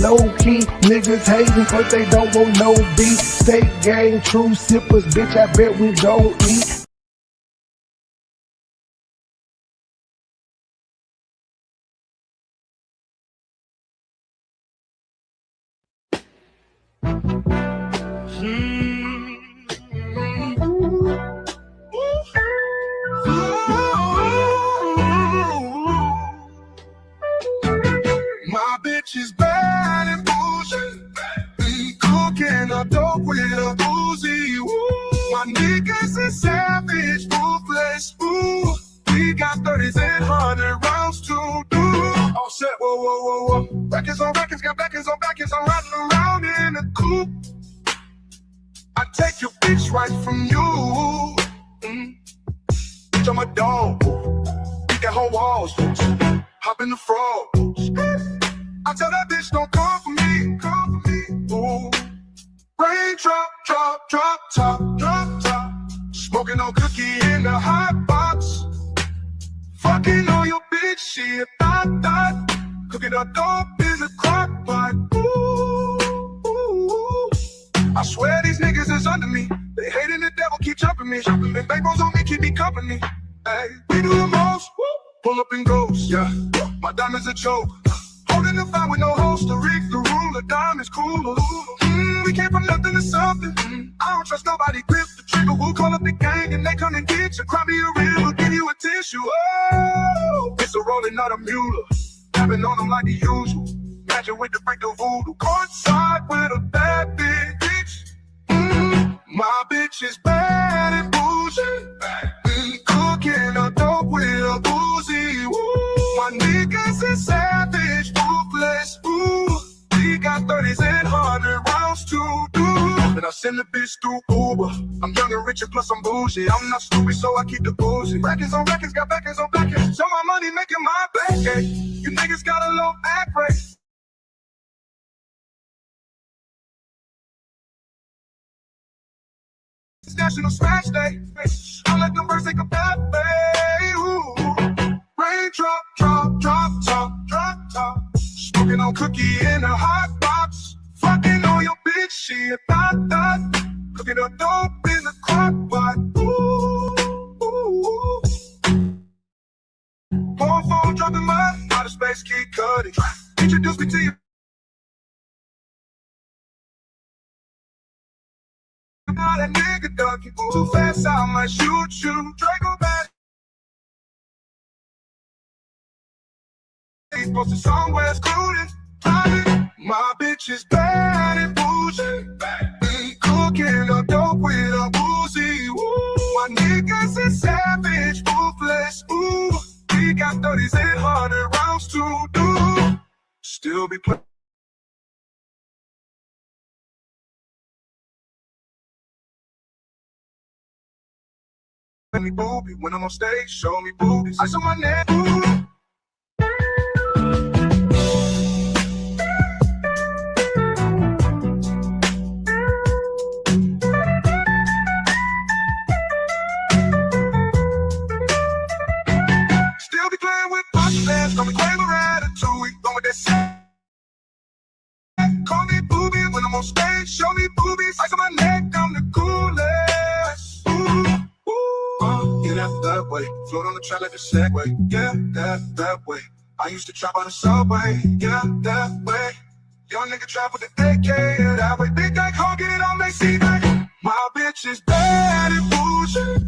Low key, niggas hating, but they don't want no beef. State gang, true sippers, bitch, I bet we don't eat. My bitch is bad and bullshit. Cooking a dope with a boozy. My niggas is savage, ruthless. Ooh, we got 30s and 100 rounds to do. Oh shit, whoa, whoa, whoa, whoa. Records on records, got backers on backers. I'm riding around in a coupe. I take your bitch right from you. Bitch, I'm a dog. Beat that whole walls. Hop in the frog. I tell that bitch don't come for me, come for me. Ooh. Rain drop, drop, drop, top, drop, top. Smoking on cookie in the hot box. Fucking on your bitch, she a thot. Cooking up dope in the crock pot. Ooh, ooh. I swear these niggas is under me. They hating the devil, keep jumping me. They bankrolls on me, keep me company. Hey, we do the most. Pull up and ghost, yeah. My diamonds a joke. Holding the fire with no holster, rig the ruler, diamonds cooler. We came from nothing to something. I don't trust nobody, grip the trigger. We'll call up the gang and they come and get you. Cry me a river, give you a tissue. Oh, it's a rolling, not a mule. Tapping on them like the usual. Magic with the break the voodoo. Courtside with a bad bitch. My bitch is bad and bullshit. Cooking a dope with a boozy. My niggas is savage, ruthless. Ooh, we got 30s and 100 rounds to do. Then I send the bitch through Uber. I'm young and rich and plus I'm bougie. I'm not stupid, so I keep the bougie. Records on records, got backers on backers. So my money making my back ache. You niggas got a low act rate. It's National Smash Day. I let them birds take a bath, babe. Ooh. Rain drop, drop, drop, top, drop, top. Smoking on cookie in a hot box. Fucking on your bitch, she a thot. Cooking up dope in the crock pot. Ooh, ooh. Phone dropping my outer space, keep cutting. Introduce me to you. Now that nigga ducky. Too fast, I might shoot you. Draco back. He's posted somewhere excluded. My bitch is bad and bullshit. Cooking a dope with a boozy. Ooh, my niggas is savage, ruthless. Ooh, we got 30s and 100 rounds to do. Still be playing. Me booby when I'm on stage, show me boobies. I saw my neck. Ooh. Still be playing with pasta bands, call me Quavo Ratatouille. Going with that shit. Call me booby when I'm on stage, show me boobies. I saw my neck, I'm the coolest. Ooh. Yeah, that way. Float on the track like a Segway. Yeah, that way. I used to trap on the subway. Yeah, that way. Young nigga trap with the AK. Yeah, that way. Big guy honking on my seat. My bitch is bad and bullshit.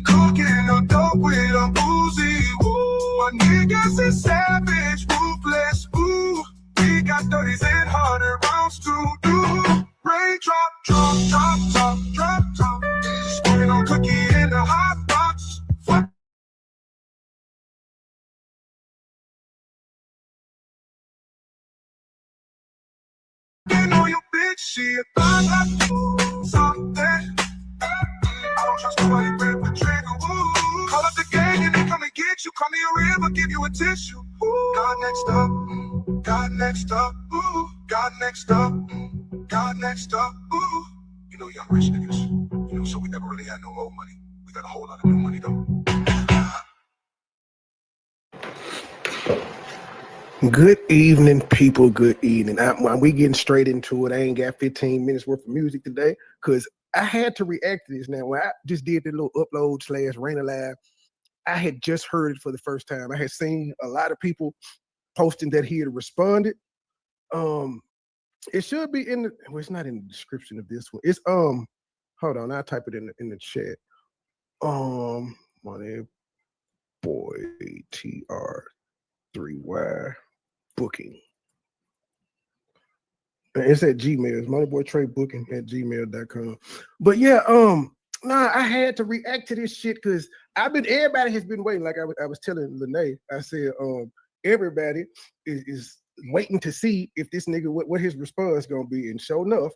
Cooking a dope with a boozy. Ooh, my niggas is savage, ruthless. Ooh, we got 30s and 100 rounds to do. Rain drop, drop, drop, top, drop, top. Smoking on cookie in the hot box. Fuck. You know your bitch, she a thot. Something. I don't trust nobody, grip a trigger. Ooh. Call up the gang and they come and get you. Call me a river, give you a tissue. Ooh. God next up. God next up. Ooh. God next up. God next up. Ooh. You know, young rich niggas. You know, so we never really had no old money. We got a whole lot of new money though. Good evening, people. Good evening. We getting straight into it. I ain't got 15 minutes worth of music today because I had to react to this now. When I just did the little upload / rain alive, I had just heard it for the first time. I had seen a lot of people posting that he had responded. It should be in the, well, it's not in the description of this one. It's hold on, I'll type it in the chat. MoneyBoy TR3Y booking. It's at Gmail. It's moneyboytradebooking@gmail.com. But yeah, I had to react to this shit because everybody has been waiting. Like I was telling Lene, I said, everybody is waiting to see if this nigga what his response gonna be. And sure enough,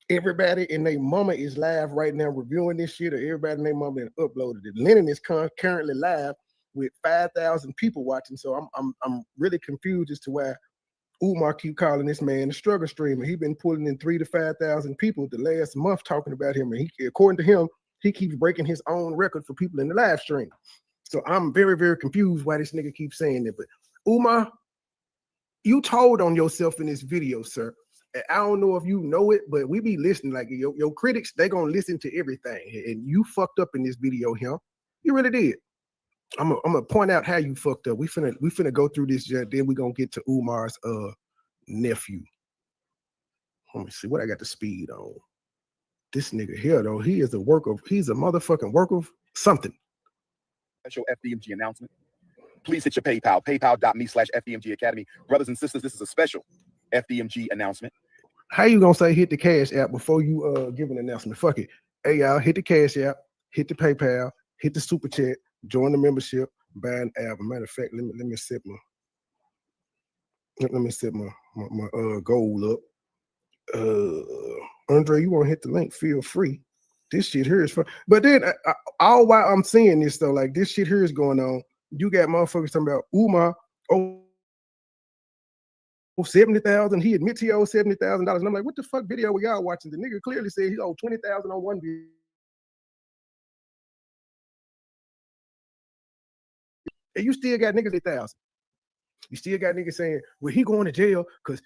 everybody and their mama is live right now reviewing this shit, or everybody and their mama and uploaded it. Lennon is currently live with 5,000 people watching. So I'm really confused as to why Umar keep calling this man the struggle streamer. He been pulling in 3,000 to 5,000 people the last month talking about him, and he, according to him, he keeps breaking his own record for people in the live stream. So I'm very, very confused why this nigga keeps saying that. But Umar, you told on yourself in this video, sir. I don't know if you know it, but we be listening. Like your critics, they gonna listen to everything, and you fucked up in this video, him. You really did. I'm gonna point out how you fucked up. We finna go through this, then we gonna get to Umar's nephew. Let me see what I got the speed on. This nigga here though, he's a motherfucking work of something. Special FDMG announcement. Please hit your PayPal, paypal.me/FDMG Academy. Brothers and sisters, this is a special FDMG announcement. How you gonna say hit the Cash App before you give an announcement? Fuck it. Hey y'all, hit the Cash App, hit the PayPal, hit the Super Chat. Join the membership, buy an album. Matter of fact, let me set my goal up. Andre, you want to hit the link? Feel free. This shit here is fun. But then all while I'm seeing this though, like this shit here is going on. You got motherfuckers talking about Umar. 70,000. He admits he owes $70,000. And I'm like, what the fuck video we y'all watching? The nigga clearly said he owed 20,000 on one video. And you still got niggas 8,000. You still got niggas saying, well, he going to jail because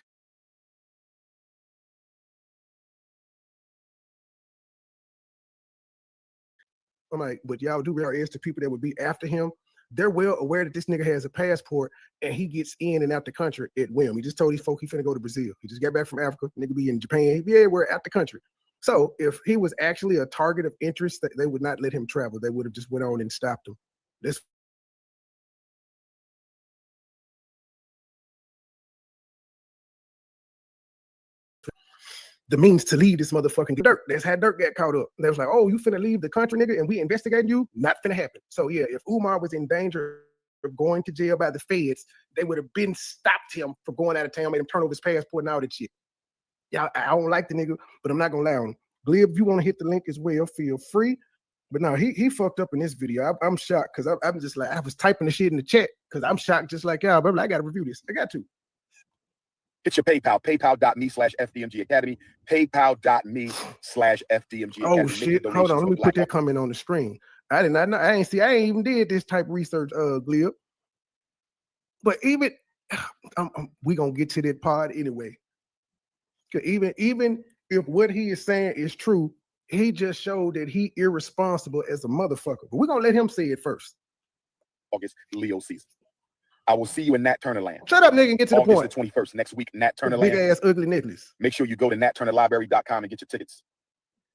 I'm like, but y'all do realize to people that would be after him, they're well aware that this nigga has a passport and he gets in and out the country at whim. He just told these folk he finna go to Brazil. He just got back from Africa. Nigga be in Japan. He be everywhere out the country. So if he was actually a target of interest, they would not let him travel. They would have just went on and stopped him. This the means to leave this motherfucking dirt. That's how Dirt got caught up. They was like, oh, you finna leave the country, nigga, and we investigating you? Not finna happen. So yeah, if Umar was in danger of going to jail by the feds, they would have been stopped him from going out of town, made him turn over his passport and all that shit. Yeah, I don't like the nigga, but I'm not gonna lie on him. Glib, if you want to hit the link as well, feel free. But no, he fucked up in this video. I'm shocked because I'm just like, I was typing the shit in the chat because I'm shocked just like y'all, but I gotta review this. I got to. Hit your PayPal, paypal.me/FDMG Academy, paypal.me/FDMG Academy. Oh shit! Hold on, let me put that comment on the screen. I did not know. I ain't even did this type of research, Glib. But even we gonna get to that part anyway. Even if what he is saying is true, he just showed that he irresponsible as a motherfucker. But we're gonna let him say it first. August, Leo season. I will see you in Nat Turner Land. Shut up, nigga, and get to the point. August the 21st, next week, Nat Turner Land. Big ass ugly necklace. Make sure you go to natturnerlibrary.com and get your tickets.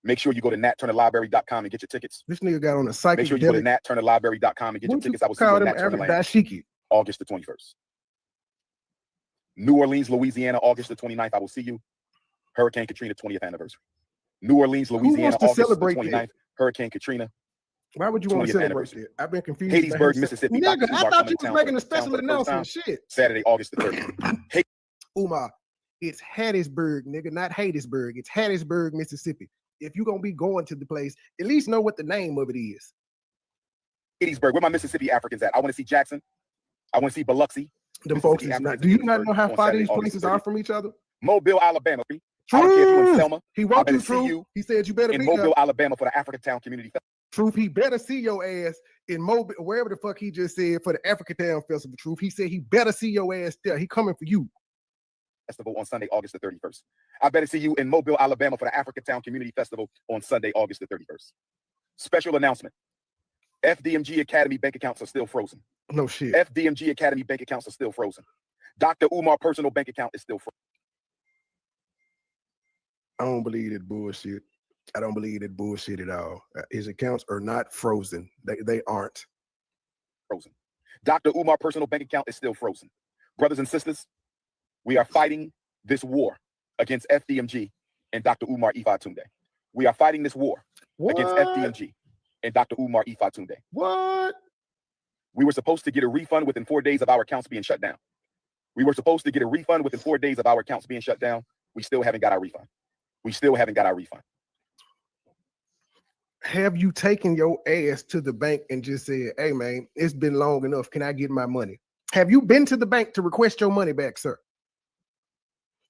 Make sure you go to natturnerlibrary.com and get your tickets. This nigga got on a psychic. Make sure you go to natturnerlibrary.com and get your tickets. I will see you in Nat Turner Land. August the 21st. New Orleans, Louisiana, August the 29th. I will see you. Hurricane Katrina 20th anniversary. New Orleans, Louisiana, August the 29th. Hurricane Katrina. Why would you want to celebrate that? I've been confused. Hattiesburg, Mississippi. Nigga, I thought you was making a special announcement. Shit. Saturday, August the 30th. Hey, Umar, it's Hattiesburg, nigga, not Hattiesburg. It's Hattiesburg, Mississippi. If you're gonna be going to the place, at least know what the name of it is. Hattiesburg, where my Mississippi Africans at? I want to see Jackson. I want to see Biloxi. The folks is not. Do you not know how far these places are from each other? Mobile, Alabama. I don't care if you're in Selma. He wrote you true. He said you better in be Mobile, Alabama for the African Town Community. Truth, he better see your ass in Mobile, wherever the fuck he just said for the African Town Festival. Truth, he said he better see your ass there. He coming for you. Festival on Sunday, August the 31st. I better see you in Mobile, Alabama for the African Town Community Festival on Sunday, August the 31st. Special announcement. FDMG Academy bank accounts are still frozen. No shit. FDMG Academy bank accounts are still frozen. Dr. Umar personal bank account is still frozen. I don't believe that bullshit. I don't believe that bullshit at all. His accounts are not frozen. They aren't. Frozen. Dr. Umar personal bank account is still frozen. Brothers and sisters, we are fighting this war against FDMG and Dr. Umar Ifatunde. We are fighting this war against FDMG and Dr. Umar Ifatunde. What? We were supposed to get a refund within 4 days of our accounts being shut down. We were supposed to get a refund within 4 days of our accounts being shut down. We still haven't got our refund. We still haven't got our refund. Have you taken your ass to the bank and just said, hey, man, it's been long enough. Can I get my money? Have you been to the bank to request your money back, sir?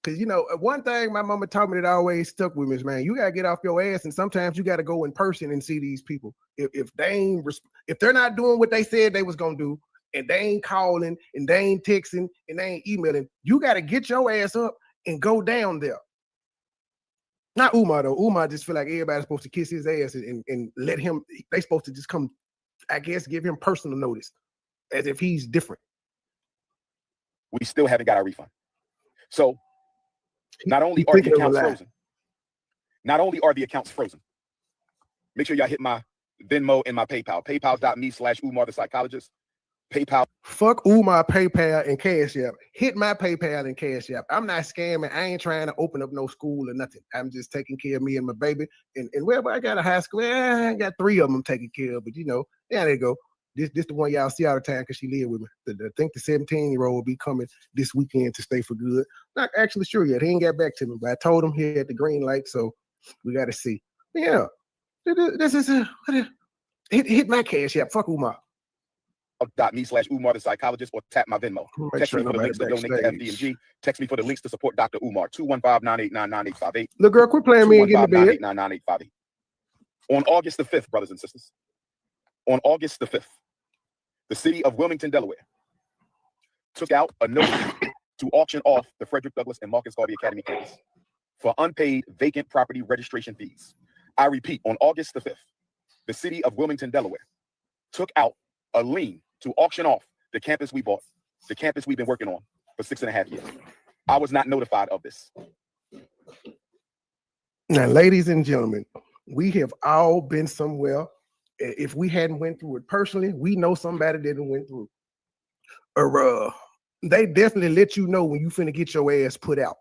Because, you know, one thing my mama taught me that always stuck with me is, man, you got to get off your ass. And sometimes you got to go in person and see these people. If they're not doing what they said they was going to do, and they ain't calling, and they ain't texting, and they ain't emailing, you got to get your ass up and go down there. Not Umar, though. Umar just feel like everybody's supposed to kiss his ass and let him, they supposed to just come, I guess, give him personal notice as if he's different. We still haven't got our refund. So not only are the accounts frozen, make sure y'all hit my Venmo and my PayPal, paypal.me/Umar the psychologist. PayPal. Fuck Umar, PayPal, and Cash App. Hit my PayPal and Cash App. I'm not scamming. I ain't trying to open up no school or nothing. I'm just taking care of me and my baby. And wherever I got a high school, I got 3 of them I'm taking care of. But, you know, yeah, there you go. This the one y'all see all the time because she live with me. I think the 17-year-old will be coming this weekend to stay for good. Not actually sure yet. He ain't got back to me, but I told him he had the green light, so we got to see. But yeah, this is hit my Cash App. Fuck Umar. .me/Umar the psychologist or tap my Venmo. Text me for the links to donate to FDMG. Text me for the links to support Dr. Umar. 215-989-9858. Look, girl, quit playing me and get in the bed. 215-989-9858. On August the 5th, brothers and sisters, on August the 5th, the city of Wilmington, Delaware, took out a notice to auction off the Frederick Douglass and Marcus Garvey Academy campus for unpaid vacant property registration fees. I repeat, on August the 5th, the city of Wilmington, Delaware, took out a lien to auction off the campus we bought, the campus we've been working on for 6.5 years. I was not notified of this. Now, ladies and gentlemen, we have all been somewhere. If we hadn't went through it personally, we know somebody that went through. Or they definitely let you know when you finna get your ass put out.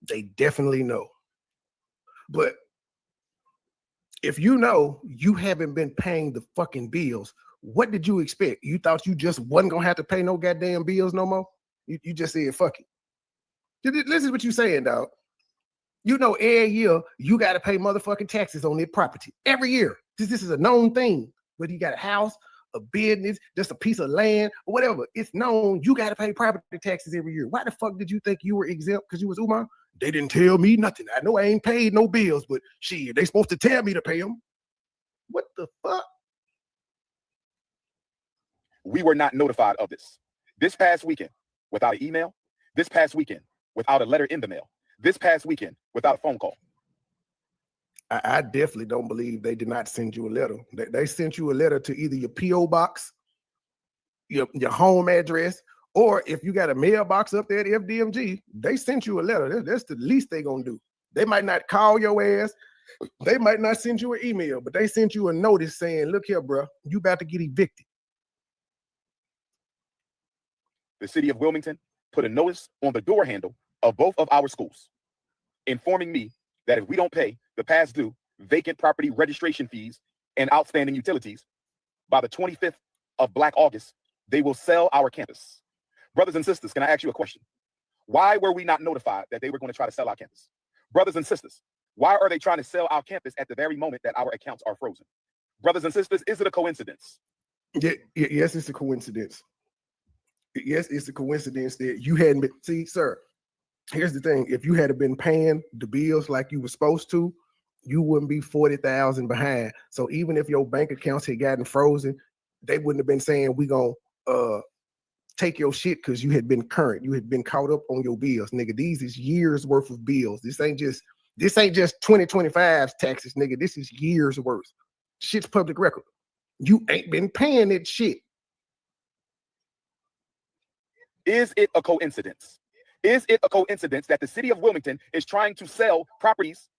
They definitely know. But if you know you haven't been paying the fucking bills, what did you expect? You thought you just wasn't gonna have to pay no goddamn bills no more? You just said, fuck it. This is what you saying, dog. You know, every year you got to pay motherfucking taxes on their property. Every year. This is a known thing. Whether you got a house, a business, just a piece of land, or whatever, it's known you got to pay property taxes every year. Why the fuck did you think you were exempt because you was Umar? They didn't tell me nothing. I know I ain't paid no bills, but shit, they supposed to tell me to pay them. What the fuck? We were not notified of this. This past weekend, without an email. This past weekend, without a letter in the mail. This past weekend, without a phone call. I definitely don't believe they did not send you a letter. They sent you a letter to either your P.O. box, your home address, or if you got a mailbox up there at FDMG, they sent you a letter. That's the least they gonna do. They might not call your ass. They might not send you an email, but they sent you a notice saying, look here, bro, you about to get evicted. The city of Wilmington put a notice on the door handle of both of our schools, informing me that if we don't pay the past due vacant property registration fees and outstanding utilities by the 25th of Black August, they will sell our campus. Brothers and sisters, can I ask you a question? Why were we not notified that they were going to try to sell our campus? Brothers and sisters, why are they trying to sell our campus at the very moment that our accounts are frozen? Brothers and sisters, is it a coincidence? Yes, it's a coincidence. Yes, it's a coincidence that you hadn't been. See, sir, here's the thing. If you had been paying the bills like you were supposed to, you wouldn't be 40,000 behind. So even if your bank accounts had gotten frozen, they wouldn't have been saying we gonna take your shit because you had been current. You had been caught up on your bills, nigga. These is years worth of bills. This ain't just 2025's taxes, nigga. This is years worth. Shit's public record. You ain't been paying that shit. Is it a coincidence? Is it a coincidence that the city of Wilmington is trying to sell properties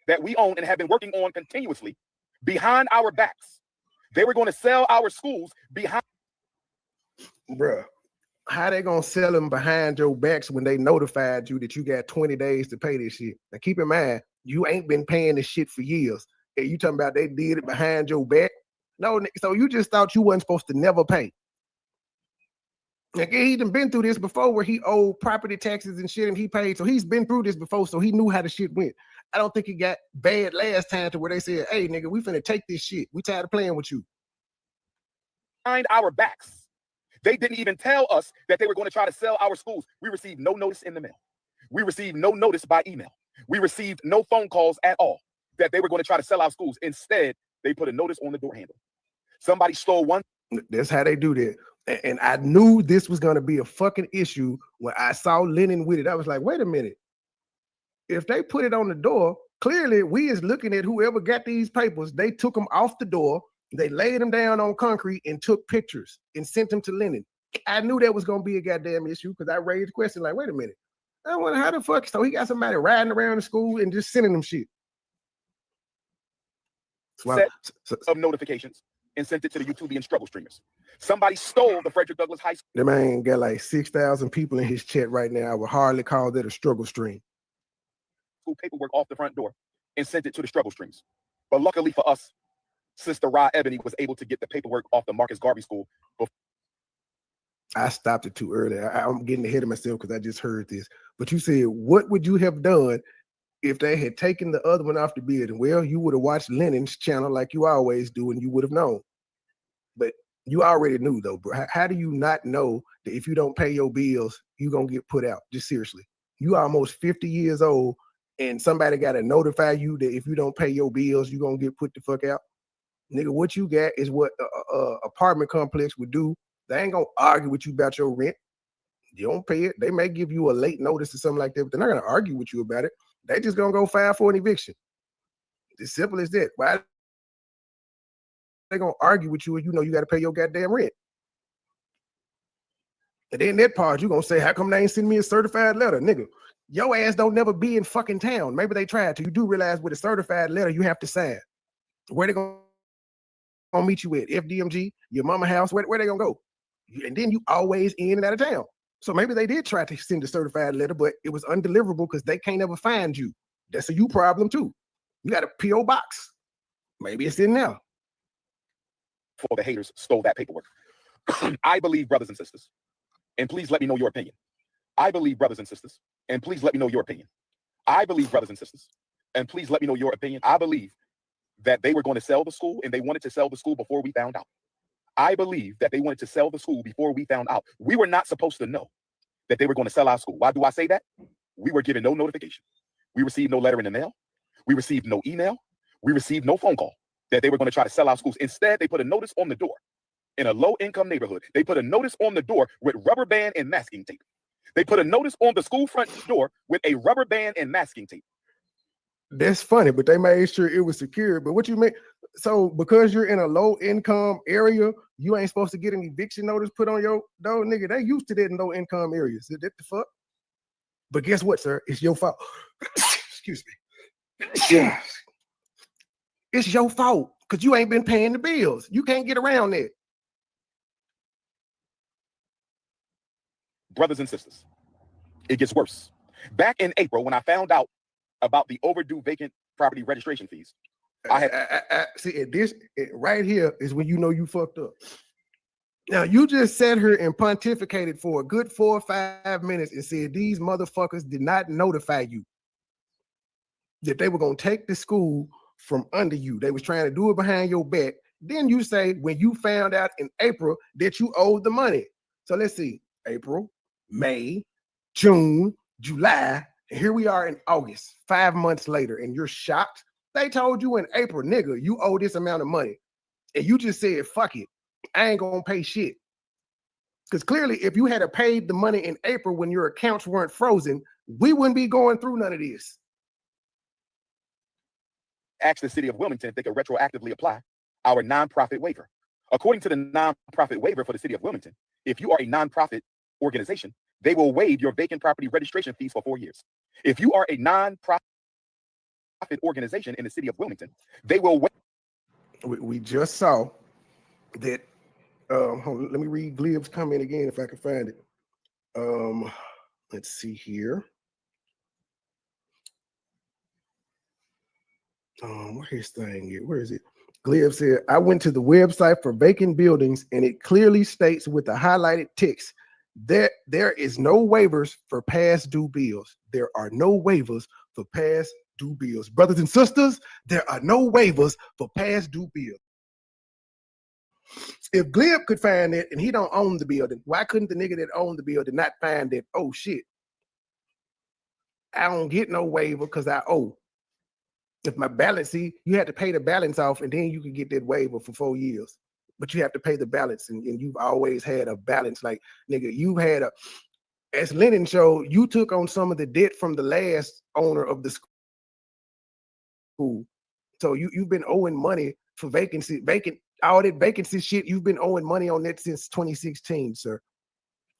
that we own and have been working on continuously behind our backs? They were going to sell our schools behind. Bruh, how they gonna sell them behind your backs when they notified you that you got 20 days to pay this shit? Now keep in mind, you ain't been paying this shit for years. And you talking about they did it behind your back? No, so you just thought you wasn't supposed to never pay. Like he done been through this before where he owed property taxes and shit and he paid. So he's been through this before, so he knew how the shit went. I don't think it got bad last time to where they said, hey, nigga, we finna take this shit. We tired of playing with you. Behind our backs. They didn't even tell us that they were going to try to sell our schools. We received no notice in the mail. We received no notice by email. We received no phone calls at all that they were going to try to sell our schools. Instead, they put a notice on the door handle. Somebody stole one. That's how they do that. And I knew this was going to be a fucking issue when I saw Lennon with it. I was like, wait a minute. If they put it on the door, clearly we is looking at whoever got these papers. They took them off the door. They laid them down on concrete and took pictures and sent them to Lennon. I knew that was going to be a goddamn issue because I raised the question like, wait a minute. I wonder how the fuck. So he got somebody riding around the school and just sending them shit. Set of notifications and sent it to the YouTubian struggle streamers. Somebody stole the Frederick Douglass High School. The man got like 6,000 people in his chat right now. I would hardly call that a struggle stream. School paperwork off the front door and sent it to the struggle streams. But luckily for us, Sister Ra Ebony was able to get the paperwork off the Marcus Garvey School. I stopped it too early. I'm getting ahead of myself because I just heard this. But you said, what would you have done if they had taken the other one off the building? Well, you would have watched Lennon's channel like you always do, and you would have known. But you already knew, though, bro. How do you not know that if you don't pay your bills, you're going to get put out? Just seriously. You almost 50 years old, and somebody got to notify you that if you don't pay your bills, you're going to get put the fuck out? Nigga, what you got is what a apartment complex would do. They ain't going to argue with you about your rent. You don't pay it. They may give you a late notice or something like that, but they're not going to argue with you about it. They just going to go file for an eviction. As simple as that. Why they going to argue with you and you know you got to pay your goddamn rent? And then that part, you going to say, how come they ain't send me a certified letter? Nigga, your ass don't never be in fucking town. Maybe they tried to. You do realize with a certified letter, you have to sign. Where they going to meet you at? FDMG, your mama house, where they going to go? And then you always in and out of town. So maybe they did try to send a certified letter, but it was undeliverable because they can't ever find you. That's a you problem too. You got a P.O. box. Maybe it's in there. For the haters stole that paperwork. I believe, brothers and sisters, and please let me know your opinion. I believe, brothers and sisters, and please let me know your opinion. I believe, brothers and sisters, and please let me know your opinion. I believe that they were going to sell the school and they wanted to sell the school before we found out. I believe that they wanted to sell the school before we found out. We were not supposed to know that they were going to sell our school. Why do I say that? We were given no notification. We received no letter in the mail. We received no email. We received no phone call that they were going to try to sell our schools. Instead, they put a notice on the door in a low-income neighborhood. They put a notice on the door with rubber band and masking tape. They put a notice on the school front door with a rubber band and masking tape. That's funny, but they made sure it was secure. But what you mean? So because you're in a low-income area, you ain't supposed to get an eviction notice put on your door, nigga. They used to that in low-income areas. That the fuck? But guess what, sir? It's your fault. Excuse me. Yeah. It's your fault because you ain't been paying the bills. You can't get around that. Brothers and sisters, it gets worse. Back in April, when I found out about the overdue vacant property registration fees, I see this right here is when you know you fucked up. Now you just sat here and pontificated for a good 4 or 5 minutes and said these motherfuckers did not notify you that they were gonna take the school from under you. They was trying to do it behind your back. Then you say when you found out in April that you owed the money. So let's see, April, May, June, July, and here we are in August, 5 months later, and you're shocked They told you in April, nigga, you owe this amount of money. And you just said, fuck it. I ain't gonna pay shit. Because clearly, if you had paid the money in April when your accounts weren't frozen, we wouldn't be going through none of this. Ask the city of Wilmington if they could retroactively apply our nonprofit waiver. According to the nonprofit waiver for the city of Wilmington, if you are a nonprofit organization, they will waive your vacant property registration fees for 4 years. If you are a nonprofit organization in the city of Wilmington, they will waive. We just saw that. Hold on, let me read Glib's comment again if I can find it. Let's see here. Where his thing is? Where is it? Glib said, I went to the website for vacant buildings and it clearly states with the highlighted text that there is no waivers for past due bills. There are no waivers for past due bills. Brothers and sisters, there are no waivers for past due bills. If Glib could find it and he don't own the building, why couldn't the nigga that owned the building not find that, oh shit, I don't get no waiver because I owe. If my balance, see, you had to pay the balance off and then you could get that waiver for 4 years. But you have to pay the balance and you've always had a balance. Like, nigga, you've had a, as Lennon showed, you took on some of the debt from the last owner of the school. So you've been owing money for all that vacancy shit. You've been owing money on that since 2016, sir.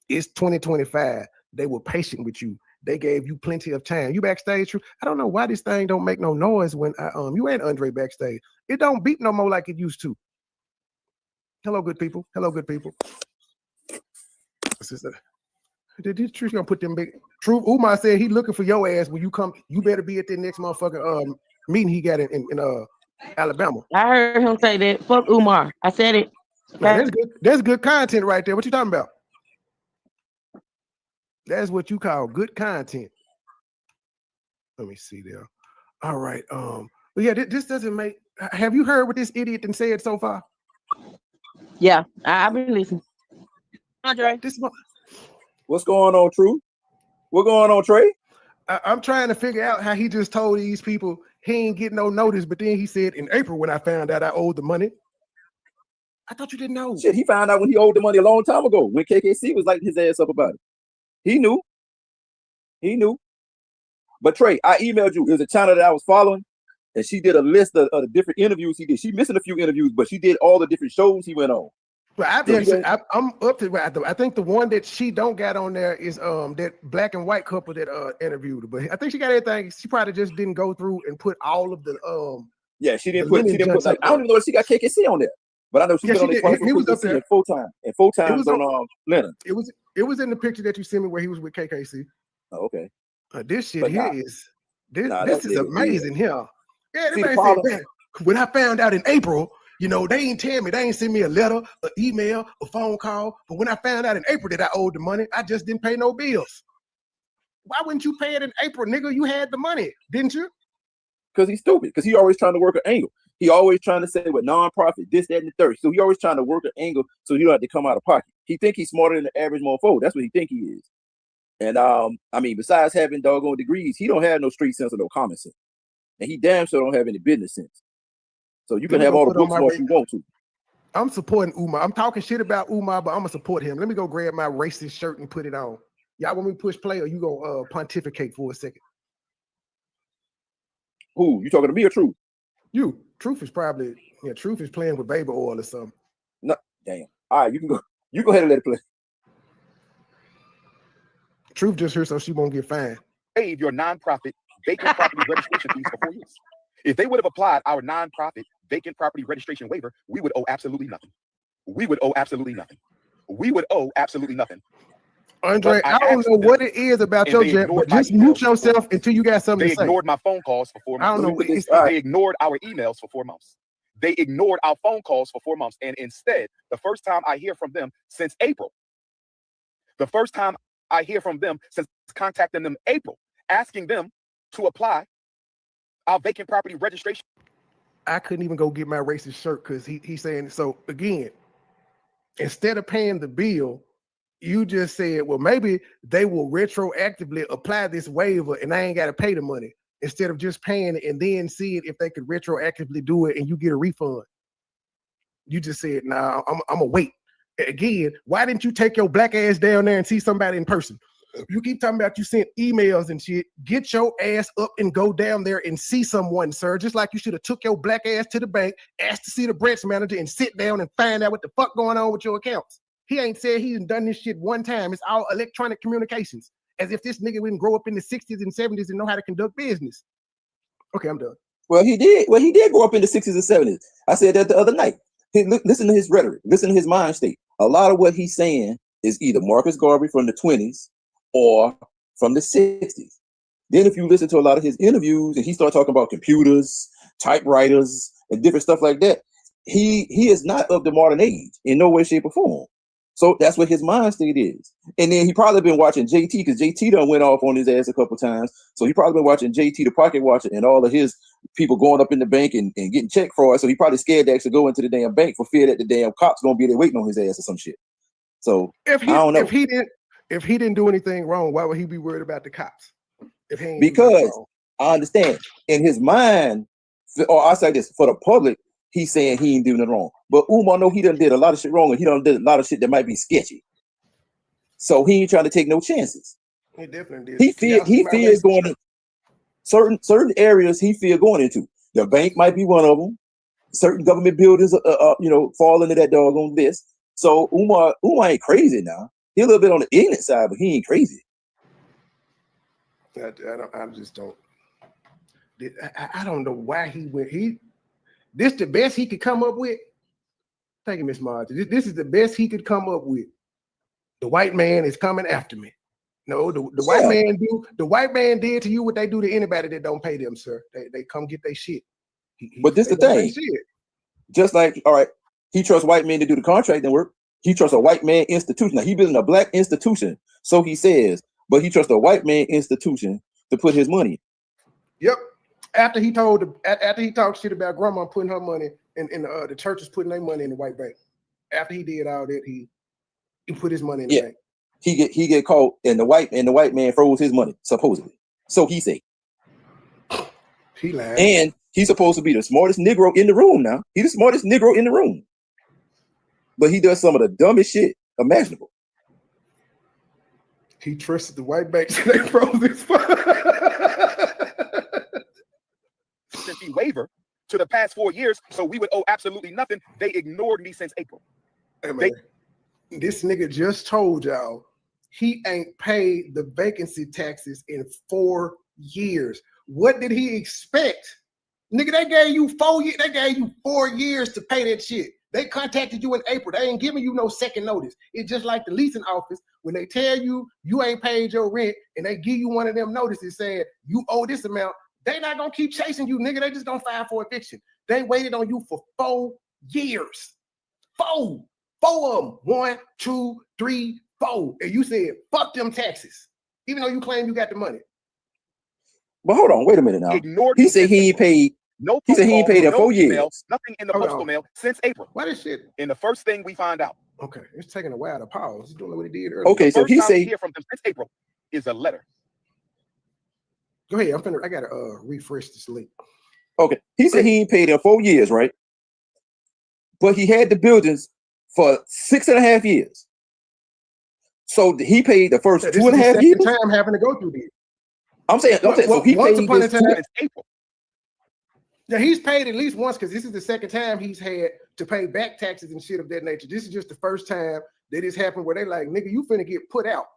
It's 2025. They were patient with you. They gave you plenty of time. You backstage, true. I don't know why this thing don't make no noise when you and Andre backstage. It don't beat no more like it used to. Hello, good people. Hello, good people. Did this truth gonna put them big? True. Umar said he looking for your ass when you come. You better be at the next motherfucking meeting he got in Alabama. I heard him say that. Fuck Umar. I said it. Okay? Man, that's good. That's good content right there. What you talking about? That's what you call good content. Let me see there. All right. But yeah, this doesn't make. Have you heard what this idiot done said so far? Yeah, I've been listening. Andre, what's going on, True? What's going on, Trey? I'm trying to figure out how he just told these people he ain't getting no notice, but then he said in April when I found out I owed the money. I thought you didn't know. Shit, he found out when he owed the money a long time ago when KKC was lighting his ass up about it. He knew. He knew. But Trey, I emailed you. It was a channel that I was following, and she did a list of the different interviews he did. She missing a few interviews, but she did all the different shows he went on. But I'm up to. I think the one that she don't got on there is that black and white couple that interviewed her. But I think she got everything. She probably just didn't go through and put all of the yeah, she didn't put like, I don't even know if she got KKC on there. But I know she's been on there twice. He was up there full time and 4 times on Leonard. It was in the picture that you sent me where he was with KKC. Oh, okay. This shit here is this is amazing here. Yeah, everybody said, when I found out in April, you know, they ain't tell me, they ain't send me a letter, an email, a phone call. But when I found out in April that I owed the money, I just didn't pay no bills. Why wouldn't you pay it in April, nigga? You had the money, didn't you? Because he's stupid. Because he always trying to work an angle. He always trying to say with nonprofit, this, that, and the third. So he always trying to work an angle so you don't have to come out of pocket. He think he's smarter than the average motherfucker. That's what he think he is. And I mean, besides having doggone degrees, he don't have no street sense or no common sense. And he damn sure don't have any business sense. So you can have all the book smart you want to. I'm supporting Umar. I'm talking shit about Umar, but I'm gonna support him. Let me go grab my racist shirt and put it on. Y'all want me to push play or you gonna pontificate for a second? Who? You talking to me or Truth? You. Truth is probably, Truth is playing with baby oil or something. No, damn. All right, you can go. You go ahead and let it play. Truth just here so she won't get fined. Waive your nonprofit vacant property registration fees for 4 years. If they would have applied our nonprofit vacant property registration waiver, we would owe absolutely nothing. We would owe absolutely nothing. We would owe absolutely nothing. Andre, I don't know what it is about your jet, but just mute yourself until you got something to say. They ignored my phone calls for 4 months. I don't know. They ignored our emails for 4 months. They ignored our phone calls for 4 months. And instead, the first time I hear from them since April, the first time I hear from them since contacting them April, asking them to apply our vacant property registration. I couldn't even go get my racist shirt because he's saying, so again, instead of paying the bill, you just said, well, maybe they will retroactively apply this waiver and I ain't got to pay the money. instead of just paying it and then seeing if they could retroactively do it and you get a refund. You just said, nah, I'm gonna wait. Again, why didn't you take your black ass down there and see somebody in person? You keep talking about you sent emails and shit. Get your ass up and go down there and see someone, sir. Just like you should have took your black ass to the bank, asked to see the branch manager, and sit down and find out what the fuck going on with your accounts. He ain't said he's done this shit one time. It's all electronic communications. As if this nigga didn't grow up in the 60s and 70s and know how to conduct business. Okay, I'm done. Well, he did. Well, he did grow up in the 60s and 70s. I said that the other night. Listen to his rhetoric. Listen to his mind state. A lot of what he's saying is either Marcus Garvey from the 20s or from the 60s. Then if you listen to a lot of his interviews and he starts talking about computers, typewriters, and different stuff like that, he is not of the modern age in no way, shape, or form. So that's what his mind state is. And then he probably been watching JT because JT done went off on his ass a couple times. So he probably been watching JT the pocket watcher and all of his people going up in the bank and getting check fraud. So he probably scared to actually go into the damn bank for fear that the damn cops gonna be there waiting on his ass or some shit. So I don't know. If he didn't do anything wrong, why would he be worried about the cops? If he ain't because I understand in his mind, or I say this for the public, he's saying he ain't doing it wrong. But Umar know he done did a lot of shit wrong and he done did a lot of shit that might be sketchy. So he ain't trying to take no chances. He definitely did. He fears going in certain areas. He fear going into. The bank might be one of them. Certain government buildings, fall into that doggone list. So Umar ain't crazy now. He a little bit on the ignorant side, but he ain't crazy. I just don't. I don't know why he went. This the best he could come up with. Thank you, Miss Margie. This is the best he could come up with. The white man is coming after me. No, the white man do. The white man did to you what they do to anybody that don't pay them, sir. They come get their shit. But this the thing. Just like, all right, he trusts white men to do the contracting work. He trusts a white man institution. Now he building a black institution, so he says, but he trusts a white man institution to put his money. Yep. After he talked shit about grandma putting her money in the churches putting their money in the white bank. After he did all that, he put his money in the bank. He get caught and the white man froze his money, supposedly. So he say. He lied. And he's supposed to be the smartest Negro in the room now. He's the smartest Negro in the room. But he does some of the dumbest shit imaginable. He trusted the white banks and they froze his funds. Since he waiver to the past 4 years, so we would owe absolutely nothing. They ignored me since April. Hey, man, this nigga just told y'all he ain't paid the vacancy taxes in 4 years. What did he expect? Nigga, they gave you 4 years. They gave you 4 years to pay that shit. They contacted you in April. They ain't giving you no second notice. It's just like the leasing office. When they tell you you ain't paid your rent and they give you one of them notices saying you owe this amount, they not gonna keep chasing you, nigga. They just gonna file for eviction. They waited on you for 4 years. Four of them. 1, 2, 3, 4. And you said, fuck them taxes. Even though you claim you got the money. But hold on, wait a minute now. He said he ain't paid. No, he said he ain't paid in 4 years. Mail, nothing in the postal mail since April. Why this shit? And the first thing we find out. Okay, it's taking a while to pause. He's doing what he did earlier. Okay, so he said hear from them since April is a letter. Go ahead. I gotta refresh this link. Okay, he said he ain't paid in 4 years, right? But he had the buildings for 6.5 years. So he paid the first 2.5 years. Time having to go through this. I'm saying so he once paid upon a time. April. Yeah, he's paid at least once because this is the second time he's had to pay back taxes and shit of that nature. This is just the first time that this happened where they like, nigga, you finna get put out.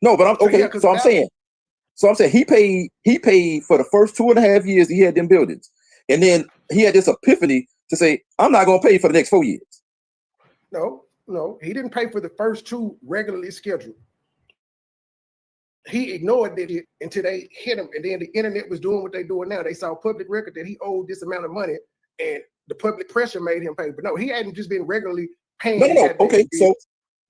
No, but I'm okay. So I'm saying he paid for the first 2.5 years he had them buildings, and then he had this epiphany to say, I'm not gonna pay for the next 4 years. No, he didn't pay for the first 2 regularly scheduled. He ignored it until they hit him, and then the internet was doing what they're doing now. They saw public record that he owed this amount of money, and the public pressure made him pay. But no, he hadn't just been regularly paying. No. Okay,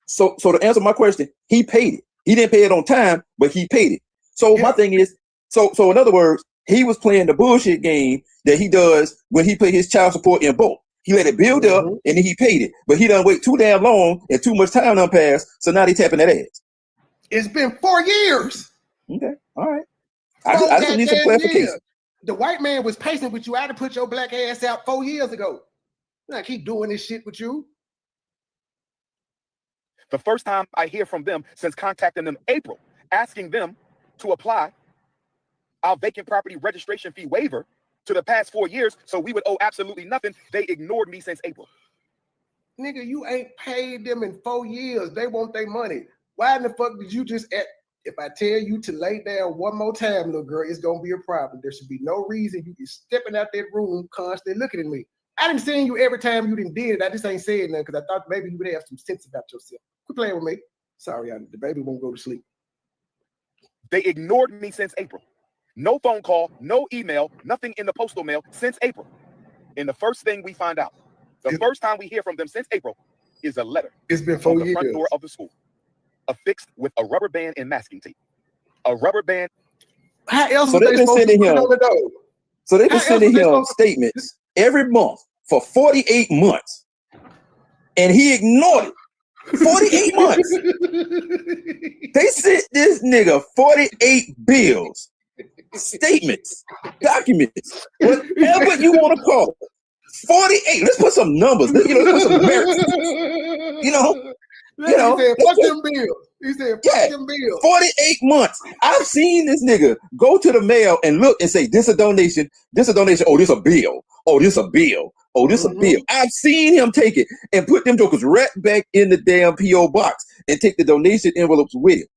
so to answer my question, he paid it. He didn't pay it on time, but he paid it. So my thing is, so in other words, he was playing the bullshit game that he does when he pay his child support in bulk. He let it build up, and then he paid it. But he done wait too damn long, and too much time done passed, so now they tapping that ass. It's been 4 years. Okay, all right. I just need some clarification. The white man was patient with you. I'd have put your black ass out 4 years ago. I keep doing this shit with you. The first time I hear from them since contacting them April, asking them to apply our vacant property registration fee waiver to the past 4 years so we would owe absolutely nothing, they ignored me since April. Nigga, you ain't paid them in 4 years. They want their money. Why in the fuck did you just act? If I tell you to lay down one more time, little girl, it's gonna be a problem. There should be no reason you be stepping out that room constantly looking at me. I didn't see you every time you didn't did it. I just ain't saying nothing because I thought maybe you would have some sense about yourself. Quit playing with me. Sorry, the baby won't go to sleep. They ignored me since April. No phone call, no email, nothing in the postal mail since April. And the first thing we find out, the first time we hear from them since April, is a letter. It's been 4 on years. The front door of the school, affixed with a rubber band and masking tape. A rubber band. How else so was they supposed to put it on the door? So they've been sending him statements every month for 48 months. And he ignored it. 48 months. They sent this nigga 48 bills, statements, documents, whatever you want to call it. 48. Let's put some numbers. Let's put some merits. He said, fuck them bills. He said, fuck them bills. 48 months. I've seen this nigga go to the mail and look and say, this a donation. This a donation. Oh, this a bill. Oh, this a bill. Oh, this a bill. I've seen him take it and put them jokers right back in the damn P.O. box and take the donation envelopes with him.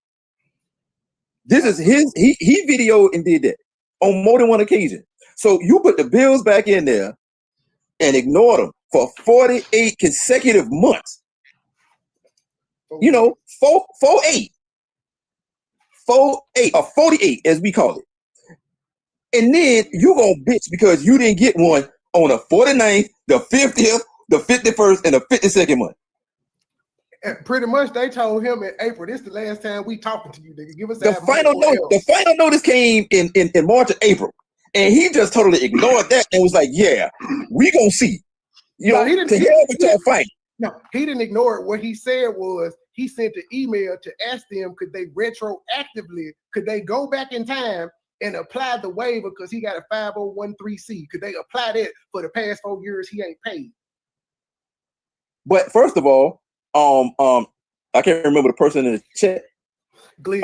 This is he videoed and did that on more than one occasion. So you put the bills back in there and ignore them for 48 consecutive months. 48 or 48 as we call it. And then you gonna bitch because you didn't get one on the 49th, the 50th, the 51st, and the 52nd month. And pretty much they told him in April, this is the last time we talking to you, nigga. Give us the final notice came in March or April. And he just totally ignored that and was like, yeah, we gonna see. He didn't ignore it. What he said was he sent an email to ask them could they go back in time and apply the waiver because he got a 5013C. Could they apply that for the past 4 years he ain't paid? But first of all, I can't remember the person in the chat. Glib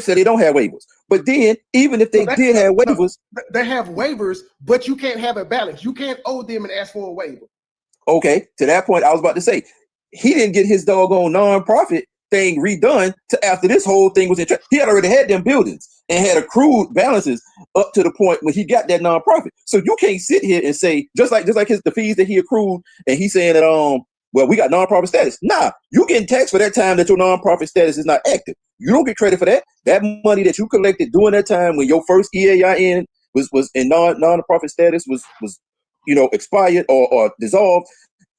said they don't have waivers. But then, even if they did have waivers, they have waivers, but you can't have a balance. You can't owe them and ask for a waiver. Okay, to that point, I was about to say he didn't get his doggone nonprofit thing redone to after this whole thing was in. He had already had them buildings and had accrued balances up to the point when he got that nonprofit. So you can't sit here and say just like the fees that he accrued, and he's saying that well, we got nonprofit status. Nah, you getting taxed for that time that your nonprofit status is not active. You don't get credit for that. That money that you collected during that time when your first EAIN was in nonprofit status was expired or dissolved,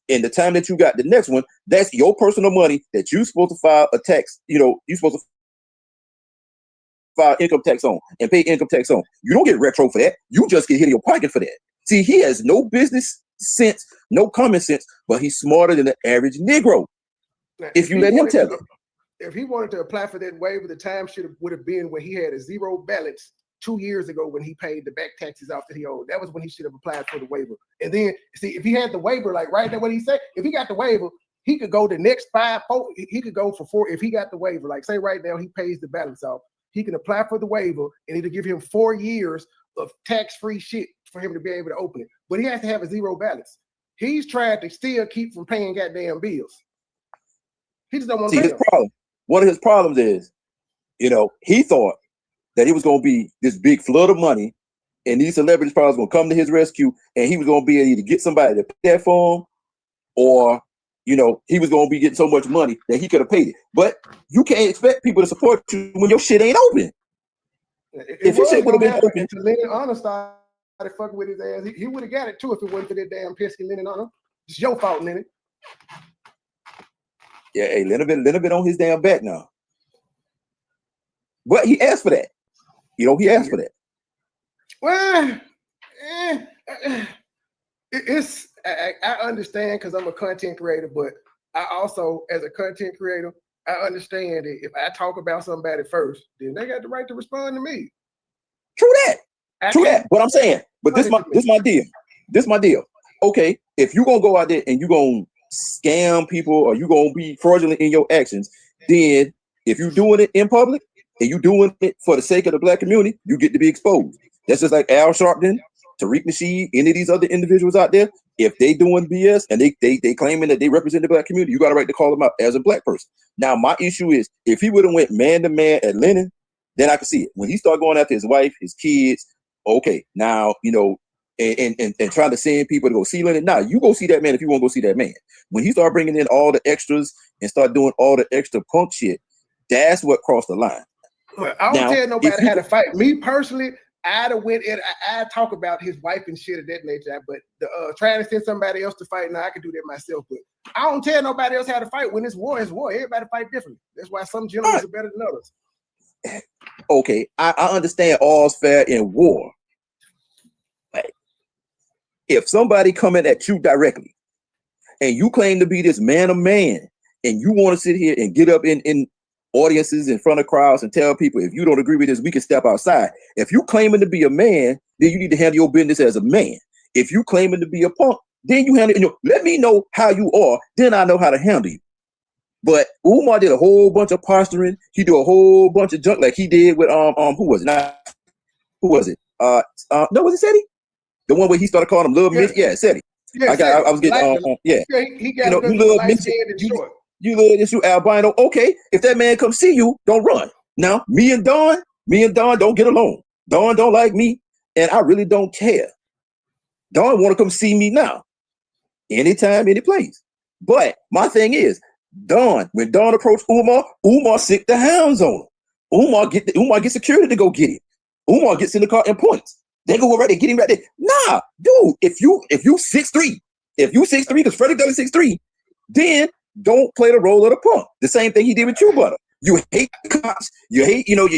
and the time that you got the next one, that's your personal money that you're supposed to file a tax. You're supposed to file income tax on and pay income tax on. You don't get retro for that. You just get hit in your pocket for that. See, he has no business sense, no common sense, but he's smarter than the average Negro. Now, if you let him tell it. If he wanted to apply for that waiver, the time would have been when he had a zero balance 2 years ago when he paid the back taxes off that he owed. That was when he should have applied for the waiver. And then, see, if he had the waiver, like right there, what he said, if he got the waiver, he could go the next 5, 4, he could go for 4. If he got the waiver, like say right now, he pays the balance off, he can apply for the waiver and it'll give him 4 years of tax-free shit for him to be able to open it. But he has to have a zero balance. He's trying to still keep from paying goddamn bills. He just don't want to pay his problem. One of his problems is, he thought that it was going to be this big flood of money and these celebrities probably was going to come to his rescue and he was going to be able to get somebody to pay that for him, or, he was going to be getting so much money that he could have paid it. But you can't expect people to support you when your shit ain't open. If your shit would have been open. Until Lennon Honor started fucking with his ass, he would have got it too if it wasn't for that damn pesky Lennon Honor. It's your fault, Lennon. Yeah, hey, Lennon been on his damn back now. But he asked for that. He asked for that. Well, I understand because I'm a content creator, but I also, as a content creator, I understand that if I talk about somebody first, then they got the right to respond to me. True that. True that. But I'm saying, but this my deal. This my deal. Okay, if you gonna go out there and you gonna scam people or you gonna be fraudulent in your actions, then if you doing it in public and you doing it for the sake of the black community, you get to be exposed. That's just like Al Sharpton, Tariq Nasheed, any of these other individuals out there. If they doing BS and they claiming that they represent the black community, you got a right to call them out as a black person. Now, my issue is if he would have went man to man at Lennon, then I could see it. When he started going after his wife, his kids, okay, now, you know, and trying to send people to go see Lennon. Now, you go see that man if you want to go see that man. When he started bringing in all the extras and start doing all the extra punk shit, that's what crossed the line. Well, I don't tell nobody how to fight. Me personally, I'd have went in, I'd talk about his wife and shit of that nature, but trying to send somebody else to fight, now I can do that myself. But I don't tell nobody else how to fight. When it's war, it's war. Everybody fight differently. That's why some generals are better than others. Okay, I understand all's fair in war. But if somebody coming at you directly and you claim to be this man of man and you want to sit here and get up in audiences in front of crowds and tell people, if you don't agree with this, we can step outside. If you claiming to be a man, then you need to handle your business as a man. If you claiming to be a punk, then you handle it. Let me know how you are, then I know how to handle you. But Umar did a whole bunch of posturing. He did a whole bunch of junk like he did with who was it? Who was it? No, was it Seti? The one where he started calling him Lil Mitch? Yeah, Seti. Yeah, I was getting yeah. He got you Lil Mitch. You little issue albino. Okay, if that man comes see you, don't run. Now, me and Don don't get along. Don don't like me, and I really don't care. Don want to come see me now, anytime, any place. But my thing is, when Don approached Umar sick the hounds on him. Umar get security to go get it. Umar gets in the car and points. They go right there, get him right there. Nah, dude, if you 6'3", because Freddie Douglas 6'3", then don't play the role of the punk. The same thing he did with Q Butter. You hate cops. You hate, you don't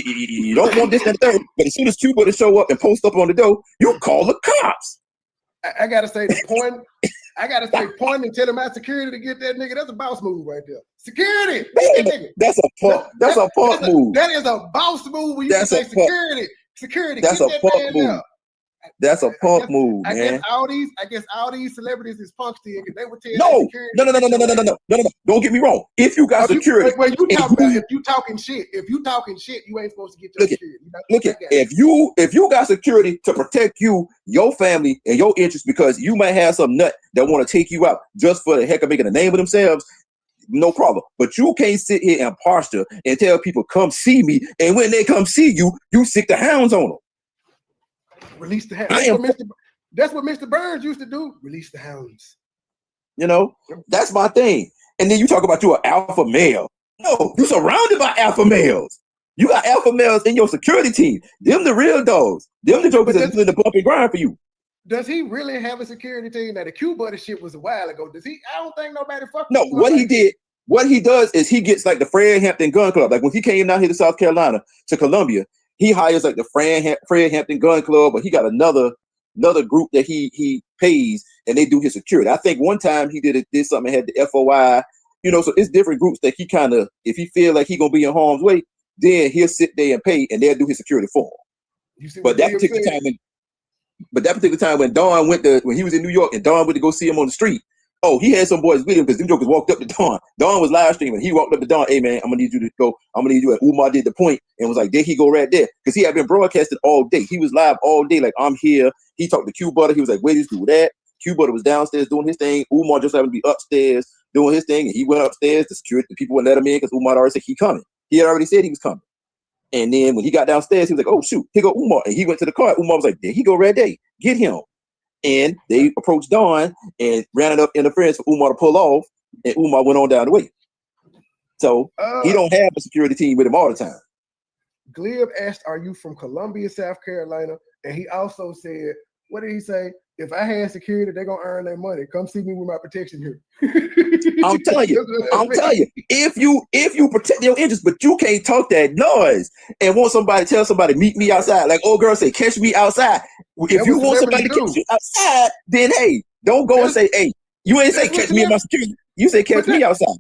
want this and the third. But as soon as Q Butter show up and post up on the door, you call the cops. I gotta say the point. I gotta say point and tell him out security to get that nigga. That's a boss move right there. Security. That's a punk. That's a punk move. That is a boss move when you can say security. Security. That's a punk move. That's a punk move, man. I guess all these celebrities is punks to you because they would tell No. Don't get me wrong. If you got security, if you talking shit, you ain't supposed to get your security. If you got security to protect you, your family, and your interests, because you might have some nut that want to take you out just for the heck of making a name of themselves, no problem. But you can't sit here and posture and tell people, come see me, and when they come see you, you sick the hounds on them. Release the hounds. That's what Mr. Burns used to do. Release the hounds. That's my thing. And then you talk about you an alpha male. No, you're surrounded by alpha males. You got alpha males in your security team. Them the real dogs. Them the jokers that's doing the bump and grind for you. Does he really have a security team? Now the Q Butter shit was a while ago. Does he? I don't think nobody fucking. No, what he does is he gets like the Fred Hampton Gun Club. Like when he came down here to South Carolina to Columbia, he hires like the Fred Hampton Gun Club, but he got another group that he pays and they do his security. I think one time he did something, had the FOI, so it's different groups that he kind of, if he feel like he gonna be in harm's way, then he'll sit there and pay and they'll do his security for him. But that particular time when Don when he was in New York and Don went to go see him on the street, he had some boys with him because them jokers walked up to Don. Don was live streaming. He walked up to Don. Hey man, I'm gonna need you to go. I'm gonna need you. And Umar did the point and was like, there he go right there, because he had been broadcasted all day. He was live all day. Like, I'm here. He talked to Q Butter. He was like, wait, this do that. Q Butter was downstairs doing his thing. Umar just happened to be upstairs doing his thing, and he went upstairs. The people wouldn't let him in because Umar already said he coming. He had already said he was coming. And then when he got downstairs, he was like, oh shoot, here go Umar. And he went to the car. Umar was like, there he go right there. Get him. And they approached Don and ran it up interference for Umar to pull off, and Umar went on down the way. So he don't have a security team with him all the time. Glib asked, are you from Columbia, South Carolina? And he also said, what did he say? If I had security, they're gonna earn their money. Come see me with my protection here. I'm telling you, if you protect your interests, but you can't talk that noise and want somebody to tell somebody, meet me outside. Like old girl say, catch me outside. If you want somebody to catch you outside, then hey, don't go and say, hey, you ain't say catch me in my security. You say catch me outside.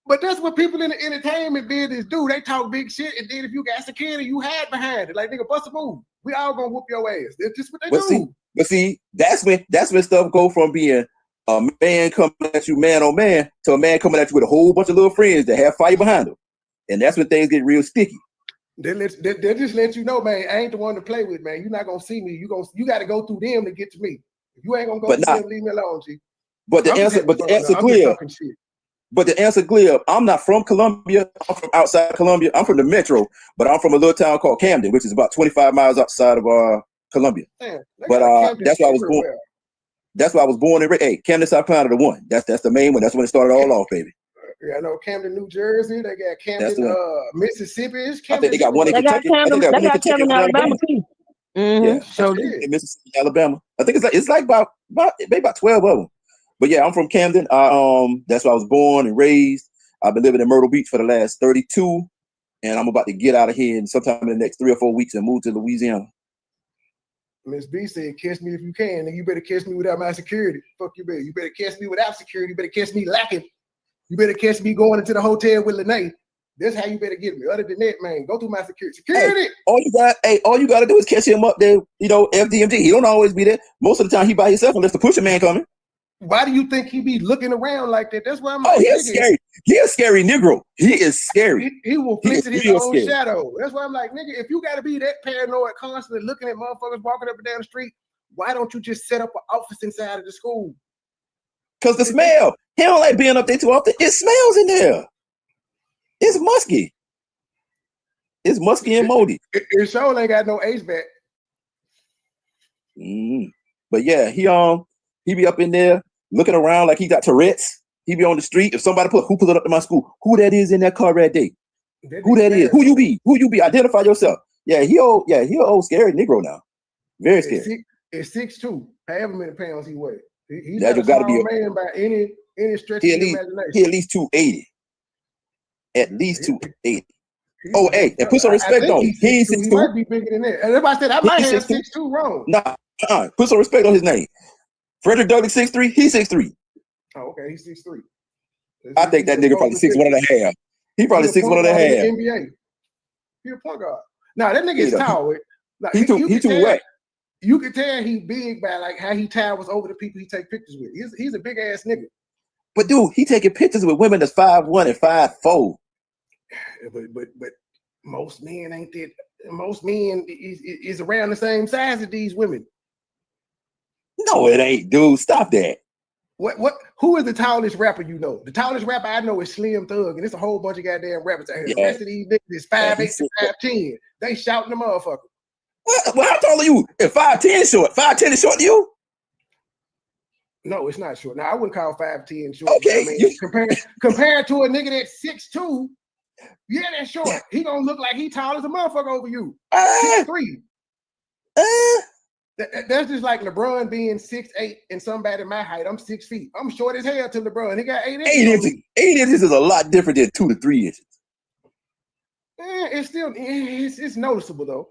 But that's what people in the entertainment business do. They talk big shit, and then if you got security, you hide behind it. Like, nigga, bust a move. We all gonna whoop your ass. That's just what they do. But see, that's when stuff go from being a man coming at you man on man to a man coming at you with a whole bunch of little friends that have fire behind them. And that's when things get real sticky. They just let you know, man, I ain't the one to play with, man. You're not gonna see me. You gotta go through them to get to me. If you ain't gonna go through them, leave me alone, G. But the answer clear. But the answer clear. I'm not from Columbia. I'm from outside Columbia. I'm from the metro, but I'm from a little town called Camden, which is about 25 miles outside of Columbia. Man, but that's why I was born. Well. That's why I was born in Camden, South Carolina, the one. That's the main one. That's when it started all off, baby. Yeah, I know Camden, New Jersey. They got Camden, Mississippi. I think they got one in Kentucky. They got Camden, Alabama too. Mm-hmm. Yeah, so in Mississippi, Alabama. I think it's like about maybe about 12 of them. But yeah, I'm from Camden. That's where I was born and raised. I've been living in Myrtle Beach for the last 32, and I'm about to get out of here in sometime in the next 3 or 4 weeks and move to Louisiana. Miss B said, "Catch me if you can, and you better catch me without my security. Fuck you, better. You better catch me without security. You better catch me lacking. You better catch me going into the hotel with Lene. That's how you better get me. Other than that, man, go through my security. Hey, all you got to do is catch him up there. You know, FDMG. He don't always be there. Most of the time, he by himself unless the pusher man coming. Why do you think he be looking around like that? That's why I'm like, he's scary. He a scary Negro. He is scary. He will flinch at his own shadow. That's why I'm like, nigga, if you got to be that paranoid, constantly looking at motherfuckers walking up and down the street, why don't you just set up an office inside of the school? Because the smell. He don't like being up there too often. It smells in there. It's musky. It's musky and moldy. It sure ain't got no HVAC. But yeah, he be up in there looking around like he got Tourette's. He be on the street. If somebody pull it up to my school, who that is in that car that day? Who that is? Who you be? Who you be? Identify yourself. Yeah, he an old scary Negro now. Very scary. It's 6'2", however many pounds he weighs. He's that not a small man by any stretch of the imagination. He at least 280. At least 280. Oh, hey, and put some respect on him. He ain't 6'2". He might be bigger than that. Everybody said I might have 6'2" wrong. Nah, put some respect on his name. Frederick Douglass 6'3", he's 6'3". Oh, okay, he's 6'3". I think that nigga probably 6'1.5". He probably 6'1.5". NBA. He a point guard. Nah, that nigga is tall. Like, he too wet. You can tell he big by like how he towers over the people he take pictures with. He's a big ass nigga. But dude, he taking pictures with women that's 5'1" and 5'4". But most men ain't that. Most men is around the same size as these women. No, it ain't, dude. Stop that. What? Who is the tallest rapper you know? The tallest rapper I know is Slim Thug, and it's a whole bunch of goddamn rappers out here. Yeah. The rest of these niggas is 5'8" to 5'10". They shouting the motherfucker. Well, how tall are you? If 5'10" short, 5'10" is short to you? No, it's not short. Now I wouldn't call 5'10" short. Okay, I mean, compared to a nigga that's 6'2", yeah, that's short. He gonna look like he tall as a motherfucker over you. 6'3". That's just like LeBron being 6'8" and somebody my height. I'm 6 feet. I'm short as hell to LeBron. He got 8 inches. 8 inches is a lot different than 2 to 3 inches. It's still it's noticeable though.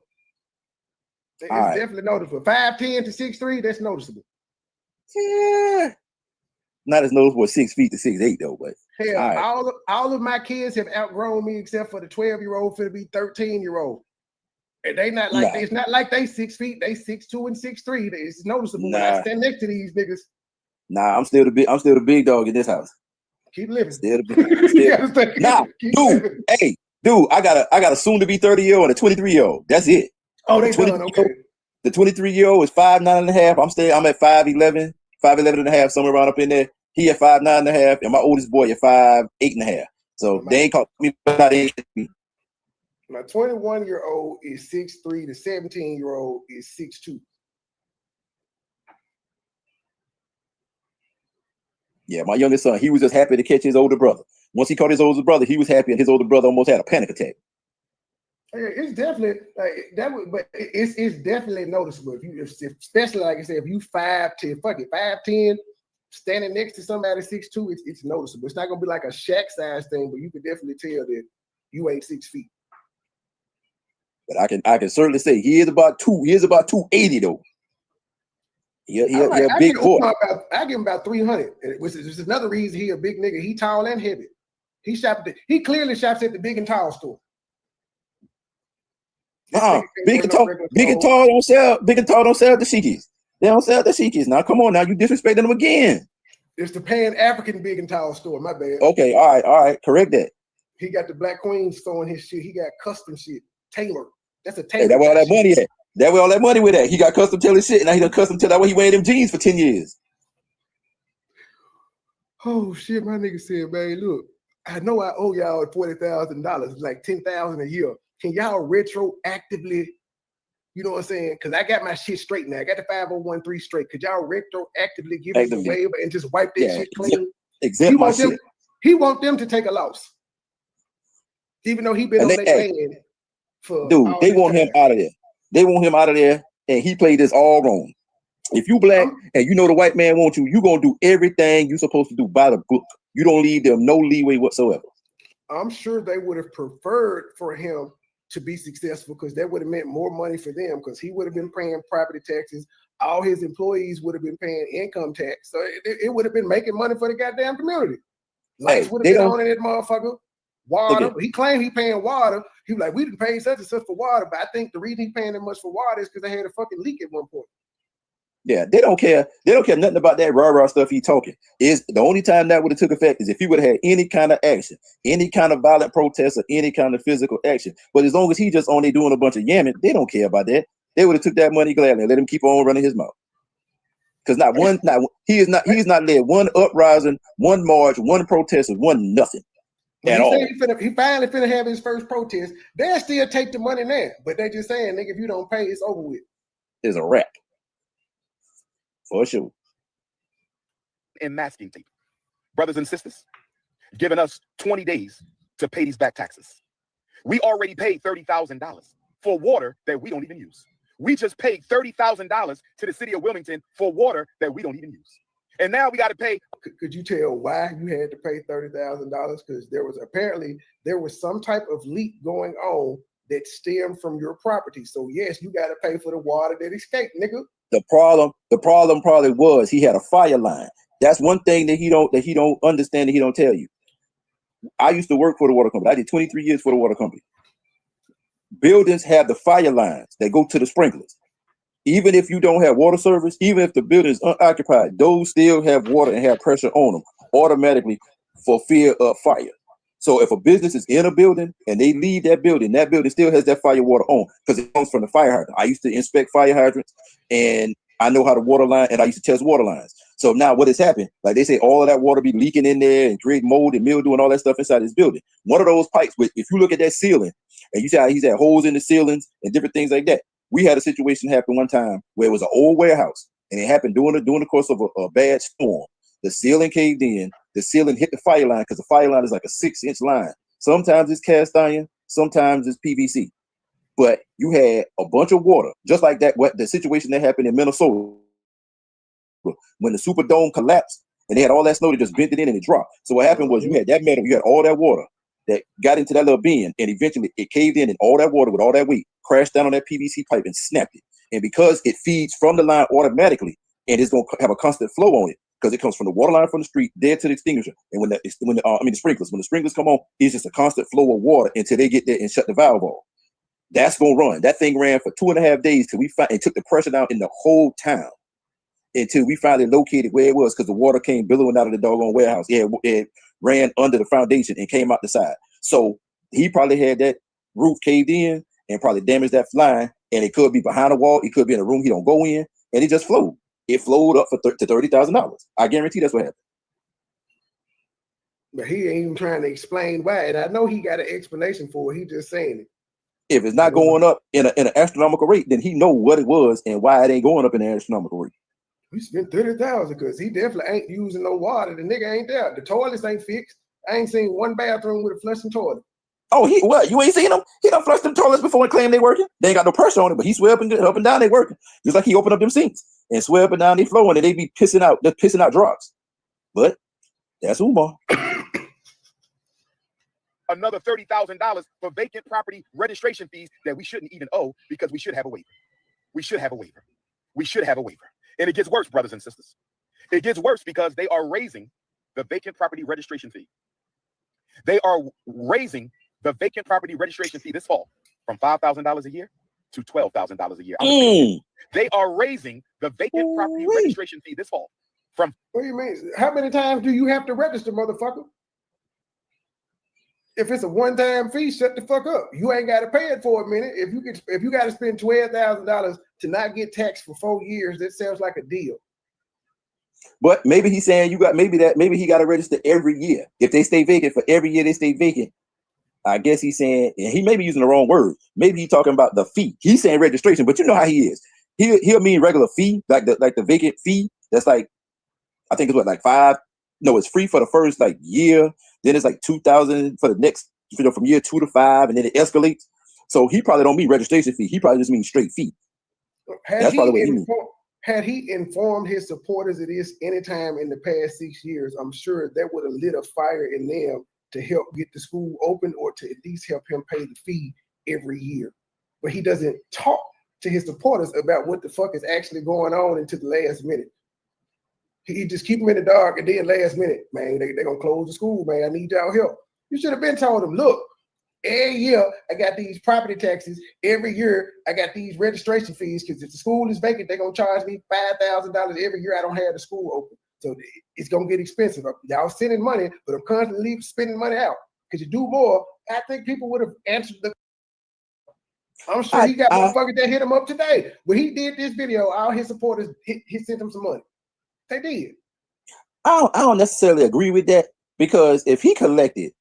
It's definitely noticeable. 5'10" to 6'3", that's noticeable. Yeah. Not as noticeable as 6 feet to 6'8" though, but hell, all of my kids have outgrown me except for the 12-year-old for to be 13-year-old. And they not like it's not like they 6 feet, they 6'2" and 6'3". It's noticeable when I stand next to these niggas. Nah, I'm still the big dog in this house. Keep living. Still the big. Dude, I got a soon to be 30-year-old and a 23-year-old. That's it. Oh, they done, okay. The 23-year-old is 5'9.5". I'm at 5'11", 5'11 and a half, somewhere around up in there. He at 5'9.5", and my oldest boy at 5'8.5". So they ain't called me about it. My 21-year-old is 6'3". The 17-year-old is 6'2". Yeah, my youngest son, he was just happy to catch his older brother. Once he caught his older brother, he was happy, and his older brother almost had a panic attack. It's definitely like that, but it's definitely noticeable. Especially like I said, if you 5'10", standing next to somebody 6'2", it's noticeable. It's not gonna be like a Shaq size thing, but you can definitely tell that you ain't 6 feet. But I can certainly say he is about 280 though. He a big boy. I give him about 300, which is another reason he a big nigga. He tall and heavy. He clearly shops at the Big and Tall store. Big and Tall don't sell. Big and Tall don't sell the Sheikies. They don't sell the Sheikies. Now, come on, now you disrespecting them again. It's the Pan African Big and Tall store. My bad. Okay, all right, correct that. He got the Black Queen storing his shit. He got custom shit tailored. That's a Hey, tailor. that's where all that money at. That's where all that money with that. He got custom tailored shit. Now he done custom tailored. That way he wearing them jeans for 10 years. Oh shit, my nigga said, man, look, I know I owe y'all $40,000, like $10,000 a year. Can y'all retroactively, you know what I'm saying? Because I got my shit straight now. I got the 5013 straight. Could y'all retroactively give us a waiver and just wipe that shit clean? Exempt my shit. He want them to take a loss. Even though he been on their land for dude, they want him out of there. They want him out of there, and he played this all wrong. If you black and you know the white man wants you, you gonna do everything you're supposed to do by the book. You don't leave them no leeway whatsoever. I'm sure they would have preferred for him to be successful because that would have meant more money for them because he would have been paying property taxes. All his employees would have been paying income tax. So it would have been making money for the goddamn community. Lights would have been on in that motherfucker. Water. He claimed he paying water. He was like, we didn't pay such and such for water, but I think the reason he paying that much for water is because they had a fucking leak at one point. Yeah, they don't care. They don't care nothing about that rah-rah stuff he talking. Is the only time that would have took effect is if he would have had any kind of action, any kind of violent protest or any kind of physical action. But as long as he just on there doing a bunch of yamming, they don't care about that. They would have took that money gladly and let him keep on running his mouth. Because he's not led one uprising, one march, one protest, or one nothing. He finally finna have his first protest. They'll still take the money now, but they just saying, nigga, if you don't pay, it's over with. It's a wrap. For sure. And masking tape. Brothers and sisters, giving us 20 days to pay these back taxes. We already paid $30,000 for water that we don't even use. We just paid $30,000 to the city of Wilmington for water that we don't even use. And now we got to pay. Could you tell why you had to pay $30,000? Because there was some type of leak going on that stemmed from your property. So yes, you got to pay for the water that escaped, nigga. The problem probably was he had a fire line. That's one thing that he don't understand, that he don't tell you. I used to work for the water company. I did 23 years for the water company. Buildings have the fire lines that go to the sprinklers. Even if you don't have water service, even if the building is unoccupied, those still have water and have pressure on them automatically for fear of fire. So if a business is in a building and they leave that building still has that fire water on because it comes from the fire hydrant. I used to inspect fire hydrants and I know how to water line, and I used to test water lines. So now what has happened? Like they say, all of that water be leaking in there and create mold and mildew and all that stuff inside this building. One of those pipes, if you look at that ceiling and you see how he's had holes in the ceilings and different things like that. We had a situation happen one time where it was an old warehouse and it happened during the course of a bad storm. The ceiling caved in, the ceiling hit the fire line because the fire line is like a 6-inch line. Sometimes it's cast iron, sometimes it's PVC. But you had a bunch of water, just like that. What the situation that happened in Minnesota when the Superdome collapsed and they had all that snow that just bent it in and it dropped. So what happened was you had that metal, you had all that water that got into that little bin, and eventually it caved in, and all that water with all that weight crashed down on that PVC pipe and snapped it. And because it feeds from the line automatically, and it's going to have a constant flow on it because it comes from the water line from the street dead to the extinguisher. And when the sprinklers come on, it's just a constant flow of water until they get there and shut the valve off. That's going to run. That thing ran for 2.5 days till it took the pressure down in the whole town until we finally located where it was because the water came billowing out of the doggone warehouse. Yeah, it ran under the foundation and came out the side. So he probably had that roof caved in and probably damaged that line. And it could be behind a wall. It could be in a room he don't go in. And it just flowed. It flowed up to $30,000. I guarantee that's what happened. But he ain't even trying to explain why. And I know he got an explanation for it. He just saying it. If it's not going up in an astronomical rate, then he know what it was and why it ain't going up in an astronomical rate. We spent $30,000 because he definitely ain't using no water. The nigga ain't there. The toilets ain't fixed. I ain't seen one bathroom with a flushing toilet. Oh, you ain't seen him? He done flushed them toilets before and claimed they working. They ain't got no pressure on it, but he swear up and down they working. Just like he opened up them sinks and swear up and down they flowing and they be pissing out drops. But that's Umar. Another $30,000 for vacant property registration fees that we shouldn't even owe because we should have a waiver. We should have a waiver. We should have a waiver. And it gets worse, brothers and sisters. It gets worse because they are raising the vacant property registration fee. They are raising the vacant property registration fee this fall from $5,000 a year to $12,000 a year. They are raising the vacant property registration fee this fall from. What do you mean? How many times do you have to register, motherfucker? If it's a one-time fee, shut the fuck up. You ain't got to pay it for a minute. If you got to spend $12,000 to not get taxed for 4 years, that sounds like a deal. But maybe he's saying maybe he got to register every year. If they stay vacant for every year, they stay vacant. I guess he's saying, and he may be using the wrong word. Maybe he's talking about the fee. He's saying registration, but you know how he is. He'll mean regular fee, like the vacant fee. That's like, I think it's what, like $5. No, it's free for the first like year. Then it's like $2,000 for the next, from year 2 to 5, and then it escalates. So he probably don't mean registration fee. He probably just means straight fee. That's probably what he means. Had he informed his supporters of this anytime in the past 6 years, I'm sure that would have lit a fire in them to help get the school open or to at least help him pay the fee every year. But he doesn't talk to his supporters about what the fuck is actually going on until the last minute. He just keep them in the dark, and then last minute, man, they're going to close the school, man. I need y'all help. You should have been told them, look, every year I got these property taxes. Every year I got these registration fees because if the school is vacant, they're going to charge me $5,000 every year I don't have the school open. So it's going to get expensive. Y'all sending money, but I'm constantly spending money out. Because you do more, I think people would have answered the. I'm sure he got motherfuckers that hit him up today. When he did this video, all his supporters he sent him some money. They did. I don't necessarily agree with that, because if he collected,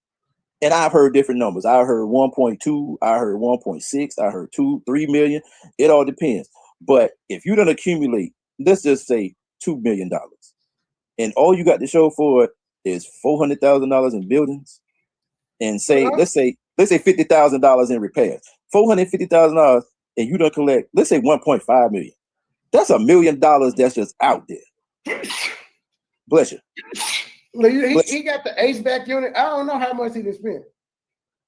and I've heard different numbers. I heard 1.2, I heard 1.6, I heard 3 million. It all depends. But if you don't accumulate, let's just say $2 million, and all you got to show for it is $400,000 in buildings, and say let's say $50,000 in repairs, $450,000, and you don't collect, let's say 1.5 million. That's $1 million that's just out there. Bless you. He got the HVAC unit. I don't know how much he can spend.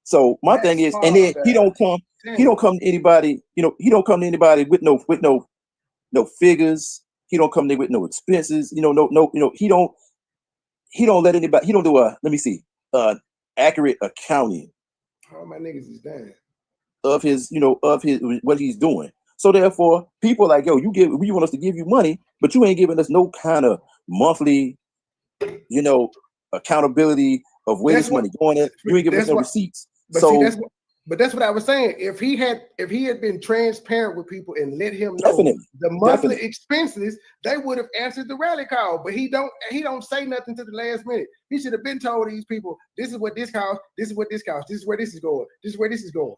So my thing is, and then he don't come to anybody, he don't come to anybody with no figures. He don't come there with no expenses. He don't let anybody, he don't do accurate accounting. All my niggas is down. Of his what he's doing. So therefore, people like, yo, we want us to give you money, but you ain't giving us no kind of monthly, accountability of where this money going at. You ain't giving us no receipts. But that's what I was saying. If he had been transparent with people and let him know the monthly expenses, they would have answered the rally call. But he don't say nothing to the last minute. He should have been told these people, this is what this costs, this is what this costs, this is where this is going, this is where this is going.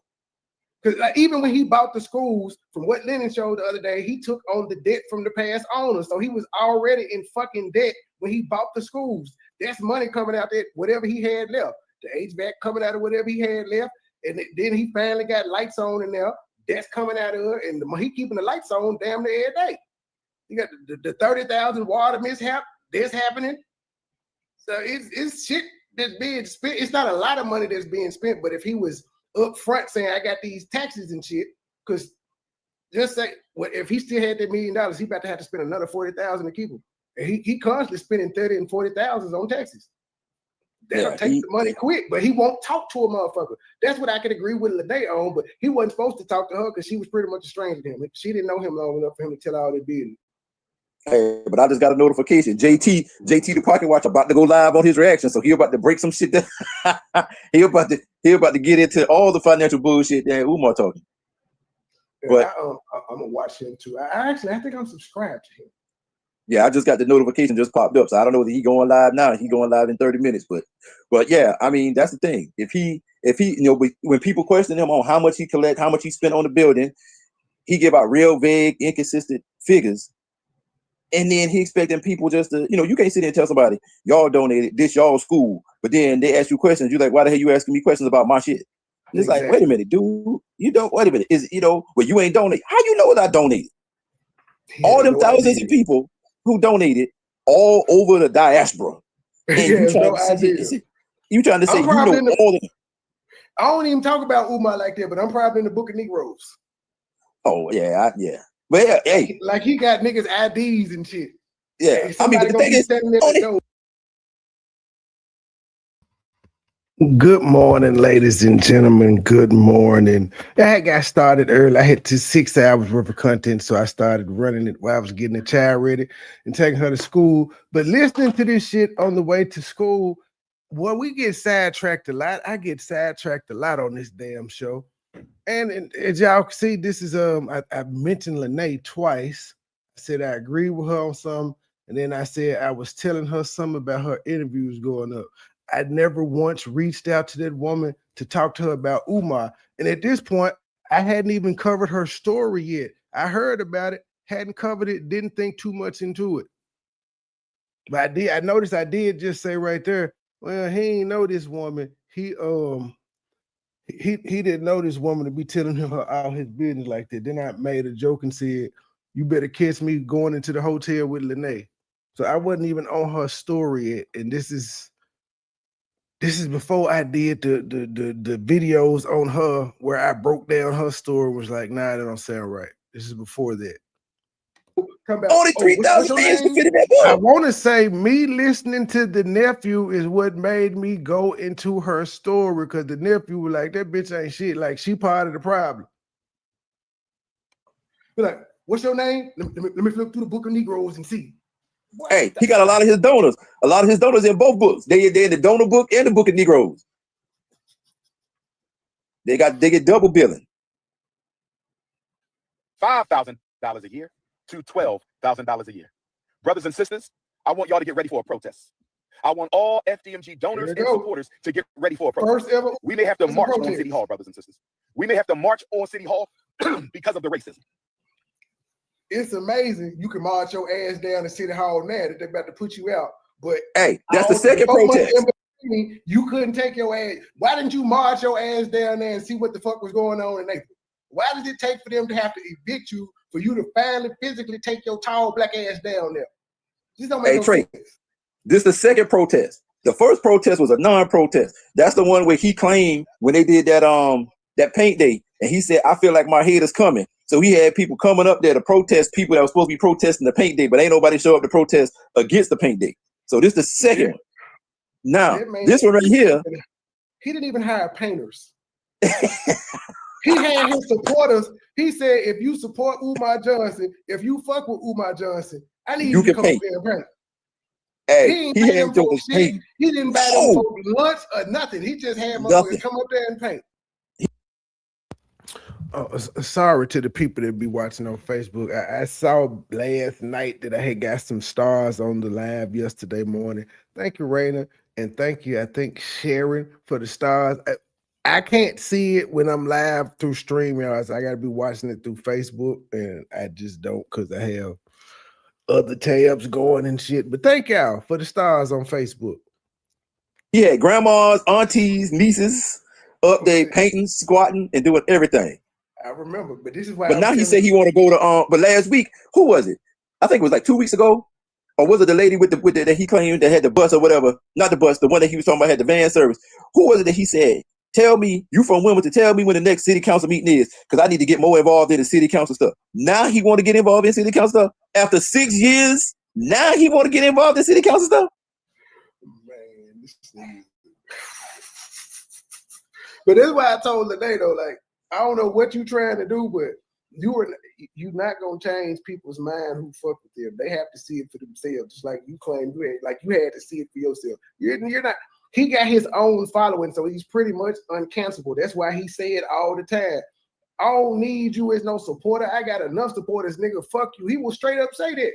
Because even when he bought the schools, from what Lennon showed the other day, he took on the debt from the past owners. So he was already in fucking debt when he bought the schools. That's money coming out there, whatever he had left. The HVAC coming out of whatever he had left. And then he finally got lights on in there. That's coming out of her. And he keeping the lights on damn near every day. You got the 30,000 water mishap. That's happening. So it's shit that's being spent. It's not a lot of money that's being spent, but if he was up front saying I got these taxes and shit, because just say, well, if he still had that $1 million, he about to have to spend another 40,000 to keep him. And he constantly spending 30 and 40,000 on taxes. They'll take the money quick, but he won't talk to a motherfucker. That's what I could agree with Lene on, but he wasn't supposed to talk to her because she was pretty much a stranger to him. She didn't know him long enough for him to tell all that business. Hey, but I just got a notification. JT the Pocket Watch about to go live on his reaction, so he about to break some shit down. he about to get into all the financial bullshit that Umar talking. But I'm gonna watch him too. I think I'm subscribed to him. Yeah, I just got the notification just popped up, so I don't know whether he going live now. He going live in 30 minutes, but yeah, I mean that's the thing. If he when people question him on how much he collect, how much he spent on the building, he give out real vague, inconsistent figures. And then he expecting people just to, you can't sit there and tell somebody, y'all donated this, y'all school, but then they ask you questions. You're like, why the hell you asking me questions about my shit? And it's like, wait a minute, dude, wait a minute. Is well, you ain't donate. How you know that I donated? All them thousands of people who donated all over the diaspora. And you trying to say you know all of them. I don't even talk about Umar like that, but I'm probably in the Book of Negroes. Oh, yeah, yeah. But yeah, hey, like he got niggas IDs and shit. Yeah, I mean, but the thing is, Good morning, ladies and gentlemen. Good morning. I got started early. I had to 6 hours worth of content, so I started running it while I was getting the child ready and taking her to school. But listening to this shit on the way to school, well, we get sidetracked a lot. I get sidetracked a lot on this damn show. And as y'all can see, this is I mentioned Lene twice. I said I agree with her on some, and then I said I was telling her something about her interviews going up. I never once reached out to that woman to talk to her about Umar. And at this point, I hadn't even covered her story yet. I heard about it, hadn't covered it, didn't think too much into it. But I noticed I did just say right there, well, he ain't know this woman. He didn't know this woman to be telling him all his business like that. Then I made a joke and said, you better catch me going into the hotel with Lene. So I wasn't even on her story yet. And this is before I did the videos on her where I broke down her story, was like, nah, that don't sound right. This is before that. Only 3,000 fans to fit in that I book. want to say me listening to the nephew is what made me go into her story, because the nephew was like, that bitch ain't shit. Like, she part of the problem. Be like, what's your name? Let me flip through the book of Negroes and see. Hey, he got a lot of his donors. A lot of his donors in both books. They in the donor book and the book of Negroes. They get double billing. $5,000 a year to $12,000 a year. Brothers and sisters, I want y'all to get ready for a protest. I want all FDMG donors and supporters to get ready for a protest. First ever. We may have to march on City Hall, brothers and sisters. We may have to march on City Hall because of the racism. It's amazing you can march your ass down to City Hall now that they're about to put you out. But hey, that's the second protest. You couldn't take your ass. Why didn't you march your ass down there and see what the fuck was going on in April? Why did it take for them to have to evict you for you to finally physically take your tall black ass down there? This don't make no Trey, sense. This is the second protest. The first protest was a non-protest. That's the one where he claimed when they did that paint day, and he said, I feel like my head is coming. So he had people coming up there to protest people that were supposed to be protesting the paint day, but ain't nobody show up to protest against the paint day. So this is the second one. Now, this one right here. He didn't even hire painters. He had his supporters. He said, if you support Umar Johnson, if you fuck with Umar Johnson, I need you to come up there and paint. Hey, he had to paint. He didn't buy them for lunch or nothing. He just had motherfuckers come up there and paint. Sorry to the people that be watching on Facebook. I saw last night that I had got some stars on the live yesterday morning. Thank you, Raina, and thank you, I think, Sharon, for the stars. I can't see it when I'm live through StreamYard, so I got to be watching it through Facebook, and I just don't, because I have other tabs going and shit. But thank y'all for the stars on Facebook. He had grandmas, aunties, nieces up there painting, squatting, and doing everything. I remember, but this is why. But now he said he want to go to but last week, who was it? I think it was like 2 weeks ago, or was it the lady with the that he claimed that had the bus or whatever? Not the bus, the one that he was talking about had the van service. Who was it that he said, tell me, you from Wilmington, tell me when the next city council meeting is, because I need to get more involved in the city council stuff. Now he want to get involved in city council stuff after 6 years. Now he want to get involved in city council stuff. Man, this thing. But that's why I told Lene though, like, I don't know what you trying to do, but you're not gonna change people's mind who fuck with them. They have to see it for themselves, just like you claim you had to see it for yourself. You're not. He got his own following, so he's pretty much uncancelable. That's why he said all the time, I don't need you as no supporter. I got enough supporters, nigga. Fuck you. He will straight up say that.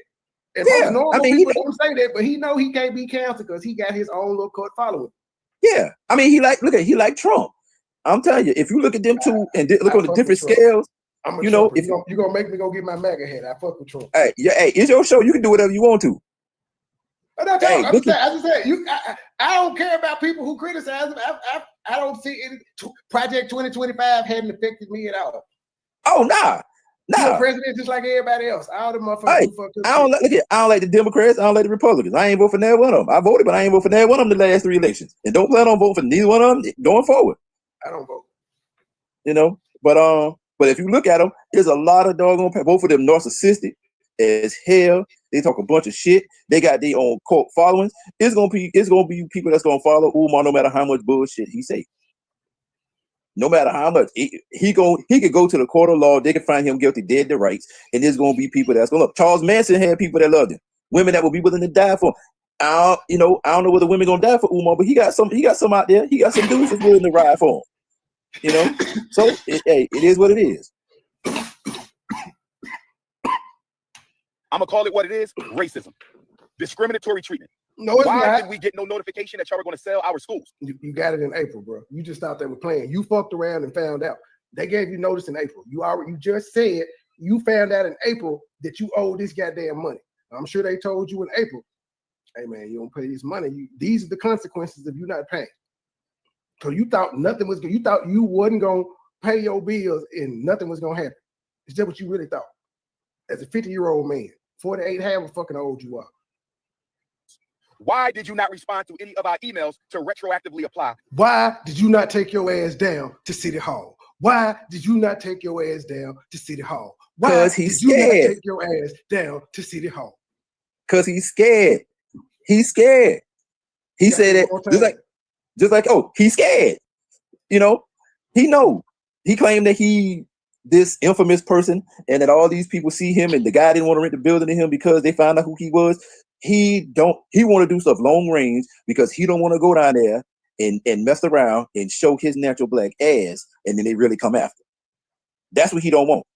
And most normal people don't say that, but he know he can't be canceled because he got his own little cult following. Yeah, I mean, he like Trump. I'm telling you, if you look at them two and look on the different scales, you know, if you're gonna make me go get my MAGA hat, I fuck with Trump. Hey, yeah, hey, it's your show. You can do whatever you want to. I just said, I don't care about people who criticize him. I don't see any Project 2025 hadn't affected me at all. Oh, nah. You're a president just like everybody else. All the motherfuckers. Hey, I don't like the Democrats. I don't like the Republicans. I ain't vote for neither one of them. I voted, but I ain't vote for neither one of them the last 3 elections, and don't plan on voting for neither one of them going forward. I don't vote. You know, but if you look at them, there's a lot of doggone both of them narcissistic as hell. They talk a bunch of shit. They got their own cult followings. It's gonna be people that's gonna follow Umar no matter how much bullshit he say. No matter how much he could go to the court of law, they can find him guilty, dead to rights, and there's gonna be people that's gonna look. Charles Manson had people that loved him, women that would be willing to die for him. I don't know whether women gonna die for Umar, but he got some out there. He got some dudes that's willing to ride for him. So it is what it is. I'm gonna call it what it is: racism, discriminatory treatment. No, it's Why not. did we get no notification that y'all were going to sell our schools? You got it in April, bro. You just thought they were playing. You fucked around and found out. They gave you notice in April. You just said you found out in April that you owe this goddamn money. I'm sure they told you in April, hey man, you don't pay this money. These are the consequences of you not paying. So you thought nothing was good. You thought you wasn't gonna pay your bills and nothing was gonna happen. Is that what you really thought? As a 50-year-old man, 48, however fucking old you are. Why did you not respond to any of our emails to retroactively apply? Why did you not take your ass down to City Hall? Why did you not take your ass down to City Hall? Why Because he's did you scared. not take your ass down to City Hall? Because he's scared. He's scared. He said it just like, oh, he's scared. He know. He claimed that he this infamous person and that all these people see him and the guy didn't want to rent the building to him because they found out who he was. He want to do stuff long range because he don't want to go down there and mess around and show his natural black ass and then they really come after him. That's what he don't want.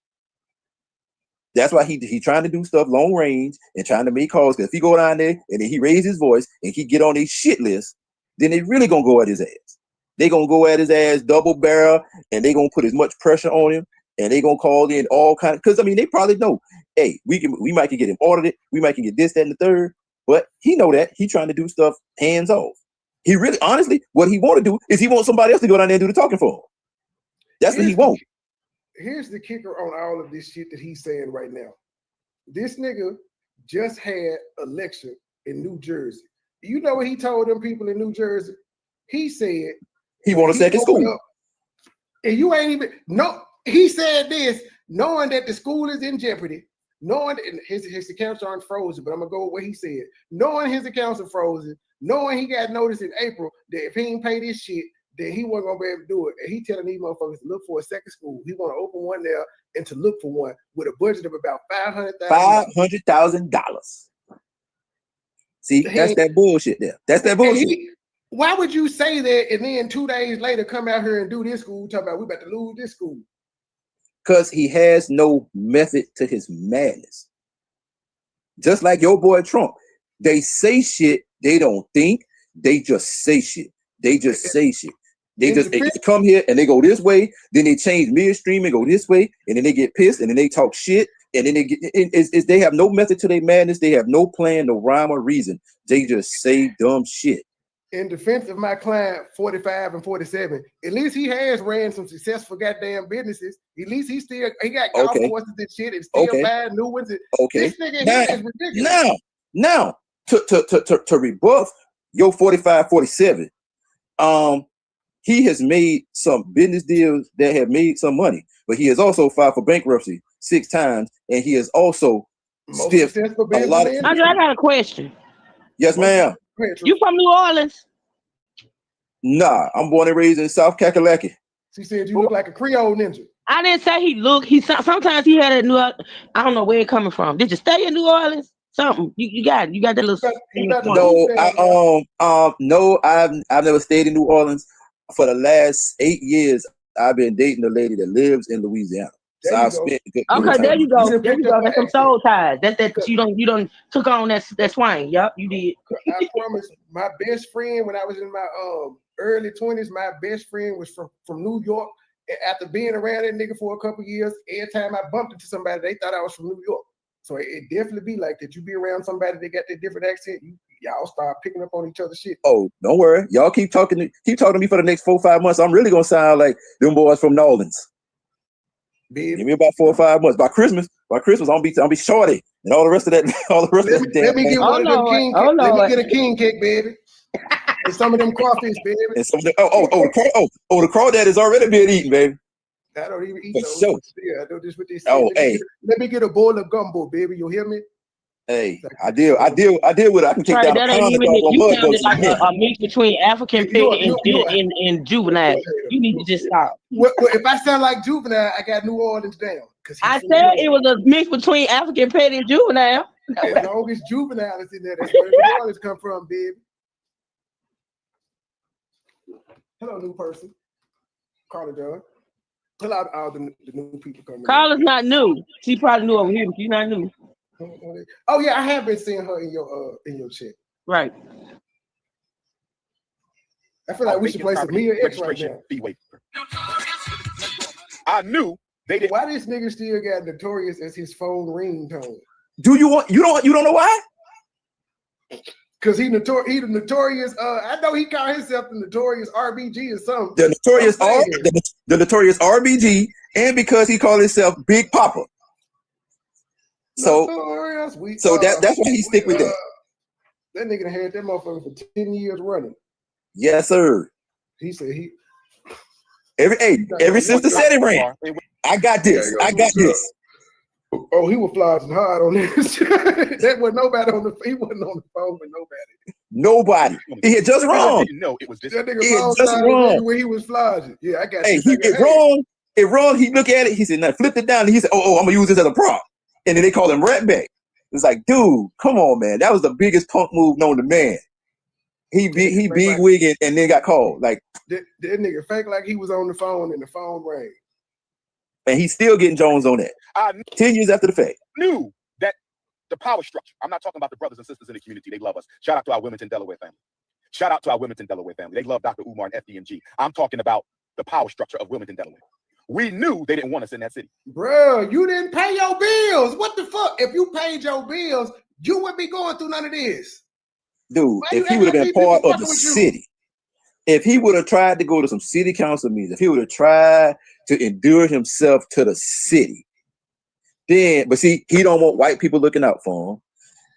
That's why he trying to do stuff long range and trying to make calls, because if he go down there and then he raise his voice and he get on a shit list, then they really gonna go at his ass. They gonna go at his ass double barrel and they gonna put as much pressure on him and they gonna call in all kind of, because they probably know, hey, we might can get him audited, we might can get this, that, and the third, but he know that he trying to do stuff hands off. He really, honestly, what he want to do is he want somebody else to go down there and do the talking for him. That's what he want. Here's the kicker on all of this shit that he's saying right now. This nigga just had a lecture in New Jersey. You know what he told them people in New Jersey? He said he want a second school. And you ain't even he said this knowing that the school is in jeopardy, knowing that his accounts aren't frozen, but I'm gonna go with what he said. Knowing his accounts are frozen, knowing he got notice in April that if he ain't pay this shit, then he wasn't gonna be able to do it. And he telling these motherfuckers to look for a second school. He want to open one there and to look for one with a budget of about $500,000. See, that's that bullshit there. That's that bullshit. Why would you say that and then 2 days later come out here and do this school, talking about we about to lose this school? Because he has no method to his madness. Just like your boy Trump. They say shit, they don't think, they just say shit. They just say shit. They just come here and they go this way, then they change midstream and go this way, and then they get pissed and then they talk shit, and then they have no method to their madness. They have no plan, no rhyme or reason. They just say dumb shit. In defense of my client, 45 and 47, at least he has ran some successful goddamn businesses. At least he got golf courses and shit and still buying new ones. This nigga here is ridiculous. Now, to rebuff your 45, 47, he has made some business deals that have made some money, but he has also filed for bankruptcy 6 times, and he has also stiffed a lot of. I got a question. Yes, ma'am. You from New Orleans? Nah, I'm born and raised in South Kakalaki. She said you look like a Creole ninja. I didn't say he looked. Sometimes he had a New. I don't know where it coming from. Did you stay in New Orleans? Something you got that little. No, I've never stayed in New Orleans. For the last 8 years, I've been dating a lady that lives in Louisiana. So I've spent a good okay, there you go. There you go. That's some soul ties. That's that you don't took on that swing. Yup, you did. I promise. My best friend, when I was in my early 20s, my best friend was from New York. After being around that nigga for a couple years, every time I bumped into somebody, they thought I was from New York. So it definitely be like that. You be around somebody that got that different accent, y'all start picking up on each other's shit. Oh, don't worry. Y'all keep talking to me for the next 4 or 5 months. I'm really gonna sound like them boys from New Orleans. Baby. Give me about 4 or 5 months. By Christmas, I'll be shorty and all the rest of that. Let me get one of them king cake. Let me get a king cake, baby. And some of them crawfish, baby. And some of the the crawdad is already being eaten, baby. I don't even eat for those. sure. Yeah, I know this what they say. Let me get a bowl of gumbo, baby. You hear me? Hey, I deal with it. I can kick Right, down a that ain't pound of even it. doggone You mud sounded bugs in a like minute. a mix between African petty and juvenile. You need to just stop. Well, if I sound like juvenile, I got New Orleans down. I said it was a mix between African petty and juvenile. As long as juvenile is in there, that's where the New Orleans come from, baby. Hello, new person. Carla John. Hello, all the new people coming. Carla's not new. She probably new over here, but she's not new. Oh yeah, I have been seeing her in your chat. Right. I feel like we should play some Mia X right now. I knew they didn't. Why this nigga still got Notorious as his phone ringtone? Do you want? You don't know why? Because he the notorious. I know he called himself the Notorious RBG or something. The notorious RBG, and because he called himself Big Papa. So that's why he stick with that. That nigga had that motherfucker for 10 years running. Yes, sir. He said he every since the setting ran. I got this. I got this. Oh, he was flogging hard on this. That was nobody on the. He wasn't on the phone with nobody. Nobody. He had just wrong. No, it was this. That nigga he had just wrong. When he was flogging. Yeah, I got. Hey, it wrong. It wrong. He looked at it. He said, "Now flipped it down." And he said, "Oh, I'm gonna use this as a prop." And then they called him Rat Back. It's like, dude, come on, man. That was the biggest punk move known to man. He big wig and then got called. Like that nigga fake like he was on the phone and the phone rang. And he's still getting Jones on that. 10 years after the fact. Knew that the power structure. I'm not talking about the brothers and sisters in the community. They love us. Shout out to our Wilmington, Delaware family. Shout out to our Wilmington, Delaware family. They love Dr. Umar and FDMG. I'm talking about the power structure of Wilmington, Delaware. We knew they didn't want us in that city. Bro, you didn't pay your bills. What the fuck? If you paid your bills, you wouldn't be going through none of this. Dude, if he would have been part of the city, if he would have tried to go to some city council meetings, if he would have tried to endure himself to the city, then, but see, he don't want white people looking out for him,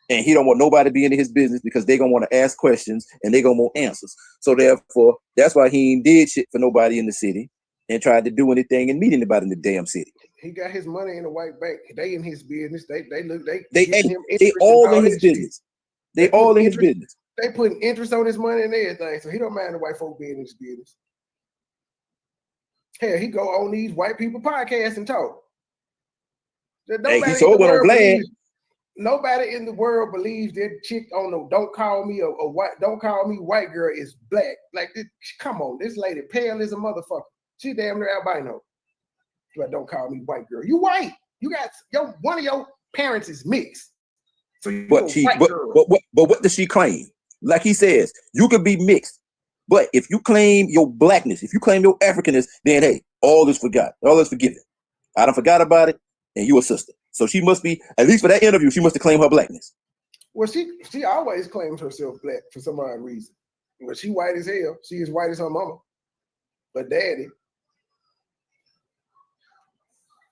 and he don't want nobody being in his business because they gonna want to ask questions and they gonna want answers. So therefore, that's why he ain't did shit for nobody in the city and tried to do anything and meet anybody in the damn city. He got his money in a white bank. They in his business. They all in his business. They all in his business. They putting interest on his money and everything, so he don't mind the white folk being in his business. Hell, he go on these white people podcasts and talk. Hey, he sold one on Vlad. Nobody in the world believes that chick on the don't call me a white, don't call me white girl is black. Like, come on, this lady pale as a motherfucker. She damn near albino. But don't call me white girl. You white. You got one of your parents is mixed. So you but what does she claim? Like he says, you could be mixed, but if you claim your blackness, if you claim your Africanness, then hey, all is forgotten, all is forgiven. I done forgot about it, and you a sister. So she must be, at least for that interview, she must have claimed her blackness. Well, she always claims herself black for some odd reason. But she white as hell. She is white as her mama. But daddy.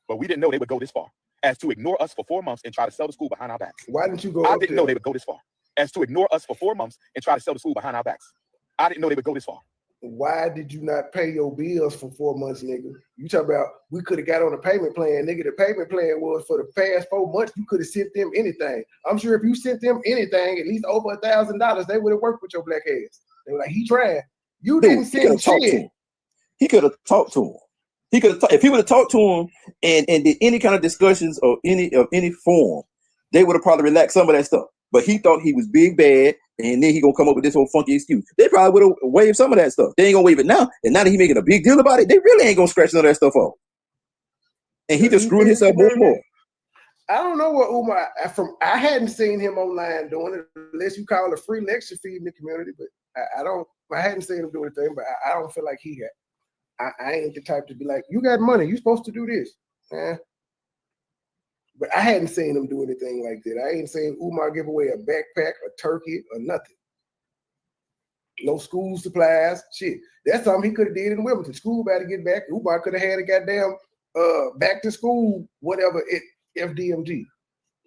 But we didn't know they would go this far as to ignore us for 4 months and try to sell the school behind our backs. Why didn't you go? I didn't know they would go this far as to ignore us for 4 months and try to sell the school behind our backs. I didn't know they would go this far. Why did you not pay your bills for 4 months, nigga? You talk about we could have got on a payment plan, nigga. The payment plan was for the past 4 months. You could have sent them anything. I'm sure if you sent them anything, at least over $1,000, they would have worked with your black ass. They were like, he tried. You didn't send shit. He could have talked to him. He could have, if he would have talked to him and did any kind of discussions or any form, they would have probably relaxed some of that stuff. But he thought he was big bad, and then he gonna come up with this whole funky excuse. They probably would have waived some of that stuff. They ain't gonna waive it now, and now that he making a big deal about it, they really ain't gonna scratch none of that stuff off. And he just screwed himself more and more. I don't know what Umar I hadn't seen him online doing it, unless you call it a free lecture feed in the community. But I hadn't seen him do anything. But I don't feel like he had. I ain't the type to be like, you got money, you supposed to do this. But I hadn't seen him do anything like that. I ain't seen Umar give away a backpack, a turkey, or nothing. No school supplies, shit. That's something he could have did in Wilmington. School about to get back. Umar could have had a goddamn back to school, whatever, at FDMG.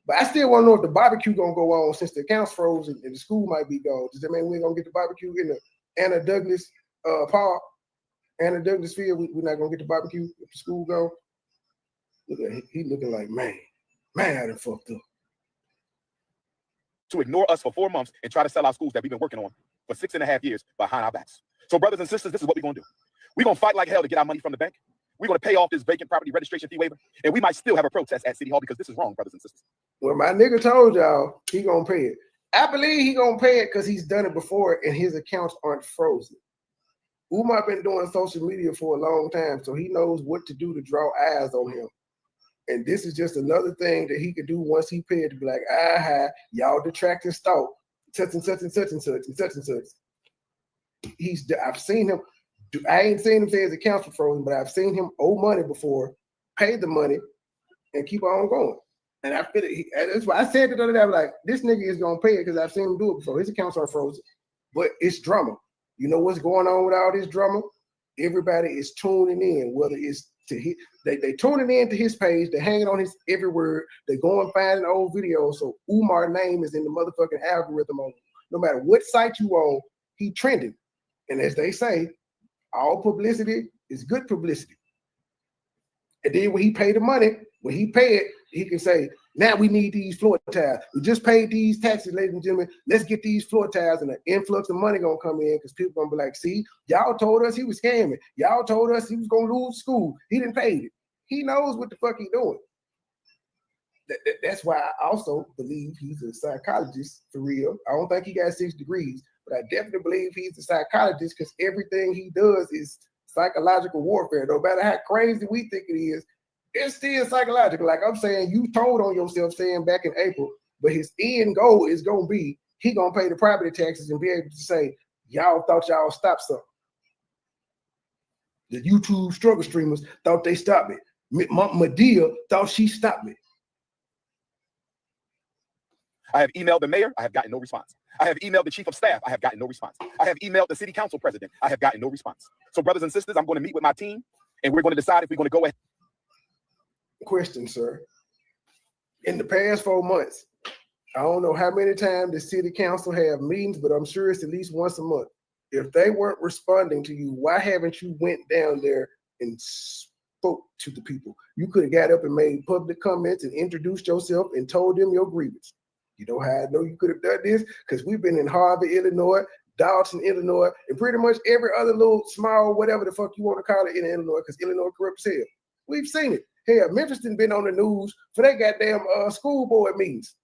But I still want to know if the barbecue gonna go on since the accounts froze and the school might be gone. Does that mean we ain't gonna get the barbecue in the Anna Douglas Park? Anna Douglas Field, we're not gonna get the barbecue if the school go. Look at he looking like, man, I done fucked up. to ignore us for 4 months and try to sell our schools that we've been working on for 6.5 years behind our backs. So brothers and sisters, this is what we're going to do. We're going to fight like hell to get our money from the bank. We're going to pay off this vacant property registration fee waiver, and we might still have a protest at City Hall because this is wrong, brothers and sisters. Well, my nigga told y'all he gonna pay it. I believe he gonna pay it because he's done it before and his accounts aren't frozen. Umar been doing social media for a long time, so he knows what to do to draw eyes on him. And this is just another thing that he could do once he paid to be like, y'all detracting stock, such and such and such and such and such and such. I've seen him. I ain't seen him say his accounts were frozen, but I've seen him owe money before, pay the money, and keep on going. And I feel it. That's why I said it the other day. I'm like, this nigga is gonna pay it because I've seen him do it before. His accounts are frozen, but it's drama. You know what's going on with all this drama? Everybody is tuning in, whether it's to his, they tuning in to his page, they're hanging on his every word, they go and find an old video. So Umar's name is in the motherfucking algorithm on no matter what site you on, he trending. And as they say, all publicity is good publicity. And then when he pay the money, when he pay it, he can say, now we need these floor tiles. We just paid these taxes, ladies and gentlemen. Let's get these floor tiles, and an influx of money gonna come in because people gonna be like, see, y'all told us he was scamming. Y'all told us he was gonna lose school. He didn't pay it. He knows what the fuck he doing. That's why I also believe he's a psychologist for real. I don't think he got 6 degrees, but I definitely believe he's a psychologist because everything he does is psychological warfare. No matter how crazy we think it is, it's still psychological. Like I'm saying, you told on yourself saying back in April, but his end goal is going to be he going to pay the property taxes and be able to say, y'all thought y'all stopped something. The YouTube struggle streamers thought they stopped me. Medea thought she stopped me. I have emailed the mayor. I have gotten no response. I have emailed the chief of staff. I have gotten no response. I have emailed the city council president. I have gotten no response. So brothers and sisters, I'm going to meet with my team and we're going to decide if we're going to go ahead. Question, sir. In the past 4 months, I don't know how many times the city council have meetings, but I'm sure it's at least once a month. If they weren't responding to you, why haven't you went down there and spoke to the people? You could have got up and made public comments and introduced yourself and told them your grievance. You know how I know you could have done this? Because we've been in Harvard, Illinois, Dalton, Illinois, and pretty much every other little small whatever the fuck you want to call it in Illinois, because Illinois corrupt as hell. We've seen it. Hell, Memphis done been on the news for their goddamn school board meetings.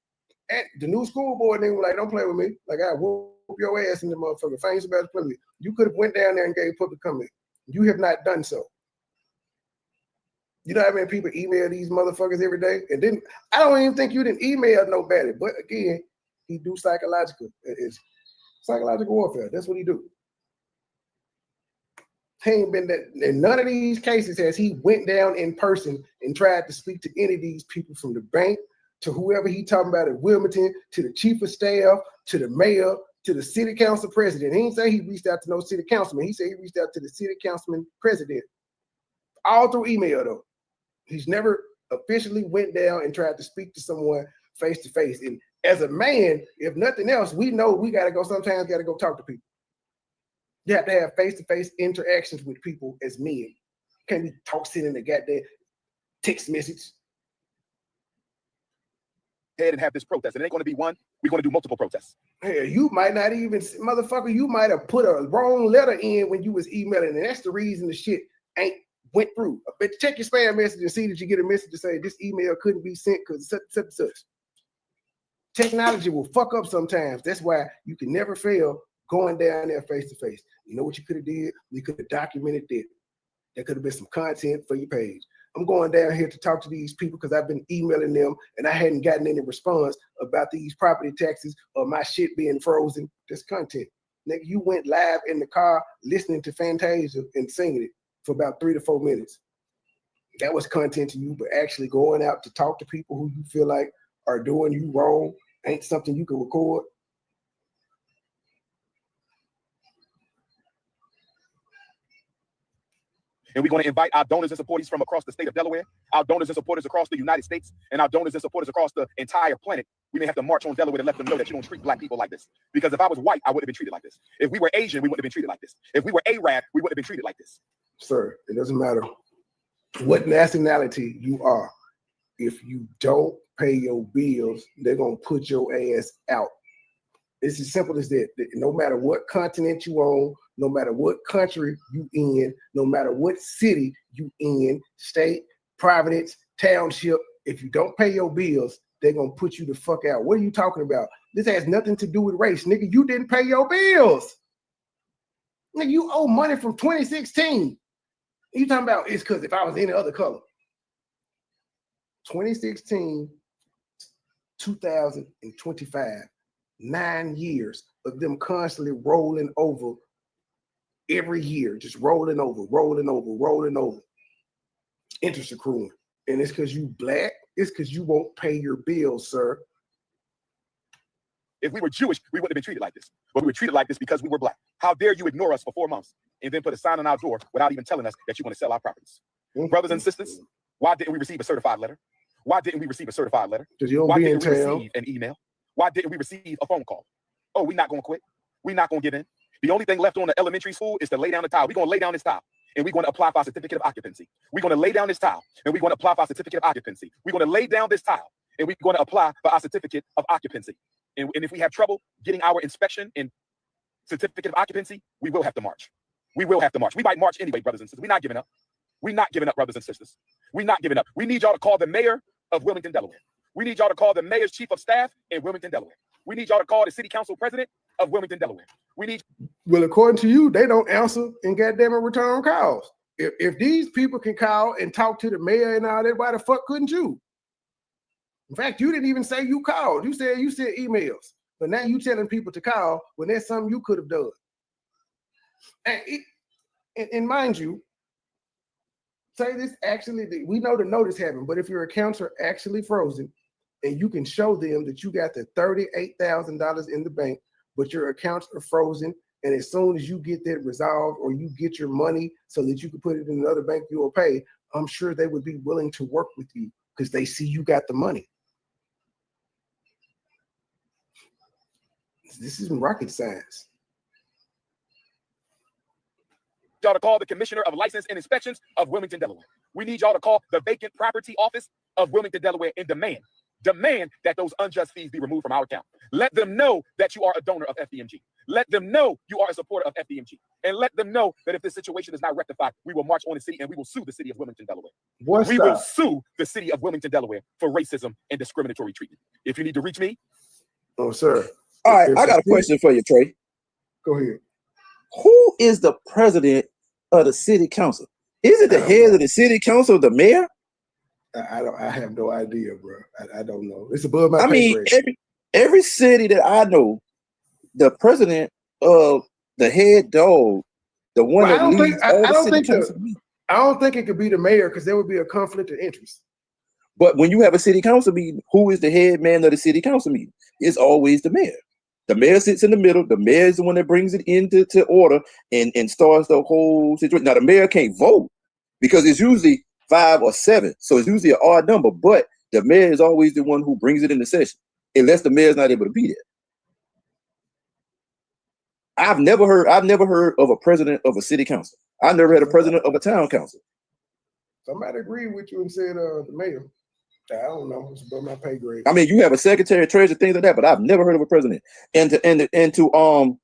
And the new school board, they were like, don't play with me. Like, I whoop your ass in the motherfucker. Find somebody to play with me. You could have went down there and gave public comment. You have not done so. You know how many people email these motherfuckers every day? And then I don't even think you didn't email nobody. But again, he do psychological. It's psychological warfare. That's what he do. He ain't been that. In none of these cases has he went down in person and tried to speak to any of these people, from the bank to whoever he talking about at Wilmington, to the chief of staff, to the mayor, to the city council president. He didn't say he reached out to no city councilman. He said he reached out to the city councilman president. All through email though. He's never officially went down and tried to speak to someone face to face. And as a man, if nothing else, we know we got to go, sometimes got to go talk to people. You have to have face-to-face interactions with people as men. Can't be sitting in the goddamn text message. Head and have this protest. It ain't going to be one. We're going to do multiple protests. Hey, you might not even, motherfucker, you might have put a wrong letter in when you was emailing, and that's the reason the shit ain't went through. But check your spam message and see that you get a message to say this email couldn't be sent because such. Technology will fuck up sometimes. That's why you can never fail going down there face to face. You know what you could have did? You could have documented that. There could have been some content for your page. I'm going down here to talk to these people because I've been emailing them and I hadn't gotten any response about these property taxes or my shit being frozen. That's content. Nigga, you went live in the car listening to Fantasia and singing it for about 3 to 4 minutes. That was content to you, but actually going out to talk to people who you feel like are doing you wrong ain't something you can record. And we're going to invite our donors and supporters from across the state of Delaware, our donors and supporters across the United States, and our donors and supporters across the entire planet. We may have to march on Delaware to let them know that you don't treat black people like this. Because if I was white, I wouldn't have been treated like this. If we were Asian, we wouldn't have been treated like this. If we were Arab, we wouldn't have been treated like this. Sir, it doesn't matter what nationality you are. if you don't pay your bills, they're gonna put your ass out. It's as simple as that. No matter what continent you on, no matter what country you in, no matter what city you in, state, province, township, if you don't pay your bills, they're gonna put you the fuck out. What are you talking about? This has nothing to do with race, nigga. You didn't pay your bills. Nigga, you owe money from 2016. You talking about it's because if I was any other color. 2016, 2025. 9 years of them constantly rolling over every year, just rolling over, interest accruing. And it's because you black, it's because you won't pay your bills, sir. If we were Jewish, we wouldn't have been treated like this. But we were treated like this because we were black. How dare you ignore us for 4 months and then put a sign on our door without even telling us that you want to sell our properties? Brothers and sisters, why didn't we receive a certified letter? Why didn't we receive a certified letter? Because you don't Why be in didn't we town. receive an email? Why didn't we receive a phone call? Oh, we're not going to quit. We're not going to give in. The only thing left on the elementary school is to lay down the tile. We're going to lay down this tile and we're going to apply for a certificate of occupancy. We're going to lay down this tile and we're going to apply for a certificate of occupancy. We're going to lay down this tile and we're going to apply for our certificate of occupancy. And if we have trouble getting our inspection and certificate of occupancy, we will have to march. We will have to march. We might march anyway, brothers and sisters. We're not giving up. We're not giving up, brothers and sisters. We're not giving up. We need y'all to call the mayor of Wilmington, Delaware. We need y'all to call the mayor's chief of staff in Wilmington, Delaware. We need y'all to call the city council president of Wilmington, Delaware. We need. Well, according to you, they don't answer and goddamn it return calls. If these people can call and talk to the mayor and all that, why the fuck couldn't you? In fact, you didn't even say you called. You said you sent emails. But now you telling people to call when that's something you could have done. And mind you, say this actually, we know the notice happened, but if your accounts are actually frozen and you can show them that you got the $38,000 in the bank, but your accounts are frozen, and as soon as you get that resolved or you get your money so that you can put it in another bank you will pay, I'm sure they would be willing to work with you because they see you got the money. This isn't rocket science. Y'all to call the commissioner of license and inspections of Wilmington, Delaware. We need y'all to call the vacant property office of Wilmington, Delaware, and demand that those unjust fees be removed from our account. Let them know that you are a donor of FDMG. Let them know you are a supporter of FDMG. And let them know that if this situation is not rectified, we will march on the city and we will sue the city of Wilmington, Delaware. We will sue the city of Wilmington, Delaware for racism and discriminatory treatment. If you need to reach me. Oh, sir. All right, I got a question for you, Trey. Go ahead. Who is the president of the city council? Is it the head of the city council, the mayor? I have no idea, bro. I don't know. It's above my pay grade. Every city that I know, the president of the head dog, the one that leads all the city council. I don't think it could be the mayor because there would be a conflict of interest. But when you have a city council meeting, who is the head man of the city council meeting? It's always the mayor. The mayor sits in the middle. The mayor is the one that brings it into order and starts the whole situation. Now, the mayor can't vote because it's usually 5 or 7. So it's usually an odd number, but the mayor is always the one who brings it into session, unless the mayor's not able to be there. I've never heard of a president of a city council. I never had a president of a town council. Somebody agreed with you and said the mayor. I don't know. It's above my pay grade. I mean, you have a secretary of treasury, things like that, but I've never heard of a president. And to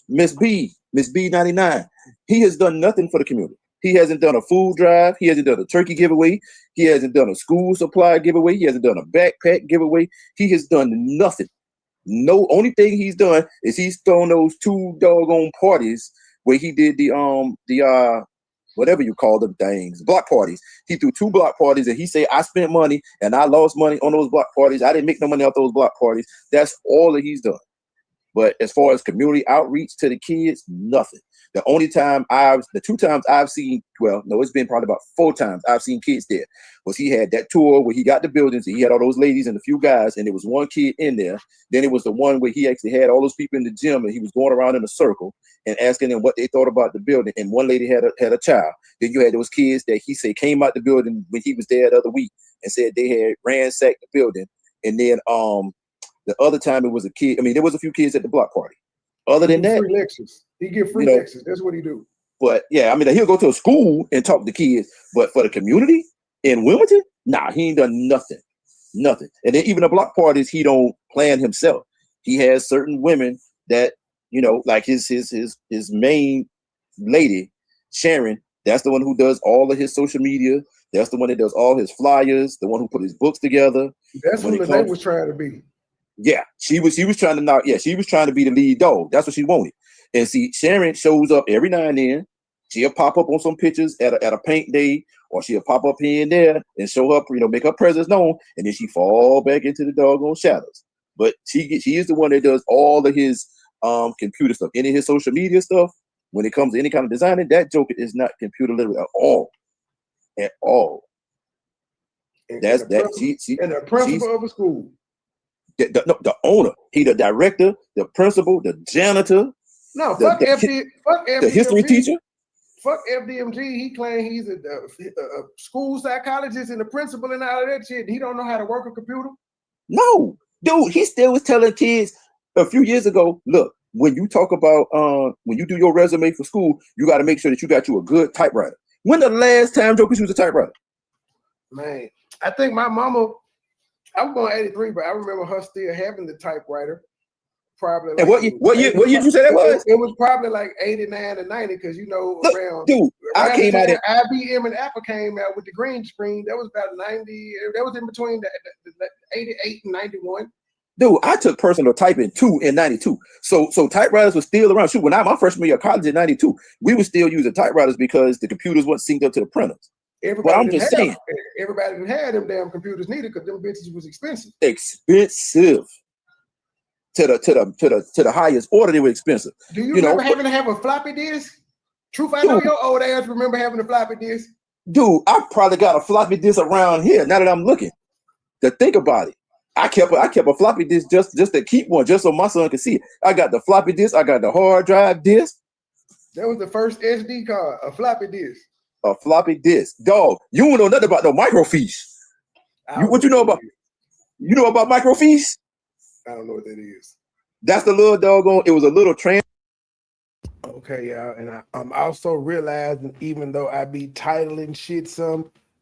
Miss B 99, he has done nothing for the community. He hasn't done a food drive. He hasn't done a turkey giveaway. He hasn't done a school supply giveaway. He hasn't done a backpack giveaway. He has done nothing. No, only thing he's done is he's thrown those 2 doggone parties where he did the whatever you call them things, block parties. He threw 2 block parties and he said, I spent money and I lost money on those block parties. I didn't make no money off those block parties. That's all that he's done. But as far as community outreach to the kids, nothing. The 2 times I've seen, well, no, it's been probably about 4 times I've seen kids there, was he had that tour where he got the buildings and he had all those ladies and a few guys, and there was one kid in there. Then it was the one where he actually had all those people in the gym and he was going around in a circle and asking them what they thought about the building. And one lady had a child. Then you had those kids that he said came out the building when he was there the other week and said they had ransacked the building. And then the other time it was a kid. I mean, there was a few kids at the block party. Other than that, free lectures. He give free lectures. That's what he do. But yeah, I mean, he'll go to a school and talk to kids. But for the community in Wilmington, Nah, he ain't done nothing. Nothing. And then even the block parties, he don't plan himself. He has certain women that, you know, like his main lady, Sharon, that's the one who does all of his social media. That's the one that does all his flyers, the one who put his books together. That's what Lene was trying to be. Yeah, she was trying to knock, she was trying to be the lead dog. That's what she wanted. And see, Sharon shows up every now and then. She'll pop up on some pictures at a paint day, or she'll pop up here and there and show up, you know, make her presence known, and then she fall back into the doggone shadows. But she is the one that does all of his computer stuff, any of his social media stuff. When it comes to any kind of designing, that joker is not computer literate at all. At all. That's that. She and the principal of a school. The owner, he the director, the principal, the janitor. No, fuck FDMG. The history teacher. Fuck FDMG. He claimed he's a school psychologist and the principal and all of that shit. He don't know how to work a computer. No, dude, he still was telling kids a few years ago, look, when you talk about when you do your resume for school, you got to make sure that you got you a good typewriter. When the last time Joker used a typewriter? Man, I think my mama, I was going 83, but I remember her still having the typewriter. Probably. And what year did you say that was? It was probably like 89 and 90, because you know, look, dude, I came out there. IBM and Apple came out with the green screen. That was about 90. That was in between the 88 and 91. Dude, I took personal typing too in 92. So typewriters were still around. Shoot, when my freshman year of college in 92, we were still using typewriters because the computers weren't synced up to the printers. Everybody didn't have them damn computers needed, because them bitches was expensive. Expensive. To the highest order, they were expensive. Do you remember having to have a floppy disk? Truth, I know your old ass remember having a floppy disk. Dude, I probably got a floppy disk around here now that I'm looking. To think about it. I kept a floppy disk just to keep one, just so my son could see it. I got the floppy disk, I got the hard drive disk. That was the first SD card, a floppy disk. A floppy disk. Dog, you don't know nothing about no microfiche. What you know about? You know about microfiche? I don't know what that is. That's the little doggone, it was a little trans. Okay, y'all, and I'm also realizing, even though I be titling shit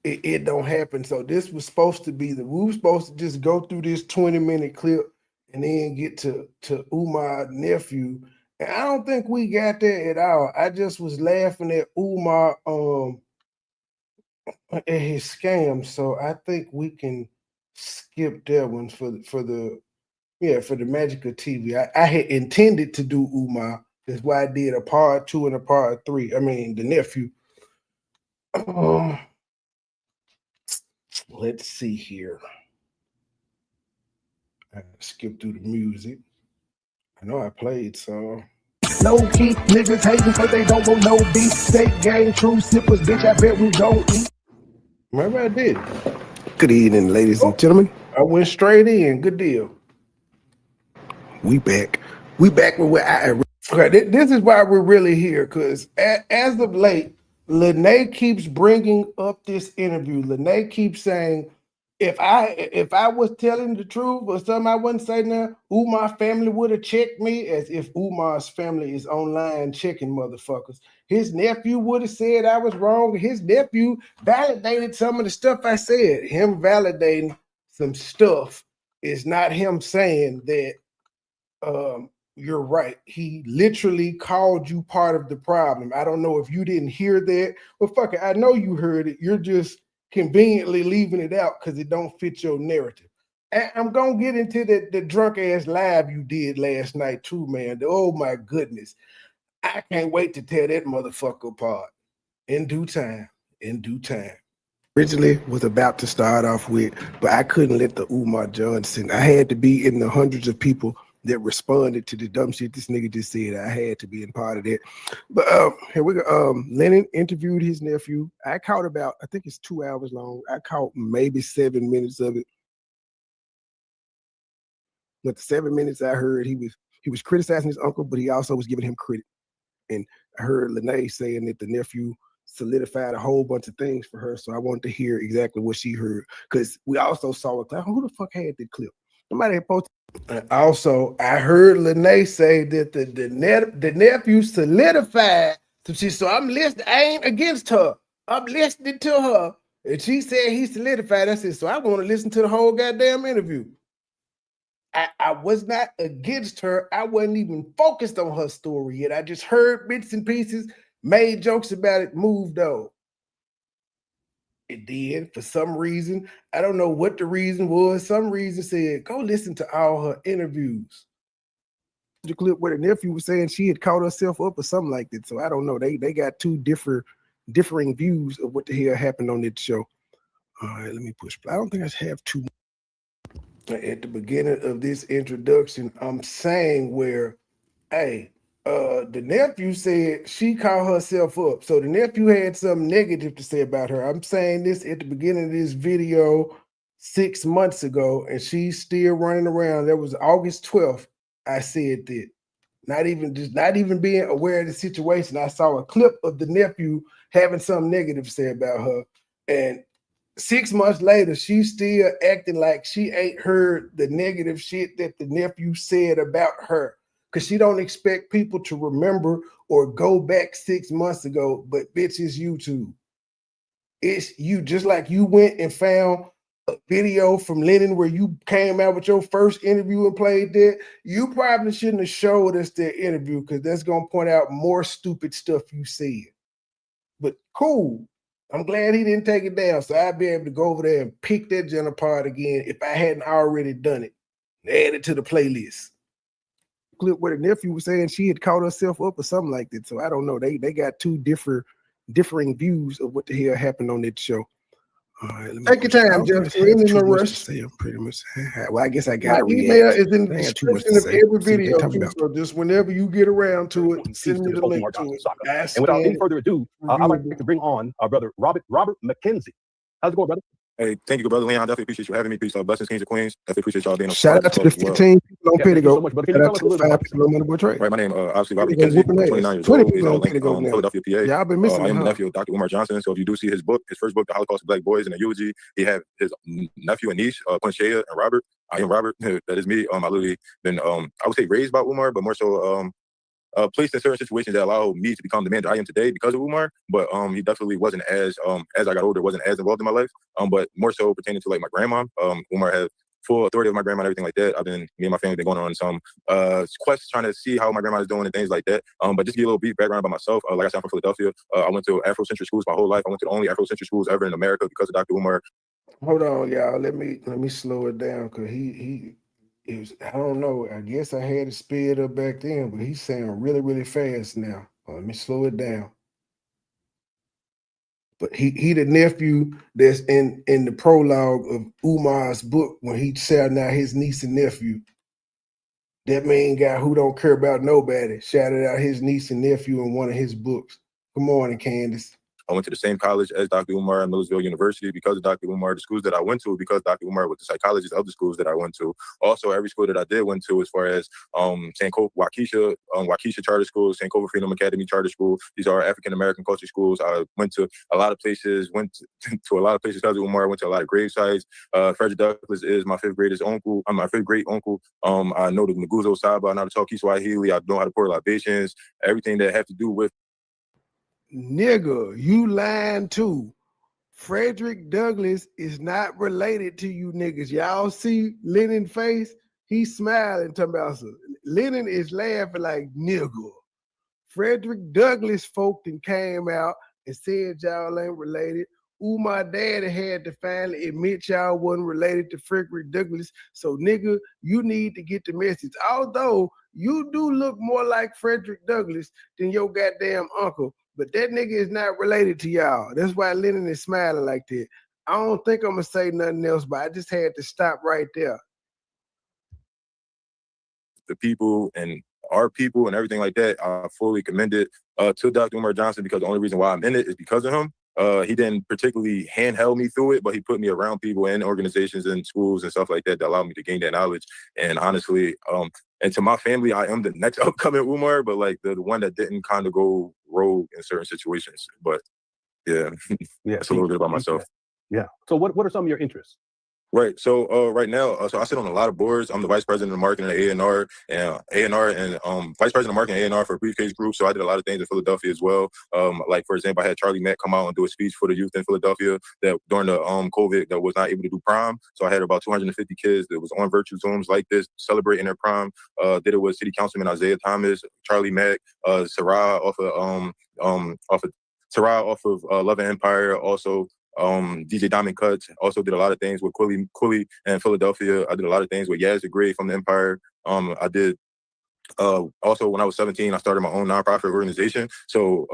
it don't happen. So this was supposed to be we were supposed to just go through this 20-minute clip and then get to Umar Nephew. And I don't think we got there at all. I just was laughing at Umar at his scam. So I think we can skip that one for the Magic of TV. I had intended to do Umar. That's why I did a part 2 and a part 3. I mean, the nephew. Let's see here. I skip through the music. I know I played some. Low key niggas hating because they don't want no beef. State gang, true sippers, bitch. I bet we don't eat. Remember I did. Good evening, ladies and gentlemen. I went straight in. Good deal. We back. We back with what I. Okay, this is why we're really here, because as of late, Lene keeps bringing up this interview. Lene keeps saying, if I was telling the truth or something I wouldn't say now, Umar's family would have checked me, as if Umar's family is online checking motherfuckers. His nephew would have said I was wrong. His nephew validated some of the stuff I said. Him validating some stuff is not him saying that you're right. He literally called you part of the problem. I don't know if you didn't hear that. Well, fuck it. I know you heard it. You're just conveniently leaving it out because it don't fit your narrative. And I'm going to get into the drunk ass live you did last night too, man. Oh my goodness. I can't wait to tear that motherfucker apart in due time. In due time. Originally was about to start off with, but I couldn't let the Umar Johnson. I had to be in the hundreds of people that responded to the dumb shit this nigga just said. I had to be in part of that. But here we go. Lennon interviewed his nephew. I caught about, I think it's 2 hours long. I caught maybe 7 minutes of it. But the 7 minutes I heard, he was criticizing his uncle, but he also was giving him credit. And I heard Lene saying that the nephew solidified a whole bunch of things for her. So I wanted to hear exactly what she heard. Because we also saw a clip. Who the fuck had that clip? Somebody had posted. And also, I heard Lene say that the nephew solidified some shit. So I'm listening. I ain't against her. I'm listening to her. And she said he solidified. I said, so I want to listen to the whole goddamn interview. I was not against her. I wasn't even focused on her story yet. I just heard bits and pieces, made jokes about it, moved on. It did for some reason. I don't know what the reason was. Some reason said, go listen to all her interviews. The clip where the nephew was saying she had caught herself up or something like that. So I don't know. They got two differing views of what the hell happened on that show. All right, let me push. I don't think I have two. At the beginning of this introduction, I'm saying where, hey, the nephew said she called herself up. So the nephew had something negative to say about her. I'm saying this at the beginning of this video 6 months ago, and she's still running around. That was August 12th. I said that. Not even being aware of the situation. I saw a clip of the nephew having something negative to say about her. And 6 months later, she's still acting like she ain't heard the negative shit that the nephew said about her. Because she don't expect people to remember or go back 6 months ago. But bitch, it's YouTube. It's you. Just like you went and found a video from Lennon where you came out with your first interview and played that, you probably shouldn't have showed us that interview because that's going to point out more stupid stuff you said. But cool. I'm glad he didn't take it down, so I'd be able to go over there and pick that joint apart again if I hadn't already done it. Add it to the playlist. Clip where the nephew was saying she had caught herself up or something like that. So I don't know. They got two differing views of what the hell happened on that show. All right, take your time, Jeff. We're in no rush. I'm pretty much. Well, I guess I got My email is in the description of every video, too, so just whenever you get around to it, send me the link to it. And without any further ado, I'd like to bring on our brother Robert McKenzie. How's it going, brother? Hey, thank you, brother Leon. I definitely appreciate you having me. Peace, blessings, kings and queens. Definitely appreciate y'all being on. Shout out to the 15 people on Pedigo. Shout out to the 5 people on MoneyBoy Trade. Right, my name obviously Robert McKenzie. 29 years old. He's on LinkedIn, Philadelphia, PA. Y'all been missing. I am the nephew of Dr. Umar Johnson. So if you do see his book, his first book, The Holocaust of Black Boys and the Eulogy, he had his nephew and niece, Quinshea and Robert. I am Robert. That is me. I literally been I would say raised by Umar, but more so placed in certain situations that allowed me to become the man that I am today because of Umar. But he definitely wasn't as I got older, wasn't as involved in my life. But more so pertaining to like my grandma. Umar had full authority of my grandma and everything like that. Me and my family been going on some quests trying to see how my grandma is doing and things like that. But just to give a little brief background about myself, like I said, I'm from Philadelphia. I went to Afrocentric schools my whole life. I went to the only Afrocentric schools ever in America because of Dr. Umar. Hold on, y'all. Let me slow it down because it was, I don't know. I guess I had it sped up back then, but he's saying really, really fast now. Let me slow it down. But he the nephew that's in the prologue of Umar's book when he shouting out his niece and nephew. That main guy who don't care about nobody shouted out his niece and nephew in one of his books. Good morning, Candace. I went to the same college as Dr. Umar at Millersville University because of Dr. Umar. The schools that I went to, because Dr. Umar was the psychologist of the schools that I went to. Also, every school that I did went to, as far as Waukesha Charter School, St. Cova Freedom Academy Charter School. These are African American culture schools. I went to a lot of places. Went to a lot of places because of Umar. Went to a lot of grave sites. Frederick Douglass is my fifth great uncle. I know the Nguzo Saba. I know how to talk Kiswahili. I know how to pour libations. Everything that have to do with. Nigga, you lying too. Frederick Douglass is not related to you niggas. Y'all see Lennon face? He's smiling talking about some. Lennon is laughing like nigga. Frederick Douglass folk and came out and said y'all ain't related. My daddy had to finally admit y'all wasn't related to Frederick Douglass. So nigga, you need to get the message. Although you do look more like Frederick Douglass than your goddamn uncle. But that nigga is not related to y'all. That's why Lennon is smiling like that. I don't think I'm going to say nothing else, but I just had to stop right there. The people and our people and everything like that, I fully commend it to Dr. Umar Johnson because the only reason why I'm in it is because of him. He didn't particularly handheld me through it, but he put me around people and organizations and schools and stuff like that allowed me to gain that knowledge. And honestly, and to my family, I am the next upcoming Umar, but like the one that didn't kind of go rogue in certain situations. But yeah, that's a little bit about myself. Yeah. So what are some of your interests? Right. So right now, so I sit on a lot of boards. I'm the vice president of marketing at A&R and vice president of marketing at A&R for a briefcase group. So I did a lot of things in Philadelphia as well. Like for example, I had Charlie Mack come out and do a speech for the youth in Philadelphia that during the COVID that was not able to do prom. So I had about 250 kids that was on virtual Zooms like this celebrating their prom. Did it with City Councilman Isaiah Thomas, Charlie Mack, Sarah off of Sarah off of Love and Empire, also DJ Diamond Cuts. Also did a lot of things with Quilly in Philadelphia. I did a lot of things with Yaz the Great from the Empire. I did also when I was 17, I started my own nonprofit organization. So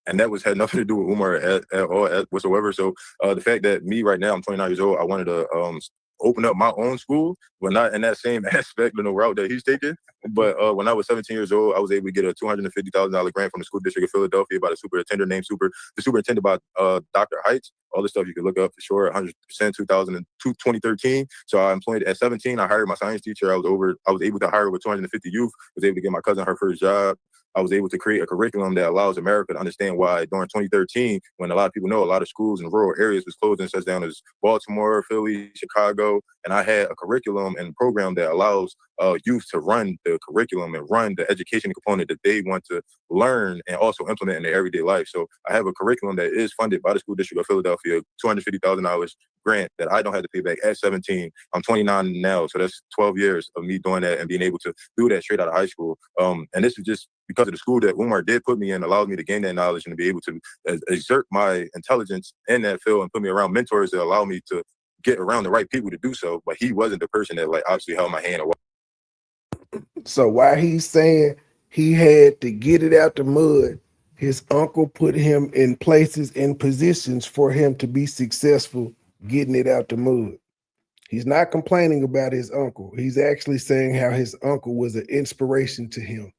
and that had nothing to do with Umar at all whatsoever. So the fact that me right now, I'm 29 years old, I wanted to open up my own school, but not in that same aspect of the route that he's taking. But when I was 17 years old, I was able to get a $250,000 grant from the school district of Philadelphia by the superintendent by Dr. Heights. All this stuff you can look up for sure. 100% 2013. So I employed at 17. I hired my science teacher. I was able to hire over 250 youth. Was able to get my cousin her first job. I was able to create a curriculum that allows America to understand why during 2013, when a lot of people know a lot of schools in rural areas was closing, such down as Baltimore, Philly, Chicago, and I had a curriculum and program that allows youth to run the curriculum and run the education component that they want to learn and also implement in their everyday life. So I have a curriculum that is funded by the school district of Philadelphia, $250,000 grant that I don't have to pay back at 17. I'm 29 now, so that's 12 years of me doing that and being able to do that straight out of high school. And this is just because of the school that Umar did put me in, allowed me to gain that knowledge and to be able to exert my intelligence in that field and put me around mentors that allow me to get around the right people to do so. But he wasn't the person that like obviously held my hand or. So while he's saying he had to get it out the mud, his uncle put him in places and positions for him to be successful getting it out the mud. He's not complaining about his uncle. He's actually saying how his uncle was an inspiration to him.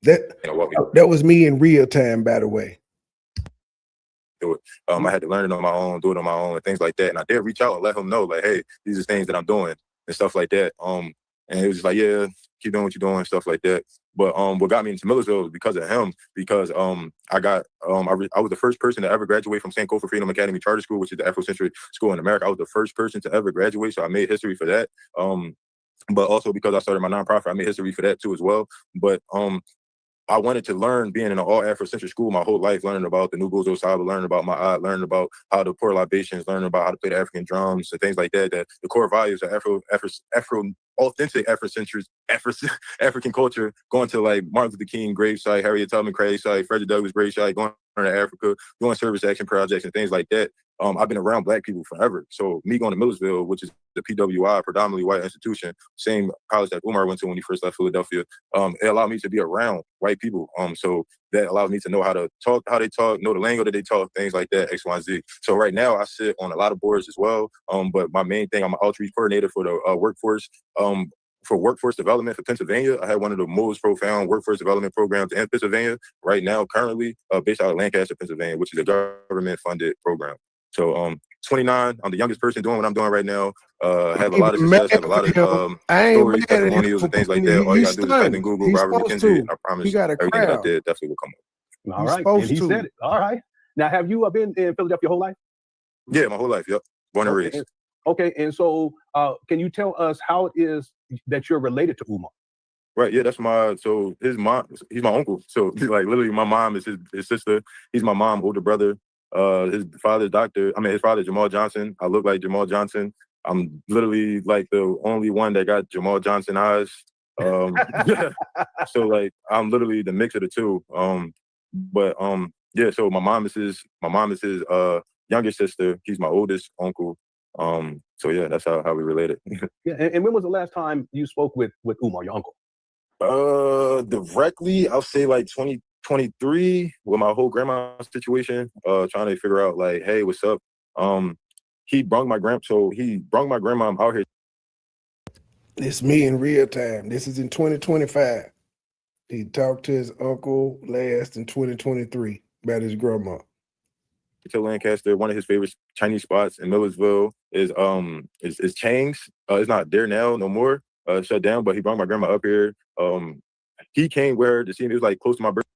That was me in real time, by the way. Do it. I had to learn it on my own, do it on my own, and things like that. And I did reach out and let him know, like, hey, these are things that I'm doing and stuff like that. And it was just like, yeah, keep doing what you're doing, stuff like that. But what got me into Millersville was because of him. Because I was the first person to ever graduate from Sankofa Freedom Academy Charter School, which is the Afrocentric school in America. I was the first person to ever graduate, so I made history for that. But also because I started my nonprofit, I made history for that too as well. But I wanted to learn being in an all Afrocentric school my whole life, learning about the Nugozo Saba, learning about my art, learning about how to pour libations, learning about how to play the African drums and things like that. That the core values of authentic African culture, going to like Martin Luther King gravesite, Harriet Tubman gravesite, Frederick Douglass gravesite, going to Africa, doing service action projects and things like that. I've been around Black people forever. So me going to Millersville, which is the PWI, predominantly white institution, same college that Umar went to when he first left Philadelphia, it allowed me to be around white people. So that allows me to know how to talk, how they talk, know the lingo that they talk, things like that, X, Y, and Z. So right now I sit on a lot of boards as well. But my main thing, I'm an outreach coordinator for the workforce. For workforce development for Pennsylvania. I had one of the most profound workforce development programs in Pennsylvania right now, currently based out of Lancaster, Pennsylvania, which is a government-funded program. So 29, I'm the youngest person doing what I'm doing right now. Have a lot of success, have a lot of stories, testimonials, and things like that. All you gotta do is type in Google Robert McKenzie, and I promise everything that I did definitely will come up. All right, and he said it. All right. Now, have you been in Philadelphia your whole life? Yeah, my whole life, yep. Born and raised. Okay, and so can you tell us how it is that you're related to Umar? Right, yeah, so his mom, he's my uncle. So like literally my mom is his sister. He's my mom's older brother. His father's Jamal Johnson. I look like Jamal Johnson. I'm literally like the only one that got Jamal Johnson eyes. So like I'm literally the mix of the two. Yeah, so my mom is his younger sister. He's my oldest uncle. So yeah, that's how we related. Yeah, and when was the last time you spoke with Umar, your uncle? Directly, I'll say like 2023 with my whole grandma situation, trying to figure out like, hey, what's up? He brung my grandma out here. It's me in real time. This is in 2025. He talked to his uncle last in 2023 about his grandma. To Lancaster, one of his favorite Chinese spots in Millersville is Chang's. It's not there now, no more. Shut down, but he brought my grandma up here. He came where to see me. It was like close to my birthday.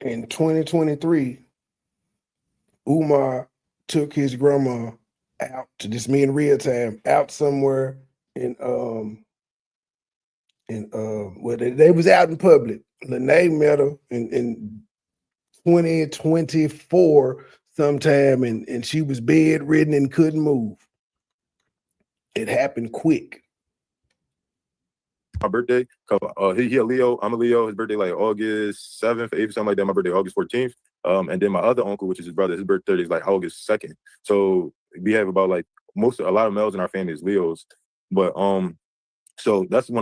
In 2023, Umar took his grandma out to just me in real time out somewhere in well they was out in public. Lene met her in 2024 sometime, and she was bedridden and couldn't move. It happened quick. My birthday, he a Leo, I'm a Leo. His birthday like August 7th, 8th, something like that. My birthday August 14th. And then my other uncle, which is his brother, his birthday is like August 2nd. So we have about like a lot of males in our family is Leos. But so that's the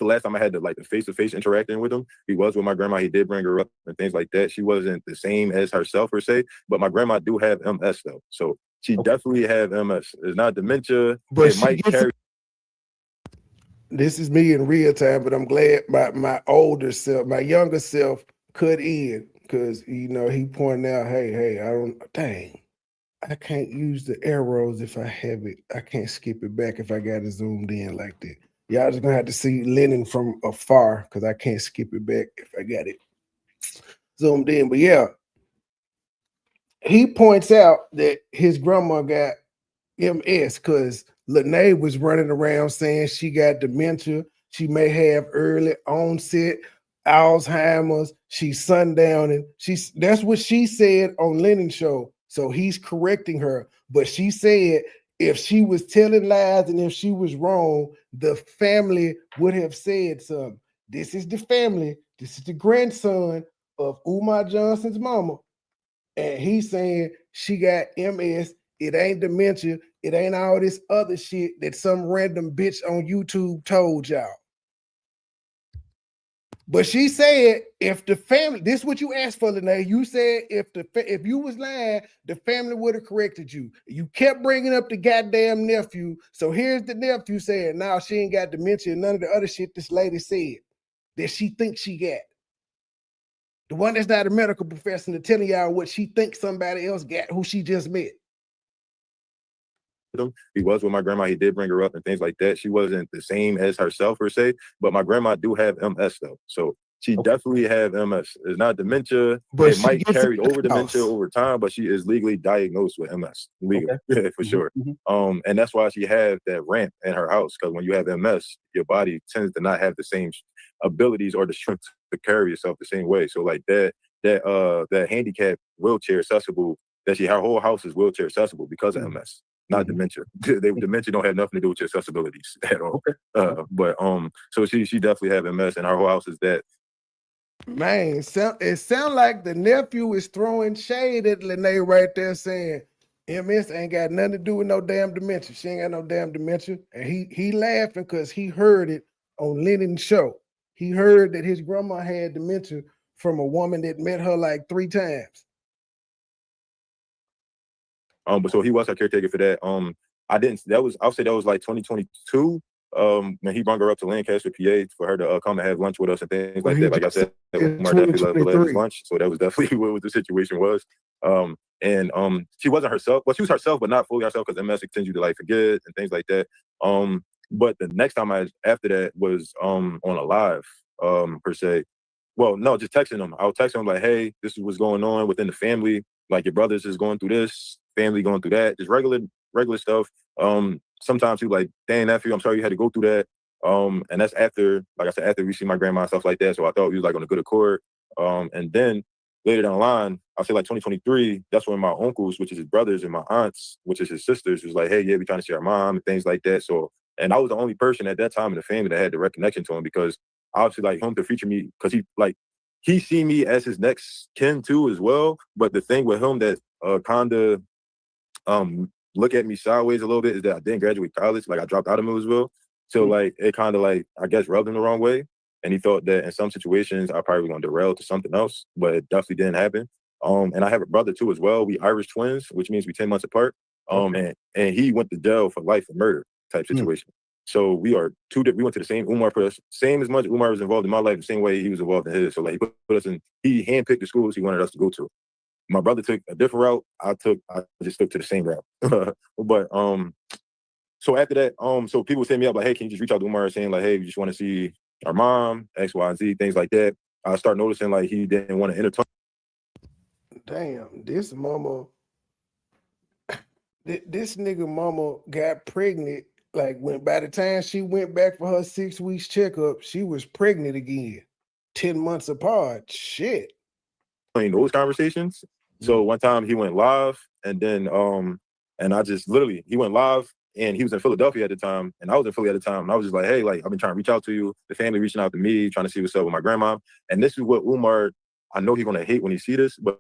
last time I had the face-to-face interacting with him. He was with my grandma. He did bring her up and things like that. She wasn't the same as herself per se, but my grandma do have MS though. So she definitely have MS. It's not dementia, But it might carry. This is me in real time, but I'm glad my older self, my younger self cut in because he pointed out, hey, I can't use the arrows if I have it. I can't skip it back if I got it zoomed in like that. Y'all just gonna have to see Lennon from afar because I can't skip it back if I got it zoomed in. But yeah, he points out that his grandma got MS because Lene was running around saying she got dementia. She may have early onset Alzheimer's. She's sundowning. That's what she said on Lennon's show. So he's correcting her. But she said if she was telling lies and if she was wrong, the family would have said something. This is the family. This is the grandson of Umar Johnson's mama. And he's saying she got MS. It ain't dementia. It ain't all this other shit that some random bitch on YouTube told y'all. But she said, if the family, this is what you asked for, Lene. You said if you was lying, the family would have corrected you. You kept bringing up the goddamn nephew. So here's the nephew saying, now she ain't got dementia and none of the other shit this lady said that she thinks she got. The one that's not a medical professional telling y'all what she thinks somebody else got who she just met. Him. He was with my grandma. He did bring her up and things like that. She wasn't the same as herself per se, but my grandma do have MS though. So she definitely have MS. It's not dementia. But it might carry over dementia over time, but she is legally diagnosed with MS. Legally, for sure. And that's why she have that ramp in her house, because when you have MS, your body tends to not have the same abilities or the strength to carry yourself the same way. So like that handicap wheelchair accessible, her whole house is wheelchair accessible because of MS. Not dementia. Dementia don't have nothing to do with your accessibilities at all. But so she definitely have MS, and our whole house is that. Man, it sound like the nephew is throwing shade at Lene right there, saying MS ain't got nothing to do with no damn dementia. She ain't got no damn dementia, and he laughing because he heard it on Lennon's show. He heard that his grandma had dementia from a woman that met her like 3 times. But so he was our caretaker for that. I'll say that was like 2022. When he brought her up to Lancaster, PA, for her to come and have lunch with us and things like that. Like I said, Umar definitely loved his lunch, so that was definitely what the situation was. And she wasn't herself. Well, she was herself, but not fully herself, because MS tends you to like forget and things like that. But the next time after that was on a live, per se. Well, no, just texting him. I would text him like, hey, this is what's going on within the family. Like your brothers is going through this, family going through that, just regular stuff. Sometimes he like, dang, nephew, I'm sorry you had to go through that. And that's after, like I said, after we see my grandma and stuff like that. So I thought we was like on a good accord. And then later down the line, I'll say like 2023, that's when my uncles, which is his brothers, and my aunts, which is his sisters, was like, hey, yeah, we trying to see our mom and things like that. So, and I was the only person at that time in the family that had direct connection to him, because obviously like him to feature me, because he see me as his next kin too as well. But the thing with him that kind of look at me sideways a little bit is that I didn't graduate college. Like I dropped out of Millersville. So like it kind of like, I guess, rubbed him the wrong way. And he thought that in some situations I probably was gonna derail to something else, but it definitely didn't happen. And I have a brother too as well. We Irish twins, which means we 10 months apart. And he went to jail for life for murder type situation. So we went to the same Umar, same as much Umar was involved in my life, the same way he was involved in his. So like he put us in, he handpicked the schools he wanted us to go to. My brother took a different route. I just stuck to the same route. But so after that, so people set me up like, hey, can you just reach out to Umar saying like, hey, we just want to see our mom, X, Y, and Z, things like that. I start noticing like he didn't want to entertain. Damn, this mama This nigga mama got pregnant. Like when by the time she went back for her 6 weeks checkup, she was pregnant again. 10 months apart. Shit. Those conversations. So one time he went live, and then and I just literally he went live, and he was in Philadelphia at the time, and I was in Philly at the time, and I was just like, hey, like I've been trying to reach out to you, the family reaching out to me, trying to see what's up with my grandma. And this is what Umar, I know he's gonna hate when he see this, but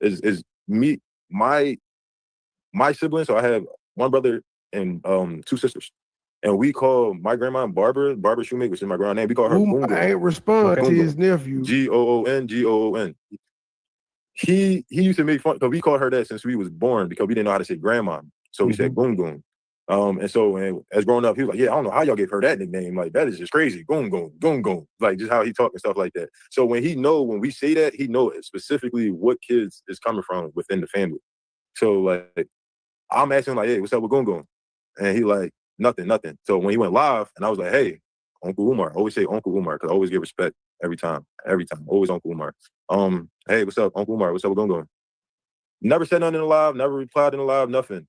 is me, my siblings. So I have one brother and 2 sisters. And we call my grandma Barbara Shoemaker, which is my grandma name. We call her Umar Goon. ain't respond to his nephew. Goon. He used to make fun because we called her that since we was born because we didn't know how to say grandma. So we said Goon Goon. And as growing up, he was like, yeah, I don't know how y'all gave her that nickname. Like, that is just crazy. Goon Goon, Goon Goon. Like, just how he talk and stuff like that. So when we say that, he know specifically what kids is coming from within the family. So like, I'm asking like, hey, what's up with Goon Goon? And he like, nothing. So when he went live, and I was like, hey, Uncle Umar. I always say Uncle Umar because I always give respect every time. Always Uncle Umar. Hey, what's up, Uncle Umar? What's up with Goon Goon? Never said nothing in the live, never replied in the live, nothing.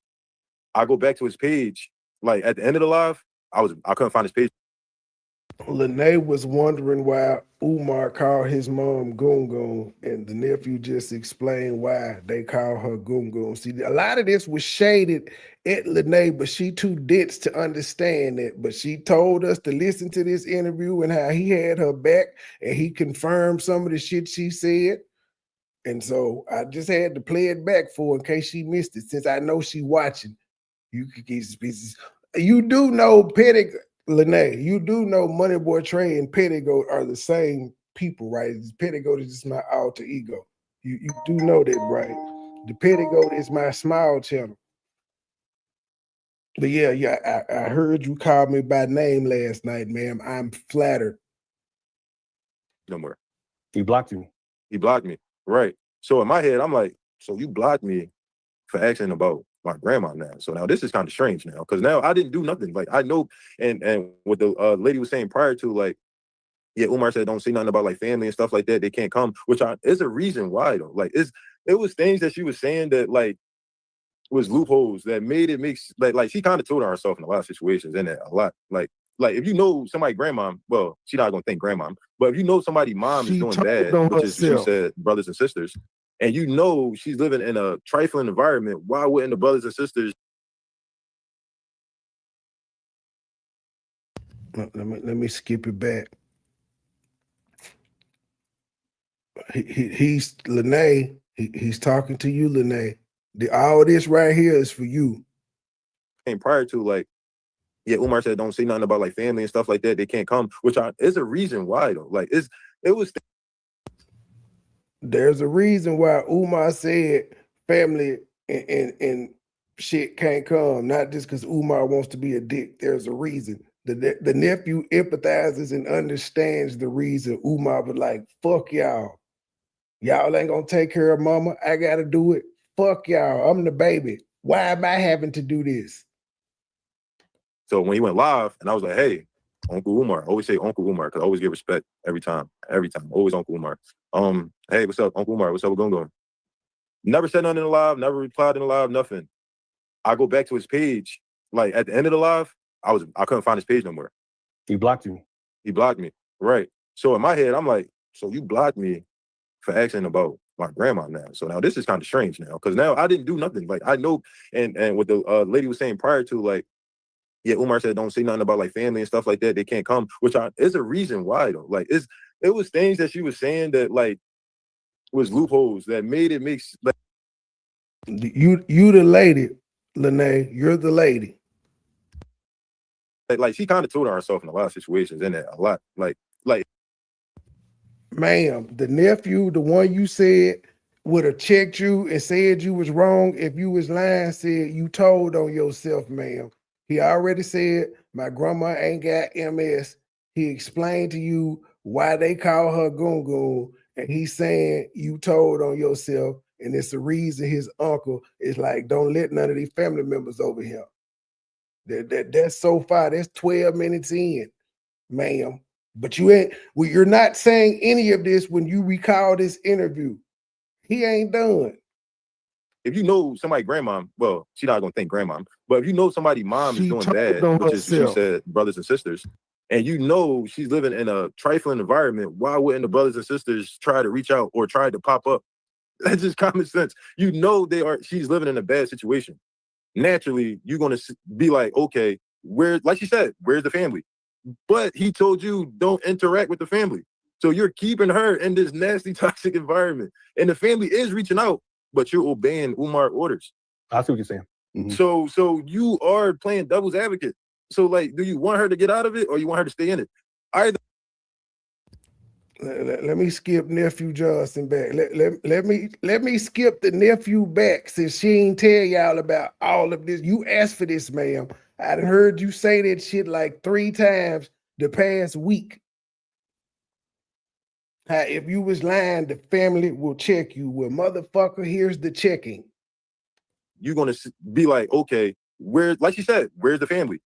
I go back to his page, like at the end of the live, I couldn't find his page. Lene was wondering why Umar called his mom Goon Goon, and the nephew just explained why they call her Goon Goon. See, a lot of this was shaded at Lene, but she too dense to understand it. But she told us to listen to this interview and how he had her back, and he confirmed some of the shit she said. And so I just had to play it back for her in case she missed it, since I know she watching. You could get pieces. You do know Pettig, Lene, you do know MoneyBoy Trey and Pettigo are the same people, right? Pettigo is just my alter ego. You do know that, right? The Pettigo is my smile channel. But yeah, I heard you call me by name last night, ma'am. I'm flattered. No more. He blocked you. He blocked me. Right. So in my head, I'm like, so you blocked me for asking about my grandma now. So now this is kind of strange now, because now I didn't do nothing. Like I know, and what the lady was saying prior to, like, yeah, Umar said don't say nothing about like family and stuff like that. They can't come, which is a reason why though. Like it was things that she was saying that like was loopholes that made it makes like she kind of told on herself in a lot of situations in it a lot. Like if you know somebody grandma, well, she's not gonna think grandma, but if you know somebody mom is doing bad, which is she said brothers and sisters, and you know she's living in a trifling environment, why wouldn't the brothers and sisters? Let me skip it back. He's Lene. He's talking to you, Lene. All this right here is for you. And prior to, like, yeah, Umar said don't say nothing about like family and stuff like that. They can't come, which is a reason why though. Like there's a reason why Umar said family and shit can't come. Not just because Umar wants to be a dick. There's a reason. The nephew empathizes and understands the reason. Umar was like, fuck y'all. Y'all ain't gonna take care of mama. I gotta do it. Fuck y'all. I'm the baby. Why am I having to do this? So when he went live, and I was like, hey, Uncle Umar. I always say Uncle Umar because I always give respect every time. Always Uncle Umar. Hey, what's up, Uncle Umar? What's up with going? Never said nothing in the live, never replied in the live, nothing. I go back to his page, like at the end of the live, I couldn't find his page no more. He blocked you. He blocked me. Right. So in my head, I'm like, so you blocked me for asking about my grandma now. So now this is kind of strange now, because now I didn't do nothing. Like I know, and what the lady was saying prior to, like, yeah, Umar said don't say nothing about like family and stuff like that. They can't come, which is a reason why though. Like it was things that she was saying that like was loopholes that made it make like you the lady, Lene. You're the lady. Like she kind of told on herself in a lot of situations in it a lot. Like ma'am, the nephew, the one you said would have checked you and said you was wrong if you was lying, said you told on yourself, ma'am. He already said my grandma ain't got MS. He explained to you why they call her Goon Goon, and he's saying you told on yourself, and it's the reason his uncle is like, don't let none of these family members over here. That's so far. That's 12 minutes in, ma'am. But you're not saying any of this when you recall this interview. He ain't done. if you know somebody grandmom, well, she's not gonna think grandmom, but if you know somebody mom is She doing told bad, on which is she herself. said brothers and sisters, and you know she's living in a trifling environment, why wouldn't the brothers and sisters try to reach out or try to pop up? That's just common sense. You know she's living in a bad situation. Naturally, you're gonna be like, okay, like she said, where's the family? But he told you don't interact with the family. So you're keeping her in this nasty, toxic environment. And the family is reaching out, but you're obeying Umar orders. I see what you're saying. So you are playing devil's advocate. So like, do you want her to get out of it or you want her to stay in it? Either. Let me skip Nephew Johnson back. Let me skip the nephew back since she ain't tell y'all about all of this. You asked for this, ma'am. I done heard you say that shit like 3 times the past week. If you was lying, the family will check you. Well, motherfucker, here's the checking. You're gonna be like, okay, like you said, where's the family?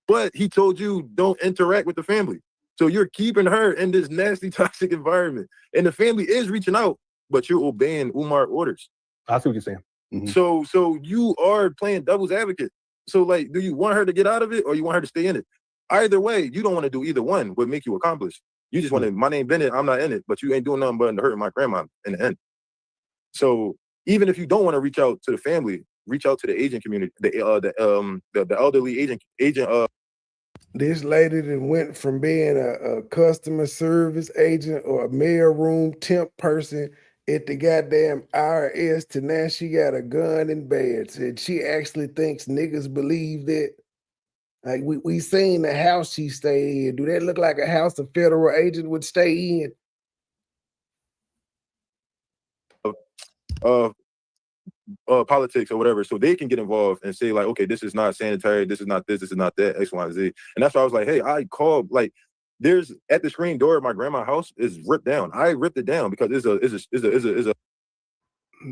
But he told you don't interact with the family. So you're keeping her in this nasty, toxic environment. And the family is reaching out, but you're obeying Umar orders. I see what you're saying. So you are playing devil's advocate. So like, do you want her to get out of it or you want her to stay in it? Either way, you don't want to do either one would make you accomplish. You just want to, my name Bennett, I'm not in it, but you ain't doing nothing but hurting my grandma in the end. So even if you don't want to reach out to the family, reach out to the agent community, the elderly agent. This lady that went from being a customer service agent or a mailroom temp person at the goddamn IRS to now she got a gun in bed. Said she actually thinks niggas believe that. Like we seen the house she stayed in. Do that look like a house a federal agent would stay in? Politics or whatever, so they can get involved and say like, okay, this is not sanitary, this is not this is not that, X, Y, and Z. And that's why I was like, hey, I called, like, there's at the screen door of my grandma's house is ripped down. I ripped it down because it's a.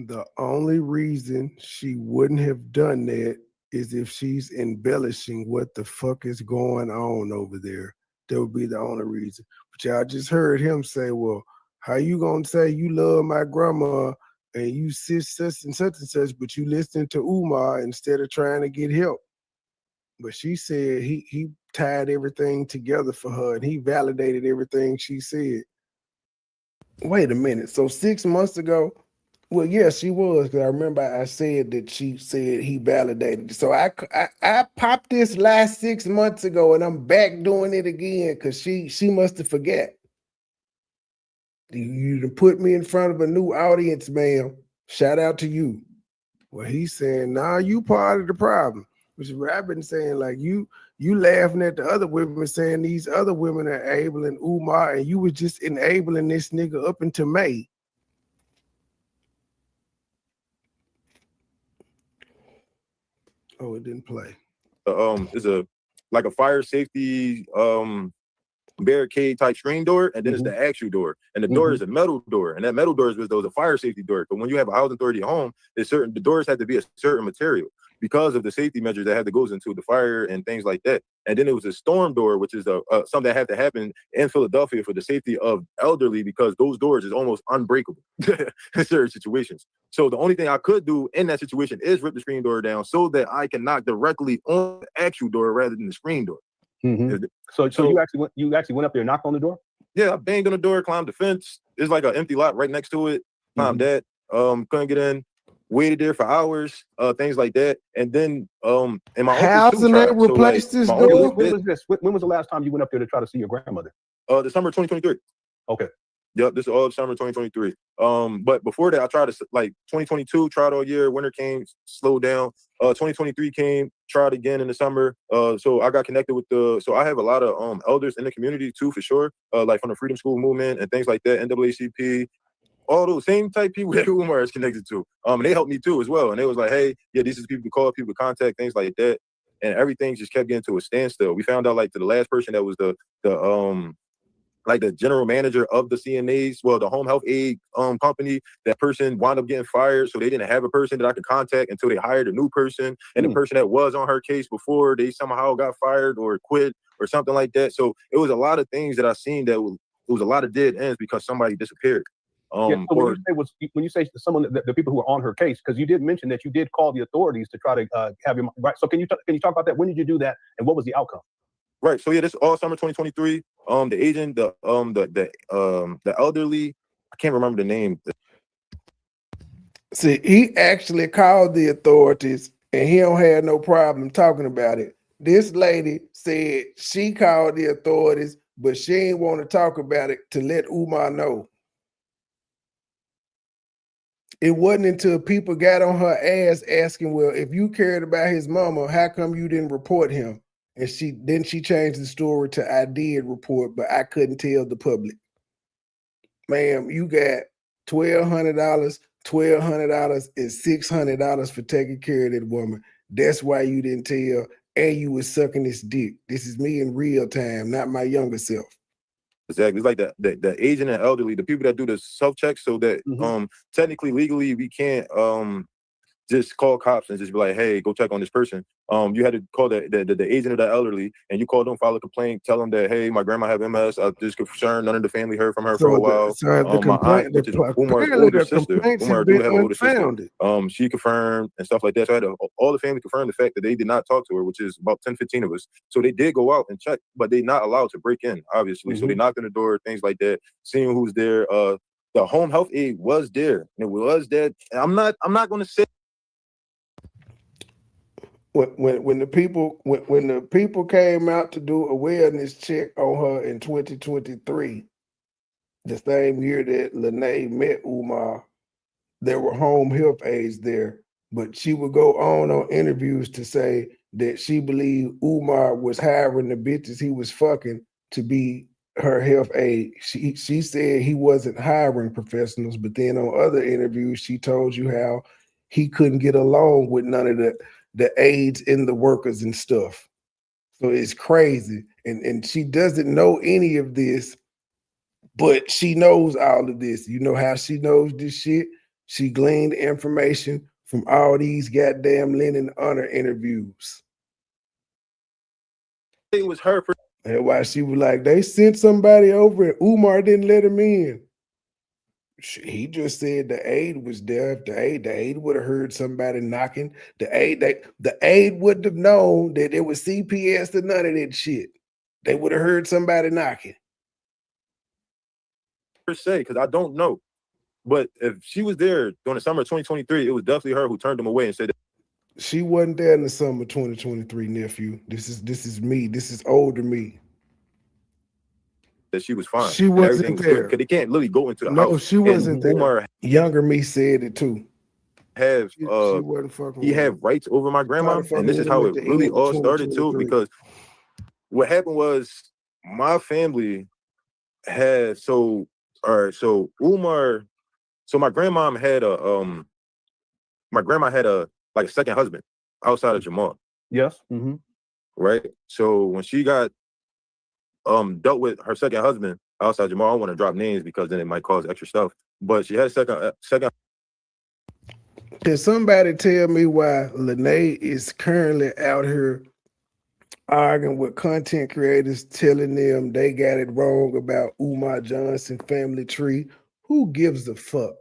The only reason she wouldn't have done that is if she's embellishing what the fuck is going on over there. That would be the only reason. But y'all just heard him say, well, how you gonna say you love my grandma and you sit such and such, but you listening to Umar instead of trying to get help? But she said he tied everything together for her and he validated everything she said. Wait a minute. So 6 months ago, well, yes, she was, because I remember I said that she said he validated. So I popped this last 6 months ago and I'm back doing it again because she must have forgot. You put me in front of a new audience, ma'am. Shout out to you. Well, he's saying, nah, you part of the problem. Which is what I've been saying, like you laughing at the other women saying these other women are enabling Umar and you was just enabling this nigga up until May. Oh, it didn't play. Is a like a fire safety barricade type screen door, and then it's the actual door, and the door is a metal door, and that metal door is a fire safety door. But when you have a housing authority home, the doors have to be a certain material because of the safety measures that have to go into the fire and things like that. And then it was a storm door, which is something that had to happen in Philadelphia for the safety of elderly, because those doors is almost unbreakable in certain situations. So the only thing I could do in that situation is rip the screen door down so that I can knock directly on the actual door rather than the screen door. So you actually went up there and knocked on the door? Yeah, I banged on the door, climbed the fence. It's like an empty lot right next to it. Climbed that. Couldn't get in. Waited there for hours, things like that. And then and my housing they replaced this door. When was this? When was the last time you went up there to try to see your grandmother? December 2023. Okay. Yep, this is all summer 2023. But before that, I tried to, like, 2022, tried all year. Winter came, slowed down. 2023 came, tried again in the summer. So I got connected with so I have a lot of elders in the community too, for sure. Like from the Freedom School movement and things like that, NAACP, all those same type people that Umar is connected to. And they helped me too as well. And they was like, hey, yeah, these are people to call, people to contact, things like that. And everything just kept getting to a standstill. We found out, like, to the last person that was the general manager of the CNAs, well, the home health aid company, that person wound up getting fired. So they didn't have a person that I could contact until they hired a new person. And the person that was on her case before, they somehow got fired or quit or something like that. So it was a lot of things that I seen that was a lot of dead ends because somebody disappeared. So or when you say someone, the people who are on her case, because you did mention that you did call the authorities to try to have your right. So can you talk about that? When did you do that, and what was the outcome? right. So yeah, this all summer 2023. The agent, the elderly, I can't remember the name. See, he actually called the authorities and he don't have no problem talking about it. This lady said she called the authorities, but she ain't want to talk about it to let Umar know. It wasn't until people got on her ass asking, well, if you cared about his mama, how come you didn't report him? And she changed the story to I did report, but I couldn't tell the public. Ma'am, you got $1,200, $1,200 and $600 for taking care of that woman. That's why you didn't tell, and you was sucking this dick. This is me in real time, not my younger self. Exactly. It's like the agent and elderly, the people that do the self-checks, so that technically, legally, we can't just call cops and just be like, hey, go check on this person. You had to call the agent of the elderly, and you call them, file a complaint, tell them that, hey, my grandma have MS. I'm just concerned. None of the family heard from her for a while. The my aunt, which is Umar's older sister, Umar do have an older sister. She confirmed and stuff like that. So I had all the family confirmed the fact that they did not talk to her, which is about 10, 15 of us. So they did go out and check, but they're not allowed to break in, obviously. So they knocked on the door, things like that, seeing who's there. The home health aide was there. And it was that. I'm not going to say. When the people came out to do a wellness check on her in 2023, the same year that Lene met Umar, there were home health aides there, but she would go on interviews to say that she believed Umar was hiring the bitches he was fucking to be her health aide. She said he wasn't hiring professionals, but then on other interviews, she told you how he couldn't get along with none of the aides and the workers and stuff. So it's crazy. And she doesn't know any of this, but she knows all of this. You know how she knows this shit? She gleaned information from all these goddamn Lennon Honor interviews. It was her. That's why she was like, they sent somebody over and Umar didn't let him in. He just said the aide was there. If the aide would have heard somebody knocking, the aide wouldn't have known that there was CPS or none of that shit. They would have heard somebody knocking. Per se, because I don't know. But if she was there during the summer of 2023, it was definitely her who turned them away and said that. She wasn't there in the summer of 2023, nephew. This is me. This is older me. That she was fine. She wasn't there. Because they can't literally go into the house. No, she wasn't there. Umar, younger me said it too. He had rights over my grandma, and this is how it really all started too. Because what happened was my family had Umar. So my grandma had a like a second husband outside of Jamal. Yes. Right. So when she got dealt with her second husband outside Jamal, I don't want to drop names because then it might cause extra stuff. But she had a second. Can somebody tell me why Lene is currently out here arguing with content creators, telling them they got it wrong about Umar Johnson family tree? Who gives a fuck?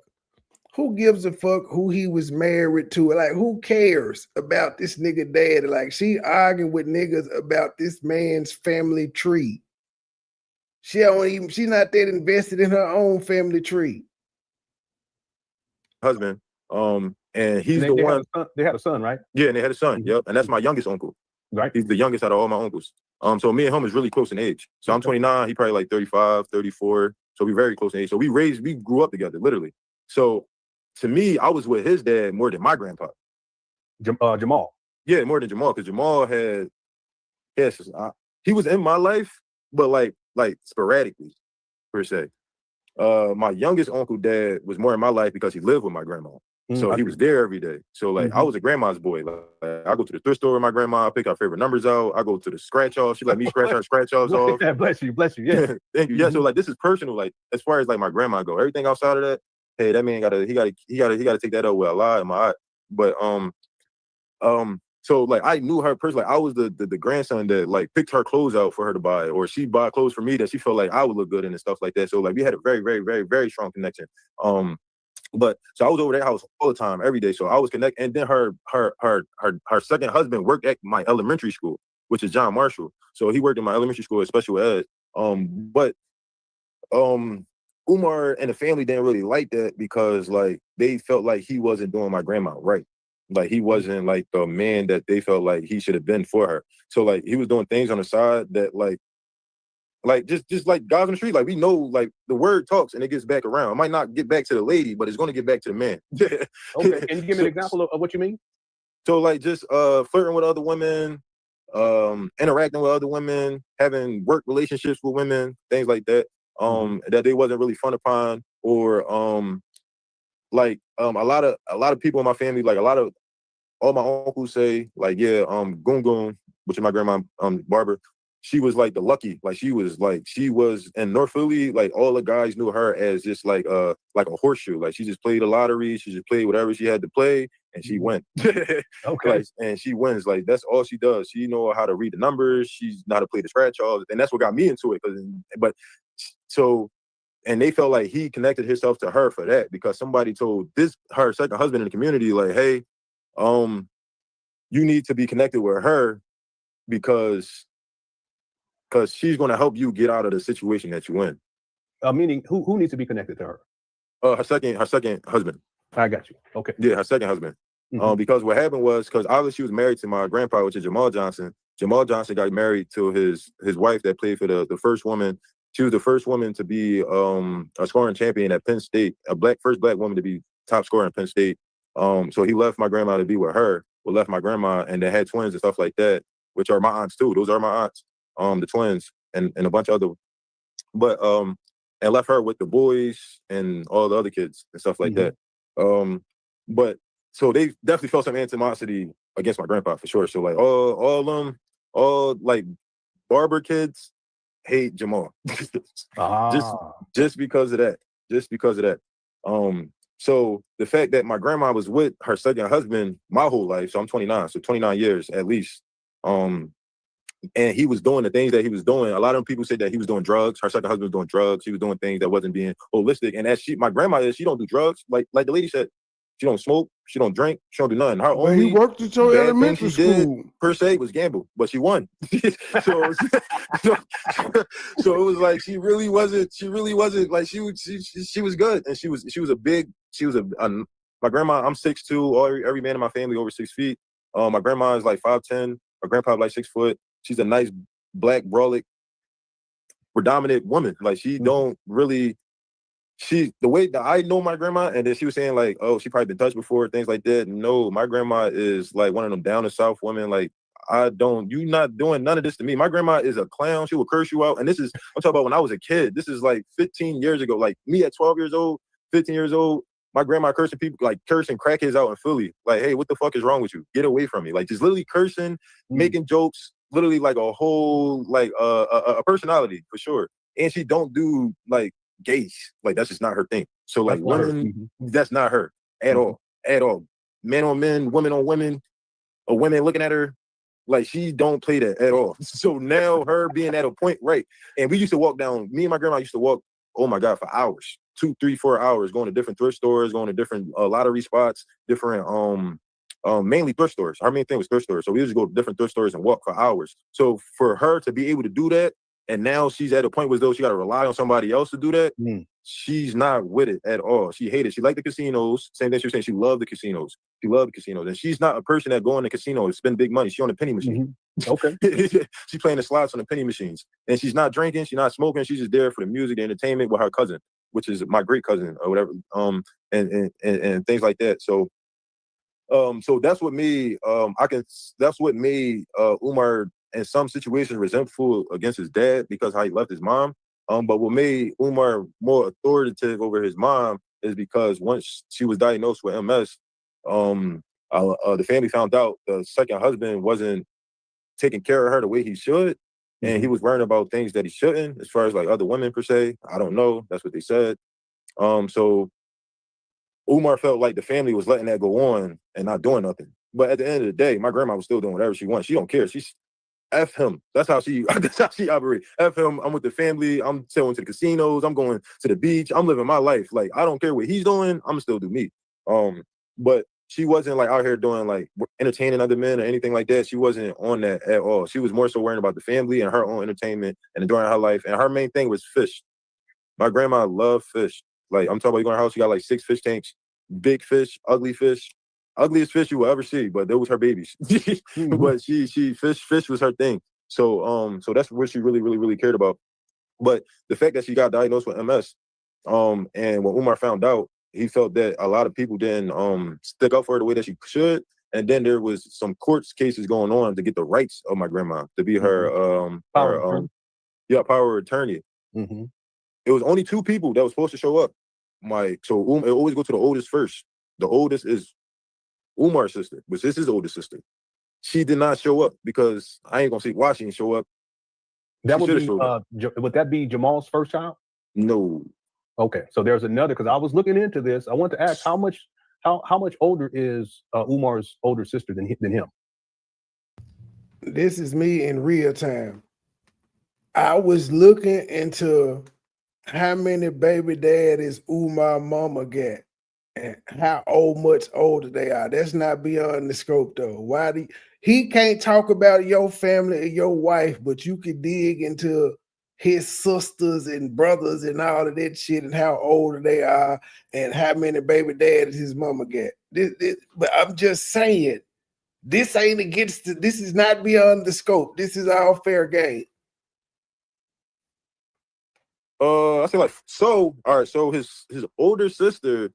Who gives a fuck who he was married to? Like, who cares about this nigga daddy? Like, she arguing with niggas about this man's family tree. She's not that invested in her own family tree. Husband, and he's the one. They had a son, right? Yeah, and they had a son. Yep, and that's my youngest uncle. Right. He's the youngest out of all my uncles. So me and him is really close in age. So I'm 29. He probably like 35, 34. So we're very close in age. So we grew up together, literally. So to me, I was with his dad more than my grandpa. Jamal. Yeah, more than Jamal, because Jamal he was in my life, but like sporadically, per se. My youngest uncle dad was more in my life because he lived with my grandma. So he was there every day. So like I was a grandma's boy. Like I go to the thrift store with my grandma, I pick our favorite numbers out. I go to the scratch off. She let me scratch her scratch offs off. Bless you. Yeah. Thank you. Yeah. So like this is personal. Like as far as like my grandma go, everything outside of that, hey, that man gotta take that up with a lie in my eye. But So like I knew her personally. Like, I was the grandson that like picked her clothes out for her to buy, or she bought clothes for me that she felt like I would look good in and stuff like that. So like we had a very, very, very, very strong connection. But so I was over their house all the time, every day. So I was connected. And then her second husband worked at my elementary school, which is John Marshall. So he worked in my elementary school as special ed. But Umar and the family didn't really like that because like they felt like he wasn't doing my grandma right. Like he wasn't like the man that they felt like he should have been for her. So like he was doing things on the side that like just like guys on the street, like we know like the word talks and it gets back around. It might not get back to the lady, but it's going to get back to the man. Okay, can you give me an example of what you mean? So like just flirting with other women, interacting with other women, having work relationships with women, things like that. That they wasn't really fun upon, or a lot of people in my family, like all my uncles say, like, yeah, Goon Goon, which is my grandma, Barbara, she was like the lucky, like she was in North Philly, like all the guys knew her as just like a horseshoe. Like she just played the lottery, she just played whatever she had to play, and she went. Okay. Like, and she wins. Like that's all she does. She know how to read the numbers, she's know how to play the scratch offs, and that's what got me into it. And they felt like he connected himself to her for that because somebody told her second husband in the community, like, hey, you need to be connected with her because she's going to help you get out of the situation that you're in. Meaning, who needs to be connected to her? Her second husband. I got you. Okay. Yeah, her second husband. Because what happened was, because obviously she was married to my grandpa, which is Jamal Johnson. Jamal Johnson got married to his wife that played for the first woman. She was the first woman to be a scoring champion at Penn State, first black woman to be top scorer in Penn State. So he left my grandma to be with her, or left my grandma, and they had twins and stuff like that, which are my aunts too. Those are my aunts, the twins, and a bunch of other, but and left her with the boys and all the other kids and stuff like that. But so they definitely felt some animosity against my grandpa for sure. So like all like Barber kids hate Jamal. just because of that. So the fact that my grandma was with her second husband my whole life, so I'm 29, so 29 years at least. And he was doing the things that he was doing. A lot of people said that he was doing drugs. Her second husband was doing drugs. He was doing things that wasn't being holistic. And my grandma is, she don't do drugs. Like the lady said, she don't smoke, she don't drink, she don't do nothing. Her only he worked at your elementary school per se was gamble, but she won. so it was like she really wasn't like she was good, and she was my grandma. I'm 6'2", every man in my family over 6 feet. My grandma is like 5'10", my grandpa like 6 foot. She's a nice black brolic predominant woman. Like she don't really. The way that I know my grandma, and then she was saying like, oh, she probably been touched before, things like that. No, my grandma is like one of them down the south women. Like, you not doing none of this to me. My grandma is a clown. She will curse you out. And I'm talking about when I was a kid. This is like 15 years ago. Like me at 12 years old, 15 years old, my grandma cursing people, like cursing crackheads out in Philly. Like, hey, what the fuck is wrong with you? Get away from me. Like just literally cursing, making jokes, literally like a whole, like a personality for sure. And she don't do like gays, like that's just not her thing. So like women, that's not her at all. Men on men, women on women, or women looking at her, like she don't play that at all. So now her being at a point, right? And we used to walk down. Me and my grandma used to walk. Oh my God, for hours, 2, 3, 4 hours, going to different thrift stores, going to different lottery spots, different mainly thrift stores. Our main thing was thrift stores. So we used to go to different thrift stores and walk for hours. So for her to be able to do that, and now she's at a point where though she got to rely on somebody else to do that. She's not with it at all. She hated it. She liked the casinos. Same thing she was saying. She loved the casinos. And she's not a person that go in the casino and spend big money. She on the penny machine. Okay. She's playing the slots on the penny machines. And she's not drinking. She's not smoking. She's just there for the music, the entertainment with her cousin, which is my great cousin or whatever. And things like that. So that's what made Umar in some situations resentful against his dad because how he left his mom. But what made Umar more authoritative over his mom is because once she was diagnosed with MS, the family found out the second husband wasn't taking care of her the way he should. And he was worrying about things that he shouldn't, as far as like other women per se. I don't know. That's what they said. So Umar felt like the family was letting that go on and not doing nothing. But at the end of the day, my grandma was still doing whatever she wants. She don't care. She's F him. That's how she operates. F him. I'm with the family. I'm going to the casinos. I'm going to the beach. I'm living my life. Like, I don't care what he's doing. I'm still do me. But she wasn't like out here doing like entertaining other men or anything like that. She wasn't on that at all. She was more so worrying about the family and her own entertainment and enjoying her life. And her main thing was fish. My grandma loved fish. Like, I'm talking about, you go in her house, she got like 6 fish tanks, big fish, ugly fish. Ugliest fish you will ever see, but those her babies. But she fish was her thing. So so that's what she really cared about. But the fact that she got diagnosed with MS, and when Umar found out, he felt that a lot of people didn't stick up for her the way that she should. And then there was some court cases going on to get the rights of my grandma to be her power of attorney. It was only 2 people that was supposed to show up. It always go to the oldest first. The oldest is Umar's sister, which is his oldest sister. She did not show up because I ain't gonna see why she didn't show up. That would be would that be Jamal's first child? No. Okay, so there's another, because I was looking into this. I want to ask how much older is Umar's older sister than him? This is me in real time. I was looking into how many baby daddies Umar mama got and how much older they are. That's not beyond the scope though. He can't talk about your family or your wife, but you can dig into his sisters and brothers and all of that shit and how old they are and how many baby daddies his mama got. But I'm just saying, this is not beyond the scope. This is all fair game. I say like so. All right, so his older sister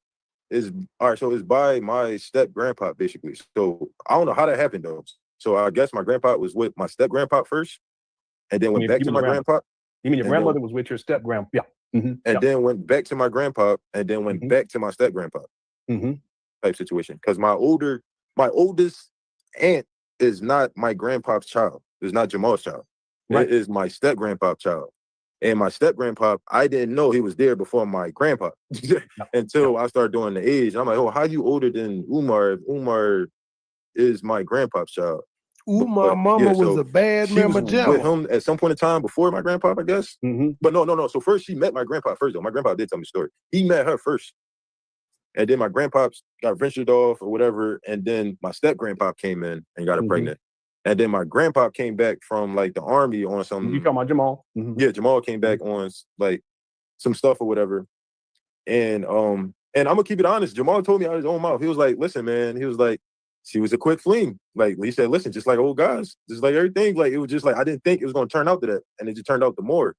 is by my step grandpa basically. So I don't know how that happened though. So I guess my grandpa was with my step grandpa first, and then went back to my grandpa. You mean your grandmother was with your step grandpa? Yeah. And then went back to my grandpa, and then went back to my step grandpa. Type situation. Because my oldest aunt is not my grandpa's child. It's not Jamal's child. Right. It is my step grandpa's child. And my step grandpa, I didn't know he was there before my grandpa until I started doing the age. I'm like, oh, how you older than Umar if Umar is my grandpa's child? Umar mama was a bad member with him at some point in time before my grandpa, I guess. But no. So first she met my grandpa first though. My grandpa did tell me the story. He met her first. And then my grandpa got ventured off or whatever. And then my step grandpa came in and got her pregnant. And then my grandpa came back from like the army on some. You talking about Jamal? Yeah, Jamal came back on like some stuff or whatever. And I'm gonna keep it honest. Jamal told me out of his own mouth. He was like, "Listen, man." He was like, "She was a quick fling." Like he said, "Listen, just like old guys, just like everything." Like it was just like I didn't think it was gonna turn out to that, and it just turned out to more.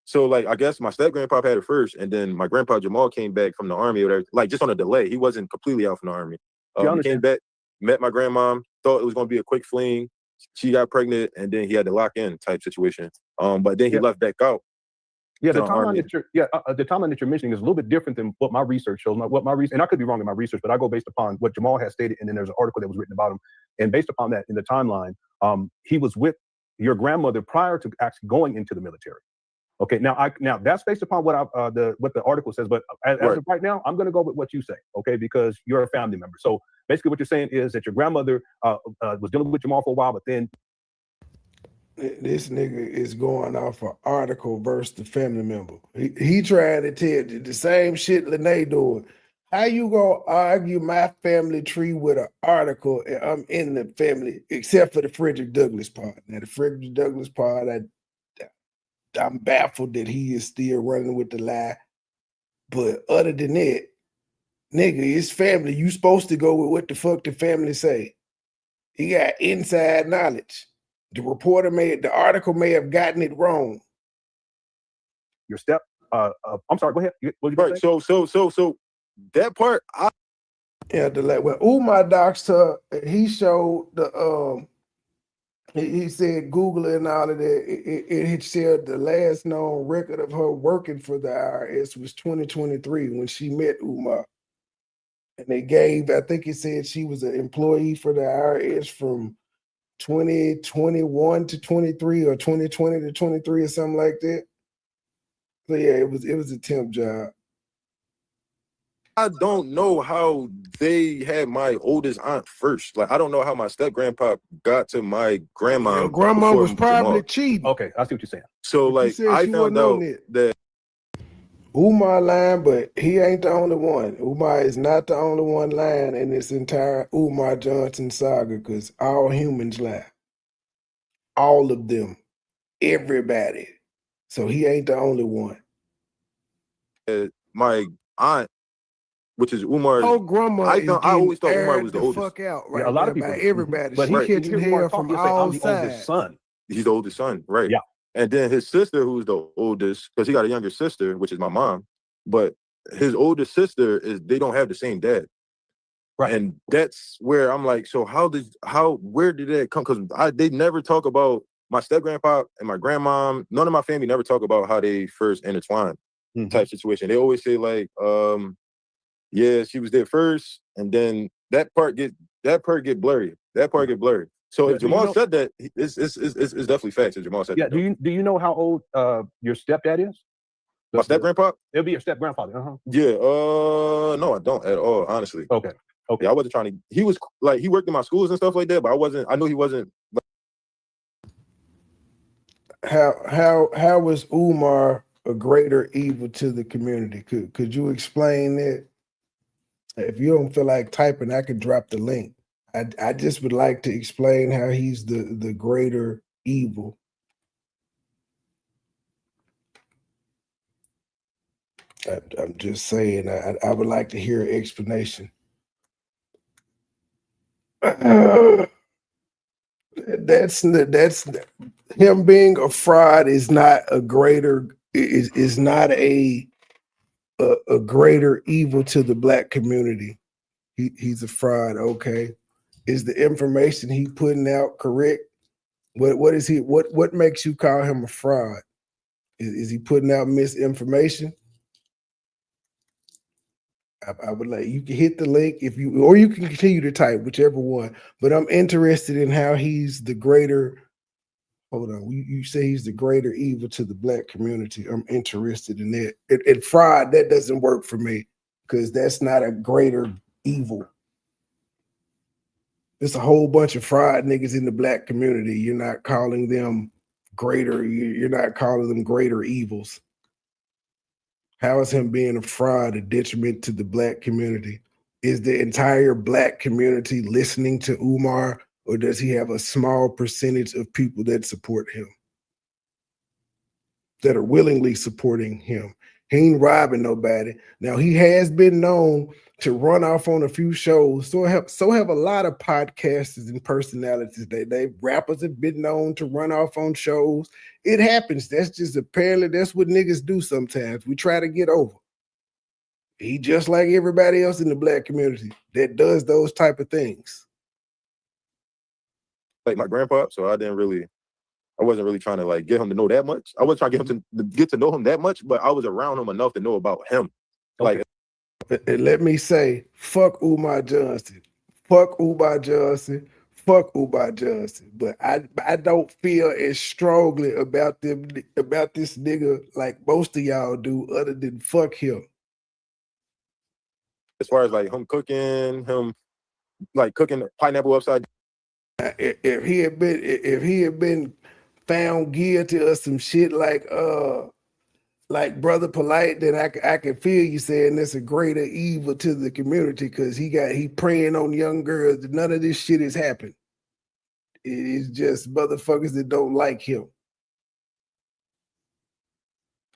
So like I guess my step grandpa had it first, and then my grandpa Jamal came back from the army or whatever, like just on a delay. He wasn't completely out from the army. He came back, met my grandma, thought it was gonna be a quick fling. She got pregnant, and then he had to lock in type situation. But then he left back out. Yeah, the timeline that you're mentioning is a little bit different than what my research shows. And I could be wrong in my research, but I go based upon what Jamal has stated, and then there's an article that was written about him. And based upon that, in the timeline, he was with your grandmother prior to actually going into the military. Okay, now that's based upon what the article says, but as of right now, I'm going to go with what you say, okay, because you're a family member. So basically, what you're saying is that your grandmother was dealing with Jamal for a while, but then this nigga is going off an article versus the family member. He trying to tell you the same shit Lene doing. How you gonna argue my family tree with an article and I'm in the family, except for the Frederick Douglass part? Now the Frederick Douglass part, I'm baffled that he is still running with the lie. But other than that, nigga, it's family. You supposed to go with what the fuck the family say. He got inside knowledge. The article may have gotten it wrong. Your step, I'm sorry, go ahead. What you say? So that part, when Umar doxed her, he showed the he said Google it and all of that. It said the last known record of her working for the IRS was 2023 when she met Umar. And they gave, I think it said she was an employee for the IRS from 2021 to 23 or 2020 to 23 or something like that. So yeah, it was a temp job. I don't know how they had my oldest aunt first. Like, I don't know how my step grandpa got to my grandma. Your grandma before was probably Jamal. cheating. Okay, I see what you're saying. So, But you like, said I she found wasn't on out it. that Umar lying, but he ain't the only one. Umar is not the only one lying in this entire Umar Johnson saga, because all humans lie. All of them. Everybody. So he ain't the only one. my aunt, which is Umar's, Oh, grandma I is always getting thought Umar aired was the the oldest. fuck out Yeah, right a lot now of people by do. everybody. But She Right. you catching hear Umar hell talk, from he'll say, all I'm the oldest sides. son. He's the oldest son, right? Yeah. And then his sister, who's the oldest, because he got a younger sister, which is my mom, but his oldest sister they don't have the same dad. Right. And that's where I'm like, so where did that come? Because they never talk about my step grandpa and my grandmom. None of my family never talk about how they first intertwined type situation. They always say like, yeah, she was there first, and then that part get blurry. That part get blurry. So Yeah, if Jamal said that, it's definitely facts. If Jamal said Yeah. that, Do you know how old your stepdad is? my step grandpa? It'll be your step grandfather. Yeah, no, I don't at all, honestly. Okay. Yeah, I wasn't trying to. He was like, he worked in my schools and stuff like that, but I knew he wasn't. How was Umar a greater evil to the community? Could you explain that? If you don't feel like typing, I could drop the link. I just would like to explain how he's the greater evil. I'm just saying, I would like to hear an explanation. That's him being a fraud is not a greater is not a greater evil to the black community. He's a fraud. Okay, is the information he putting out correct? What is he? What makes you call him a fraud? Is he putting out misinformation? I would like you can hit the link if you, or you can continue to type, whichever one. But I'm interested in how he's the greater. Hold on, you say he's the greater evil to the black community. I'm interested in that. And fraud, that doesn't work for me because that's not a greater evil. There's a whole bunch of fraud niggas in the black community. You're not calling them greater. You're not calling them greater evils. How is him being a fraud a detriment to the black community? Is the entire black community listening to Umar, or does he have a small percentage of people that support him, that are willingly supporting him? He ain't robbing nobody. Now, he has been known to run off on a few shows. So have a lot of podcasters and personalities. They rappers have been known to run off on shows. It happens. That's just apparently that's what niggas do sometimes. We try to get over. He just like everybody else in the black community that does those type of things. Like my grandpa, so I wasn't really trying to like get him to know that much. I wasn't trying to get him to get to know him that much, but I was around him enough to know about him. Okay. Like, and let me say, fuck Umar Johnson. Fuck Umar Johnson. Fuck Umar Johnson. But I don't feel as strongly about this nigga like most of y'all do, other than fuck him. as far as like him cooking pineapple upside down. If he had been found guilty of some shit like Brother Polite, then I can feel you saying that's a greater evil to the community because he preying on young girls. None of this shit has happened. It's just motherfuckers that don't like him.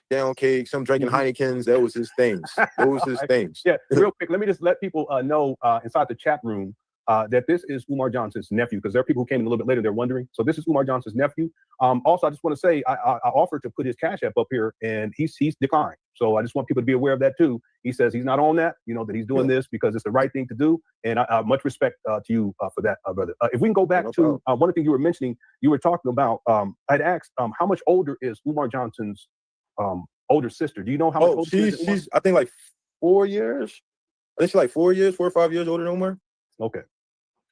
Down cake, some drinking Heinekens. That was his things. Those his things. Yeah, real quick, let me just let people know inside the chat room that this is Umar Johnson's nephew, because there are people who came in a little bit later, they're wondering. So this is Umar Johnson's nephew. Also, I just want to say I offered to put his Cash App up here, and he's declined. So I just want people to be aware of that too. He says he's not on that, that he's doing this because it's the right thing to do. And I much respect to you for that, brother. If we can go back to one thing you were mentioning, you were talking about, I'd asked how much older is Umar Johnson's older sister? Do you know how much older she's I think like 4 years. I think she's like 4 years, 4 or 5 years older than Umar. Okay.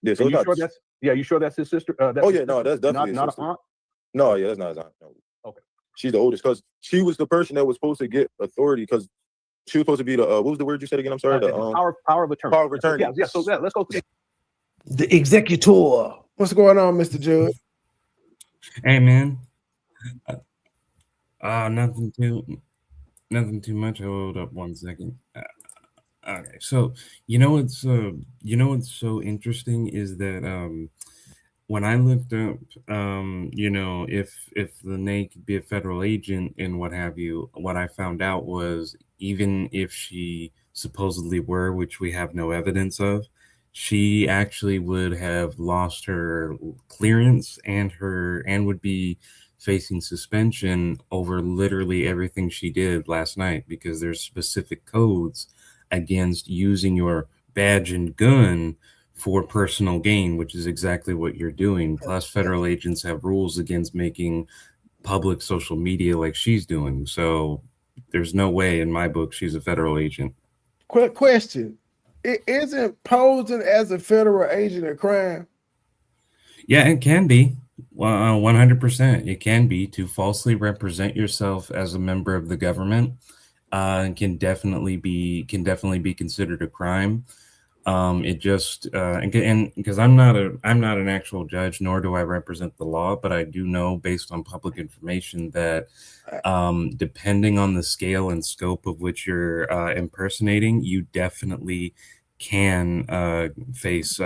Yeah, so you sure that's his sister? No, that's definitely not his sister. an aunt. No, yeah, that's not his aunt. No. Okay. She's the oldest because she was the person that was supposed to get authority because She was supposed to be the what was the word you said again? I'm sorry. The power of attorney. Power of attorney. Yeah. So let's go to the executor. What's going on, Mr. Judge? Hey man. Nothing too much. Hold up one second. Okay, so you know what's so interesting is that when I looked up if Lene could be a federal agent and what have you, what I found out was even if she supposedly were, which we have no evidence of, she actually would have lost her clearance and would be facing suspension over literally everything she did last night because there's specific codes against using your badge and gun for personal gain, which is exactly what you're doing. Plus, federal agents have rules against making public social media like she's doing. So there's no way in my book she's a federal agent. Quick question. It isn't posing as a federal agent a crime? Yeah, it can be. 100%. It can be to falsely represent yourself as a member of the government. Can definitely be considered a crime. It just and because I'm not an actual judge, nor do I represent the law, but I do know based on public information that depending on the scale and scope of which you're impersonating, you definitely can face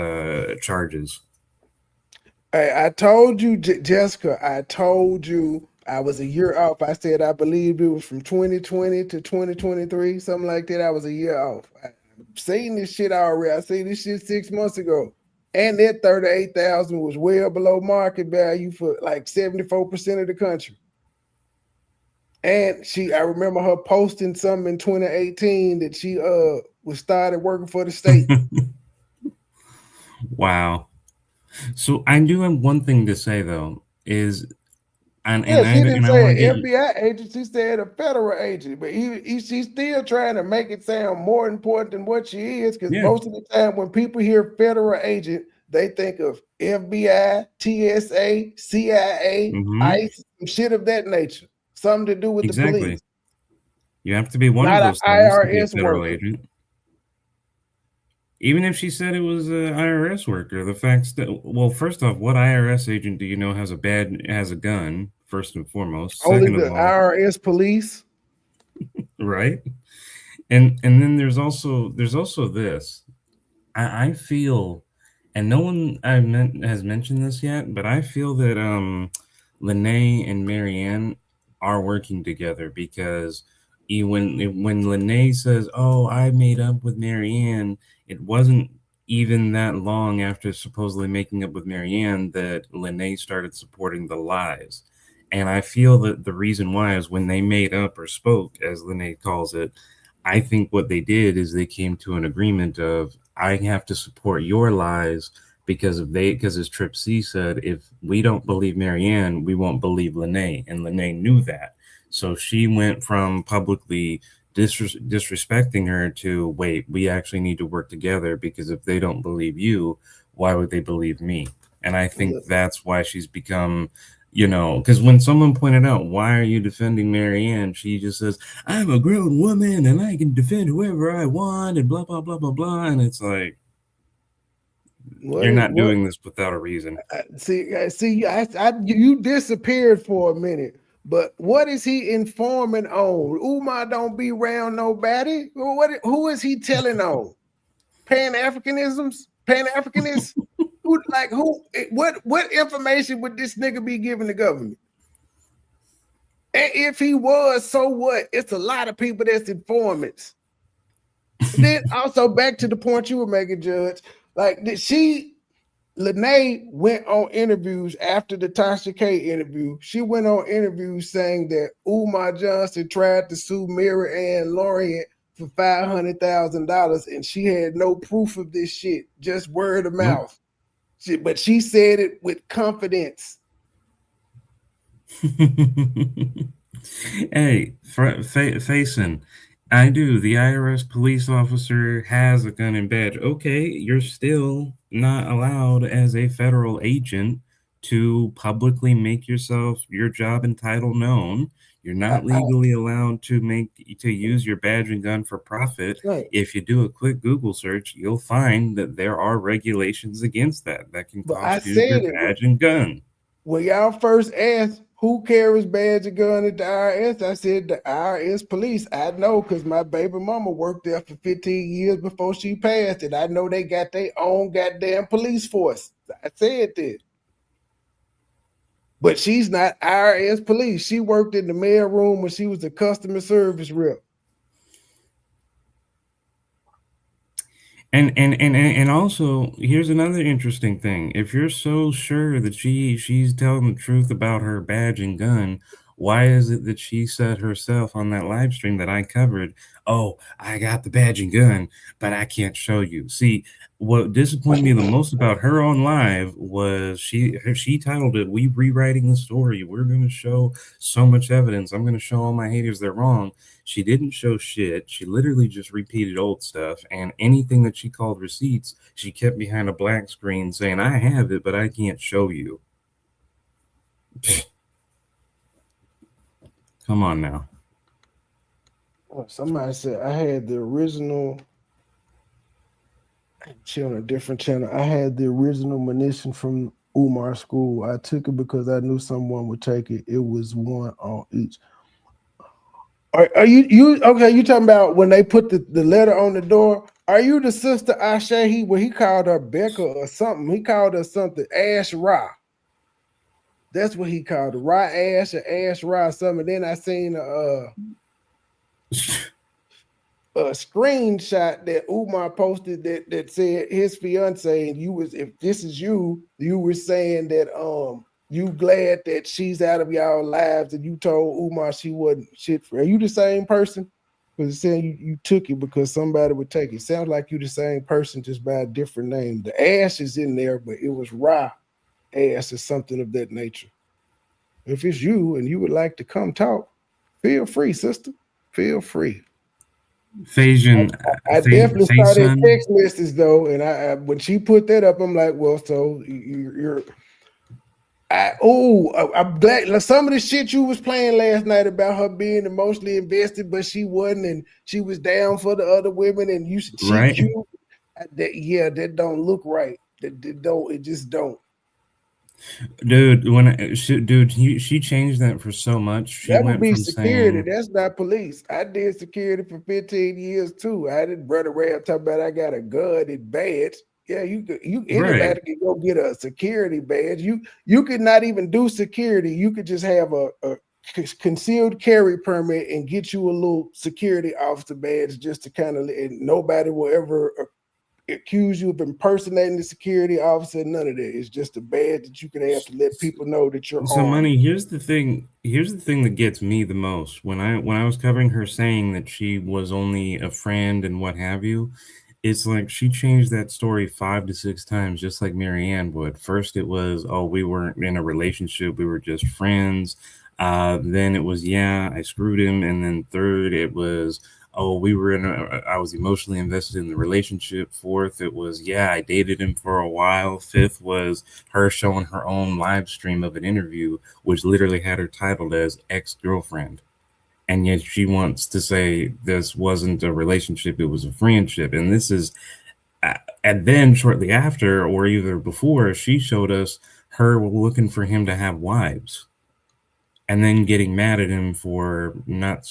charges. I told you, Jessica, I told you I was a year off. I said I believed it was from 2020 to 2023, something like that. I was a year off. I've seen this shit already. I seen this shit 6 months ago. And that 38,000 was well below market value for like 74% of the country. And I remember her posting something in 2018 that she was started working for the state. Wow. So I do have one thing to say though, is she didn't say an FBI agent, she said a federal agent, but she's still trying to make it sound more important than what she is, because most of the time when people hear federal agent, they think of FBI, TSA, CIA, ICE, shit of that nature, something to do with the police. You have to be one of those things to be a federal agent. Even if she said it was an IRS worker, the facts that, well, first off, what IRS agent do you know has a gun? First and foremost, only the IRS police, right? And then there's also this. I feel, and no one has mentioned this yet, but I feel that Lene and Marianne are working together because when Lene says, "Oh, I made up with Marianne," it wasn't even that long after supposedly making up with Marianne that Lene started supporting the lies. And I feel that the reason why is when they made up or spoke, as Lene calls it, I think what they did is they came to an agreement of, I have to support your lies because as Trip C said, if we don't believe Marianne, we won't believe Lene. And Lene knew that. So she went from publicly disrespecting her to, wait, we actually need to work together, because if they don't believe you, why would they believe me? And I think that's why she's become, because when someone pointed out, why are you defending Marianne? She just says, I'm a grown woman and I can defend whoever I want and blah, blah, blah, blah, blah. And it's like, you're not doing this without a reason. You disappeared for a minute. But what is he informing on? Umar don't be around nobody. Who is he telling on? Pan-Africanists? What information would this nigga be giving the government? And if he was, so what? It's a lot of people that's informants. Then also back to the point you were making, Judge. Like, Lene went on interviews after the Tasha K interview. She went on interviews saying that Umar Johnson tried to sue Mary Ann Lorient for $500,000, and she had no proof of this shit, just word of mouth. But she said it with confidence. Hey, Faison, I do. The IRS police officer has a gun and badge. Okay, you're still not allowed as a federal agent to publicly make your job and title known. You're not legally allowed to use your badge and gun for profit. Right. If you do a quick Google search, you'll find that there are regulations against that can But I cost you your said it badge and gun. when y'all first asked who carries badge and gun at the IRS, I said the IRS police. I know because my baby mama worked there for 15 years before she passed, and I know they got their own goddamn police force. I said that. But she's not IRS police. She worked in the mail room when she was a customer service rep. And also, here's another interesting thing. If you're so sure that she's telling the truth about her badge and gun, why is it that she said herself on that live stream that I covered, "Oh, I got the badge and gun, but I can't show you." See, what disappointed me the most about her on live was she titled it, "We rewriting the story. We're going to show so much evidence. I'm going to show all my haters they're wrong." She didn't show shit. She literally just repeated old stuff, and anything that she called receipts, she kept behind a black screen saying, "I have it, but I can't show you." Come on now. Somebody said I had the original. She on a different channel. I had the original munition from Umar school. I took it because I knew someone would take it. It was one on each. Are you okay? You talking about when they put the letter on the door? Are you the sister Asha? He called her Becca or something. He called her something Ash Ra. That's what he called her, Ra Ash or Ash Ra something. And then I seen a screenshot that Umar posted that said his fiance, and if this is you were saying that you glad that she's out of y'all lives, and you told Umar she wasn't shit for. Are you the same person? Because saying you took it because somebody would take it. Sounds like you the same person, just by a different name. The Ash is in there, but it was Ra Ash or something of that nature. If it's you and you would like to come talk, feel free, sister. Feel free. Phasian, I definitely saw that text message though, and I when she put that up, I'm like, well, so you're. I'm glad some of the shit you was playing last night about her being emotionally invested, but she wasn't, and she was down for the other women, and right? Cute. That don't look right. It just don't. Dude, she changed that for so much. She that went would be from security. saying, That's not police. I did security for 15 years too. I didn't run around talking about I got a gun and badge. Yeah, anybody right. can go get a security badge. You could not even do security. You could just have a concealed carry permit and get you a little security officer badge just to kind of, and nobody will ever accuse you of impersonating the security officer. None of that. It's just a badge that you can have to let people know that you're So armed. Money, here's the thing that gets me the most. When I was covering her saying that she was only a friend and what have you, it's like she changed that story 5 to 6 times, just like Marianne would. First it was, oh, we weren't in a relationship, we were just friends. Then it was, yeah, I screwed him. And then third, it was, oh, I was emotionally invested in the relationship. Fourth, it was, yeah, I dated him for a while. Fifth was her showing her own live stream of an interview, which literally had her titled as ex-girlfriend. And yet she wants to say this wasn't a relationship, it was a friendship. And this is, and then shortly after, or either before, she showed us her looking for him to have wives. And then getting mad at him for not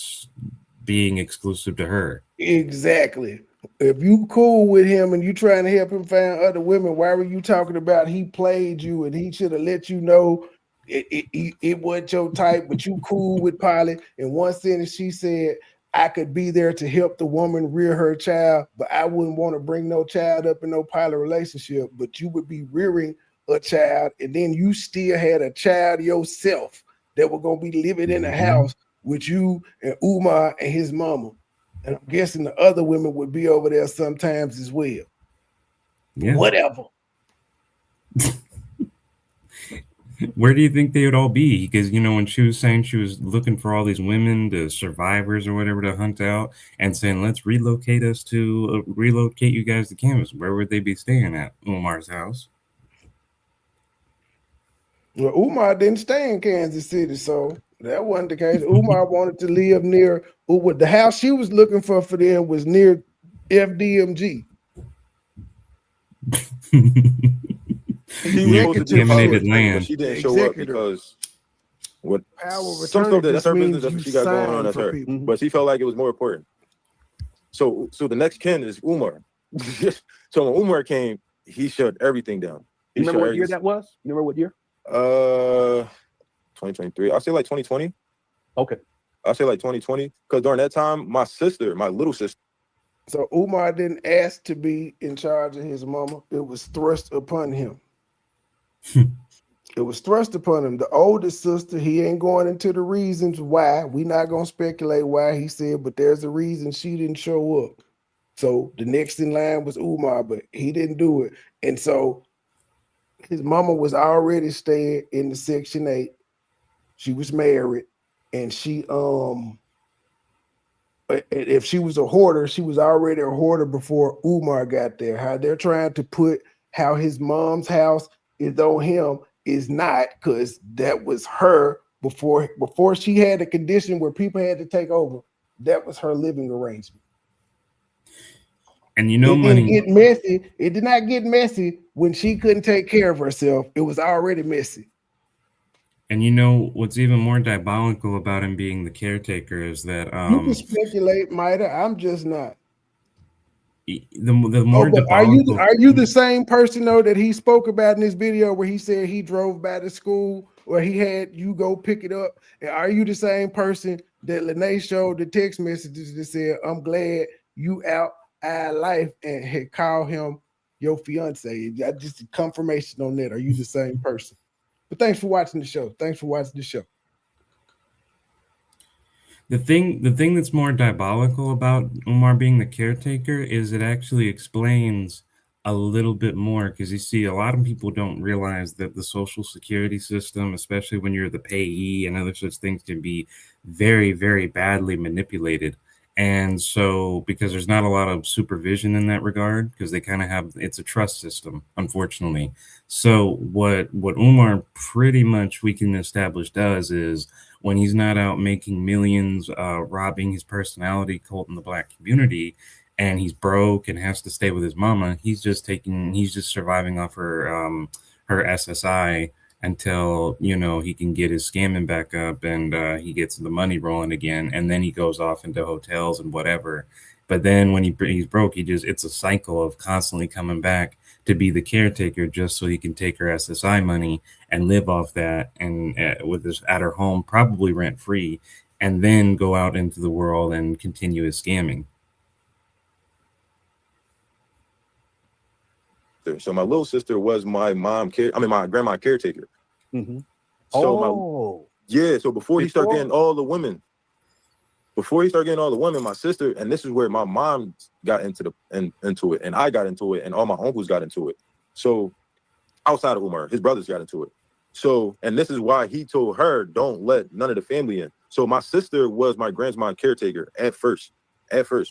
being exclusive to her. Exactly. If you cool with him and you trying to help him find other women, why were you talking about he played you and he should have let you know it wasn't your type, but you cool with Polly? In one sentence, she said, I could be there to help the woman rear her child, but I wouldn't want to bring no child up in no poly relationship. But you would be rearing a child, and then you still had a child yourself that were going to be living in a house with you and Umar and his mama. And I'm guessing the other women would be over there sometimes as well. Yeah. Whatever. Where do you think they would all be? Because, when she was saying she was looking for all these women, the survivors or whatever, to hunt out, and saying, let's relocate you guys to Kansas, where would they be staying at? Umar's house. Well, Umar didn't stay in Kansas City, so That wasn't the case. Umar wanted to live near the house she was looking for them was near FDMG. He was supposed to be a power Contaminated attorney, land. but she didn't show up Executor. because what Power of some attorney stuff that's just her means business. That's you what she got going on. sign That's for her. people. But she felt like it was more important. So the next kin is Umar. So when Umar came, he shut everything down. He You remember shut what year that was? You remember what year? 2023. I'll say like 2020. Okay. I'll say like 2020. Because during that time, my little sister. So Umar didn't ask to be in charge of his mama. It was thrust upon him. It was thrust upon him. The oldest sister, he ain't going into the reasons why. We're not going to speculate why he said, but there's a reason she didn't show up. So the next in line was Umar, but he didn't do it. And so his mama was already staying in the Section 8. She was married, and she if she was a hoarder, she was already a hoarder before Umar got there. How they're trying to put how his mom's house is on him is not, because that was her before she had a condition where people had to take over. That was her living arrangement. And you know, it money. didn't get messy. It did not get messy when she couldn't take care of herself. It was already messy. And you know what's even more diabolical about him being the caretaker is that You can speculate, Mida. I'm just not. The more but diabolical. Are you the same person though that he spoke about in this video where he said he drove by the school or he had you go pick it up? And are you the same person that Lene showed the text messages that said, "I'm glad you out our life," and had called him your fiance? I just a confirmation on that. Are you the same person? But thanks for watching the show. Thanks for watching the show. The thing that's more diabolical about Umar being the caretaker is it actually explains a little bit more, because you see, a lot of people don't realize that the social security system, especially when you're the payee and other such things, can be very, very badly manipulated. And so, because there's not a lot of supervision in that regard, because they kind of have, it's a trust system, unfortunately. So what Umar pretty much, we can establish, does is when he's not out making millions, robbing his personality cult in the black community, and he's broke and has to stay with his mama, he's just surviving off her SSI until, you know, he can get his scamming back up and he gets the money rolling again, and then he goes off into hotels and whatever. But then when he's broke, it's a cycle of constantly coming back to be the caretaker just so he can take her SSI money and live off that, and with this at her home, probably rent free, and then go out into the world and continue his scamming. So my little sister was my my grandma caretaker. Mm-hmm. So so before he started getting all the women, my sister, and this is where my mom got into it, and I got into it, and all my uncles got into it. So outside of Umar, his brothers got into it. So, and this is why he told her, don't let none of the family in. So my sister was my grandma's caretaker at first.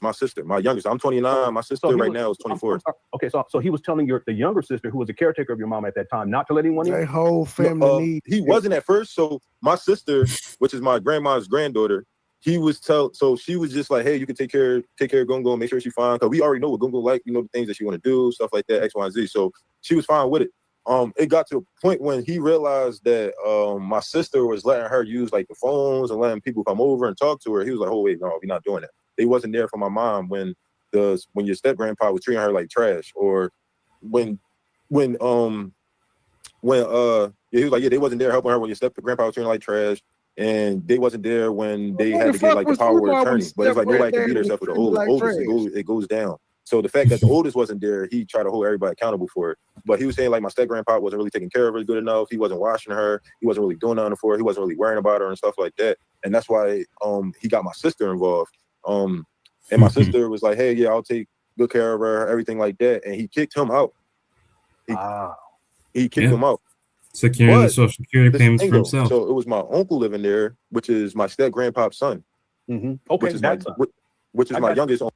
My sister, my youngest, I'm 29. My sister right now is 24. Okay, so he was telling the younger sister, who was the caretaker of your mom at that time, not to let anyone in? That whole family he wasn't at first. So my sister, which is my grandma's granddaughter, she was just like, hey, you can take care of Gungo, make sure she's fine. Because we already know what Gungo like, you know, the things that she want to do, stuff like that, X, Y, and Z. So she was fine with it. It got to a point when he realized that my sister was letting her use like the phones and letting people come over and talk to her. He was like, oh wait, no, we're not doing that. They wasn't there for my mom when your step grandpa was treating her like trash, or when he was like, yeah, they wasn't there helping her when your step grandpa was treating her like trash, and they wasn't there when they had to get like the power of attorney. But it's like nobody can beat herself with the oldest. It goes down. So the fact that the oldest wasn't there, he tried to hold everybody accountable for it. But he was saying like my step grandpa wasn't really taking care of her good enough. He wasn't washing her. He wasn't really doing nothing for her. He wasn't really worrying about her and stuff like that. And that's why he got my sister involved. And my sister was like, hey, yeah, I'll take good care of her, everything like that. And he kicked him out. He kicked him out. Securing the social security payments for himself. So it was my uncle living there, which is my step grandpa's son. Mm-hmm. Okay, which is my youngest uncle.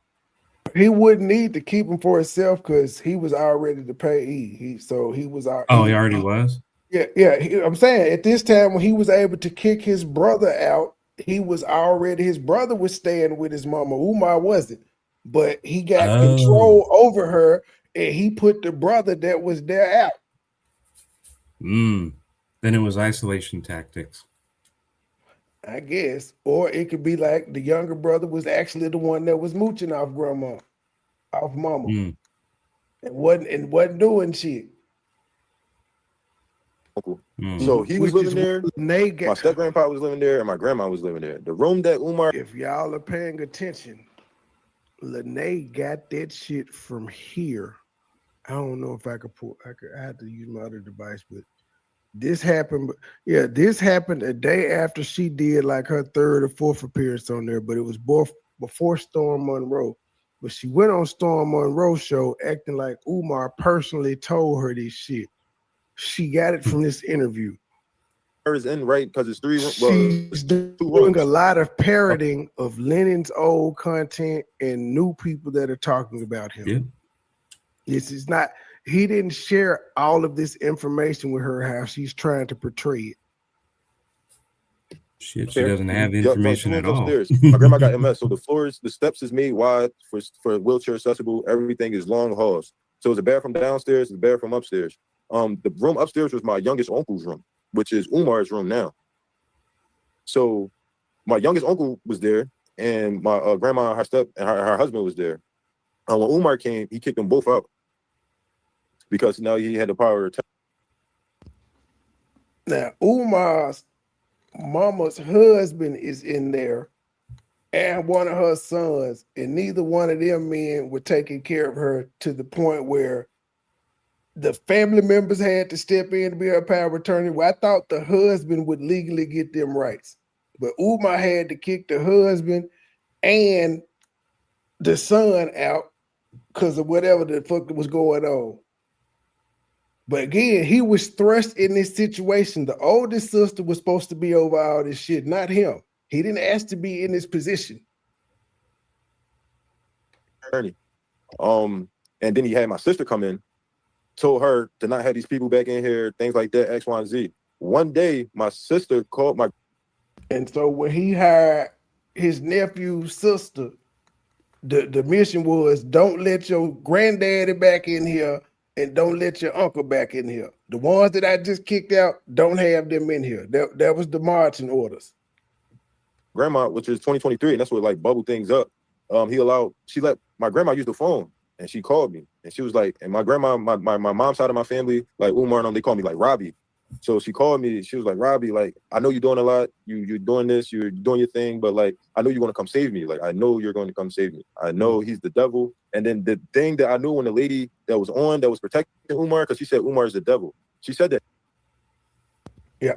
He wouldn't need to keep him for himself because he was already the payee. He was. He already was. I'm saying at this time when he was able to kick his brother out, his brother was staying with his mama. Umar wasn't, but he got control over her, and he put the brother that was there out. Then it was isolation tactics, I guess, or it could be like the younger brother was actually the one that was mooching off mama, and wasn't doing shit. Uncle. So he was living there. My step grandpa was living there, and my grandma was living there. The room that Umar. If y'all are paying attention, Lene got that shit from here. I don't know if I had to use my other device, but this happened. This happened a day after she did like her third or fourth appearance on there, but it was before Storm Monroe. But she went on Storm Monroe's show acting like Umar personally told her this shit. She got it from this interview. Is in right because it's three. She's doing a lot of parroting of Lennon's old content and new people that are talking about him. Yeah. This is not. He didn't share all of this information with her how she's trying to portray it. Shit, she doesn't have the information at all. My grandma got MS, so the steps is made wide for wheelchair accessible. Everything is long halls. So it's a bathroom downstairs, the bathroom upstairs. The room upstairs was my youngest uncle's room, which is Umar's room now. So my youngest uncle was there, and my grandma, her husband was there. When Umar came, he kicked them both out because now he had the power to. Now Umar's mama's husband is in there, and one of her sons, and neither one of them men were taking care of her to the point where the family members had to step in to be her power of attorney. Well, I thought the husband would legally get them rights, but Umar had to kick the husband and the son out because of whatever the fuck was going on. But again, he was thrust in this situation. The oldest sister was supposed to be over all this shit, not him. He didn't ask to be in this position. And then he had my sister come in, told her to not have these people back in here, things like that, X, Y, and Z. One day, my sister called my. And so when he hired his nephew's sister, the mission was don't let your granddaddy back in here and don't let your uncle back in here. The ones that I just kicked out, don't have them in here. That was the marching orders. Grandma, which is 2023, and that's what like bubbled things up. She let my grandma use the phone, and she called me, and she was like, and my grandma, my mom's side of my family, like Umar and them, they call me like Robbie. So she called me, she was like, Robbie, like, I know you're doing a lot, you're doing this, you're doing your thing, but like, I know you're gonna come save me. Like, I know you're going to come save me. I know he's the devil. And then the thing that I knew when the lady that was protecting Umar, because she said Umar is the devil. She said that. Yeah,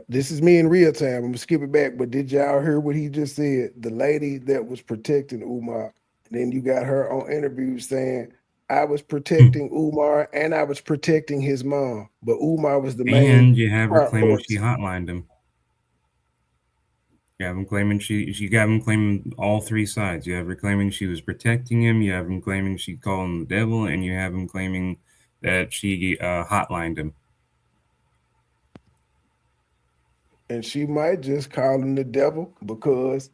this is me in real time. I'm gonna skip it back, but did y'all hear what he just said? The lady that was protecting Umar, and then you got her on interview saying, I was protecting Umar and I was protecting his mom, but Umar was the main. And you have her claiming she hotlined him. You have him claiming she got him claiming all three sides. You have her claiming she was protecting him. You have him claiming she called him the devil, and you have him claiming that she hotlined him. And she might just call him the devil because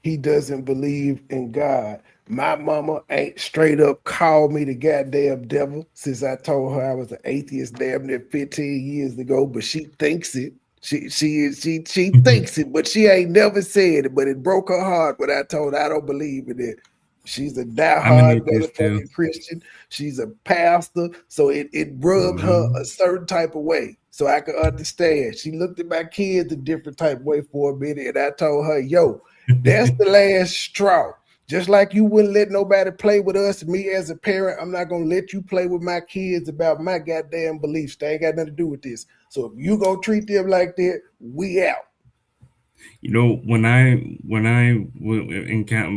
he doesn't believe in God. My mama ain't straight up called me the goddamn devil since I told her I was an atheist damn near 15 years ago, but she thinks it. She thinks it, but she ain't never said it. But it broke her heart when I told her I don't believe in it. She's a diehard motherfucking Christian. She's a pastor, so it rubbed her a certain type of way. So I could understand. She looked at my kids a different type of way for a minute, and I told her, yo, that's the last straw. Just like you wouldn't let nobody play with us, me as a parent, I'm not going to let you play with my kids about my goddamn beliefs. They ain't got nothing to do with this. So if you going to treat them like that, we out. You know, when I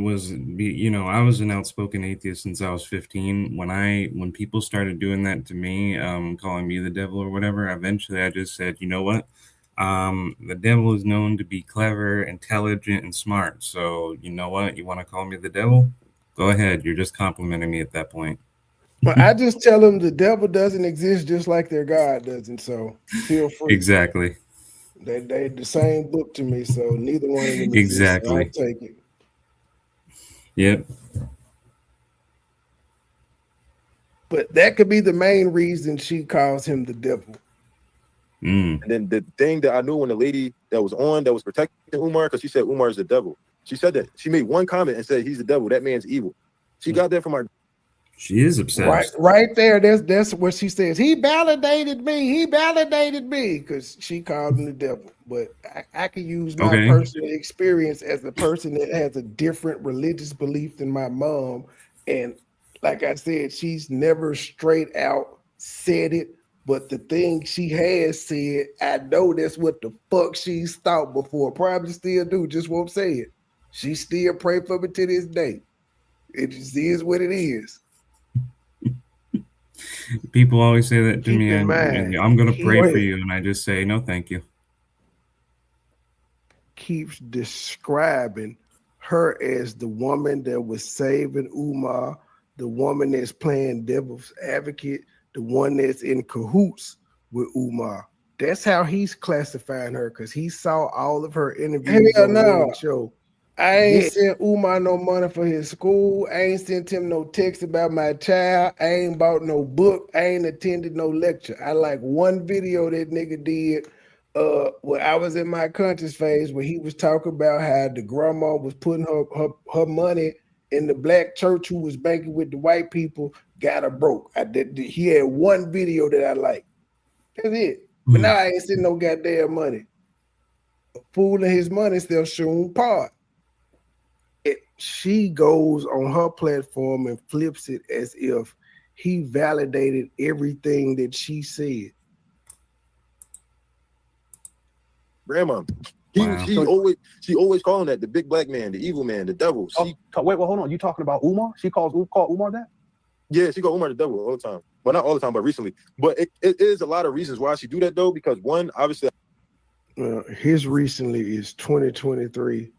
was, you know, I was an outspoken atheist since I was 15. When people started doing that to me, calling me the devil or whatever, eventually I just said, you know what? The devil is known to be clever, intelligent, and smart. So you know what? You want to call me the devil? Go ahead. You're just complimenting me at that point. Well, I just tell them the devil doesn't exist just like their God doesn't. So feel free. Exactly. They the same book to me, so neither one of them exists. So I'll Exactly. take it. Yep. But that could be the main reason she calls him the devil. Mm. And then the thing that I knew when the lady that was protecting Umar, because she said Umar is the devil. She said that. She made one comment and said he's the devil. That man's evil. She got that from our. She is obsessed. Right there. That's what she says. He validated me. He validated me because she called him the devil. But I can use my personal experience as a person that has a different religious belief than my mom. And like I said, she's never straight out said it. But the thing she has said, I know that's what the fuck she's thought before. Probably still do, just won't say it. She still pray for me to this day. It just is what it is. People always say that to Keep me. in mind, I'm going to pray for you. And I just say, no, thank you. Keeps describing her as the woman that was saving Umar, the woman that's playing devil's advocate, the one that's in cahoots with Umar. That's how he's classifying her because he saw all of her interviews on the show. I ain't sent Umar no money for his school. I ain't sent him no text about my child. I ain't bought no book. I ain't attended no lecture. I like one video that nigga did where I was in my conscious phase where he was talking about how the grandma was putting her money in the black church who was banking with the white people, got her broke. He had one video that I like. That's it. But now I ain't sending no goddamn money. A fool and his money still showing part. She goes on her platform and flips it as if he validated everything that she said. Grandma, she always calling that the big black man, the evil man, the devil. Wait, well, hold on. You talking about Umar? She called Umar that? Yeah, she called Umar the devil all the time. Well, not all the time, but recently. But it is a lot of reasons why she do that though, because one, obviously, his recently is 2023.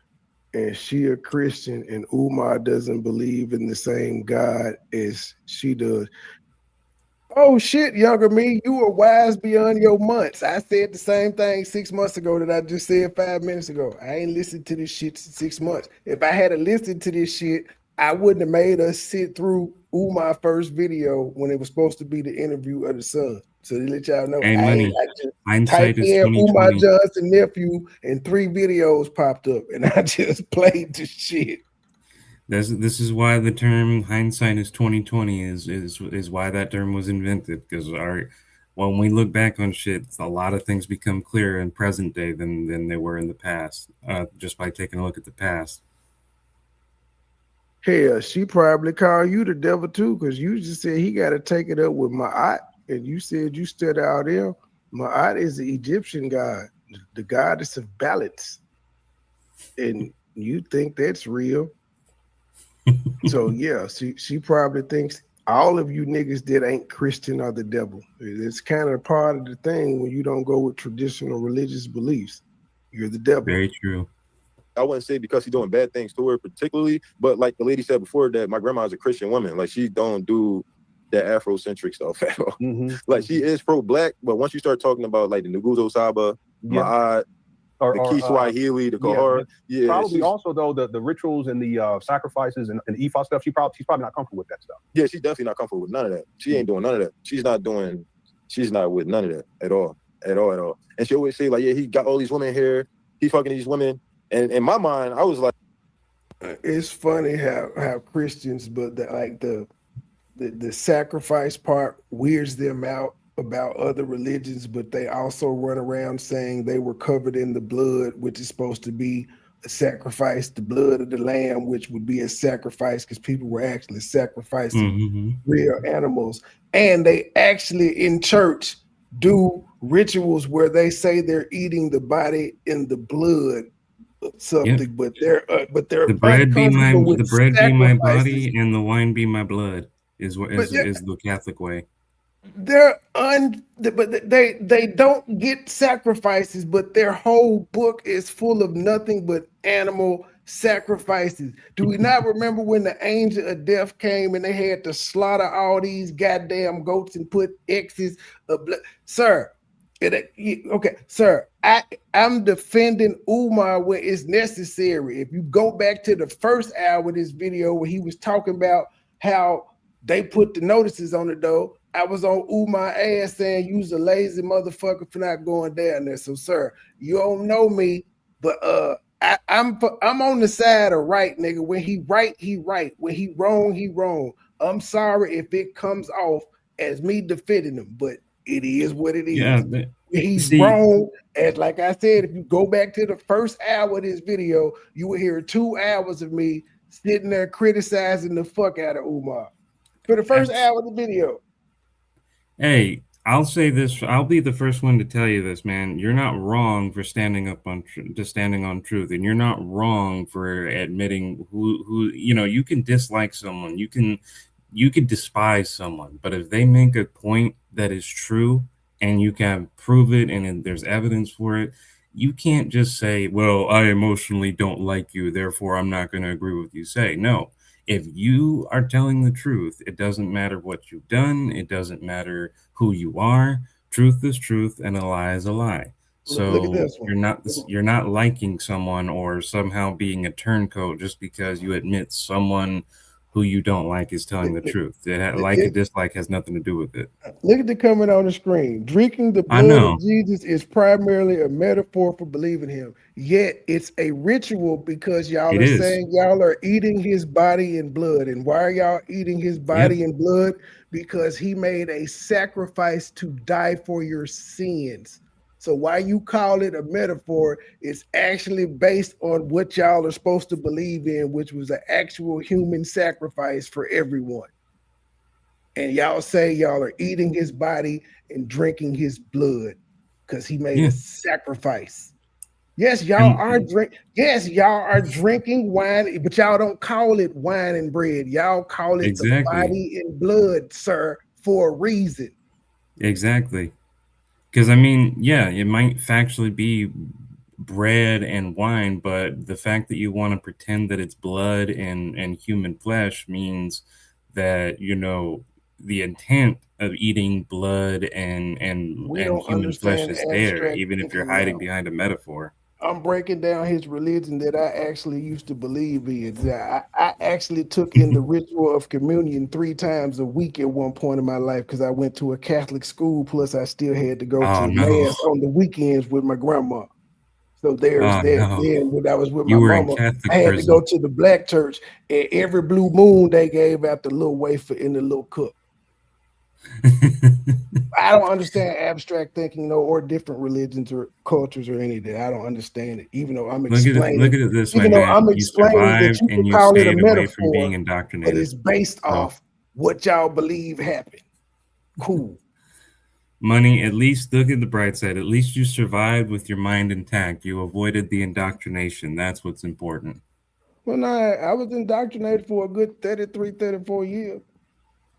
And she a Christian, and Umar doesn't believe in the same God as she does. Oh shit, younger me, you are wise beyond your months. I said the same thing 6 months ago that I just said 5 minutes ago. I ain't listened to this shit 6 months. If I had listened to this shit, I wouldn't have made us sit through Umar's first video when it was supposed to be the interview of the son. So to let y'all know, Hey, I typed in Umar Johnson nephew, and 3 videos popped up, and I just played the shit. This is why the term hindsight is 2020 is why that term was invented, because when we look back on shit, a lot of things become clearer in present day than they were in the past, just by taking a look at the past. Hell, she probably called you the devil too, because you just said he got to take it up with Ma'at, and you said you stood out there. Ma'at is the Egyptian god, the goddess of balance, and you think that's real. So yeah, she probably thinks all of you niggas that ain't Christian are the devil. It's kind of part of the thing when you don't go with traditional religious beliefs. You're the devil. Very true. I wouldn't say because he's doing bad things to her particularly, but like the lady said before, that my grandma is a Christian woman. Like she don't do that Afrocentric stuff at all. Like she is pro-black, but once you start talking about like the Nguzo Saba, Ma'at, the Kiswahili, the Kahar, probably also though the rituals and the sacrifices and the Ifa stuff. She's probably not comfortable with that stuff. Yeah, she's definitely not comfortable with none of that. She ain't doing none of that. She's not with none of that at all. And she always say like, yeah, he got all these women here, he fucking these women. And in my mind, I was like, it's funny how Christians, but the sacrifice part weirds them out about other religions, but they also run around saying they were covered in the blood, which is supposed to be a sacrifice, the blood of the lamb, which would be a sacrifice because people were actually sacrificing real animals. And they actually in church do rituals where they say they're eating the body and the blood of something, but they're the bread be my body and the wine be my blood is the Catholic way. But they don't get sacrifices, but their whole book is full of nothing but animal sacrifices. Do we not remember when the angel of death came and they had to slaughter all these goddamn goats and put X's of blood? Sir, okay, sir, I'm defending Umar when it's necessary. If you go back to the first hour of this video where he was talking about how they put the notices on the door, I was on Umar ass saying you's a lazy motherfucker for not going down there. So, sir, you don't know me, but I'm on the side of right, nigga. When he right, he right. When he wrong, he wrong. I'm sorry if it comes off as me defending him, but it is what it is. Yeah, he's wrong. As like I said, if you go back to the first hour of this video, you will hear 2 hours of me sitting there criticizing the fuck out of Umar for the first hour of the video. Hey, I'll say this. I'll be the first one to tell you this, man. You're not wrong for standing up on standing on truth, and you're not wrong for admitting who you know. You can dislike someone, you can despise someone, but if they make a point that is true and you can prove it and there's evidence for it, you can't just say, "Well, I emotionally don't like you, therefore I'm not going to agree with you." Say no. If you are telling the truth, it doesn't matter what you've done. It doesn't matter who you are. Truth is truth and a lie is a lie. So you're not liking someone or somehow being a turncoat just because you admit someone who you don't like is telling the truth. Like and dislike has nothing to do with it. Look at the comment on the screen. Drinking the blood of Jesus is primarily a metaphor for believing him. Yet it's a ritual because y'all are saying y'all are eating his body and blood. And why are y'all eating his body and blood? Because he made a sacrifice to die for your sins. So why you call it a metaphor is actually based on what y'all are supposed to believe in, which was an actual human sacrifice for everyone. And y'all say y'all are eating his body and drinking his blood because he made a sacrifice. Yes, y'all are drinking wine, but y'all don't call it wine and bread. Y'all call it the body and blood, sir, for a reason. Exactly. Because, I mean, yeah, it might factually be bread and wine, but the fact that you want to pretend that it's blood and human flesh means that, you know, the intent of eating blood and human flesh is there, even if you're hiding behind a metaphor. I'm breaking down his religion that I actually used to believe in. I actually took in the ritual of communion 3 times a week at one point in my life because I went to a Catholic school. Plus, I still had to go to mass on the weekends with my grandma. So there's that. Then when I was with my mama, I had to go to the black church, and every blue moon they gave out the little wafer in the little cup. I don't understand abstract thinking, or different religions or cultures or any of that. I don't understand it, even though I'm explaining. Look at it this way, even though I'm explaining that you can call it a metaphor from being indoctrinated, but it's based off what y'all believe happened. Cool. Money, at least look at the bright side. At least you survived with your mind intact. You avoided the indoctrination. That's what's important. Well, no, I was indoctrinated for a good 33, 34 years.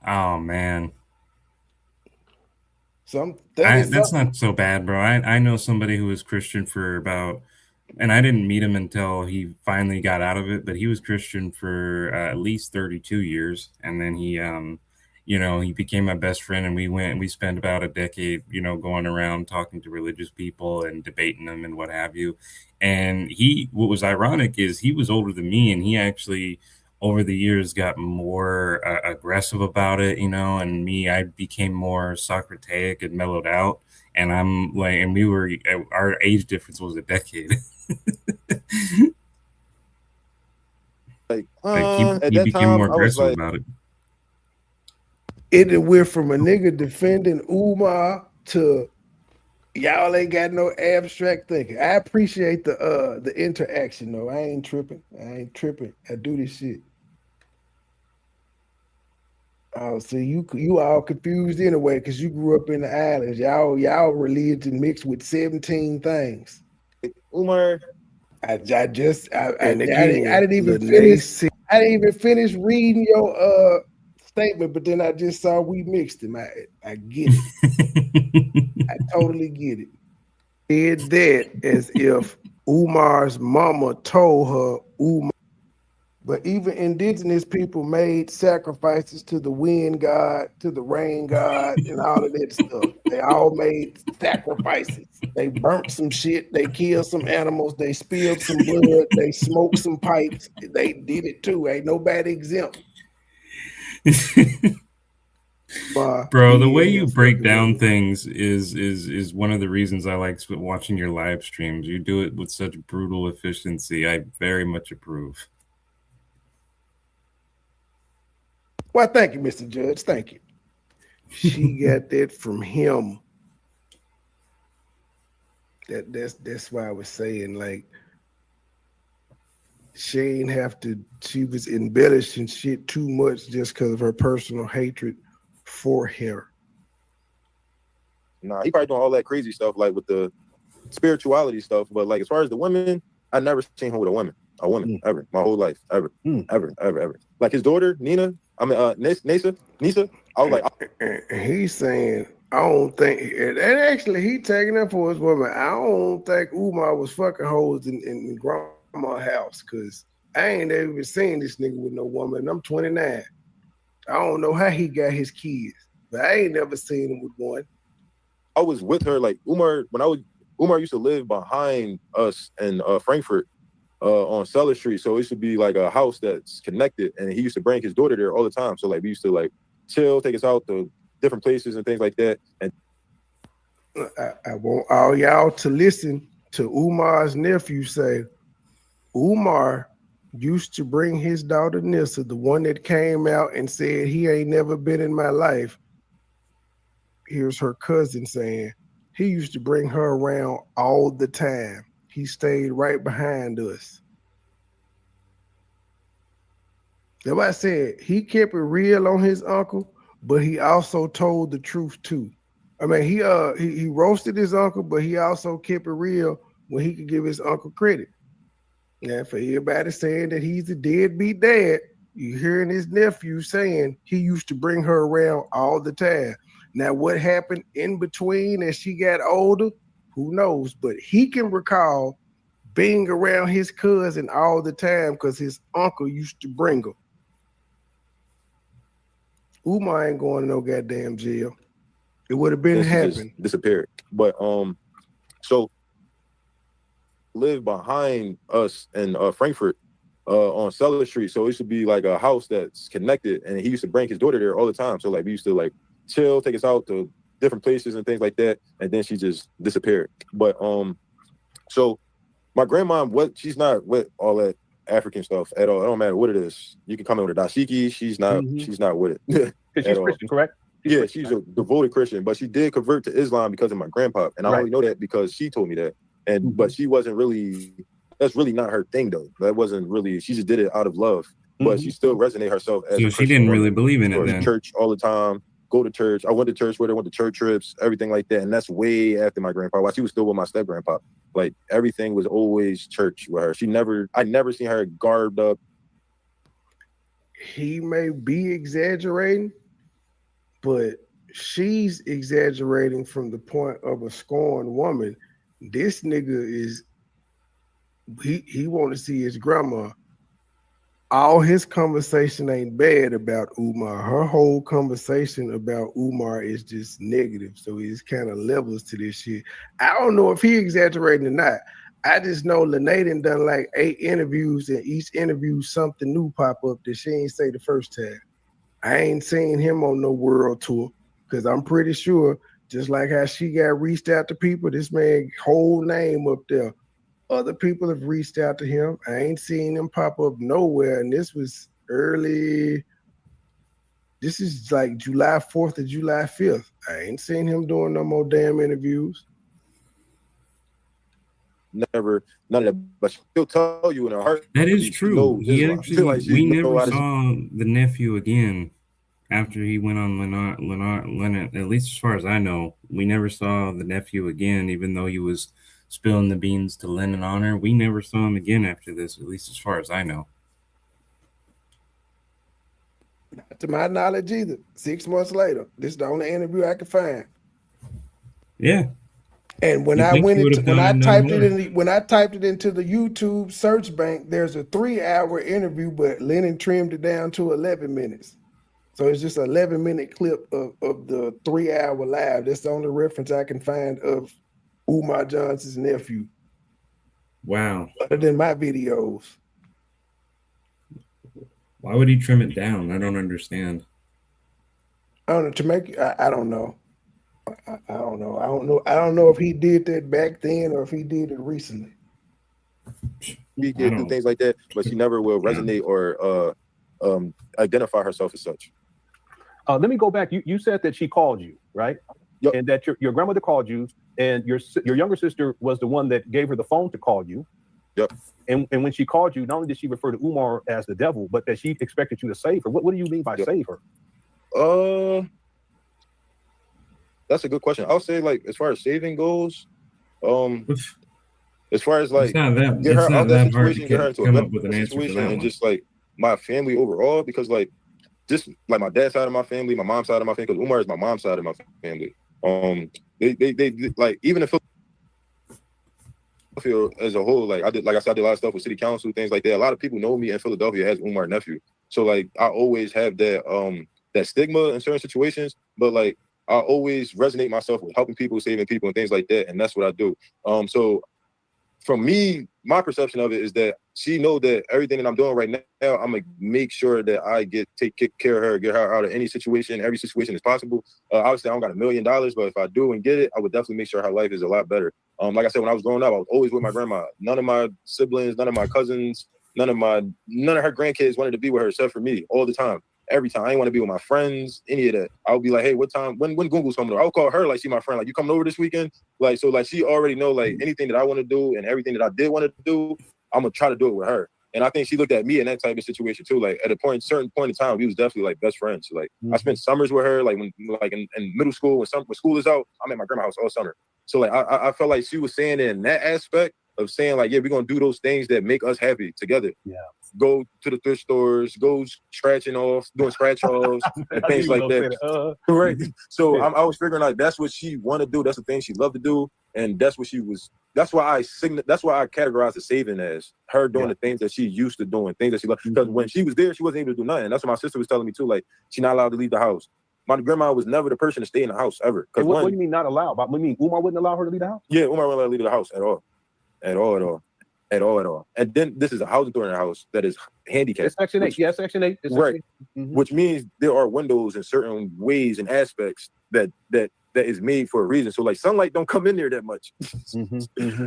Oh, man. That's not so bad, bro. I know somebody who was Christian for about, and I didn't meet him until he finally got out of it, but he was Christian for at least 32 years. And then he, he became my best friend, and we spent about a decade, going around talking to religious people and debating them and what have you. And what was ironic is he was older than me, and he actually, over the years, got more aggressive about it, and me, I became more Socratic and mellowed out. And I'm like, and our age difference was a decade. He became more aggressive about it. It went from a nigga defending Umar to y'all ain't got no abstract thinking. I appreciate the interaction though. I ain't tripping. I do this shit. Oh, so you all confused anyway because you grew up in the islands. Y'all religion mixed with 17 things. Umar, I didn't even finish reading your statement, but then I just saw we mixed them. I get it. I totally get it. Did that as if Umar's mama told her Umar. But even indigenous people made sacrifices to the wind god, to the rain god, and all of that stuff. They all made sacrifices. They burnt some shit. They killed some animals. They spilled some blood. They smoked some pipes. They did it too. Ain't nobody exempt. Bro, the way you break down things is one of the reasons I like watching your live streams. You do it with such brutal efficiency. I very much approve. Well, thank you, Mr. Judge. Thank you. She got that from him. That's why I was saying, like, she ain't have to, she was embellishing shit too much just because of her personal hatred for her. Nah, he probably doing all that crazy stuff, like with the spirituality stuff. But like, as far as the women, I never seen him with a woman ever, my whole life, ever. Like his daughter, Nina, Nisa. I was like, he's saying, I don't think, and actually he taking up for his woman. I don't think Umar was fucking hoes in grandma's house, because I ain't ever seen this nigga with no woman, and I'm 29. I don't know how he got his kids, but I ain't never seen him with one. I was with her, like Umar used to live behind us in Frankfurt on Cellar Street. So it should be like a house that's connected, and he used to bring his daughter there all the time. So like we used to like chill, take us out to different places and things like that. And I want all y'all to listen to Umar's nephew say, Umar used to bring his daughter Nissa, the one that came out and said he ain't never been in my life. Here's her cousin saying he used to bring her around all the time. He stayed right behind us. That's why I said he kept it real on his uncle, but he also told the truth too. I mean, he roasted his uncle, but he also kept it real when he could give his uncle credit. Now, for everybody saying that he's a deadbeat dad, you hearing his nephew saying he used to bring her around all the time. Now, what happened in between as she got older, who knows? But he can recall being around his cousin all the time because his uncle used to bring her. Umar ain't going to no goddamn jail. It would have been happening. Disappeared. But so live behind us in Frankfurt on Cellar Street. So it should be like a house that's connected, and he used to bring his daughter there all the time. So like we used to like chill, take us out to different places and things like that, and then she just disappeared. But so my grandma, she's not with all that African stuff at all. It don't matter what it is. You can come in with a dashiki. She's not with it. She's Christian, correct? She's a devoted Christian, but she did convert to Islam because of my grandpa, and I only know that because she told me that. And but she wasn't really. That's really not her thing, though. That wasn't really. She just did it out of love, but she still resonated herself as. So she didn't really believe in it then. Church all the time. Go to church. I went to church with her. Went to church trips, everything like that. And that's way after my grandpa. While she was still with my step grandpa, like everything was always church with her. I never seen her garbed up. He may be exaggerating, but she's exaggerating from the point of a scorned woman. This nigga is, he want to see his grandma. All his conversation ain't bad about Umar. Her whole conversation about Umar is just negative. So he's kind of levels to this shit. I don't know if he exaggerating or not. I just know Lene done like 8 interviews, and each interview something new pop up that she ain't say the first time. I ain't seen him on no world tour, because I'm pretty sure, just like how she got reached out to people, this man whole name up there. Other people have reached out to him. I ain't seen him pop up nowhere. And this was early. This is like July 4th or July 5th. I ain't seen him doing no more damn interviews. Never, none of that. But she'll tell you in her heart. That is true. We never saw the nephew again after he went on Leonard. At least as far as I know, we never saw the nephew again, even though he was spilling the beans to Lennon Honor. We never saw him again after this, at least as far as I know. Not to my knowledge either. 6 months later, this is the only interview I could find. Yeah. And when You I think went you would into have done when I typed it into the YouTube search bank, there's a 3-hour interview, but Lennon trimmed it down to 11 minutes. So it's just an 11-minute clip of the 3-hour live. That's the only reference I can find of Umar Johnson's nephew, Wow. other than my videos. Why would he trim it down? I don't understand. I don't know, to make I don't know. I don't know. I don't know if he did that back then or if he did it recently. She I can do don't. things like that, but she never will resonate or identify herself as such. Let me go back. You said that she called you, right? Yep. And that your grandmother called you, and your younger sister was the one that gave her the phone to call you. Yep. And when she called you, not only did she refer to Umar as the devil, but that she expected you to save her. What do you mean by save her? That's a good question. I'll say, like, as far as saving goes, as far as like It's not that. get It's her not out that that hard to situation, get her into a come better up with an answer for situation, that and one. just like my family overall, because like just like my dad's side of my family, my mom's side of my family, because Umar is my mom's side of my family. They like, even if Philadelphia as a whole, like I did a lot of stuff with city council, things like that. A lot of people know me in Philadelphia as Umar Nephew. So like I always have that that stigma in certain situations, but like I always resonate myself with helping people, saving people, and things like that, and that's what I do. So from me, my perception of it is that she know that everything that I'm doing right now, I'm gonna make sure that I take care of her, get her out of any situation, every situation as possible. Obviously, I don't got $1 million, but if I do and get it, I would definitely make sure her life is a lot better. Like I said, when I was growing up, I was always with my grandma. None of my siblings, none of my cousins, none of her grandkids wanted to be with her except for me all the time. Every time. I didn't want to be with my friends, any of that. I would be like, hey, what time? When Google's coming over? I'll call her like she my friend. Like, you coming over this weekend? Like, so like she already know like anything that I want to do and everything that I did want to do, I'm gonna try to do it with her. And I think she looked at me in that type of situation too. Like at a certain point in time, we was definitely like best friends. So, like I spent summers with her, like when like in middle school, when school is out, I'm at my grandma's house all summer. So like I felt like she was saying in that aspect of saying like, yeah, we're gonna do those things that make us happy together. Yeah. Go to the thrift stores, go scratching off, doing scratch offs, and things like that. Right. So I was figuring like that's what she want to do. That's the thing she loved to do, and that's what she was. That's why I categorized the saving as her doing the things that she used to doing, things that she loved. Because when she was there, she wasn't able to do nothing. That's what my sister was telling me too. Like she's not allowed to leave the house. My grandma was never the person to stay in the house ever. Hey, what do you mean not allowed? What do you mean Umar wouldn't allow her to leave the house? Yeah, Umar wouldn't let her leave the house at all. And then this is a housing authority house that is handicapped. It's Section 8. Yeah, Section 8. It's right. Section 8. Which means there are windows in certain ways and aspects that is made for a reason. So like sunlight don't come in there that much.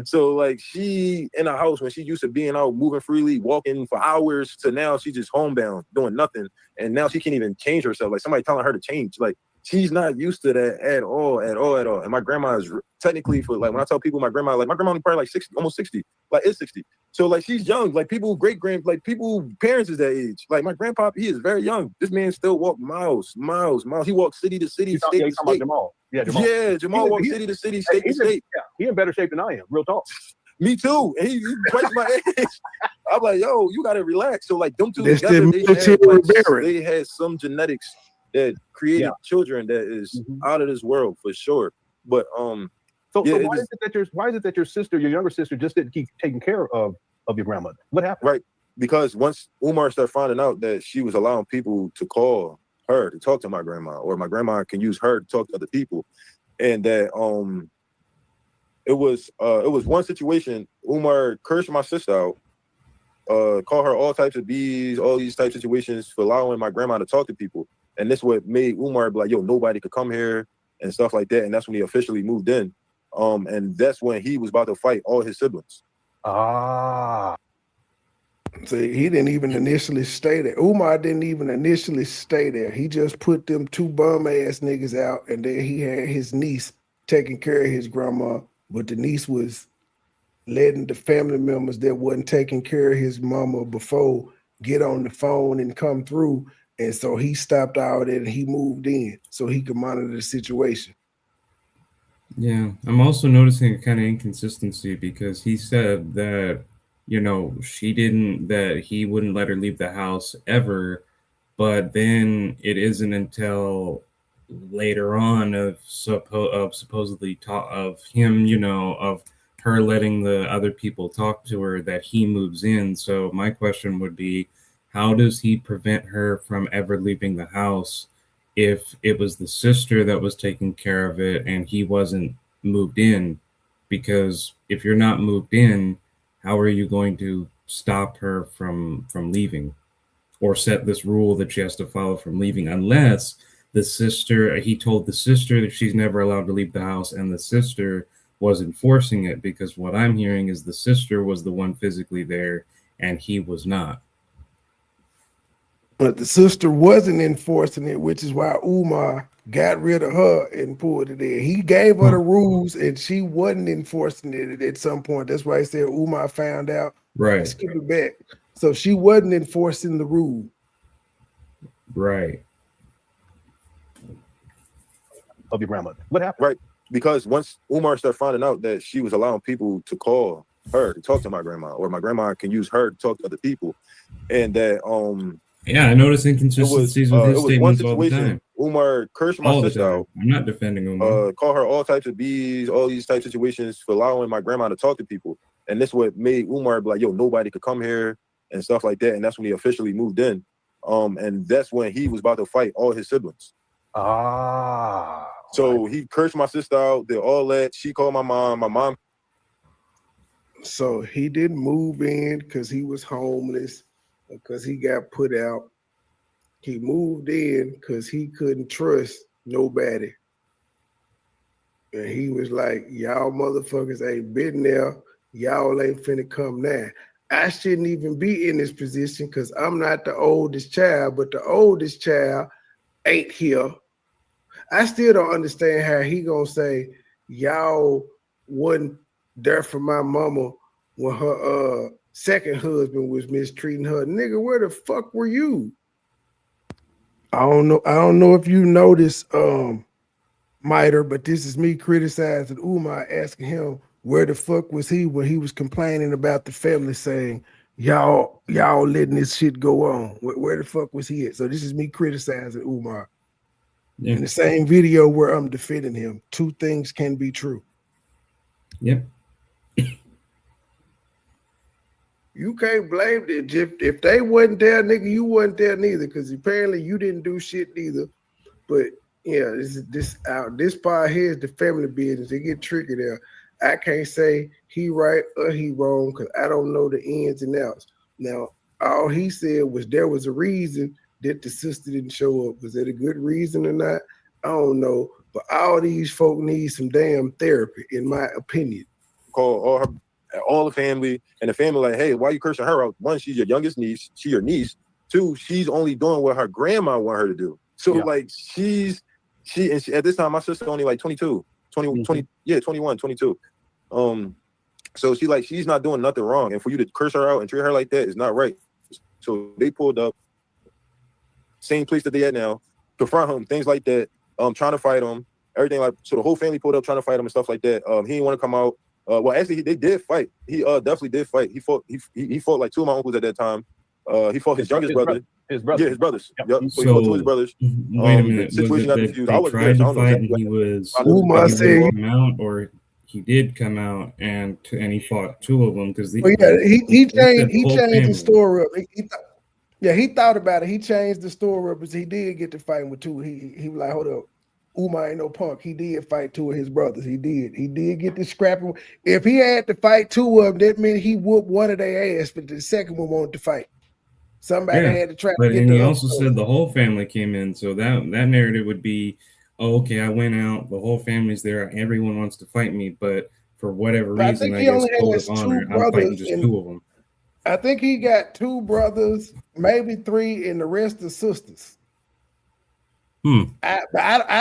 So like she in a house when she used to being out moving freely, walking for hours, to now she's just homebound doing nothing. And now she can't even change herself. Like somebody telling her to change. Like she's not used to that at all. And my grandma is technically, for like when I tell people my grandma probably like 60, almost 60, like it's 60. So like she's young. Like people parents is that age. Like my grandpa, he is very young. This man still walk miles. He walks city to city, state to state. Jamal. Yeah, Jamal walks city to city, state to state. Yeah, he in better shape than I am. Real talk. Me too. And he twice my age. I'm like, yo, you gotta relax. So like them two That's together, the they had some genetics that created children that is out of this world for sure. But so why is it that your sister, your younger sister, just didn't keep taking care of your grandmother? What happened? Right. Because once Umar started finding out that she was allowing people to call her to talk to my grandma, or my grandma can use her to talk to other people, and that it was one situation. Umar cursed my sister out, called her all types of B's, all these types of situations for allowing my grandma to talk to people. And this what made Umar be like, yo, nobody could come here and stuff like that. And that's when he officially moved in. And that's when he was about to fight all his siblings. See, he didn't even initially stay there. Umar didn't even initially stay there. He just put them two bum ass niggas out, and then he had his niece taking care of his grandma. But the niece was letting the family members that wasn't taking care of his mama before get on the phone and come through. And so he stopped all that and he moved in so he could monitor the situation. Yeah, I'm also noticing a kind of inconsistency because he said that, that he wouldn't let her leave the house ever. But then it isn't until later on of supposedly of him, of her letting the other people talk to her, that he moves in. So my question would be, how does he prevent her from ever leaving the house if it was the sister that was taking care of it and he wasn't moved in? Because if you're not moved in, how are you going to stop her from leaving, or set this rule that she has to follow from leaving, unless he told the sister that she's never allowed to leave the house, and the sister was enforcing it? Because what I'm hearing is the sister was the one physically there and he was not. But the sister wasn't enforcing it, which is why Umar got rid of her and pulled it in. He gave her the rules and she wasn't enforcing it at some point. That's why he said Umar found out. Right. Skip it back. So she wasn't enforcing the rule. Right. Of your grandmother. What happened? Right. Because once Umar started finding out that she was allowing people to call her to talk to my grandma, or my grandma can use her to talk to other people, and that yeah, I notice inconsistencies with his statements all the time. Umar cursed my sister out. I'm not defending Umar. Call her all types of B's, all these types of situations for allowing my grandma to talk to people. And this what made Umar be like, yo, nobody could come here and stuff like that. And that's when he officially moved in. And that's when he was about to fight all his siblings. So he cursed my sister out, did all that. She called my mom. So he didn't move in because he was homeless, because he got put out. He moved in because he couldn't trust nobody. And he was like, y'all motherfuckers ain't been there. Y'all ain't finna come now. I shouldn't even be in this position because I'm not the oldest child, but the oldest child ain't here. I still don't understand how he gonna say y'all wasn't there for my mama when her second husband was mistreating her. Nigga, where the fuck were you? I don't know if you noticed, Miter, but this is me criticizing Umar, asking him where the fuck was he when he was complaining about the family, saying y'all letting this shit go on. Where the fuck was he at? So this is me criticizing Umar. Yeah. In the same video where I'm defending him. Two things can be true. Yep. You can't blame it. If they wasn't there, nigga, you wasn't there neither, because apparently you didn't do shit neither. But yeah, this part here is the family business. They get tricky there. I can't say he right or he wrong because I don't know the ins and outs. Now, all he said was there was a reason that the sister didn't show up. Was it a good reason or not? I don't know. But all these folk need some damn therapy, in my opinion. Call all the family, and the family like, hey, why you cursing her out? One, she's your youngest niece. She your niece. Two, she's only doing what her grandma want her to do. So like she at this time, my sister only like 22, 20, 20, yeah, 21, 22. So she's not doing nothing wrong. And for you to curse her out and treat her like that is not right. So they pulled up, same place that they at now, confront him, things like that, trying to fight him, everything like, so the whole family pulled up trying to fight him and stuff like that. He didn't want to come out. Well, actually, they did fight. He definitely did fight. He fought like two of my uncles at that time. He fought his youngest brother. His brother. Yeah, his brothers. Yep. So he fought two of his brothers. Wait a minute. Situation got confused. I was tried there, to fight and he was come out, or he did come out and he fought two of them because he changed the story up. He thought about it. He changed the story up because he did get to fighting with two. He was like, hold up. Umar ain't no punk. He did fight two of his brothers. He did get this scrapping. If he had to fight two of them, that meant he whooped one of their ass, but the second one wanted to fight. Somebody had to try to get and he also said the whole family came in. So that narrative would be, oh, okay, I went out, the whole family's there, everyone wants to fight me, but for whatever reason, I guess code of honor, I'm fighting just two of them. I think he got two brothers, maybe three, and the rest are sisters. I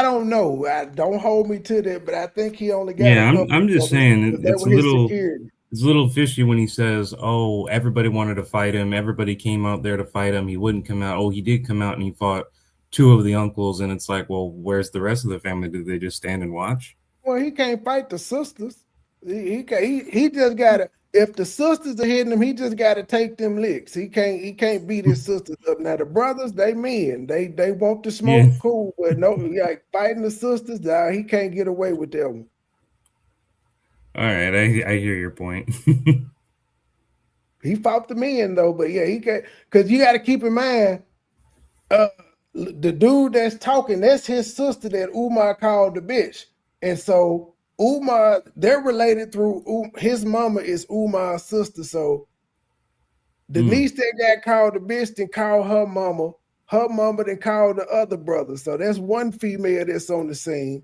don't know. Don't hold me to that, but I think he only got. Yeah, I'm just saying it's a little fishy when he says, "Oh, everybody wanted to fight him. Everybody came out there to fight him. He wouldn't come out. Oh, he did come out and he fought two of the uncles." And it's like, well, where's the rest of the family? Did they just stand and watch? Well, he can't fight the sisters. He just gotta. if the sisters are hitting him, he just got to take them licks. He can't beat his sisters up. Now the brothers, they men, they want to smoke, Yeah. cool, but no, like fighting the sisters, nah, he can't get away with that one. All right, I hear your point. He fought the men though, but yeah, he can't, because you got to keep in mind, the dude that's talking, that's his sister that Umar called the bitch, and so Umar, they're related through his mama is Umar's sister, so the niece that got called the bitch then called her mama then called the other brother. So that's one female that's on the scene.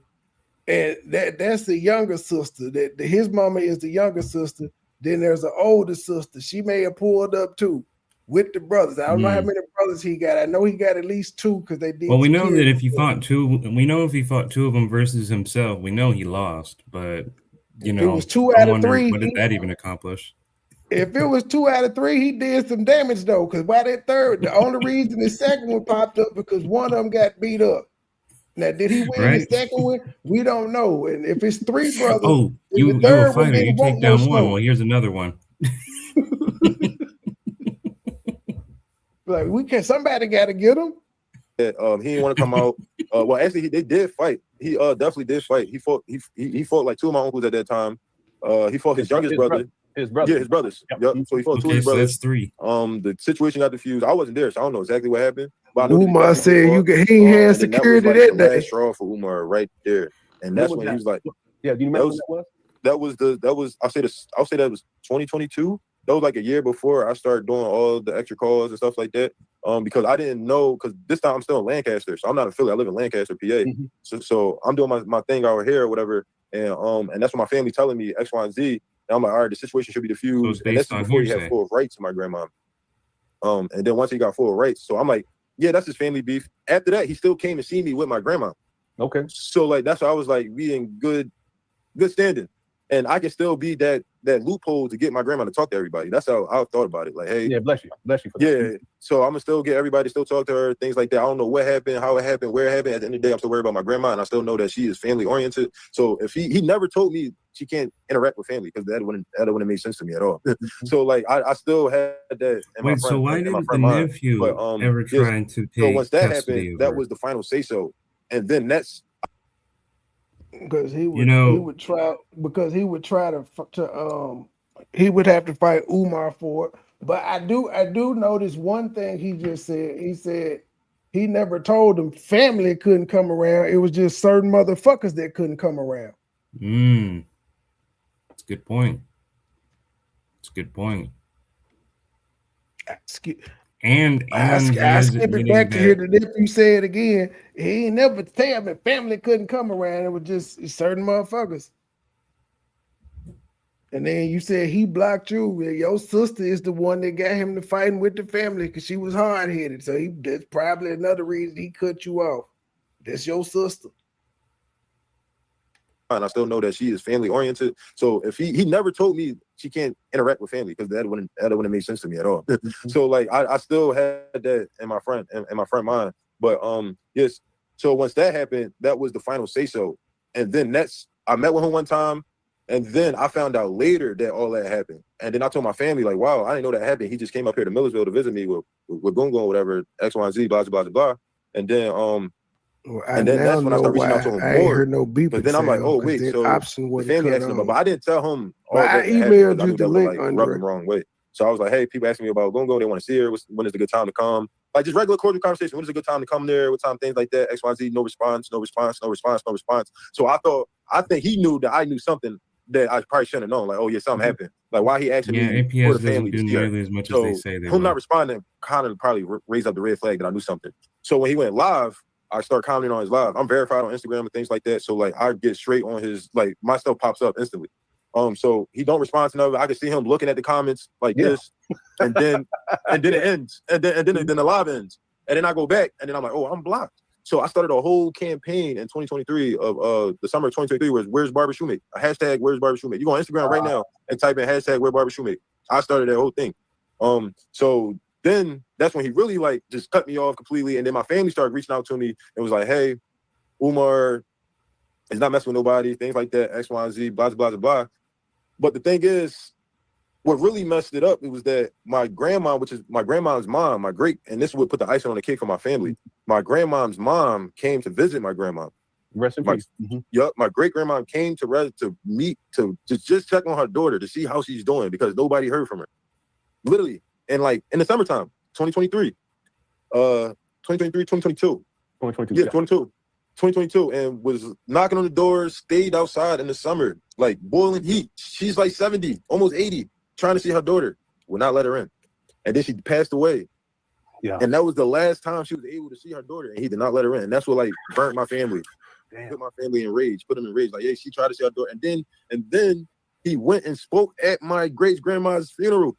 And that's the younger sister. That his mama is the younger sister. Then there's an older sister. She may have pulled up too with the brothers. I don't know how many brothers he got. I know he got at least two because they did. Well, we know that if he fought two, we know if he fought two of them versus himself, we know he lost. But you know, it was 2 out of 3. What did that even accomplish? If it was 2 out of 3, he did some damage though. Because by that third, the only reason the second one popped up because one of them got beat up. Now, did he win the second one? We don't know. And if it's 3 brothers, you're a fighter. You take down one. Well, here's another one. Like somebody got to get him. He didn't want to come out. Well, actually, they did fight. He definitely did fight. He fought. He fought like 2 of my uncles at that time. He fought his youngest brother. His brother. Yeah, his brothers. Yep. So he fought 2 of his brothers. That's 3. The situation got diffused. I wasn't there, so I don't know exactly what happened. But Umar said he had security that day. Last straw for Umar right there, and that's when he was like, "Yeah, do you remember what that was? That was I'll say that was 2022. That was like a year before I started doing all the extra calls and stuff like that. Because I didn't know, because this time I'm still in Lancaster, so I'm not in Philly. I live in Lancaster, PA. So I'm doing my thing over here or whatever, and that's what my family telling me X, Y, and Z. And I'm like, all right, the situation should be diffused. So and that's before he had full rights to my grandma. And then once he got full rights, so I'm like, yeah, that's his family beef. After that, he still came to see me with my grandma. Okay. So like that's why I was like, we in good standing. And I can still be that loophole to get my grandma to talk to everybody. That's how I thought about it. Like, hey, yeah, bless you for that. Yeah, so I'm gonna still get everybody, still talk to her, things like that. I don't know what happened, how it happened, where it happened. At the end of the day, I'm still worried about my grandma, and I still know that she is family oriented. So if he never told me she can't interact with family, because that wouldn't make sense to me at all. So like I still had that. Wait, so why didn't the nephew ever try to take? So once that custody happened, that was the final say so, and then that's. Because he would try to he would have to fight Umar for it. But I do notice one thing he just said. He said he never told them family couldn't come around. It was just certain motherfuckers that couldn't come around. That's a good point. And I skip it back to hear the nephew say it again. He ain't never tell me family couldn't come around. It was just certain motherfuckers. And then you said he blocked you. Your sister is the one that got him to fighting with the family because she was hard-headed. So that's probably another reason he cut you off. That's your sister. And I still know that she is family oriented. So if he never told me she can't interact with family, because that wouldn't make sense to me at all. So like I still had that in my friend mind. But yes. So once that happened, that was the final say so. And then I met with him one time, and then I found out later that all that happened. And then I told my family, like, wow, I didn't know that happened. He just came up here to Millersville to visit me with Gungun or whatever, X, Y, and Z, blah, blah, blah, blah. And then and then that's when I started reaching out to him more. I ain't heard no beep. But then I'm like, oh wait, so the family asked him, but I didn't tell him. I emailed you the link, rubbed the wrong way. So I was like, hey, people asking me about Gungun. They want to see her. When is the good time to come? Like just regular cordial conversation. When is a good time to come there? What time? Things like that. X, Y, Z. No response. So I think he knew that I knew something that I probably shouldn't have known. Like, oh yeah, something happened. Like, why he asking me APS for the family doesn't do nearly as much as they say they him not responding kind of probably raised up the red flag that I knew something. So when he went live, I start commenting on his live. I'm verified on Instagram and things like that. So like I get straight on his, like my stuff pops up instantly. So he don't respond to nothing. I can see him looking at the comments like this, and then it ends, and then the live ends, and then I go back, and then I'm like, oh, I'm blocked. So I started a whole campaign in 2023 of the summer of 2023 was Where's Barber Shoemate? A hashtag Where's Barber Shoemate. You go on Instagram right now and type in hashtag Where's Barber Shoemate. I started that whole thing. So then that's when he really like just cut me off completely, and then my family started reaching out to me and was like, hey, Umar is not messing with nobody, things like that, X, Y, and Z, blah, blah, blah, blah. But the thing is, what really messed it up, it was that my grandma, which is my grandma's mom, my great, and this would put the icing on the cake for my family. My grandma's mom came to visit my grandma. Rest in peace. Yup, my great grandma came to meet, to just check on her daughter to see how she's doing because nobody heard from her. Literally, and like in the summertime, 2023, 2022. Yeah, 2022, and was knocking on the door, stayed outside in the summer, like boiling heat. She's like 70, almost 80, trying to see her daughter. Would not let her in. And then she passed away. Yeah. And that was the last time she was able to see her daughter, and he did not let her in. And that's what like burnt my family. Damn. Put my family in rage, put them in rage. Like, hey, she tried to see her daughter. And then he went and spoke at my great grandma's funeral.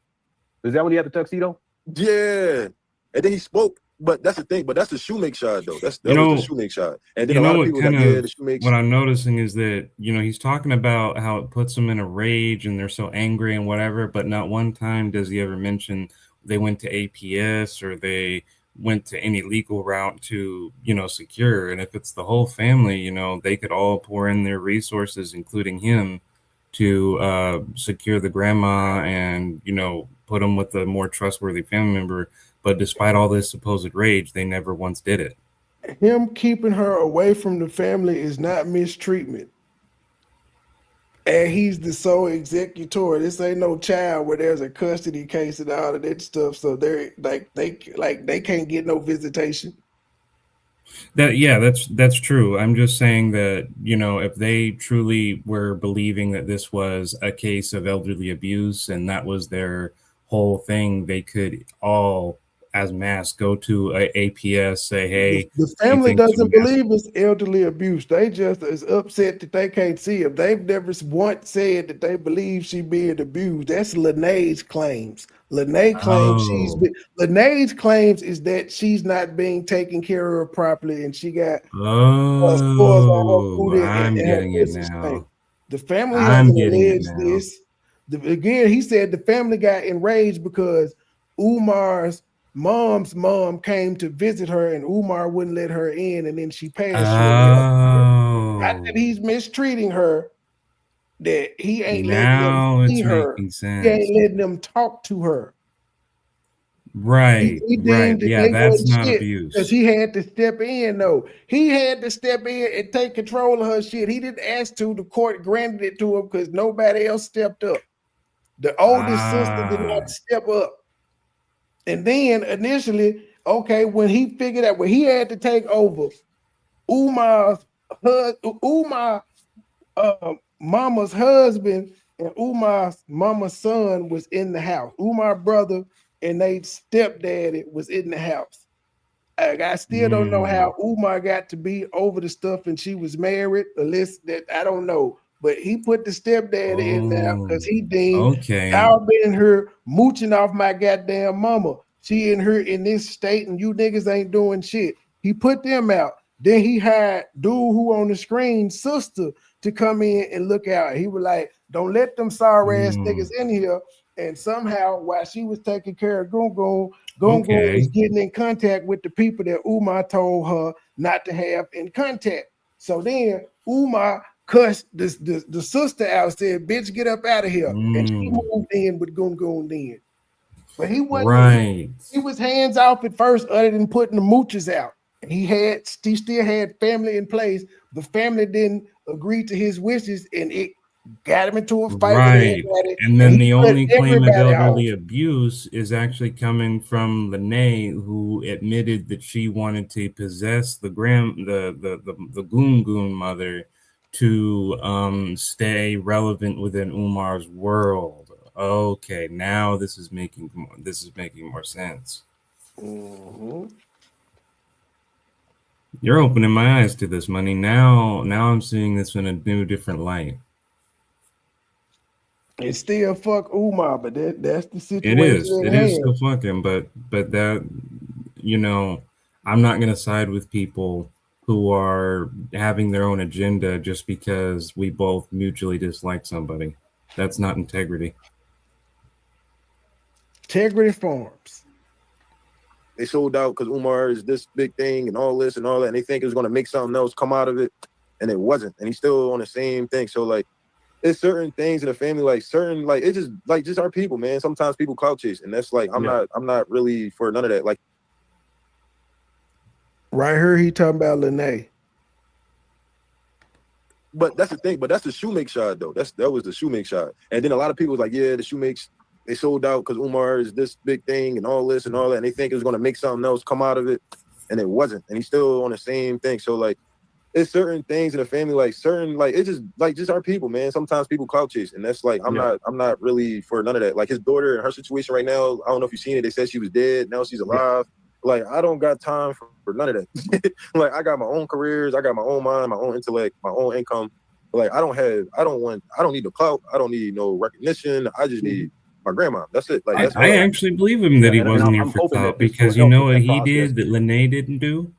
Is that when he had the tuxedo? Yeah. And then he spoke. But that's the thing. But that's the shoemake shot, though. That was the shoemake shot. And then a lot of people like, yeah, the shoemake. What I'm noticing is that, you know, he's talking about how it puts them in a rage and they're so angry and whatever, but not one time does he ever mention they went to APS or they went to any legal route to, you know, secure. And if it's the whole family, you know, they could all pour in their resources, including him, to secure the grandma and, you know, put him with a more trustworthy family member. But despite all this supposed rage, they never once did it. Him keeping her away from the family is not mistreatment. And he's the sole executor. This ain't no child where there's a custody case and all of that stuff. So they're they can't get no visitation. That's true. I'm just saying that, you know, if they truly were believing that this was a case of elderly abuse and that was their whole thing, they could all as mass go to a APS, say, hey, the family doesn't believe it's elderly abuse. They just is upset that they can't see him. They've never once said that they believe she being abused. That's Lene's claims. Lene claims Lene's claims is that she's not being taken care of properly, and she got scores on her food I'm and getting her it now. thing. The family hasn't alleged this. Again, he said the family got enraged because Umar's mom's mom came to visit her and Umar wouldn't let her in, and then she passed. Not that he's mistreating her, that he ain't letting them see her. He ain't letting them talk to her. Right. Yeah, that's not abuse. Because he had to step in, though. He had to step in and take control of her shit. He didn't ask to. The court granted it to him because nobody else stepped up. The oldest sister did not step up. And then initially, okay, when he figured out when he had to take over, Umar's mama's husband and Umar's mama's son was in the house. Umar's brother and they stepdaddy was in the house. I still don't know how Umar got to be over the stuff and she was married. Unless that I don't know. But he put the stepdaddy in there because he deemed y'all been here mooching off my goddamn mama. She in here in this state and you niggas ain't doing shit. He put them out. Then he hired dude who on the screen, sister, to come in and look out. He was like, don't let them sorry ass niggas in here. And somehow while she was taking care of Gungun was getting in contact with the people that Umar told her not to have in contact. So then Umar cussed the sister out, said, bitch, get up out of here. And she moved in with Gungun then. But he wasn't he was hands off at first, other than putting the mooches out. He still had family in place. The family didn't agree to his wishes, and it got him into a fight with everybody. And then the only claim of elderly abuse is actually coming from Lene, who admitted that she wanted to possess the Gungun mother to stay relevant within Umar's world. Okay, now this is making more sense. You're opening my eyes to this, Money. Now I'm seeing this in a new, different light. It's still fuck Umar, but that's the situation. It is still fucking, but that, you know, I'm not gonna side with people who are having their own agenda just because we both mutually dislike somebody. That's not integrity. Integrity Farms. They sold out because Umar is this big thing and all this and all that, and they think it was going to make something else come out of it, and it wasn't. And he's still on the same thing. So, like, it's certain things in the family, like certain, like it's just our people, man. Sometimes people clout chase, and that's like I'm not really for none of that. Like right here, he talking about Lene. But that's the thing. But that's the shoemake shot though. That was the shoemake shot. And then a lot of people was like, yeah, the shoemakes, they sold out because Umar is this big thing and all this and all that, and they think it was gonna make something else come out of it, and it wasn't. And he's still on the same thing. So like, it's certain things in the family, like certain, like it's just our people, man. Sometimes people clout chase, and that's like I'm not really for none of that. Like his daughter and her situation right now, I don't know if you've seen it. They said she was dead. Now she's alive. Like I don't got time for none of that. Like I got my own careers, I got my own mind, my own intellect, my own income. Like I don't need no clout. I don't need no recognition. I just need my grandma. That's it. Like that's I actually believe him that he wasn't here for clout, because you know what he did that Lene didn't do?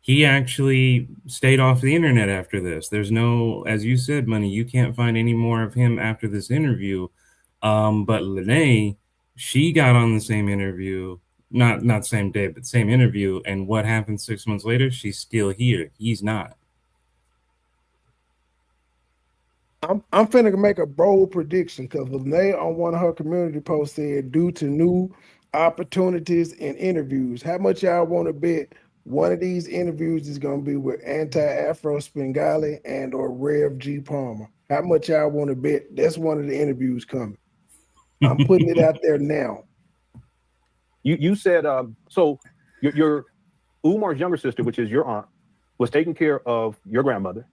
He actually stayed off the internet after this. There's no, as you said, Money, you can't find any more of him after this interview. But Lene, she got on the same interview, not same day, but same interview. And what happened 6 months later? She's still here. He's not. I'm finna make a bold prediction because Lene on one of her community posts said, due to new opportunities and interviews, how much y'all want to bet one of these interviews is going to be with Anti-Afro Spengali and or Rev G Palmer? How much y'all want to bet that's one of the interviews coming? I'm putting it out there now. You said so your Umar's younger sister, which is your aunt, was taking care of your grandmother.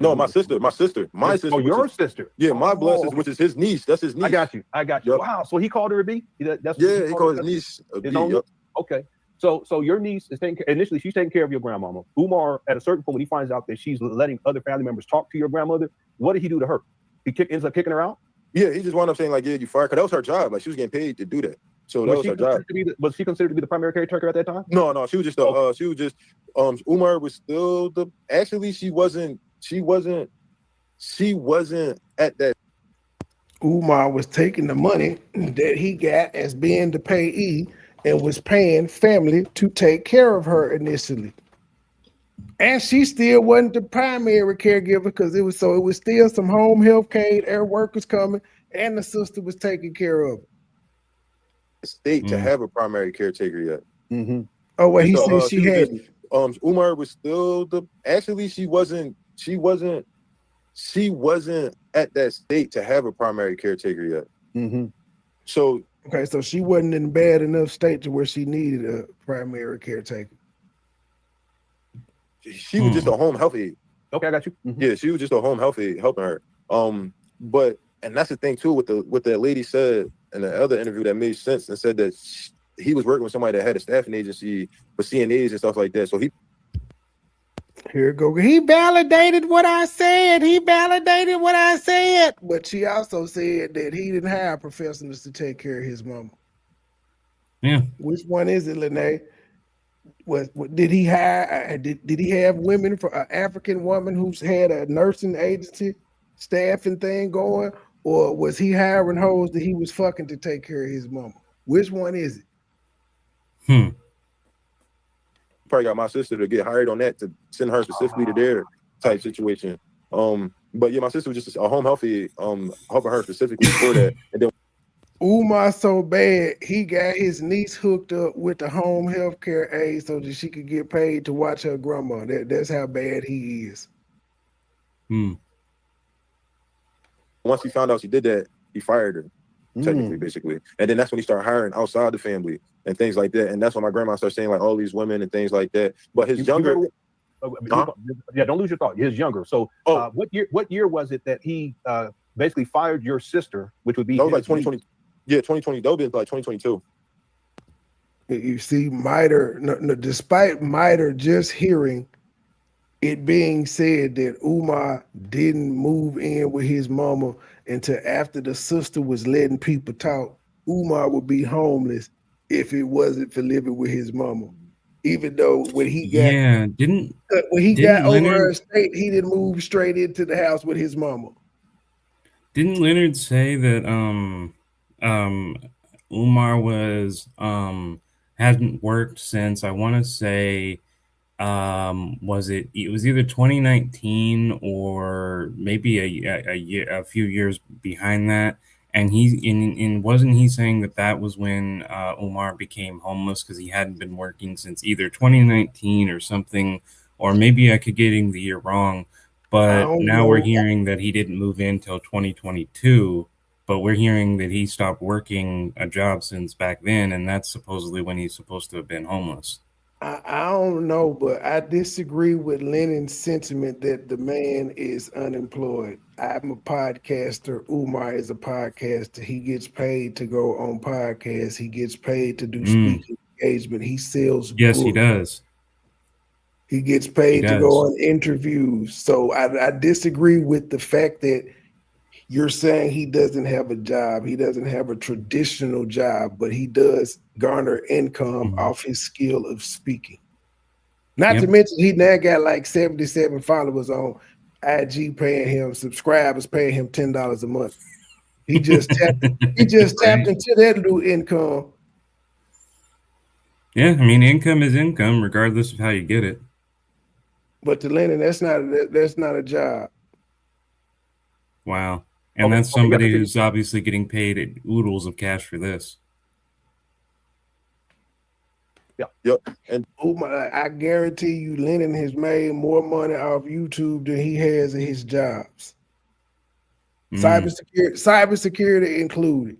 No, my sister. Oh, your sister. Yeah, my blessings, which is his niece. That's his niece. I got you. Yep. Wow. So he called her a B? That's he called his niece a B. Yep. Okay. So your niece is initially she's taking care of your grandmama. Umar, at a certain point, when he finds out that she's letting other family members talk to your grandmother, what did he do to her? He ends up kicking her out? Yeah, he just wound up saying like, yeah, you fired, because that was her job. Like she was getting paid to do that. So that was her job. Was she considered to be the primary caretaker at that time? No, she was just Umar was still she wasn't at that. Umar was taking the money that he got as being the payee and was paying family to take care of her initially. And she still wasn't the primary caregiver because it was still some home health care workers coming, and the sister was taking care of it. State to have a primary caretaker yet. Mm-hmm. Oh, well, he said she had it. Umar was still she wasn't at that state to have a primary caretaker yet. Mm-hmm. So okay, so she wasn't in bad enough state to where she needed a primary caretaker. She was just a home health aide. Okay, I got you. Mm-hmm. Yeah, she was just a home health aide helping her. But that's the thing too with what that lady said in the other interview that made sense, and said that he was working with somebody that had a staffing agency for CNAs and stuff like that. So here it go. He validated what I said. But she also said that he didn't hire professionals to take care of his mama. Yeah. Which one is it, Lene? Did he hire? Did he have women, for an African woman who's had a nursing agency staffing thing going, or was he hiring hoes that he was fucking to take care of his mama? Which one is it? Probably got my sister to get hired on that to send her specifically to their type situation. But yeah, my sister was just a home healthy, helping her specifically for that. And then Umar so bad, he got his niece hooked up with the home health care aide so that she could get paid to watch her grandma. That's how bad he is. Once he found out she did that, he fired her, technically, basically. And then that's when he started hiring outside the family and things like that. And that's when my grandma started saying like all these women and things like that. But his younger... Yeah, don't lose your thought. His younger. So what year was it that he basically fired your sister, which would be... That was like 2020. Yeah, 2020. That would be like 2022. You see, despite Miter just hearing it being said that Umar didn't move in with his mama until after the sister was letting people talk, Umar would be homeless if it wasn't for living with his mama. Even though when he got over her estate, he didn't move straight into the house with his mama. Didn't Leonard say that Umar was hasn't worked since, I want to say, was it was either 2019 or maybe a few years behind that. And wasn't he saying that was when Umar became homeless because he hadn't been working since either 2019 or something, or maybe I could getting the year wrong. I But don't now we're know. hearing that he didn't move in till 2022, but we're hearing that he stopped working a job since back then, and that's supposedly when he's supposed to have been homeless. I don't know, but I disagree with Lennon's sentiment that the man is unemployed. I'm a podcaster. Umar is a podcaster. He gets paid to go on podcasts. He gets paid to do speaking engagement. He sells Yes, he books. does. He gets He paid to go does. on interviews. So I disagree with the fact that you're saying he doesn't have a job. He doesn't have a traditional job, but he does garner income off his skill of speaking. Not to mention he now got like 77 followers on IG paying him, subscribers paying him $10 a month. He just tapped Right. into that new income. Yeah, I mean, income is income, regardless of how you get it. But to Lennon, that's not a job. Wow. And Okay, that's okay, yeah, somebody continue. who's obviously getting paid oodles of cash for this. Yeah. Yep. And I guarantee you, Lennon has made more money off YouTube than he has in his jobs. Cybersecurity included.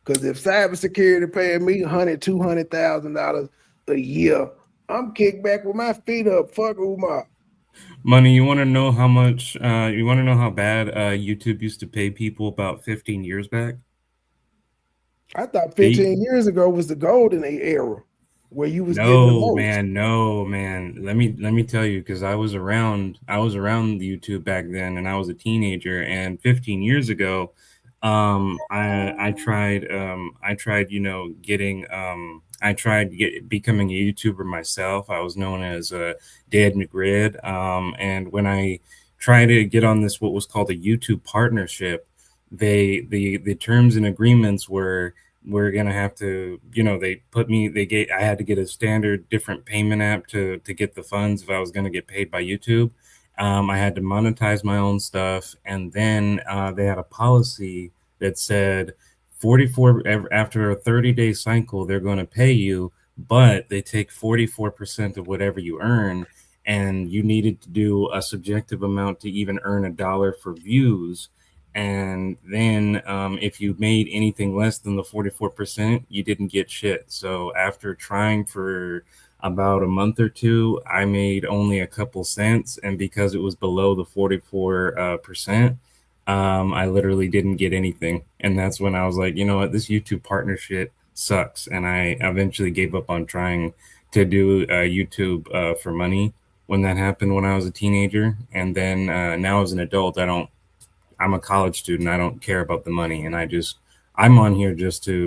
Because if cybersecurity paying me $200,000 a year, I'm kicked back with my feet up. Fuck Umar. Money, you want to know how much? You want to know how bad YouTube used to pay people about 15 years back? I thought 15 years ago was the golden era where you was getting the most. No, man. Let me tell you, because I was around the YouTube back then, and I was a teenager. And 15 years ago, I tried becoming a YouTuber myself. I was known as Dad McGrid, and when I tried to get on this what was called a YouTube partnership, the terms and agreements were we're gonna have to, I had to get a standard different payment app to get the funds if I was gonna get paid by YouTube. I had to monetize my own stuff, and then they had a policy that said 44 after a 30-day cycle they're going to pay you, but they take 44% of whatever you earn, and you needed to do a subjective amount to even earn $1 for views. And then if you made anything less than the 44%, you didn't get shit. So after trying for about a month or two, I made only a couple cents, and because it was below the 44%, I literally didn't get anything. And that's when I was like, you know what, this YouTube partnership sucks. And I eventually gave up on trying to do YouTube for money when that happened when I was a teenager. And then now as an adult, I'm a college student. I don't care about the money. And I'm on here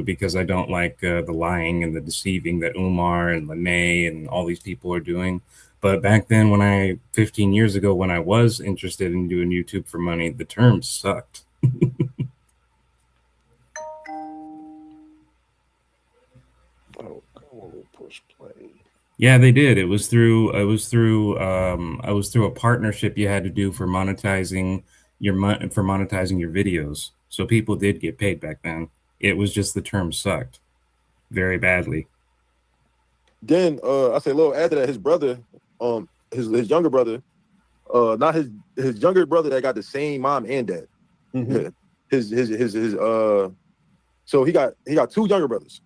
because I don't like the lying and the deceiving that Umar and Lene and all these people are doing. But back then, 15 years ago, when I was interested in doing YouTube for money, the terms sucked. Push play. Yeah, they did. It was through a partnership you had to do for monetizing your videos. So people did get paid back then. It was just the term sucked very badly. Then I say a little after that, his brother, his younger brother, not his younger brother that got the same mom and dad. Mm-hmm. So he got two younger brothers.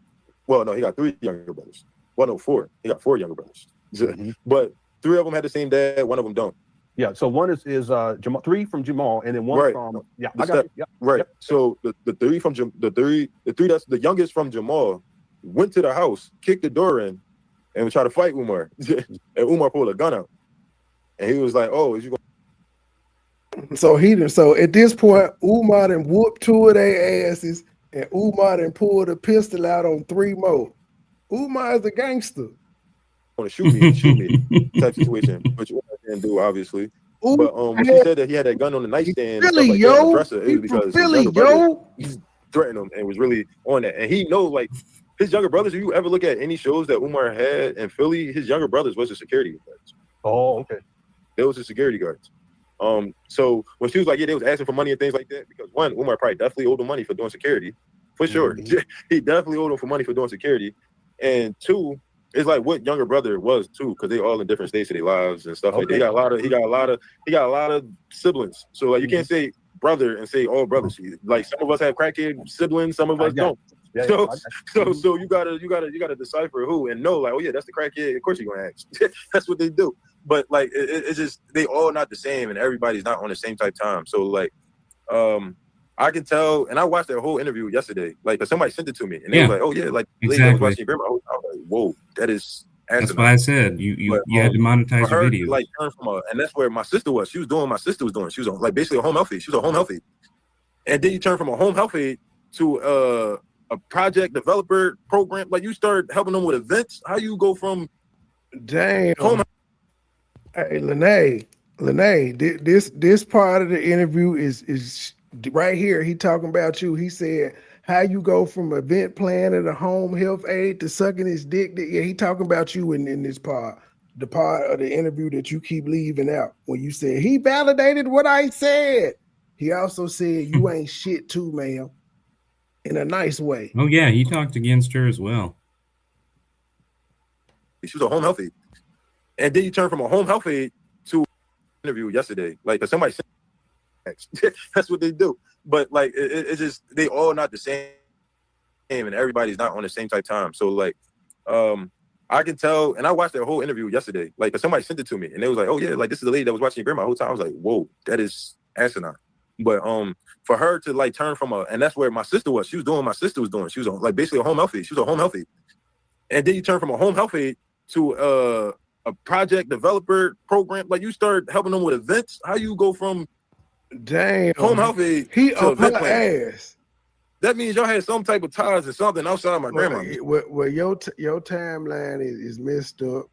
Well, no, he got three younger brothers. Well, no, four. He got four younger brothers. Mm-hmm. But three of them had the same dad. One of them don't. Yeah. So one is Jamal, three from Jamal, and then one from I got you. Right. Yep. So the three that's the youngest from Jamal went to the house, kicked the door in, and tried to fight Umar. And Umar pulled a gun out, and he was like, "Oh, is you going?" So at this point, Umar done whooped two of their asses, and Umar done pulled a pistol out on three more. Umar is a gangster. Want to shoot me type situation, which Umar didn't do, obviously. But when she said that he had that gun on the nightstand, and stuff like that on the dresser, it was because his younger brother threatened him and was really on that, and he knows, like, his younger brothers, if you ever look at any shows that Umar had in Philly, his younger brothers was the security guards. Oh, okay. They was the security guards. So when she was like, yeah, they was asking for money and things like that, because one, Umar probably definitely owed them money for doing security, for sure. He definitely owed them for money for doing security. And two, it's like what younger brother was too, because they all in different states of their lives and stuff like that. He got a lot of siblings. So like you can't say brother and say all brothers. Like some of us have crackhead siblings, some of us don't. So you gotta decipher who and know, like, oh yeah, that's the crackhead. Of course you're gonna ask. That's what they do. But like it's just they all not the same and everybody's not on the same type time. So like I can tell, and I watched that whole interview yesterday, like, cause somebody sent it to me and they was like, oh yeah, like the lady that was watching your grandma. I was like, whoa, that is asinine. That's why I said you had to monetize your video. Like turn from and that's where my sister was. She was doing my sister was doing. She was on like basically a home health aide. She was a home health aide. And then you turn from a home health aide to a project developer program. Like you start helping them with events. How you go from home? Hey, Lene, this part of the interview is right here. He talking about you. He said how you go from event planner to home health aide to sucking his dick. Yeah, he talking about you in this part, the part of the interview that you keep leaving out. When you said he validated what I said, he also said you ain't shit too, ma'am, in a nice way. Oh yeah, he talked against her as well. She was a home health aide. And then you turn from a home health aide to an interview yesterday. Like, cause somebody said that's what they do. But like, it's just, they all not the same and everybody's not on the same type time. So like, I can tell, and I watched that whole interview yesterday, like, cause somebody sent it to me and they was like, oh yeah, like this is the lady that was watching your grandma the whole time. I was like, whoa, that is asinine. But for her to like turn from and that's where my sister was. She was doing my sister was doing. She was on like basically a home health aide. She was a home health aide. And then you turn from a home health aide to a project developer program. Like you start helping them with events. How you go from home health aide to event planner? Ass. That means y'all had some type of ties or something outside of my grandma. Well, your timeline is messed up.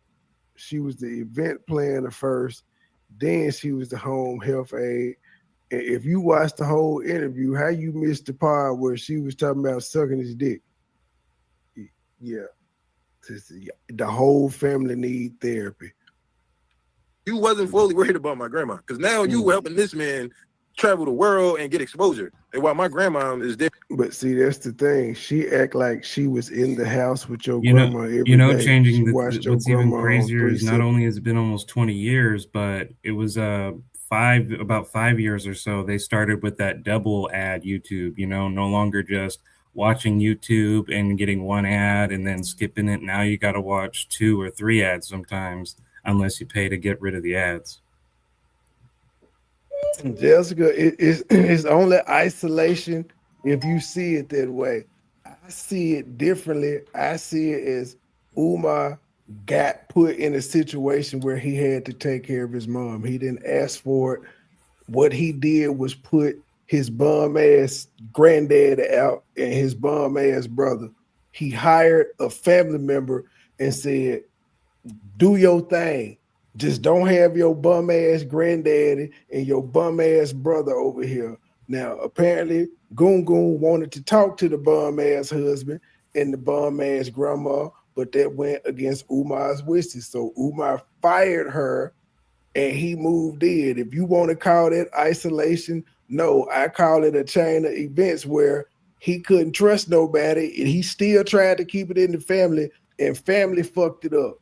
She was the event planner first, then she was the home health aide. And if you watch the whole interview, how you missed the part where she was talking about sucking his dick? Yeah. The whole family need therapy. You wasn't fully worried about my grandma because now you helping this man travel the world and get exposure. And while my grandma is there. But see, that's the thing. She act like she was in the house with your grandma every day. Changing what's even crazier is not only has it been almost 20 years, but it was about 5 years or so. They started with that double ad YouTube, no longer just watching YouTube and getting one ad and then skipping it. Now you got to watch 2 or 3 ads sometimes, unless you pay to get rid of the ads. Jessica, it's only isolation if you see it that way. I see it differently. I see it as Umar got put in a situation where he had to take care of his mom. He didn't ask for it. What he did was put his bum ass granddad out and his bum ass brother. He hired a family member and said, do your thing. Just don't have your bum ass granddaddy and your bum ass brother over here. Now, apparently, Goon wanted to talk to the bum ass husband and the bum ass grandma, but that went against Umar's wishes. So Umar fired her and he moved in. If you want to call that isolation, no, I call it a chain of events where he couldn't trust nobody and he still tried to keep it in the family and family fucked it up.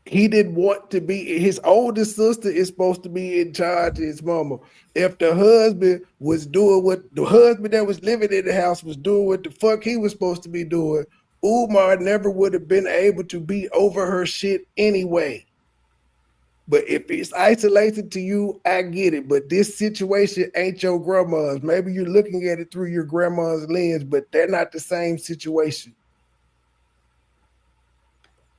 He didn't want to be, his oldest sister is supposed to be in charge of his mama. If the husband was doing what the husband that was living in the house was doing what the fuck he was supposed to be doing, Umar never would have been able to be over her shit anyway. But if it's isolated to you, I get it. But this situation ain't your grandma's. Maybe you're looking at it through your grandma's lens, but they're not the same situation.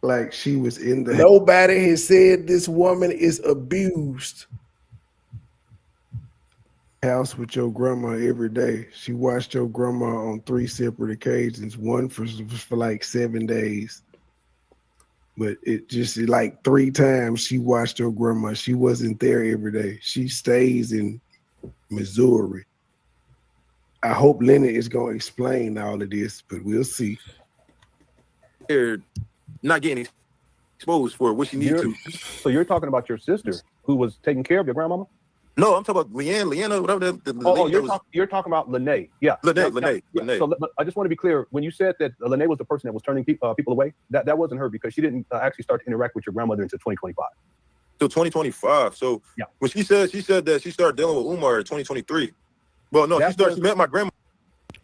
Like she was in the nobody has said this woman is abused. House with your grandma every day. She watched your grandma on 3 separate occasions, one for like 7 days. But it just like 3 times she watched your grandma. She wasn't there every day. She stays in Missouri. I hope Lennon is going to explain all of this, but we'll see. They're not getting exposed for what she needs to. So you're talking about your sister who was taking care of your grandmama? No, I'm talking about Leanna, whatever You're talking about Lene. Yeah. Lene. So I just want to be clear. When you said that Lene was the person that was turning people away, that wasn't her, because she didn't actually start to interact with your grandmother until 2025. Till 2025. So yeah. When she said that she started dealing with Umar in 2023. Well, no, she met my grandma.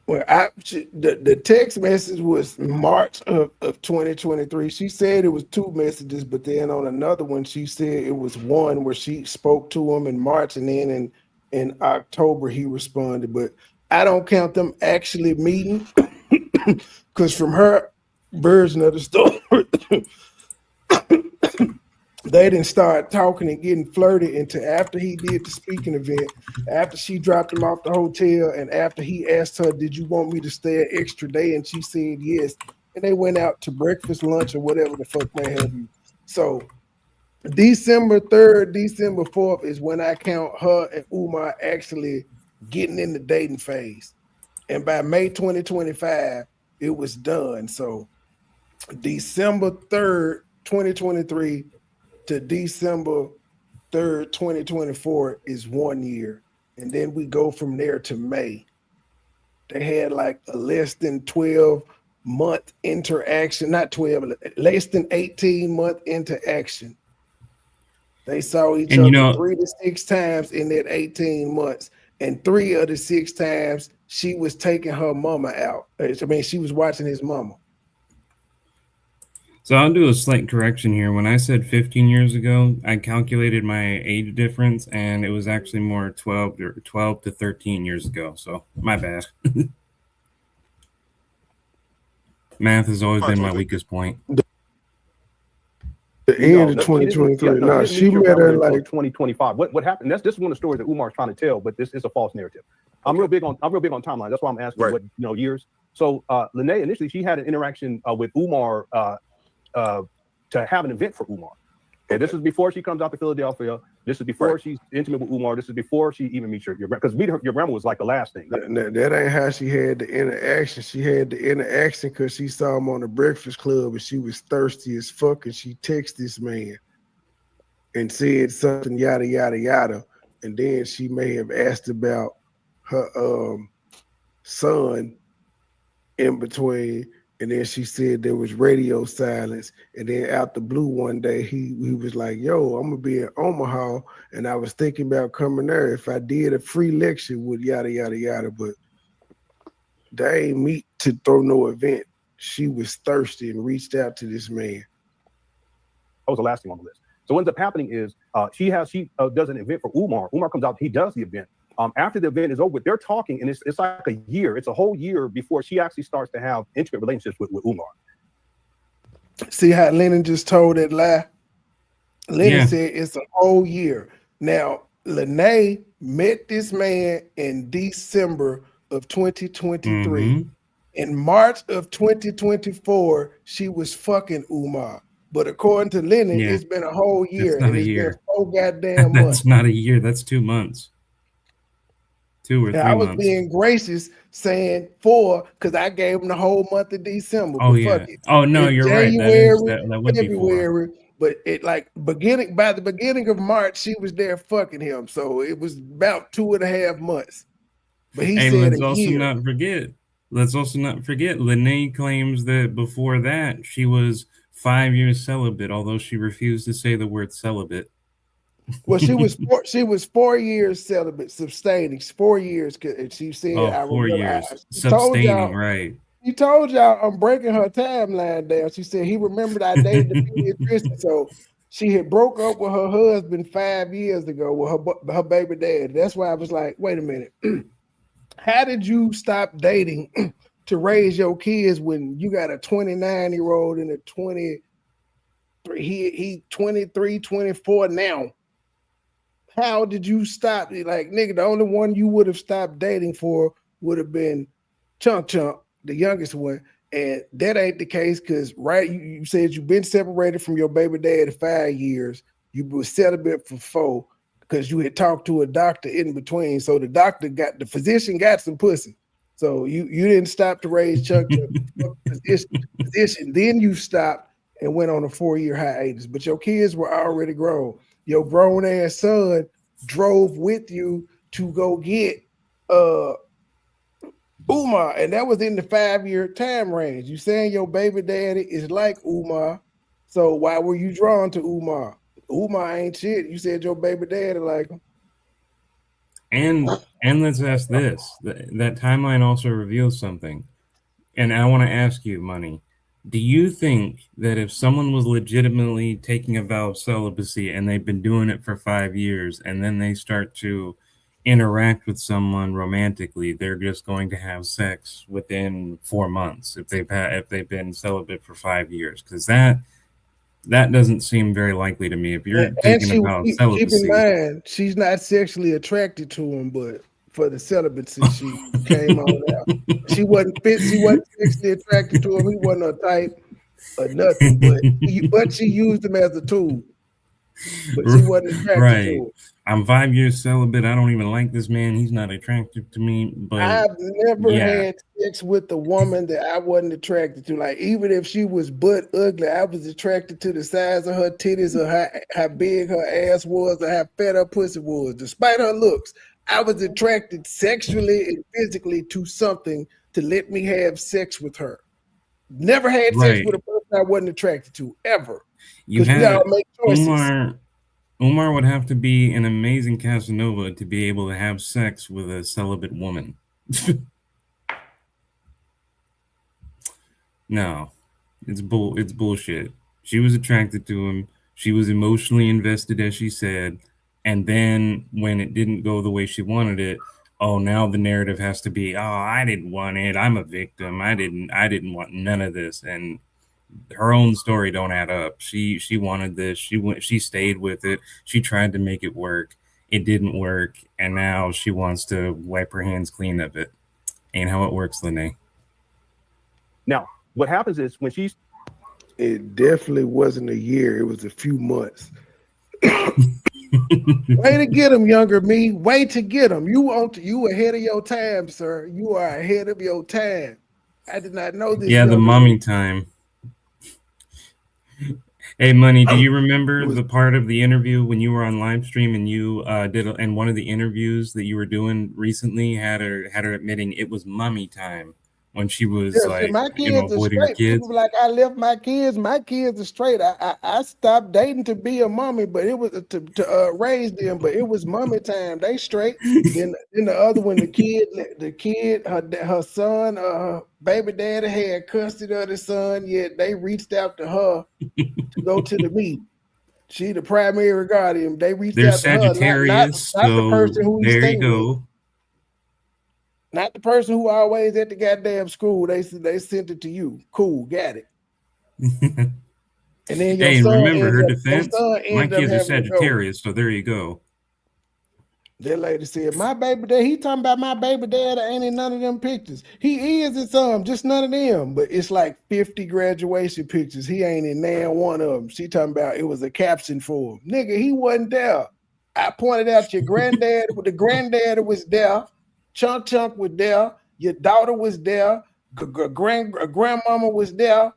Well, the text message was March of 2023. She said it was 2 messages, but then on another one, she said it was one where she spoke to him in March, and then in October he responded. But I don't count them actually meeting, because from her version of the story, they didn't start talking and getting flirty until after he did the speaking event, after she dropped him off the hotel, and after he asked her, did you want me to stay an extra day? And she said yes. And they went out to breakfast, lunch, or whatever the fuck may have you. So December 3rd, December 4th is when I count her and Umar actually getting in the dating phase. And by May 2025, it was done. So December 3rd, 2023 to December 3rd, 2024 is 1 year. And then we go from there to May. They had like a less than 12-month interaction, not 12, less than 18-month interaction. They saw each other 3 to 6 times in that 18 months. And 3 of the 6 times she was taking her mama out. I mean, she was watching his mama. So I'll do a slight correction here. When I said 15 years ago, I calculated my age difference, and it was actually more 12 to 13 years ago. So my bad. Math has always been my weakest point. The end of 2023. No, she met her like 2025. What happened? This is one of the stories that Umar is trying to tell, but this is a false narrative. I'm real big on timeline. That's why I'm asking what years. So Lene initially, she had an interaction with Umar to have an event for Umar. Okay, this is before she comes out to Philadelphia. This is before she's intimate with Umar. This is before she even meets your because meeting your grandma was like the last thing. That ain't how she had the interaction. She had the interaction because she saw him on the Breakfast Club and she was thirsty as fuck, and she texted this man and said something yada yada yada, and then she may have asked about her son in between. And then she said there was radio silence. And then out the blue one day, he was like, yo, I'm going to be in Omaha. And I was thinking about coming there if I did a free lecture with yada, yada, yada. But they ain't meet to throw no event. She was thirsty and reached out to this man. That was the last thing on the list. So what ends up happening is she does an event for Umar. Umar comes out, he does the event. After the event is over, they're talking, and it's like a year. It's a whole year before she actually starts to have intimate relationships with Umar. See how Lennon just told that lie? Lennon said it's a whole year. Now, Lene met this man in December of 2023. Mm-hmm. In March of 2024, she was fucking Umar. But according to Lennon, it's been a whole year. That's not a year. Been 4 goddamn months. That's not a year. That's 2 months. 2 or 3 months. I was being gracious saying 4 because I gave him the whole month of December. Oh, yeah. Oh, no, you're right. That would February, be 4. But it by the beginning of March, she was there fucking him. So it was about 2.5 months. But he said let's also not forget, Lene claims that before that she was 5 years celibate, although she refused to say the word celibate. Well, she was 4 years celibate, sustaining 4 years. She said, "Oh, 4 years sustaining." Right. She told y'all I'm breaking her timeline down. She said he remembered I dated the pediatrician, so she had broke up with her husband 5 years ago with her baby dad. That's why I was like, wait a minute, how did you stop dating to raise your kids when you got a 29-year-old and a 23? He 23, 24 now. How did you stop? Like, nigga, the only one you would have stopped dating for would have been Chunk, the youngest one. And that ain't the case because, you said you've been separated from your baby dad 5 years. You were celibate for 4 because you had talked to a doctor in between. So the physician got some pussy. So you didn't stop to raise Chuck to position. Then you stopped and went on a 4-year hiatus. But your kids were already grown. Your grown ass son drove with you to go get Umar, and that was in the 5-year time range. You saying your baby daddy is like Umar, so why were you drawn to Umar? Umar ain't shit. You said your baby daddy like him. And let's ask this: that timeline also reveals something. And I want to ask you, Money, do you think that if someone was legitimately taking a vow of celibacy and they've been doing it for 5 years, and then they start to interact with someone romantically, they're just going to have sex within 4 months if they've been celibate for 5 years? Because that doesn't seem very likely to me. If you're And taking a vow of keep in celibacy, mind, she's not sexually attracted to him, but for the celibacy, she came on out. She wasn't sexually attracted to him. He wasn't her type or nothing, but she used him as a tool. But she wasn't attracted to him. I'm 5 years celibate. I don't even like this man. He's not attractive to me. But I've never had sex with a woman that I wasn't attracted to. Like, even if she was butt ugly, I was attracted to the size of her titties or how big her ass was or how fat her pussy was. Despite her looks, I was attracted sexually and physically to something to let me have sex with her. Never had sex with a person I wasn't attracted to, ever. You had Umar would have to be an amazing Casanova to be able to have sex with a celibate woman. No, it's bullshit. She was attracted to him. She was emotionally invested, as she said. And then when it didn't go the way she wanted it, oh, now the narrative has to be, oh, I didn't want it. I'm a victim. I didn't want none of this. And her own story don't add up. She wanted this. She stayed with it. She tried to make it work. It didn't work. And now she wants to wipe her hands clean of it. Ain't how it works, Lene. Now, what happens is when she's... It definitely wasn't a year. It was a few months. Way to get him, younger me. Way to get him. You ahead of your time, sir. You are ahead of your time. I did not know this. Yeah, the mommy time. Hey, Money, do you remember the part of the interview when you were on live stream and you and one of the interviews that you were doing recently had her admitting it was mommy time when she was my kids are avoiding her straight. kids? People like, I left my kids. My kids are straight. I stopped dating to be a mommy, but it was to raise them. But it was mommy time. They straight. Then the other one, the kid, her son, baby daddy had custody of the son. Yet they reached out to her to go to the meet. She the primary guardian. They reached out to her, not the person who he's staying with. Not the person who always at the goddamn school. They sent it to you. Cool, got it. And then your son remember her defense? My kids are Sagittarius, so there you go. That lady said, my baby dad, he talking about my baby dad ain't in none of them pictures. He is in some, just none of them. But it's like 50 graduation pictures. He ain't in nan one of them. She talking about it was a caption for him. Nigga, he wasn't there. I pointed out your granddad, the granddaddy was there. Chunk was there. Your daughter was there. Grandmama was there.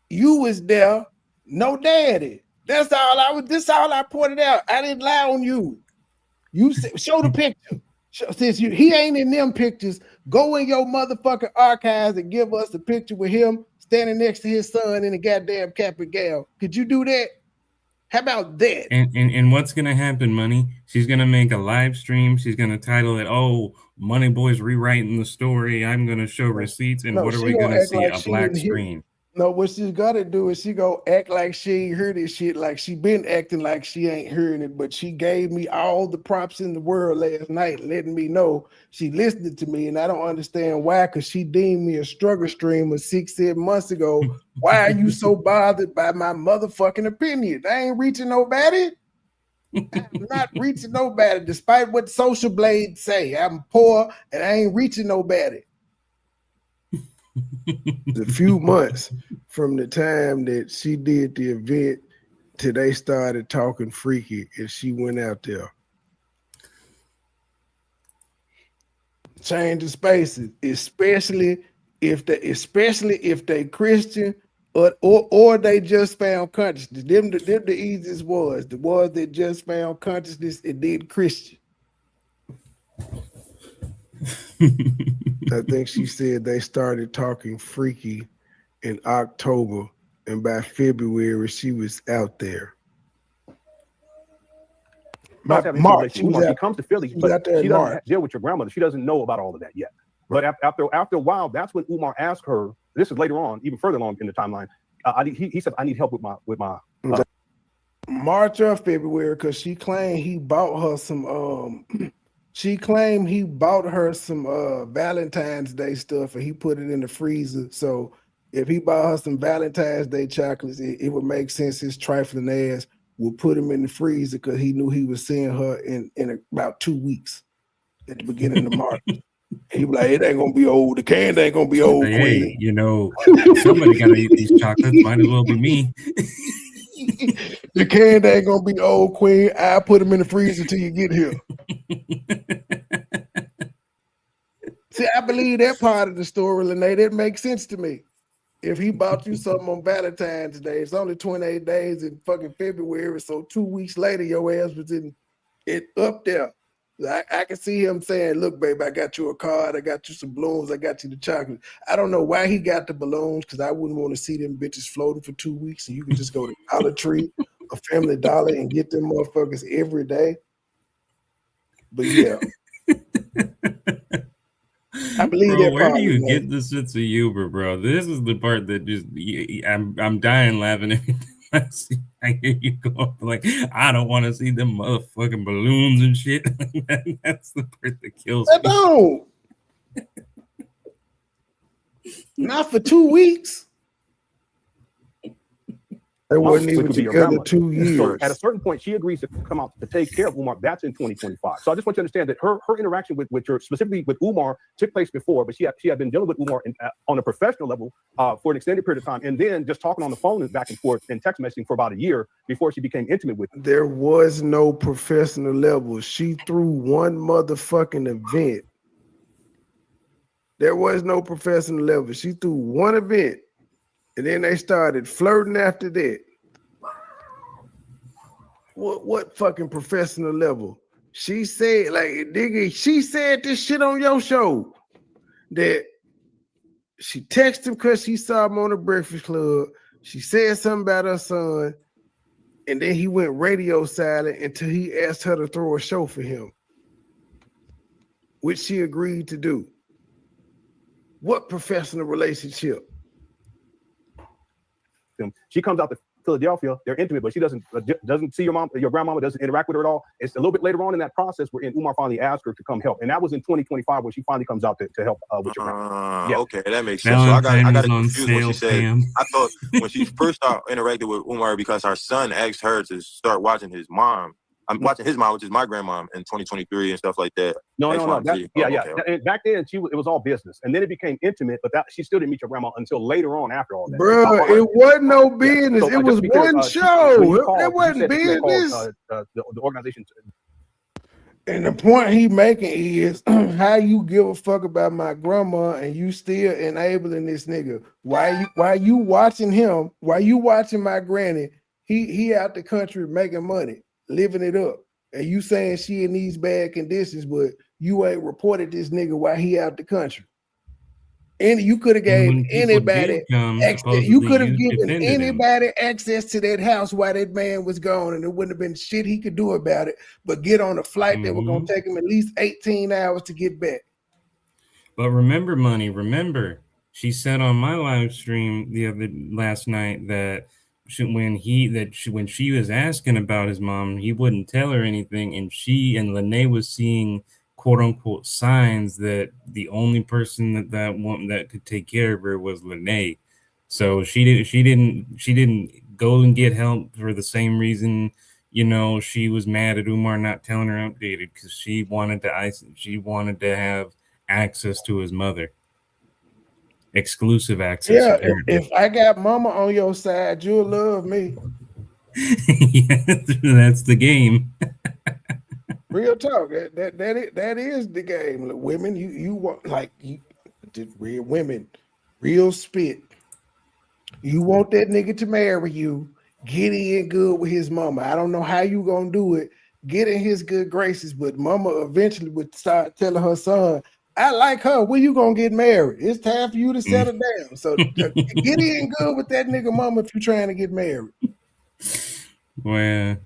You was there. No daddy. This all I pointed out. I didn't lie on you. You said, show the picture. Since he ain't in them pictures, go in your motherfucking archives and give us a picture with him standing next to his son in a goddamn cap and gown. Could you do that? How about that? And what's gonna happen, Money? She's gonna make a live stream. She's gonna title it, "Oh, MoneyBoy's rewriting the story. I'm gonna show receipts." And what are we gonna see? A black screen. No, what she's gotta do is she go act like she ain't heard this shit, like she been acting like she ain't hearing it, but she gave me all the props in the world last night, letting me know she listened to me, and I don't understand why, because she deemed me a struggle streamer 6-7 months ago. Why are you so bothered by my motherfucking opinion? I ain't reaching nobody. I'm not reaching nobody, despite what social blades say. I'm poor and I ain't reaching nobody. The few months from the time that she did the event till they started talking freaky and she went out there. change of spaces, especially if they Christian or they just found consciousness. Them the easiest ones, the ones that just found consciousness and did Christian. I think she said they started talking freaky in October, and by February she was out there. March, she comes to Philly, but she doesn't deal with your grandmother. She doesn't know about all of that yet. But after a while, that's when Umar asked her. This is later on, even further along in the timeline. He said, "I need help with my." March or February, because she claimed he bought her some. She claimed he bought her some Valentine's Day stuff, and he put it in the freezer. So if he bought her some Valentine's Day chocolates, it would make sense. His trifling ass would put him in the freezer because he knew he was seeing her in about 2 weeks at the beginning of March. He was like, it ain't gonna be old. The candy ain't gonna be old. Hey, Queen. you know, somebody gotta eat these chocolates. Might as well be me. The candy ain't gonna be old, Queen. I'll put them in the freezer till you get here. See, I believe that part of the story, Lene. That makes sense to me. If he bought you something on Valentine's Day, it's only 28 days in fucking February, so 2 weeks later, your ass was in it up there. I can see him saying, look, babe, I got you a card, I got you some balloons, I got you the chocolate. I don't know why he got the balloons, because I wouldn't want to see them bitches floating for 2 weeks, and you can just go to Dollar Tree or Family Dollar and get them motherfuckers every day. But yeah. I believe bro, that. Where do you get the sense of humor, bro? This is the part that just I'm dying laughing every time I hear you go up like, I don't want to see them motherfucking balloons and shit. That's the part that kills me. No, not for 2 weeks. They wasn't even together 2 years. So at a certain point, she agrees to come out to take care of Umar. That's in 2025. So I just want you to understand that her interaction with her, specifically with Umar, took place before, but she had been dealing with Umar on a professional level for an extended period of time, and then just talking on the phone and back and forth and text messaging for about a year before she became intimate with him. There was no professional level. She threw one motherfucking event. There was no professional level. She threw one event. And then they started flirting after that. What fucking professional level? She said, like, nigga, she said this shit on your show. That she texted him because she saw him on the Breakfast Club. She said something about her son. And then he went radio silent until he asked her to throw a show for him, which she agreed to do. What professional relationship? She comes out to Philadelphia, they're intimate, but she doesn't see your mom, your grandmama doesn't interact with her at all. It's a little bit later on in that process where Umar finally asked her to come help. And that was in 2025 when she finally comes out to help with your grandma. Yeah. Okay, that makes sense. So I got it confused when she said, I thought when she first started interacting with Umar because her son asked her to start watching his mom. I'm watching his mom, which is my grandma, in 2023 and stuff like that. No. And back then, it was all business, and then it became intimate. But she still didn't meet your grandma until later on after all that. Bro, it wasn't no business. So, it was one show. It wasn't business. The organization. And the point he making is how you give a fuck about my grandma and you still enabling this nigga. Why you watching him? Why you watching my granny? He out the country making money, living it up. And you saying she in these bad conditions, but you ain't reported this nigga while he out the country. And you could have gave anybody access. You could have given anybody access to that house while that man was gone, and there wouldn't have been shit he could do about it. But get on a flight that was gonna take him at least 18 hours to get back. But remember, she said on my live stream last night that when she was asking about his mom, he wouldn't tell her anything, and she and Lene was seeing quote unquote signs that the only person that could take care of her was Lene. So she didn't go and get help for the same reason, she was mad at Umar not telling her updated, because she wanted to have access to his mother. Exclusive access. Yeah, if I got mama on your side, you'll love me. Yeah, that's the game. Real talk. That is the game. Look, women, you want real women, real spit. You want that nigga to marry you. Get in good with his mama. I don't know how you gonna do it. Get in his good graces, but mama eventually would start telling her son, I like her. When you gonna get married? It's time for you to settle down. So get in good with that nigga mama if you're trying to get married. Well,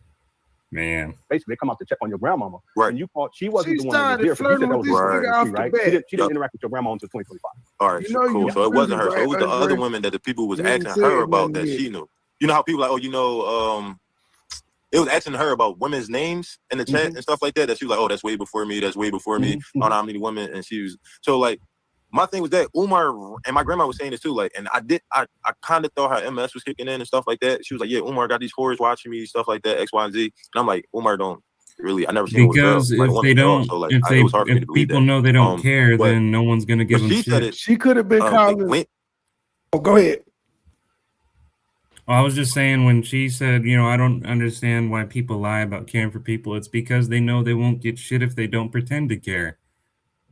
man. Basically, they come out to check on your grandmama. Right. And you thought she wasn't She the one that was started there. So you said flirting that with was this Right. nigga off the right? bat. She didn't interact with your grandma until 2025. All right, You know, cool. you So it wasn't her. really So it was the right, other Andre. women that the people was You didn't asking say her it about wasn't that it. she knew. You know how people like, it was asking her about women's names in the chat and stuff like that. That she was like, oh, that's way before me. That's way before me. I don't know how many women. And she was so like, my thing was that Umar and my grandma was saying this too. Like, and I kind of thought her MS was kicking in and stuff like that. She was like, yeah, Umar got these whores watching me, stuff like that, X, Y, and Z. And I'm like, Umar don't really. I never seen him with a girl, Because like a if woman they at all. don't, So like, if it was hard for me if to believe people that. know they don't care, But then no one's gonna give them she said shit. it. She could have been calling. Oh, go ahead. I was just saying when she said, I don't understand why people lie about caring for people. It's because they know they won't get shit if they don't pretend to care.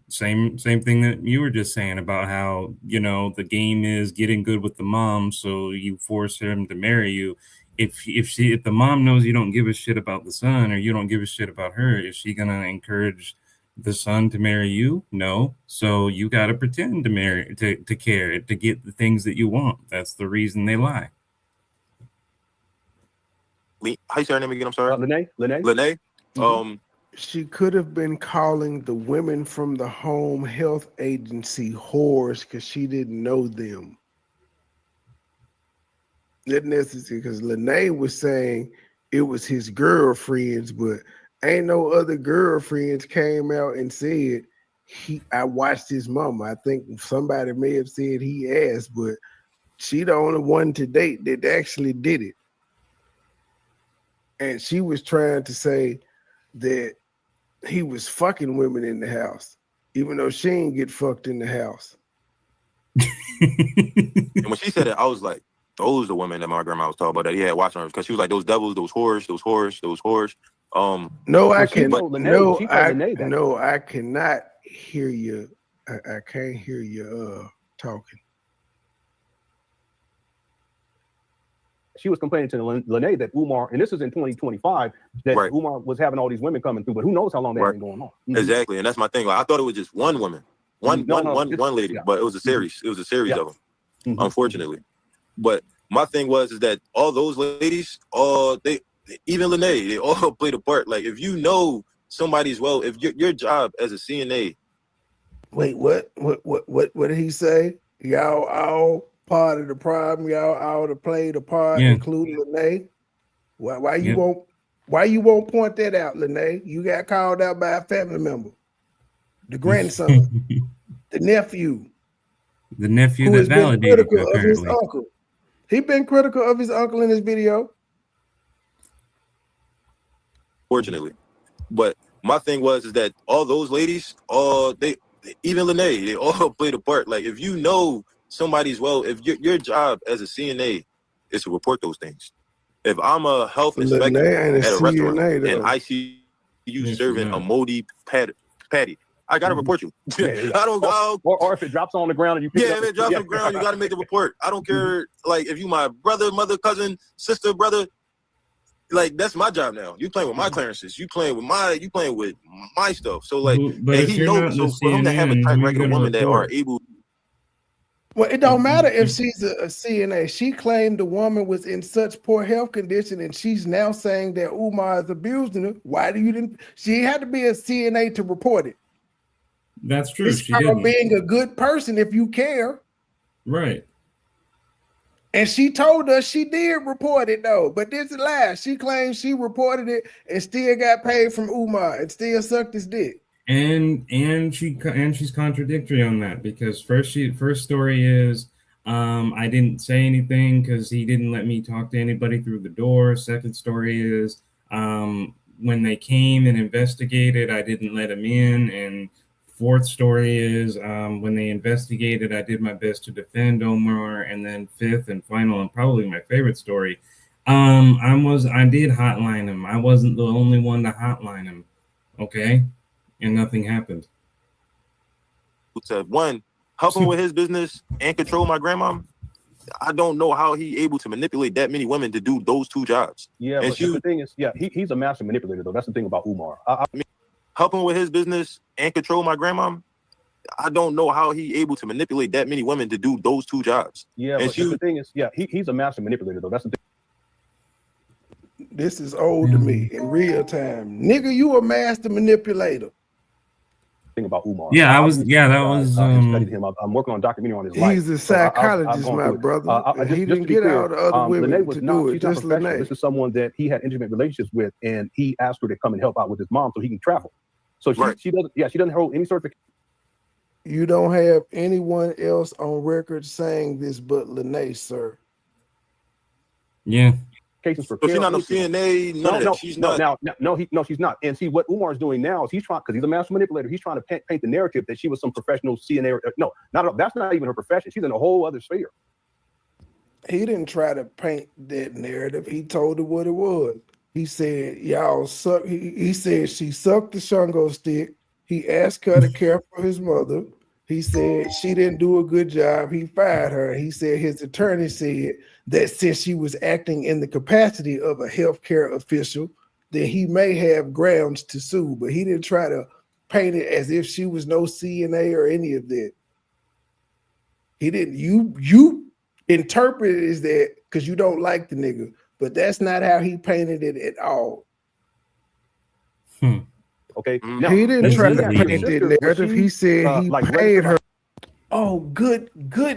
Same thing that you were just saying about how, the game is getting good with the mom, so you force him to marry you. If the mom knows you don't give a shit about the son or you don't give a shit about her, is she gonna encourage the son to marry you? No. So you gotta pretend to care, to get the things that you want. That's the reason they lie. How you say her name again? I'm sorry. Lene. She could have been calling the women from the home health agency whores because she didn't know them. Not necessarily, because Lene was saying it was his girlfriends, but ain't no other girlfriends came out and said I watched his mama. I think somebody may have said he asked, but she the only one to date that actually did it. And she was trying to say that he was fucking women in the house, even though she ain't get fucked in the house. And when she said it, I was like, those the women that my grandma was talking about that he had watching her, because she was like, those devils, those whores, those whores, those whores. No, I can Lene, no, I cannot hear you. I can't hear you talking. She was complaining to Lene that Umar, and this is in 2025, that Umar was having all these women coming through, but who knows how long that's been going on. Exactly, and that's my thing. Like, I thought it was just one woman, one lady, but it was a series. It was a series of them, unfortunately. But my thing is that all those ladies, even Lene, they all played a part. Like, if you know somebody's if your job as a CNA. Wait, what did he say? Y'all all part of the problem. Y'all all to play the part, including Lene. Why you won't point that out, Lene? You got called out by a family member, the grandson, the nephew who has been critical of his uncle. He been critical of his uncle in his video. Fortunately, but my thing is that all those ladies, even Lene, they all played a part. Like, if you know somebody's if your job as a CNA is to report those things. If I'm a health inspector at a restaurant and I see you serving a moldy patty, I gotta report you. I don't go. Or if it drops on the ground and you pick it up. If it drops on the ground, you gotta make a report. I don't care. Like, if you my brother, mother, cousin, sister, brother, like, that's my job now. You playing with my clearances. You playing with my stuff. So like, but and he knows. So for him to have a type regular woman that are able. Well, it don't matter if she's a CNA. She claimed the woman was in such poor health condition, and she's now saying that Umar is abusing her. Why do you didn't? She had to be a CNA to report it. That's true. It's called being a good person if you care. Right. And she told us she did report it though, but this is a lie. She claims she reported it and still got paid from Umar and still sucked his dick. And she's contradictory on that, because first story is I didn't say anything because he didn't let me talk to anybody through the door. Second story is when they came and investigated, I didn't let him in. And fourth story is when they investigated, I did my best to defend Umar. And then fifth and final, and probably my favorite story, I did hotline him. I wasn't the only one to hotline him. Okay, and nothing happened. To one, help him with his business and control my grandma. I don't know how he able to manipulate that many women to do those two jobs. Yeah, and but the thing is, yeah, he's a master manipulator, though. That's the thing about Umar. Help him with his business and control my grandma. I don't know how he able to manipulate that many women to do those two jobs. Yeah, and but the thing is, yeah, he's a master manipulator, though. That's the thing. This is old to me in real time. Nigga, you a master manipulator. Thing about Umar. Yeah, I was. Yeah, that was. Studied him. I'm working on a documentary on his life. He's a psychologist, my brother. He didn't get all the other women to do it. Just Lene. This is someone that he had intimate relationships with, and he asked her to come and help out with his mom so he can travel. So she doesn't. Yeah, she doesn't hold any sort of. You don't have anyone else on record saying this but Lene, sir. Yeah. Cases for she's not no CNA. She's not. No, she's not. And see what Umar is doing now is he's trying, because he's a master manipulator. He's trying to paint the narrative that she was some professional CNA. No, not at all. That's not even her profession. She's in a whole other sphere. He didn't try to paint that narrative. He told her what it was. He said, "Y'all suck." He said she sucked the Shango stick. He asked her to care for his mother. He said she didn't do a good job. He fired her. He said his attorney said that since she was acting in the capacity of a healthcare official, then he may have grounds to sue. But he didn't try to paint it as if she was no CNA or any of that. He didn't. You interpret it as that because you don't like the nigga, but that's not how he painted it at all. Okay. Now, he didn't try to paint that narrative. He said he paid her. Oh, good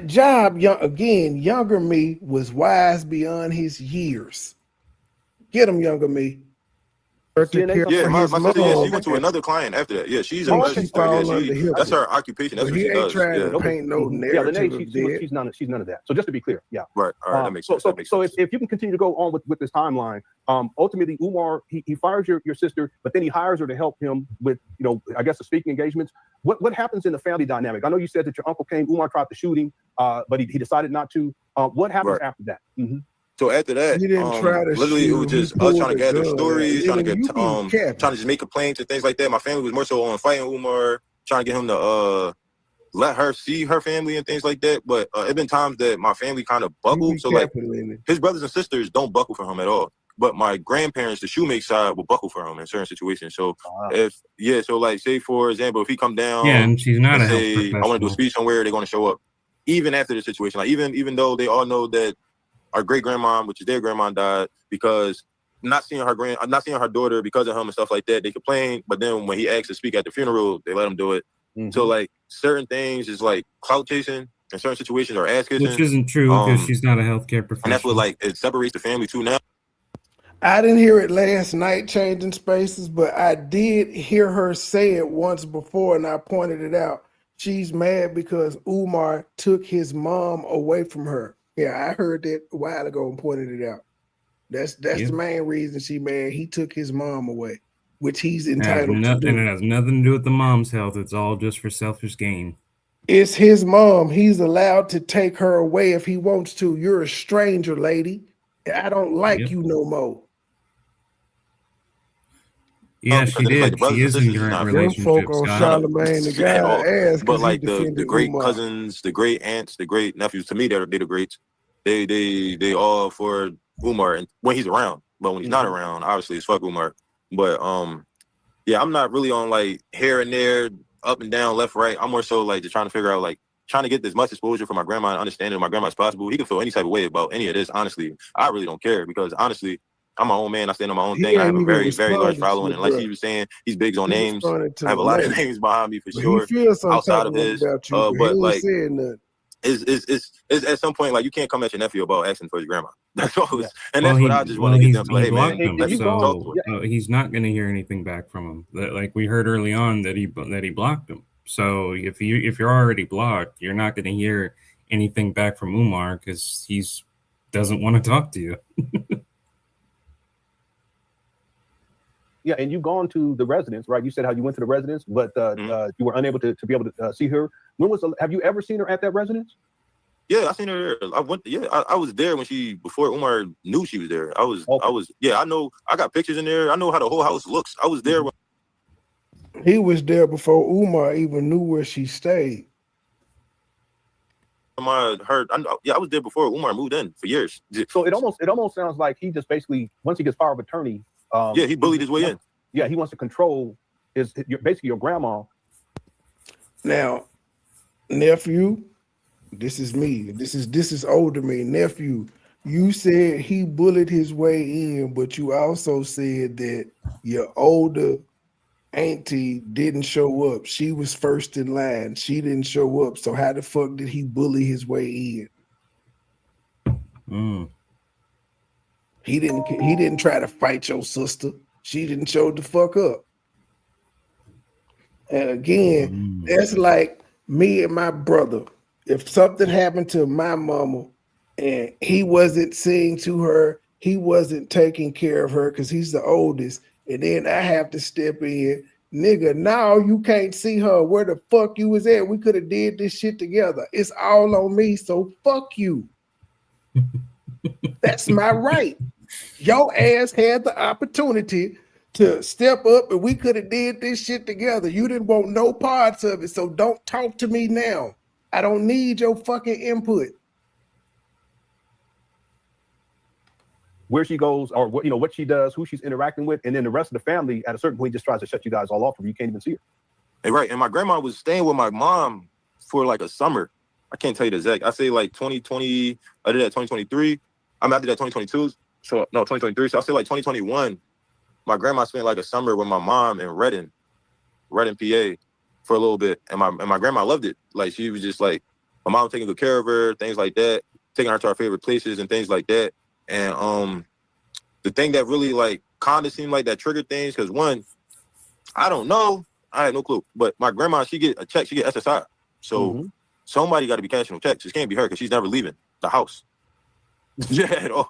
job. Younger me was wise beyond his years. Get him, younger me. Yeah, my sister, she went to another client after that. Yeah, she's that's her occupation. That's what she does. Trying to paint no narrative. She's none of that. So just to be clear, yeah. Right. All right, that makes sense. So if you can continue to go on with this timeline, ultimately Umar he fires your sister, but then he hires her to help him with, I guess, the speaking engagements. What happens in the family dynamic? I know you said that your uncle came. Umar tried to shoot him, but he decided not to. What happens after that? Mm-hmm. So after that, literally it was just us trying to gather stories, trying to just make complaints and things like that. My family was more so on fighting Umar, trying to get him to let her see her family and things like that. But it been times that my family kind of buckled. So like his brothers and sisters don't buckle for him at all. But my grandparents, the shoemake side, will buckle for him in certain situations. So so like say for example, if he come down, and she's not a say I want to do a speech somewhere, they're going to show up, even after the situation. Like even though they all know that our great grandma, which is their grandma, died because not seeing her daughter because of him and stuff like that. They complain, but then when he asked to speak at the funeral, they let him do it. Mm-hmm. So like certain things is like clout chasing in certain situations or ass kissing, which isn't true because she's not a healthcare professional. And that's what like it separates the family too now. I didn't hear it last night changing spaces, but I did hear her say it once before, and I pointed it out. She's mad because Umar took his mom away from her. Yeah, I heard that a while ago and pointed it out. That's the main reason she mad. He took his mom away, which he's entitled to do. And it has nothing to do with the mom's health. It's all just for selfish gain. It's his mom. He's allowed to take her away if he wants to. You're a stranger, lady. I don't like you no more. Yeah, she did. She is in current relationship. But like the great cousins, the great aunts, the great nephews, to me, they're the greats. They all for Umar and when he's around. But when he's not around, obviously it's fuck Umar. But yeah, I'm not really on like here and there, up and down, left, right. I'm more so like just trying to figure out like trying to get as much exposure for my grandma and understanding my grandma as possible. He can feel any type of way about any of this. Honestly, I really don't care because honestly, I'm my own man. I stand on my own thing. I have a very, very large following. And like he was saying, he's big on names. I have a lot of names behind me for sure. Outside of his, but like, it's at some point like you can't come at your nephew about asking for his grandma. That's all. And that's what I just want to get them to. Hey man, he's not going to hear anything back from him. Like we heard early on that he blocked him. So if you're already blocked, you're not going to hear anything back from Umar because he's doesn't want to talk to you. Yeah, and you've gone to the residence, right? You said how you went to the residence, but you were unable to be able to see her. Have you ever seen her at that residence? Yeah, I seen her there. I was there before Umar knew she was there. I was, yeah, I know. I got pictures in there. I know how the whole house looks. I was there. He was there before Umar even knew where she stayed. I was there before Umar moved in for years. So it almost sounds like he just basically, once he gets power of attorney, he bullied his way in. Yeah, he wants to control basically your grandma. Now, nephew, this is me. This is older me. Nephew, you said he bullied his way in, but you also said that your older auntie didn't show up. She was first in line. She didn't show up. So how the fuck did he bully his way in? He didn't try to fight your sister. She didn't show the fuck up. And again, that's like me and my brother. If something happened to my mama and he wasn't seeing to her, he wasn't taking care of her because he's the oldest, and then I have to step in, nigga, now you can't see her. Where the fuck you was at? We could have did this shit together. It's all on me, so fuck you. That's my right. Your ass had the opportunity to step up and we could have did this shit together. You didn't want no parts of it, so don't talk to me now. I don't need your fucking input. Where she goes, or what she does, who she's interacting with, and then the rest of the family at a certain point just tries to shut you guys all off, or you can't even see her. Hey, right, and my grandma was staying with my mom for like a summer. I can't tell you the exact. I say like 2020. I did that 2023. I did that 2022. So no, 2023. So I say like 2021. My grandma spent like a summer with my mom in Reading, PA, for a little bit, and my grandma loved it. Like she was just like, my mom taking good care of her, things like that, taking her to our favorite places and things like that. And the thing that really like kind of seemed like that triggered things, because one, I don't know, I had no clue, but my grandma, she get a check, she get SSI, so somebody got to be cashing those checks. It can't be her because she's never leaving the house. Yeah, at all.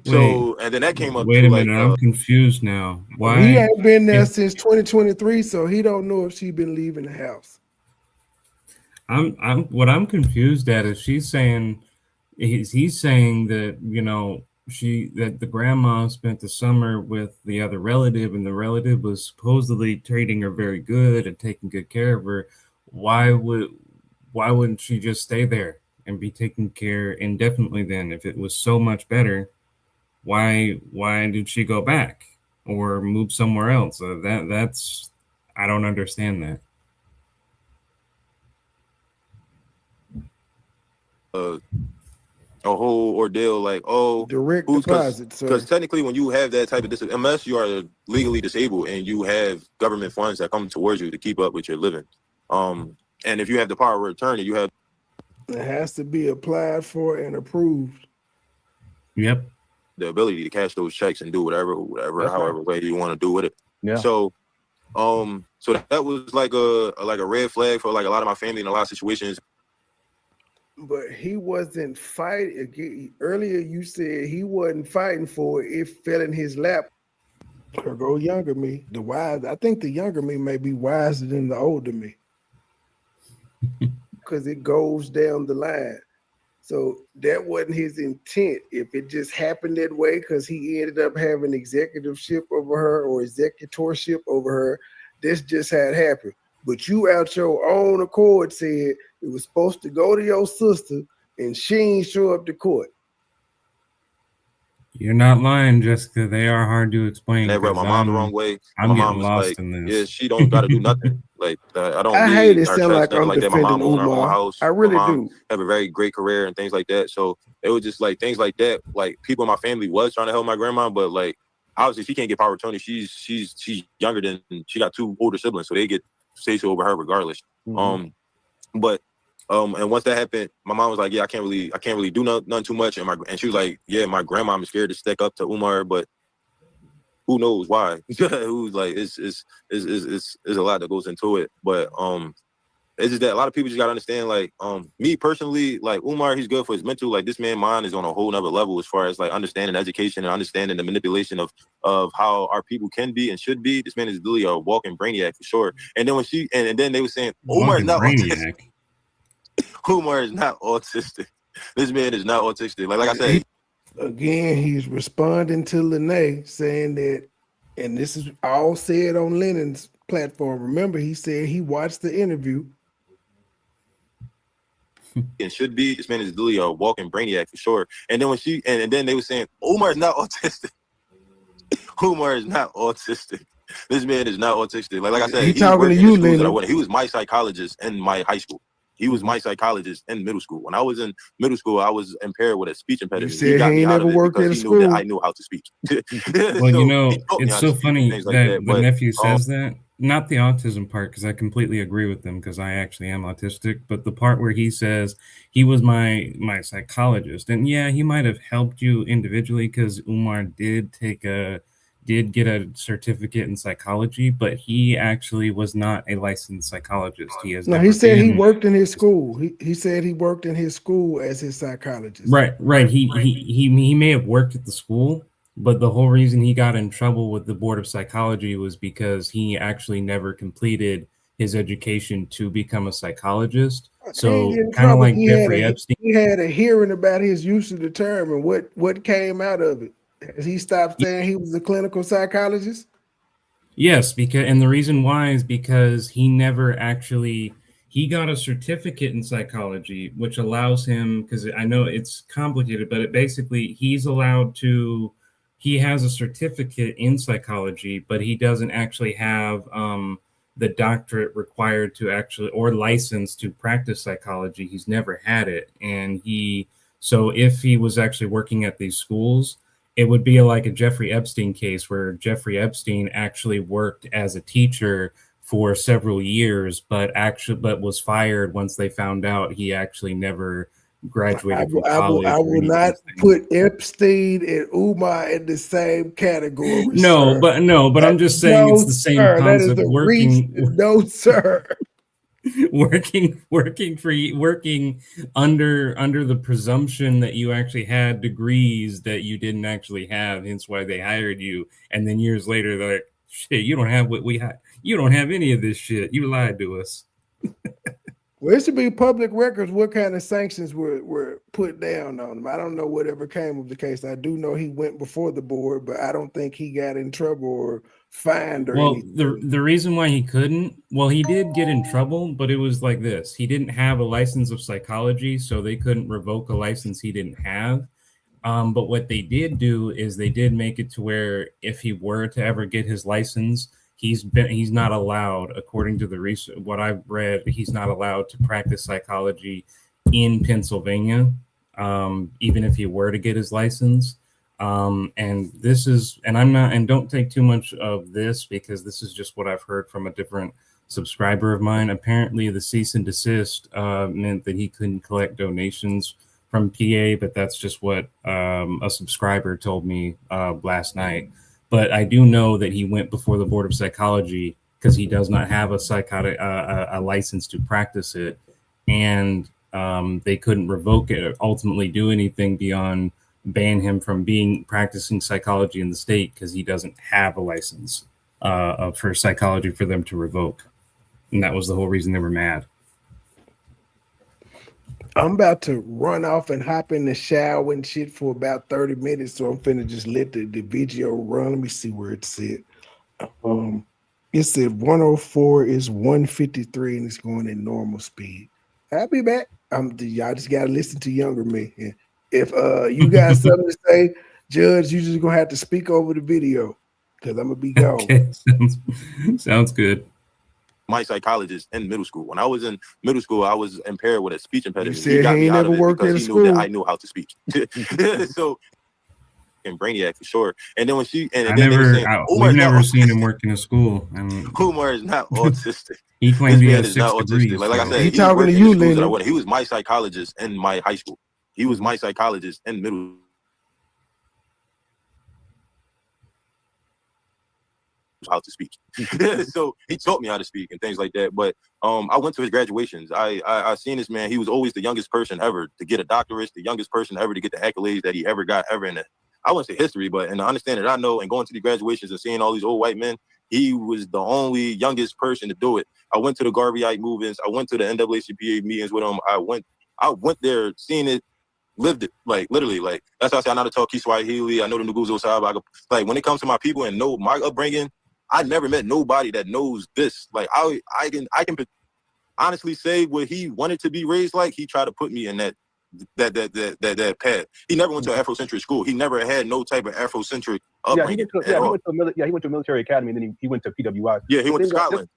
So, and then that came up. Wait a minute, I'm confused now. Why? He ain't been there since 2023, so he don't know if she been leaving the house. What I'm confused at is he's saying that, that the grandma spent the summer with the other relative, and the relative was supposedly treating her very good and taking good care of her. Why wouldn't she just stay there and be taken care indefinitely then? If it was so much better, why did she go back or move somewhere else? That's I don't understand that. A whole ordeal, like, direct deposit. Because technically, when you have that type of unless you are legally disabled and you have government funds that come towards you to keep up with your living, and if you have the power of attorney, you have. It has to be applied for and approved. Yep. The ability to cash those checks and do whatever, however way you want to do with it. Yeah. So, so that was like a red flag for like a lot of my family in a lot of situations. But he wasn't fighting. Earlier, you said he wasn't fighting for it. It fell in his lap. Or go younger me. I think the younger me may be wiser than the older me. Because it goes down the line. So that wasn't his intent. If it just happened that way because he ended up having executiveship over her or executorship over her, that's just how it happened. But you out your own accord said it was supposed to go to your sister and she ain't show up to court. You're not lying, Jessica. They are hard to explain. They rubbed my mom the wrong way. I'm my getting mom was lost like, in this. yeah, she don't got to do nothing. Like, I hate it sound like I'm like that. My mom owned her own house. I really my mom do. Have a very great career and things like that. So it was just like things like that. Like people in my family was trying to help my grandma, but like obviously she can't get power of attorney. She's younger than, she got two older siblings, so they get say so over her regardless. And once that happened, my mom was like, yeah, I can't really do none too much. And she was like, yeah, my grandma is scared to stick up to Umar, but who knows why? Who's like, it's a lot that goes into it. But it's just that a lot of people just gotta understand, like, me personally, like Umar, he's good for his mental. Like this man's mind is on a whole nother level as far as like understanding education and understanding the manipulation of how our people can be and should be. This man is literally a walking brainiac for sure. And then when and then they were saying Umar is not autistic. Umar is not autistic. This man is not autistic. Like I said, again, he's responding to Lene saying that, and this is all said on Lennon's platform. Remember, he said he watched the interview. And should be. This man is literally a walking brainiac for sure. And then when she and then they were saying Umar is not autistic. Umar is not autistic. This man is not autistic. Like I said, He he talking worked to in the you, schools that I Lenny. went. He was my psychologist in my high school. He was my psychologist in middle school. When I was in middle school, I was impaired with a speech You impediment. said He got he me ain't out of never it worked because at a he knew that school. I knew how to speak. Well, you So know, he taught me it's how so to speak and funny things like that that. the But nephew says that. Not the autism part, because I completely agree with him, because I actually am autistic. But the part where he says he was my psychologist, and yeah, he might have helped you individually, because Umar did get a certificate in psychology, but he actually was not a licensed psychologist. He has No, never he said he been. worked in his school. He said he worked in his school as his psychologist. Right. He may have worked at the school, but the whole reason he got in trouble with the Board of Psychology was because he actually never completed his education to become a psychologist. He ain't So getting in kind of trouble. like Jeffrey Epstein. He had a hearing about his use of the term and what came out of it. Has he stopped saying he was a clinical psychologist? Yes, and the reason why is because he got a certificate in psychology, which allows him, because I know it's complicated, but he has a certificate in psychology, but he doesn't actually have the doctorate required to actually, or license to practice psychology. He's never had it. So if he was actually working at these schools, it would be like a Jeffrey Epstein case, where Jeffrey Epstein actually worked as a teacher for several years, but was fired once they found out he actually never graduated from college. I will not put Epstein and Umar in the same category. No, sir. but I'm just saying it's the same sir, concept. That is a reach. No, sir. working under the presumption that you actually had degrees that you didn't actually have, hence why they hired you. And then years later, they're like, shit, you don't have what we had. You don't have any of this shit. You lied to us. Well, it should be public records what kind of sanctions were put down on him. I don't know whatever came of the case. I do know he went before the board, but I don't think he got in trouble or fined or anything. The reason why he couldn't, he did get in trouble, but it was like this. He didn't have a license of psychology, so they couldn't revoke a license he didn't have. But what they did do is they did make it to where if he were to ever get his license, he's not allowed, according to the research, what I've read, he's not allowed to practice psychology in Pennsylvania, even if he were to get his license. And don't take too much of this, because this is just what I've heard from a different subscriber of mine. Apparently the cease and desist meant that he couldn't collect donations from PA, but that's just what a subscriber told me last night. But I do know that he went before the Board of Psychology because he does not have a license to practice it, and they couldn't revoke it or ultimately do anything beyond ban him from practicing psychology in the state, because he doesn't have a license for psychology for them to revoke. And that was the whole reason they were mad. I'm about to run off and hop in the shower and shit for about 30 minutes. So I'm finna just let the video run. Let me see where it said. It said 104 is 153 and it's going in normal speed. I'll be back. Y'all just gotta listen to younger me. And if you got something to say, Judge, you just gonna have to speak over the video because I'm gonna be gone. Okay, sounds good. My psychologist in middle school. When I was in middle school, I was impaired with a speech impediment. You said he got me out of it because he knew that I knew how to speak. So, and brainiac for sure. And then when we've never seen him work in a school. Umar is not autistic. He claimed he has 6 degrees. Like I said, he talking to you, Lenny. He was my psychologist in my high school. He was my psychologist in middle. How to speak. So he taught me how to speak and things like that. But I went to his graduations. I seen this man. He was always the youngest person ever to get a doctorate, the youngest person ever to get the accolades that he ever got in the, I wouldn't say history, but in the understanding that I know, and going to the graduations and seeing all these old white men, he was the only youngest person to do it. I went to the Garveyite movements. I went to the NAACP meetings with him. I went there, seeing it, lived it, like literally, like that's why I say I know how to talk Kiswahili. I know the Nguzo Sahaba. Like when it comes to my people and know my upbringing, I never met nobody that knows this. Like I can honestly say what he wanted to be raised like. He tried to put me in that path. He never went to an Afrocentric school. He never had no type of Afrocentric upbringing. He went to a military academy, and then he went to PWI. Yeah, he went to Scotland.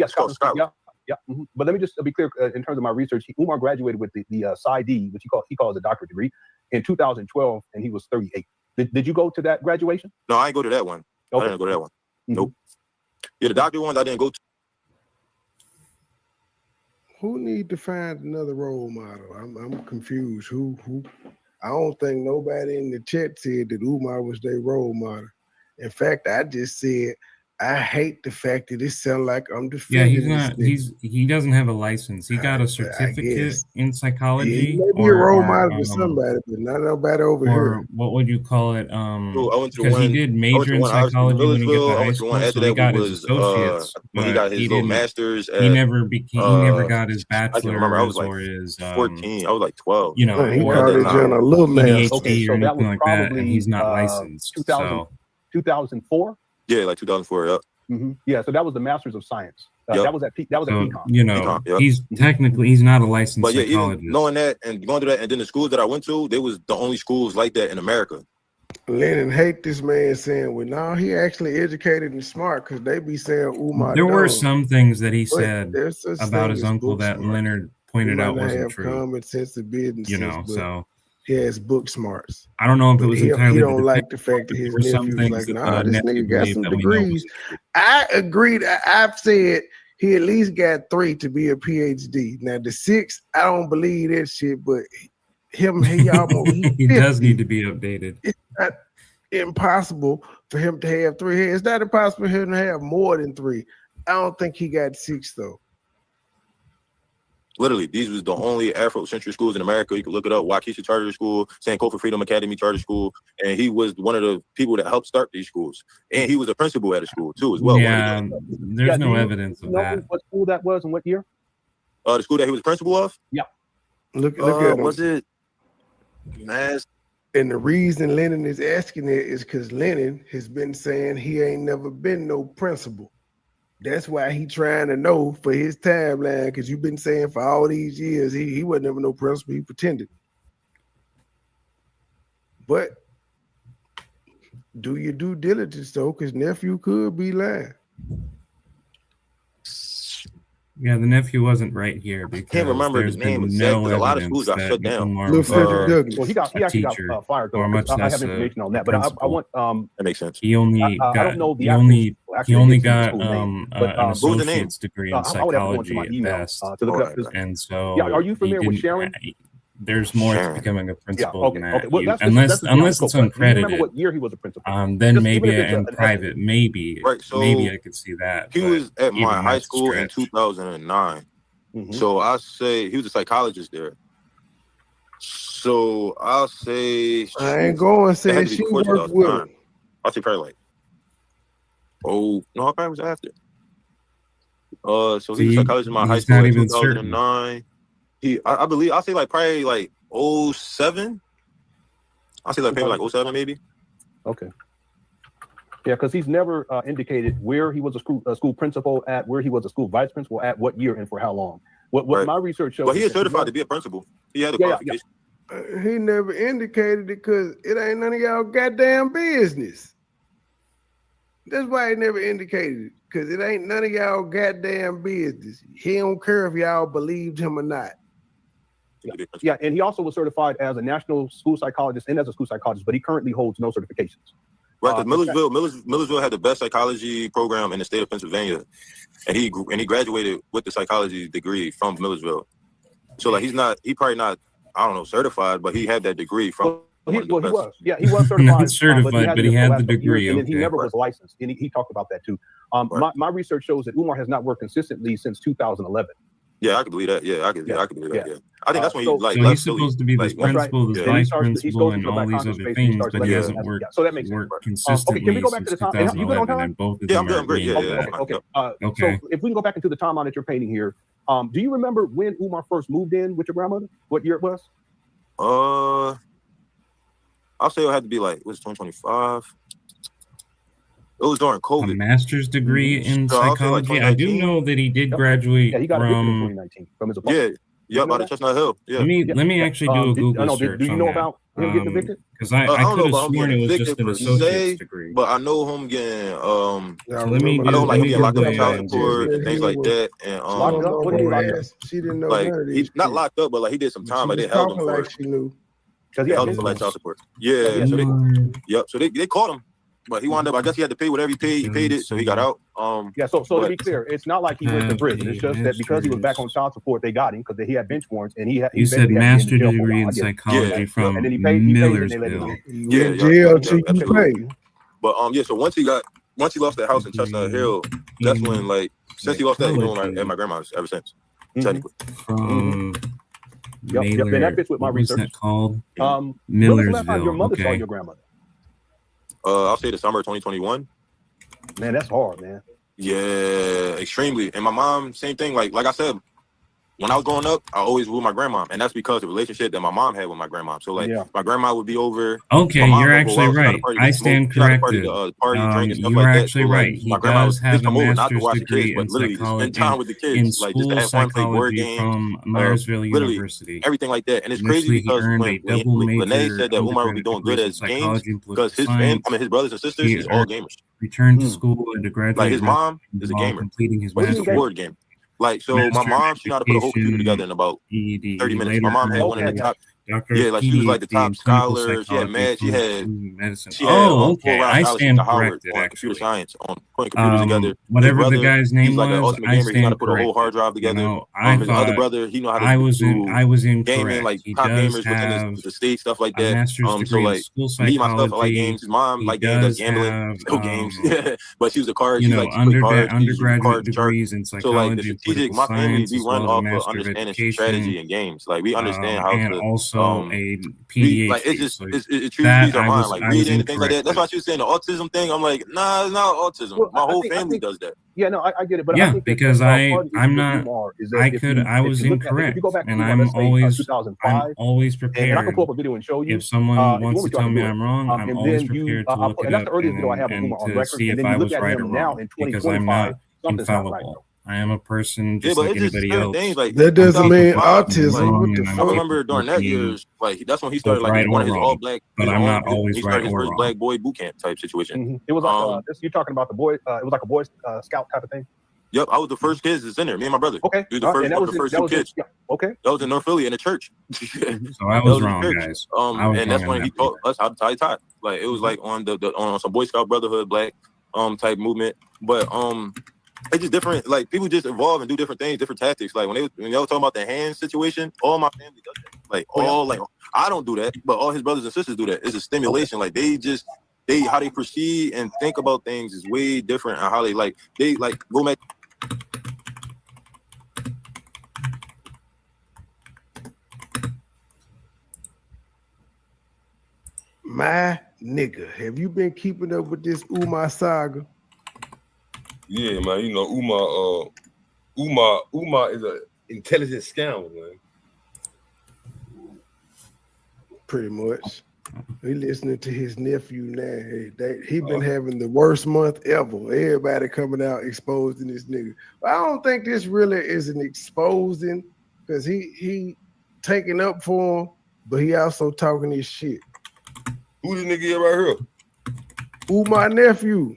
Scotland. Yeah. Mm-hmm. But let me just be clear in terms of my research. Umar graduated with the PsyD, which he calls a doctorate degree, in 2012, and he was 38. Did you go to that graduation? No, I didn't go to that one. Okay. I didn't go to that one. Mm-hmm. Nope. Yeah, the doctor ones I didn't go to. Who need to find another role model? I'm confused. Who? I don't think nobody in the chat said that Umar was their role model. In fact, I just said I hate the fact that it sounds like I'm defending. Yeah, he doesn't have a license. He got a certificate in psychology. He may be a role model to somebody, but not nobody over here. What would you call it? Because he did major in psychology when he got to high school, so he got his associates. When he got his little masters. He never got his bachelor's. I remember I was like or his 14. I was like 12. You know, he called it a little man. Okay, so that was like probably that, and he's not licensed. 2004. Yeah, like 2004. Yep. Mm-hmm. Yeah, so that was the Masters of Science. That was at PCOM. You know, he's not a licensed psychologist. Even knowing that and going to that, and then the schools that I went to, they was the only schools like that in America. Lennon hate this man saying, well, now he actually educated and smart, because they be saying Umar. There were some things that he said about his uncle that Leonard pointed out wasn't true. Common sense of business, you know, so he has book smarts. I don't know if it was entirely. He don't like the fact that his nephew was like, nah, this nigga got some degrees. I agreed. I've said he at least got 3 to be a PhD. Now the 6, I don't believe that shit, but he does need to be updated. It's not impossible for him to have 3. It's not impossible for him to have more than 3. I don't think he got 6 though. Literally, these was the only Afrocentric schools in America. You can look it up. Waukesha Charter School, Sankofa Freedom Academy Charter School, and he was one of the people that helped start these schools. And he was a principal at a school too, as well. Yeah, there's no evidence of that. What school that was and what year? The school that he was principal of. Yeah. Look at him. Was it Mass? And the reason Lennon is asking it is because Lennon has been saying he ain't never been no principal. That's why he trying to know for his timeline, because you've been saying for all these years he wasn't never no principal, he pretended. But do your due diligence though, because nephew could be lying. Yeah, the nephew wasn't right here because I can't remember his name exactly. A lot of schools got shut down. Well, he actually got fired though. I have information on that, but I want that makes sense. He only got he only got an associate's degree in psychology at best. And so are you familiar with Sharon? There's more to becoming a principal than that. Unless it's uncredited. Remember what year he was a principal? Then maybe in private, maybe maybe I could see that. He was at my high school in 2009. Mm-hmm. So I'll say he was a psychologist there. So I'll say I ain't going to say she worked with him. I'll say probably no, I probably was after. So he was a psychologist in my high school in 2009. I believe I'll say probably 07. I'll say maybe 07 maybe. Okay. Yeah, because he's never indicated where he was a school principal at, where he was a school vice principal at, what year, and for how long. What my research shows. Well, he is certified to be a principal. He had a qualification. He never indicated it because it ain't none of y'all goddamn business. That's why he never indicated it, because it ain't none of y'all goddamn business. He don't care if y'all believed him or not. Yeah, and he also was certified as a national school psychologist and as a school psychologist, but he currently holds no certifications. Right, because Millersville had the best psychology program in the state of Pennsylvania, and he graduated with the psychology degree from Millersville. So he probably not, I don't know, certified, but he had that degree from. He was certified. Not certified, but he had the degree. And he never was licensed, and he talked about that too. My research shows that Umar has not worked consistently since 2011. Yeah, I can believe that. Yeah, I can believe that. Yeah, I think that's when so he's supposed to be this principal, this vice principal, and all these other things, but he hasn't worked. So that makes sense. Consistently. Can we go back to the time? You good on time? Yeah, I'm great. Yeah. Okay. So if we can go back into the timeline that you're painting here, do you remember when Umar first moved in with your grandmother? What year it was? I'll say it had to be was 2025. It was during a COVID. master's degree in So I'll say like psychology. I do 2019. know that he did Yep. graduate Yeah, he got evicted in from. 2019 from his apartment. Yeah, know out of that? Chestnut Hill. Yeah. Let me actually do a Google do search you on know that. about him getting evicted? Because I I don't could know have about him sworn getting it was evicted just an per associate's se, degree. but I know him getting Y'all So let me remember I know do- like let him me getting locked up for Google child that and support and things like that. And Locked up? What did he lock up? She didn't know like none of he this. not shit. locked up, but like he did some But time. she Like was they held him talking for like she knew. Because they he had held him for like bench child warrants. support. Yeah, Yeah, so they Umar so they caught him, but he wound up. I guess he had to pay whatever he paid. He paid it, so he got out. Yeah, so to but be clear, it's not like he went to have prison. a It's just that because he was back on master's. child support, they got him because he had bench warrants and he You basically said had to be in master jail for a degree while. in I get it. psychology Yeah, from And then he paid it and they let him Millersville. go. You yeah, in yeah, jail till you absolutely. pay. But yeah, so once he lost that house in Chestnut Degree Hill, that's when in like since he lost that, he's been at psychology my grandma's ever since. Mhm. Technically, from Yep, and that fits with my what was research. that called? When was the last time your Millersville. mother saw Okay. your grandmother? I'll say the summer of 2021. Man, that's hard, man. Yeah, extremely. And my mom, same thing. Like I said, when I was growing up, I always with my grandma, and that's because of the relationship that my mom had with my grandma. So like, Yeah. my grandma would be over. Okay, My mom you're would go actually out, she had a right. party I to smoke, stand she had a party corrected. to party, drink, and stuff You like are that. actually So like, right. He my grandma does would have just a come over not to master's watch the degree kids, but in literally just spend psychology time with the in kids, like just to school have fun, play board psychology games, from Myersville literally University. everything like that. And it's crazy Initially, he because earned when a double Lene major said that Umar would be undergraduate doing good degrees in at games psychology and because political science. his brothers and sisters He is all gamers. returned to Hmm. school and to Like graduate his mom is a while gamer. completing his What is She's he a gaming? board game. Like, so my master mom, she know how to put a whole computer together education in about ED. 30 He minutes. My later mom had one of Okay, the earned got top. Dr. Yeah, like she was like the PhD in top clinical scholar. She had psychology math. She from had medicine. she had Oh, full okay. round I scholarship stand to Howard corrected, on computer actually. science, on putting computers together. His Whatever the brother, guy's name he's like an was, ultimate I gamer. He know how to stand put a whole hard corrected. drive You together. know, I His other thought brother, he know how to I was do gaming, incorrect. like He top does gamers within have the state, stuff like a that. master's So degree in like school me myself, I like psychology. games. His mom He like games, like does gambling, have still games. But she was a card. you She know, like she played cards. She used to undergraduate cards chart. degrees in So like the psychology and strategic, political my family, science, we as well run as a off of master of understanding education, strategy and games. Like we understand how and to also a like it's PhD. just So it truly that feeds our mind, like I was reading and things like that. incorrect That's with. why she was saying the autism thing. I'm like, nah, it's not autism. Well, My I whole think family does that. yeah, no, I get it, but I Yeah, think that because part of the issue I'm with not. Umar is I that I was if you look at if incorrect, you go back to and Umar, I'm let's say always 2005, always and I can prepared. pull up a video and show you If someone if you wants want me to tell I can me do it. I'm wrong, I'm And always then you, prepared to look and it that's up the earliest video I have of and Umar on to record. see And if then I you look was at right or him now wrong, in because I'm 2025, not something's not right, infallible. bro. I am a person Yeah, just but like it's just anybody certain else. things like That doesn't mean 2005. I'm autism. Like What wrong, the and I'm I fuck? remember capable during of that being years, like that's when he both started like right one or of his all wrong, black, but his I'm own. not always He right started his or first wrong. black boy boot camp type situation. It was like you're talking about the boy. It was like a boy scout type of thing. Yep, I was the first kids that's in there. Me and my brother. Okay, We was the first, and that one was of the first that two was kids. yeah. Okay, That was in North Philly in the church. So I That was was in wrong, church. guys. I was And wrong that's in when he that taught regard. us how to tie tie. Like it was like on the on some Boy Scout Brotherhood black type movement. But it's just different. Like people just evolve and do different things, different tactics. Like when they were talking about the hand situation, all my family does that. Like like I don't do that, but all his brothers and sisters do that. It's a stimulation. Like they how they proceed and think about things is way different, and how they go back. My nigga, have you been keeping up with this Umar saga? Yeah, man. You know, Umar is an intelligent scoundrel, man. Pretty much. We listening to his nephew now. He been having the worst month ever. Everybody coming out exposing this nigga. But I don't think this really is an exposing, because he taking up for him, but he also talking his shit. Who this nigga is right here? My nephew.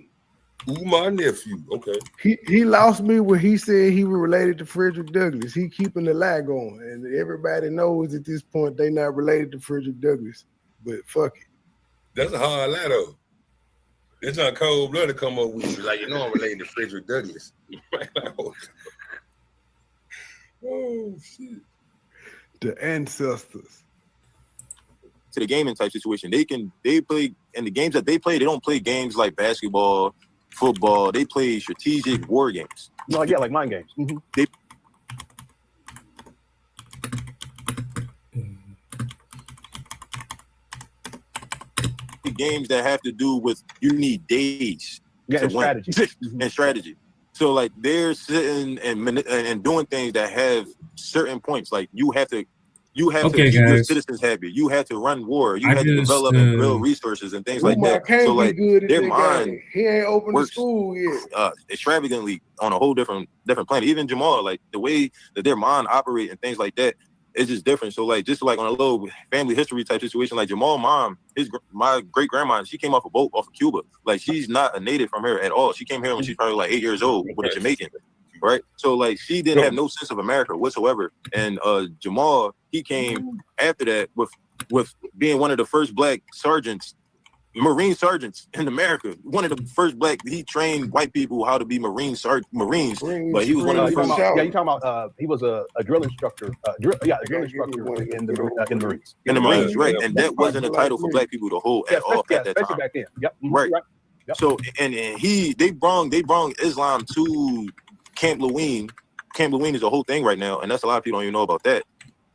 My nephew. Okay. He lost me when he said he was related to Frederick Douglass. He keeping the lie going, and everybody knows at this point they not related to Frederick Douglass. But fuck it. That's a hard lie though. It's not cold blood to come up with you. Like, I'm related to Frederick Douglass. Oh shit. The ancestors. To the gaming type situation, they play in the games that they play. They don't play games like basketball, football. They play strategic war games. No, yeah, like mind games. They games that have to do with you need days to and win. strategy. And strategy. So like they're sitting and doing things that have certain points. Like you have to You have Okay, to keep your guys. citizens happy. You have to run war. You I have to just, develop real resources and things like Umar that. can't So be like good at their that mind game. He ain't opened the works school yet. extravagantly on a whole different planet. Even Jamal, like the way that their mind operate and things like that, it's just different. So like just like on a little family history type situation, like Jamal's mom, my great grandma, she came off a boat off of Cuba. Like she's not a native from here at all. She came here when she's probably like 8 years old with a Jamaican. Right, so like she didn't have no sense of America whatsoever, and Jamal, he came after that with being one of the first black sergeants, Marine sergeants in America. One of the first black, he trained white people how to be Marines, but he was one of the first. Yeah, you talking about he was a drill instructor. A drill instructor in the Marines. In the Marines, right, and that wasn't a title for black people to hold at all at that time. Back then. Yep. Right. Yep. So and they brought Islam to Camp Lejeune. Camp Lejeune is a whole thing right now, and that's a lot of people don't even know about that.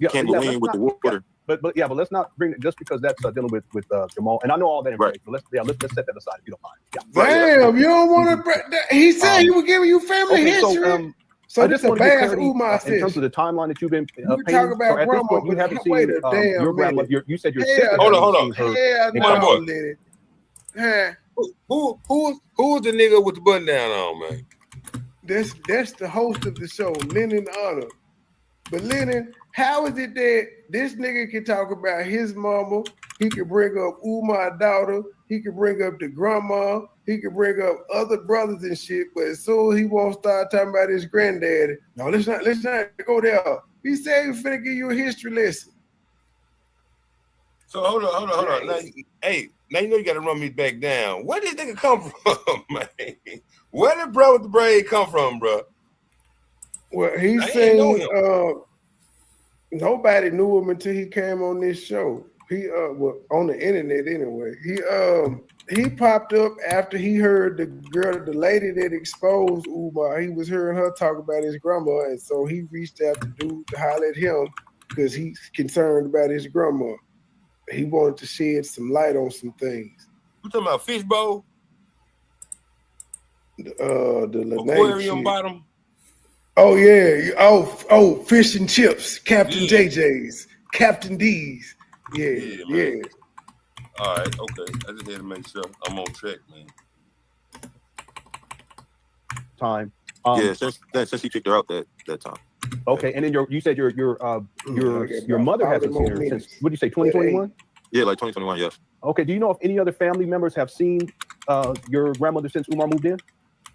Camp Lejeune with the water. But let's not bring it just because that's dealing with Jamal. And I know all that information. Right. Let's set that aside if you don't mind. Yeah. Damn, you don't want to. He said he was giving you family history. So I just want to get clarity in terms of the timeline that you've been painting. Talk about so at this point, you haven't seen your grandmother. You said your sister. Hold on. Who's the nigga with the button down on, man? That's the host of the show, Lennon Honor. But Lennon, how is it that this nigga can talk about his mama? He can bring up Umar's daughter. He can bring up the grandma. He can bring up other brothers and shit. But as soon as he won't start talking about his granddaddy, no, let's not go there. He said he's finna give you a history lesson. So hold on. Now, now you know you got to run me back down. Where did this nigga come from, man? Where did bro with the braid come from, bro? Well, he's saying nobody knew him until he came on this show. He well, on the internet anyway. He popped up after he heard the lady that exposed Umar. He was hearing her talk about his grandma, and so he reached out to dude to holler at him because he's concerned about his grandma. He wanted to shed some light on some things. You talking about fishbowl? The aquarium bottom. Oh yeah. Oh, fish and chips. Captain JJ's. Captain D's. Yeah. All right, okay. I just had to make sure I'm on track, man. Time. Yeah, since he kicked her out that time. Okay, and then you said your mother hasn't seen her since, what did you say, 2021? Yeah, like 2021, yes. Okay, do you know if any other family members have seen your grandmother since Umar moved in?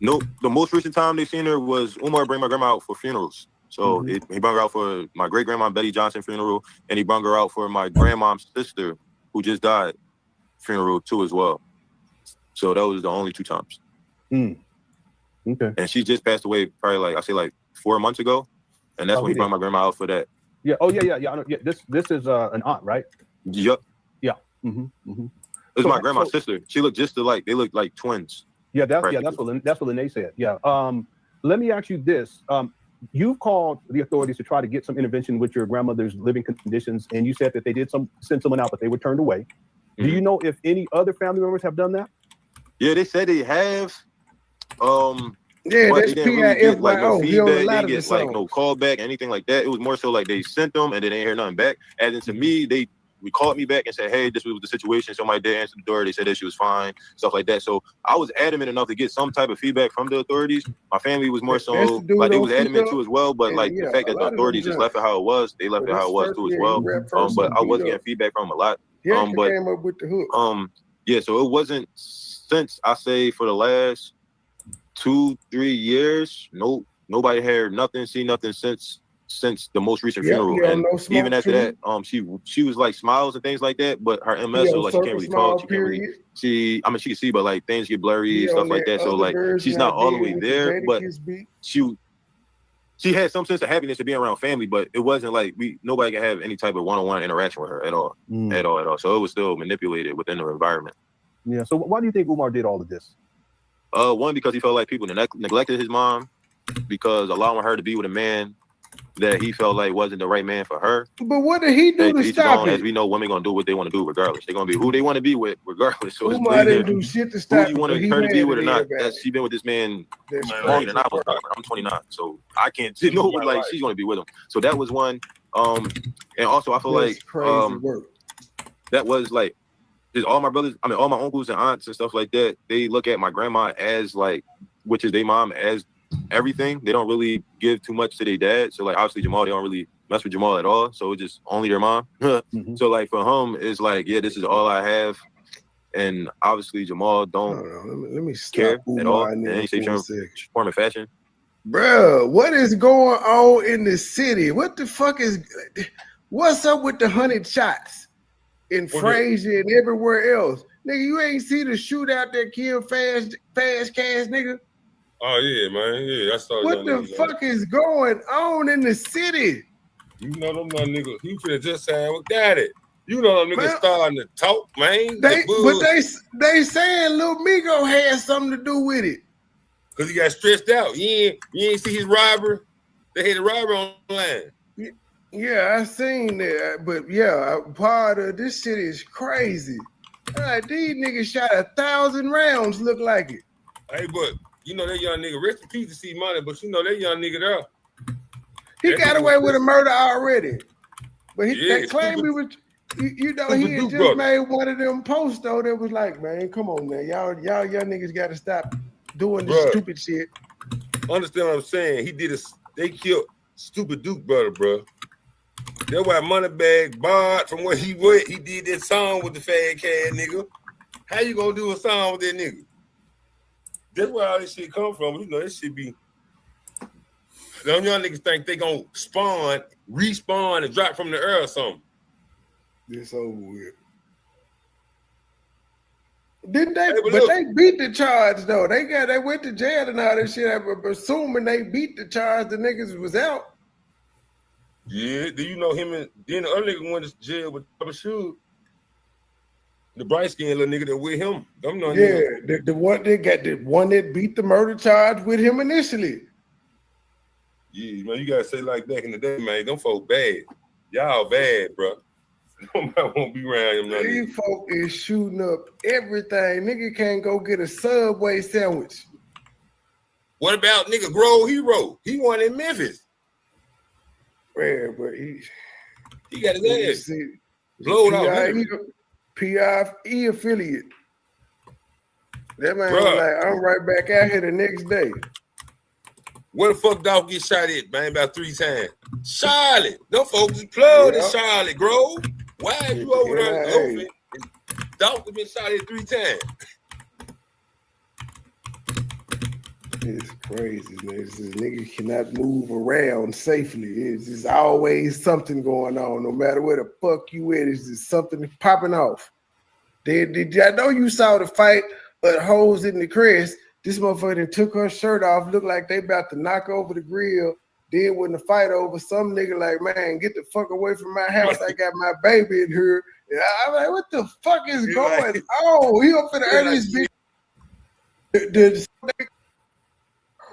No, the most recent time they seen her was Umar bring my grandma out for funerals. So he brought her out for my great grandma Betty Johnson funeral, and he brought her out for my grandmom's sister who just died funeral too as well. So that was the only 2 times. Okay. And she just passed away probably like 4 months ago, and that's when he brought my grandma out for that. Yeah. Oh yeah. I know. Yeah. This is an aunt, right? Yep. Yeah. It's my grandma's sister. She looked just alike. They look like twins. Yeah, that's what Lene said. Yeah. Let me ask you this. You've called the authorities to try to get some intervention with your grandmother's living conditions, and you said that they did send someone out, but they were turned away. Do you know if any other family members have done that? Yeah, they said they have. Yeah, that's they didn't really get like no feedback. They didn't get songs. like no callback, anything like that. It was more so like they sent them and then they didn't hear nothing back. And then to me, they called me back and said, "Hey, this was the situation." Somebody did answer the door. They said that she was fine, stuff like that. So I was adamant enough to get some type of feedback from the authorities. My family was more so like they was adamant too as well. But like the fact that the authorities just left it how it was, they left it how it was too as well. But I was getting feedback from them a lot. But came up with the hook. Yeah, so it wasn't since I say for the last 2-3 years. Nobody heard nothing, seen nothing since the most recent funeral. And even after that, she was like smiles and things like that, but her MS was like she can't really talk. She can't really see. I mean, she can see, but like things get blurry, stuff like that. So like she's not all the way there, but she had some sense of happiness to being around family, but it wasn't like nobody can have any type of one-on-one interaction with her at all. At all. So it was still manipulated within the environment. Yeah. So why do you think Umar did all of this? One, because he felt like people neglected his mom, because allowing her to be with a man that he felt like wasn't the right man for her. But what did he do to stop it? As we know, women gonna do what they want to do regardless. They're gonna be who they want to be with regardless. So Umar didn't do shit to stop who you want her to be with or not. She been with this man longer than I was. I'm 29, so I can't know like she's gonna be with him. So that was one. And also I feel That's like crazy work. that was like just all my brothers, I mean all my uncles and aunts and stuff like that, they look at my grandma as like, which is their mom, as everything. They don't really give too much to their dad. So like obviously Jamal, they don't really mess with Jamal at all. So it's just only their mom. So like for him, it's like, yeah, this is all I have. And obviously Jamal don't let me care stop at all in in any shape, form, and fashion. Bro, what is going on in the city? What the fuck is what's up with the 100 shots in Frazier and everywhere else? Nigga, you ain't see the shootout that killed Fast Cash, nigga? Oh yeah, man. Yeah, I saw what the fuck is going on in the city? You know them little niggas. He could have just said, "Well, got it." You know them niggas starting to talk, man. They saying Lil Migo had something to do with it. Cause he got stressed out. You ain't see his robber. They had a robber online. Yeah, I seen that. But yeah, part of this shit is crazy. These niggas shot 1,000 rounds, look like it. Hey, but you know that young nigga, rest in peace to see money, but you know that young nigga there. He got away with a murder already. But they claim he was, you know, he had just made one of them posts though that was like, man, come on, man. Y'all young niggas gotta stop doing this stupid shit. Understand what I'm saying? They killed Stupid Duke brother, bro. That's why Moneybag barred from where he went. He did that song with the Fat Cat nigga. How you gonna do a song with that nigga? That's where all this shit come from. You know, this shit be. Them young niggas think they gonna respawn, and drop from the air or something. It's over with. Didn't they? But they beat the charge though. They went to jail and all that shit. I'm assuming they beat the charge. The niggas was out. Yeah, do you know him and then the other nigga went to jail with Papa Shoe? The bright skinned little nigga that with him. The one that beat the murder charge with him initially. Yeah, man, you gotta say like back in the day, man. Them folk bad. Y'all bad, bro. Nobody won't be around him. These folk is shooting up everything. Nigga can't go get a Subway sandwich. What about nigga Grove Hero? He won in Memphis. Yeah, but he got his ass blowed out. PIE affiliate. That man was like, I'm right back out here the next day. Where the fuck dog get shot at, man? About 3 times. Charlotte. Them folks plugged in Charlotte, Grove. Why are you over there open? Dog has been shot at 3 times. It's crazy, man. This nigga cannot move around safely. It's just always something going on. No matter where the fuck you at, it's just something popping off. I know you saw the fight, but hoes in the crest. This motherfucker took her shirt off, looked like they about to knock over the grill. Then when the fight over, some nigga like, man, get the fuck away from my house. I got my baby in here. And I'm like, what the fuck is going on? He up in the earliest bitch.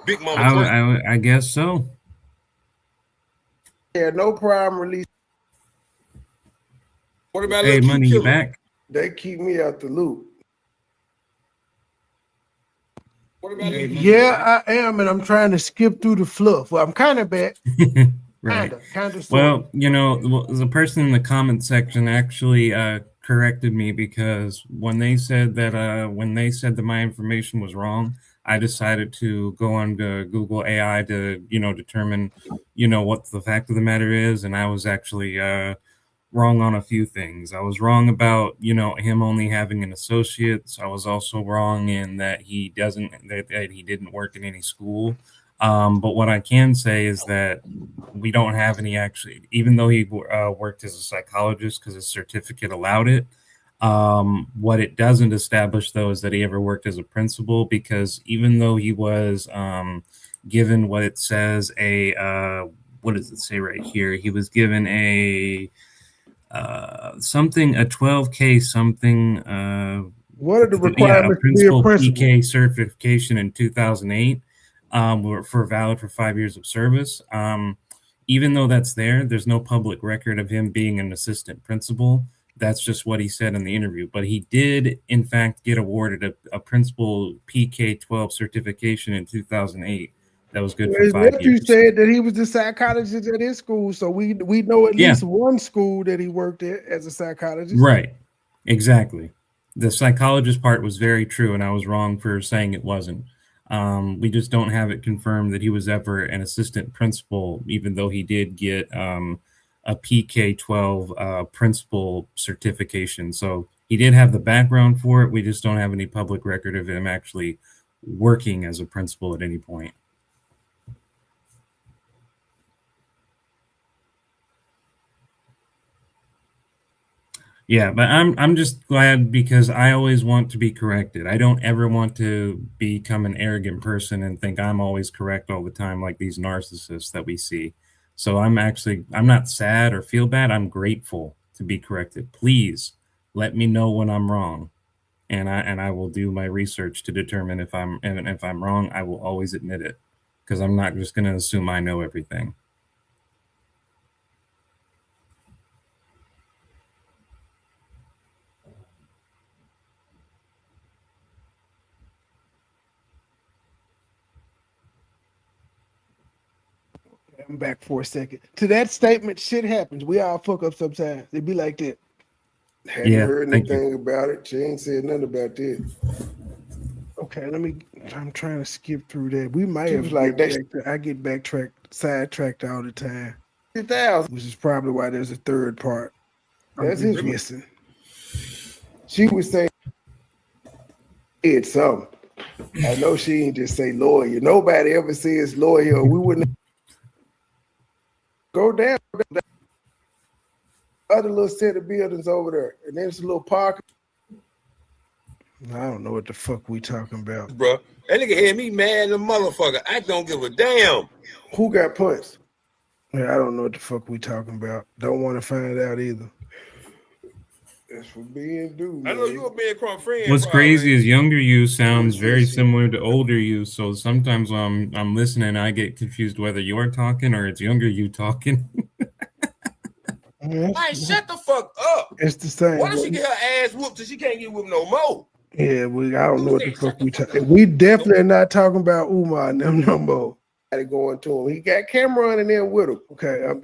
Big Mama. I guess so. Yeah, no prime release. What about Hey, Money, you back? They keep me out the loop. What about I am, and I'm trying to skip through the fluff. Well, I'm kind of back. Right. Kind of. Well, you know, the person in the comment section actually corrected me because when they said that my information was wrong, I decided to go on to Google AI to, determine, what the fact of the matter is. And I was actually wrong on a few things. I was wrong about, him only having an associate's. I was also wrong in that he didn't work in any school. But what I can say is that we don't have any actually, even though he worked as a psychologist because his certificate allowed it. What it doesn't establish, though, is that he ever worked as a principal, because even though he was given what it says, what does it say right here? He was given a 12K something. What are the requirements to be a principal? PK certification in 2008 for valid for 5 years of service. Even though that's there's no public record of him being an assistant principal. That's just what he said in the interview. But he did, in fact, get awarded a principal PK-12 certification in 2008 that was good Well, for his 5 nephew years. said that he was the psychologist at his school, so we know at Yeah. least one school that he worked at as a psychologist. Right. Exactly. The psychologist part was very true, and I was wrong for saying it wasn't. We just don't have it confirmed that he was ever an assistant principal, even though he did get a PK-12 principal certification. So he did have the background for it. We just don't have any public record of him actually working as a principal at any point. Yeah, but I'm just glad because I always want to be corrected. I don't ever want to become an arrogant person and think I'm always correct all the time like these narcissists that we see. So I'm not sad or feel bad. I'm grateful to be corrected. Please let me know when I'm wrong. And I will do my research to determine if I'm wrong. I will always admit it because I'm not just going to assume I know everything. I'm back for a second. To that statement, shit happens. We all fuck up sometimes. It be like that. Hadn't Yeah, heard thank you. anything about it. She ain't said nothing about this. Okay, I'm trying to skip through that. We might She have was like that. I get sidetracked all the time, 50,000. which is probably why there's a third part. That's I'm his. missing. She was saying it's something. I know she ain't just say lawyer. Nobody ever says lawyer. We wouldn't go down. Other little set of buildings over there, and there's a little park. I don't know what the fuck we talking about. Bro, that nigga had me mad as a motherfucker. I don't give a damn. Who got punched? Yeah, I don't know what the fuck we talking about. Don't want to find out either. That's for being due, I man. know you a being crunk friend. What's probably, crazy man. is younger you sounds Who's very this? similar to older you. So sometimes when I'm listening, I get confused whether you're talking or it's younger you talking. Like, shut the fuck up. It's the same. Why does she get her ass whooped till she can't get whooped no more? Yeah, I don't know what the Who's fuck that? we talking. We definitely are not talking about Umar and them no more. Got it going to him. He got Cameron in there with him. Okay, I'm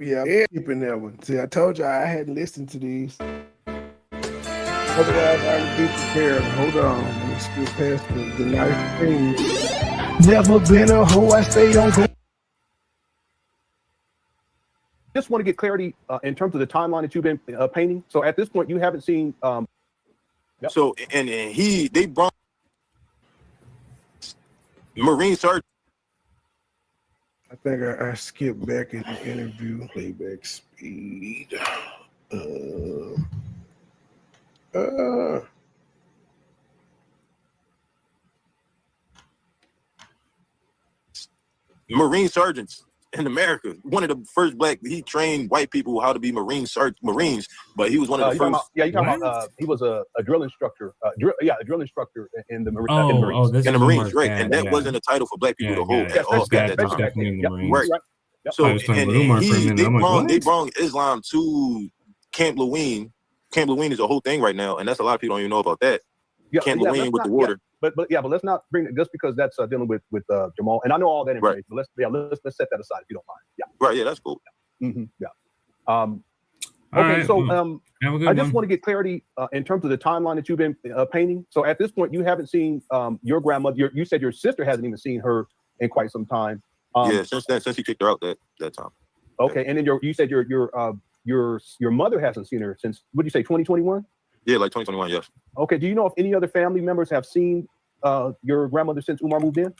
skipping that one. See, I told you I hadn't listened to these. Otherwise, I would be prepared. Hold on, let me skip past the nice thing. Never been a hoe. I stay on. Just want to get clarity in terms of the timeline that you've been painting. So at this point, you haven't seen. Yep. So and they brought Marine Sergeant. I think I skipped back in the interview. Playback speed. Marine sergeants in America. One of the first black, he trained white people how to be Marines, but he was one of the first. You're talking about he was a drill instructor. A drill instructor in the Marines. This in the is Marines, Umar's right? dad, And that yeah. wasn't a title for black people to hold Yeah, at all. his dad at that was time. definitely in the Marines. Right. Yep. So I was talking about Umar for a minute. I'm like, they what? brought Islam to Camp Lewin. Camp Lewin is a whole thing right now, and that's a lot of people don't even know about that. Camp Lewin with the water. But let's not bring it just because that's dealing with Jamal. And I know all that information. Right. But let's set that aside if you don't mind. Yeah. Right. Yeah, that's cool. Mm-hmm. Yeah. All Okay. right, So have a good I just one. want to get clarity in terms of the timeline that you've been painting. So at this point, you haven't seen your grandmother. You said your sister hasn't even seen her in quite some time. Yeah, since he kicked her out that time. Okay, and then you said your mother hasn't seen her since, what did you say, 2021? Yeah, like 2021. Yes. Okay. Do you know if any other family members have seen your grandmother since Umar moved in?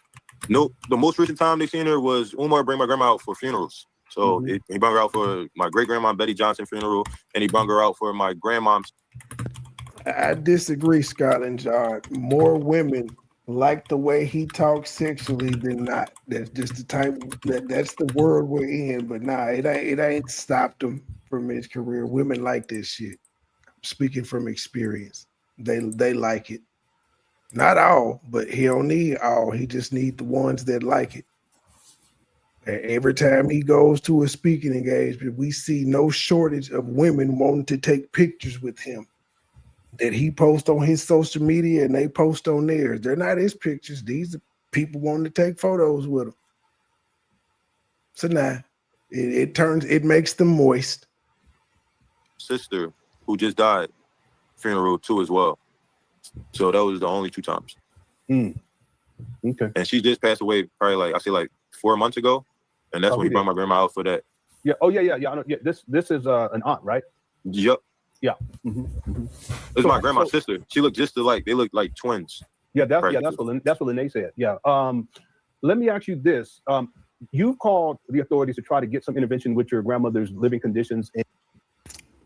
No, the most recent time they seen her was Umar bring my grandma out for funerals. So he brought her out for my great grandma Betty Johnson funeral, and he brought her out for my grandmom's. I disagree, Scotland Yard. More women like the way he talks sexually than not. That's just the type that's the world we're in. But nah, it ain't stopped him from his career. Women like this shit. Speaking from experience, they like it. Not all, but he don't need all. He just need the ones that like it. And every time he goes to a speaking engagement, we see no shortage of women wanting to take pictures with him that he posts on his social media and they post on theirs. They're not his pictures. These are people wanting to take photos with him. So now it makes them moist. Sister who just died, funeral too as well. So that was the only 2 times. Okay. And she just passed away probably like 4 months ago, and that's when he brought my grandma out for that. Yeah. Oh yeah. I know. Yeah. This is an aunt, right? Yep. Yeah. It's my grandma's sister. She looked just alike. They look like twins. Yeah. That's what Lene said. Yeah. Let me ask you this. You've called the authorities to try to get some intervention with your grandmother's living conditions.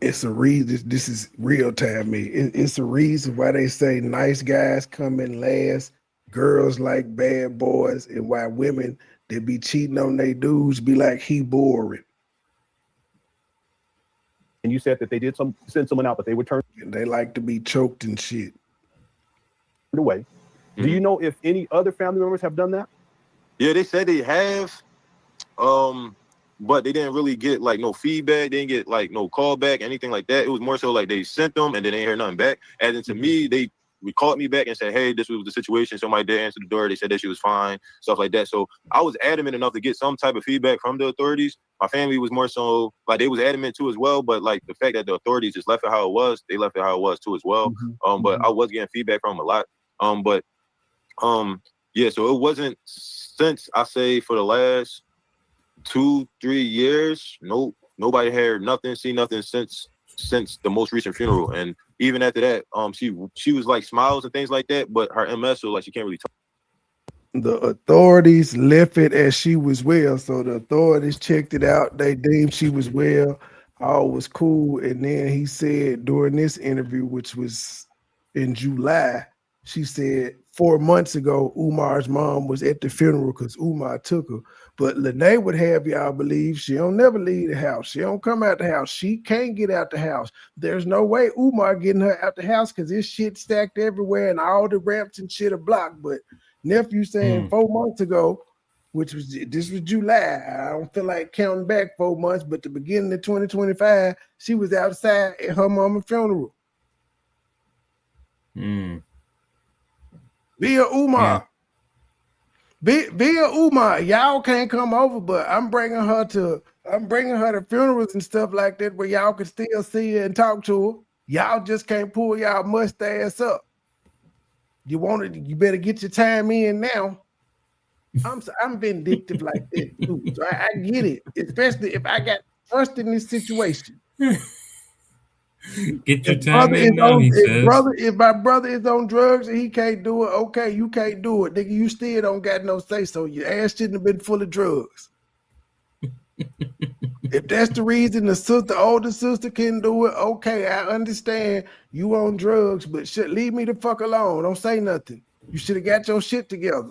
It's a reason. This is real time. It's a reason why they say nice guys come in last, girls like bad boys, and why women that be cheating on their dudes be like, he boring. And you said that they did send someone out, but they returned. And they like to be choked and shit. Away. Do you know if any other family members have done that? Yeah, they said they have, but they didn't really get like no feedback. They didn't get like no callback, anything like that. It was more so like they sent them and then they didn't hear nothing back. And then to me, they called me back and said, hey, this was the situation. Somebody did answer the door. They said that she was fine, stuff like that. So I was adamant enough to get some type of feedback from the authorities. My family was more so like they was adamant too as well. But like the fact that the authorities just left it how it was, they left it how it was too as well. But I was getting feedback from them a lot. Yeah, so it wasn't since I say for the last 2-3 years, nobody heard nothing, seen nothing since the most recent funeral. And even after that, she was like smiles and things like that, but her MS was like she can't really talk. The authorities left it as she was well. So the authorities checked it out. They deemed she was well. All was cool. And then he said during this interview, which was in July, she said 4 months ago, Umar's mom was at the funeral because Umar took her. But Lene would have y'all believe she don't never leave the house. She don't come out the house. She can't get out the house. There's no way Umar getting her out the house because this shit stacked everywhere and all the ramps and shit are blocked. But Nephew saying 4 months ago, this was July. I don't feel like counting back 4 months, but the beginning of 2025, she was outside at her mama's funeral. Via Umar. Via Umar. Y'all can't come over, but I'm bringing her to funerals and stuff like that where y'all can still see her and talk to her. Y'all just can't pull y'all mustache up. You better get your time in now. I'm vindictive like that too. So I get it, especially if I got trust in this situation. Get your time in now, he says. If my brother is on drugs and he can't do it, okay, you can't do it. Nigga, you still don't got no say, so your ass shouldn't have been full of drugs. If that's the reason the older sister can do it, okay, I understand you on drugs, but shit, leave me the fuck alone. Don't say nothing. You should have got your shit together.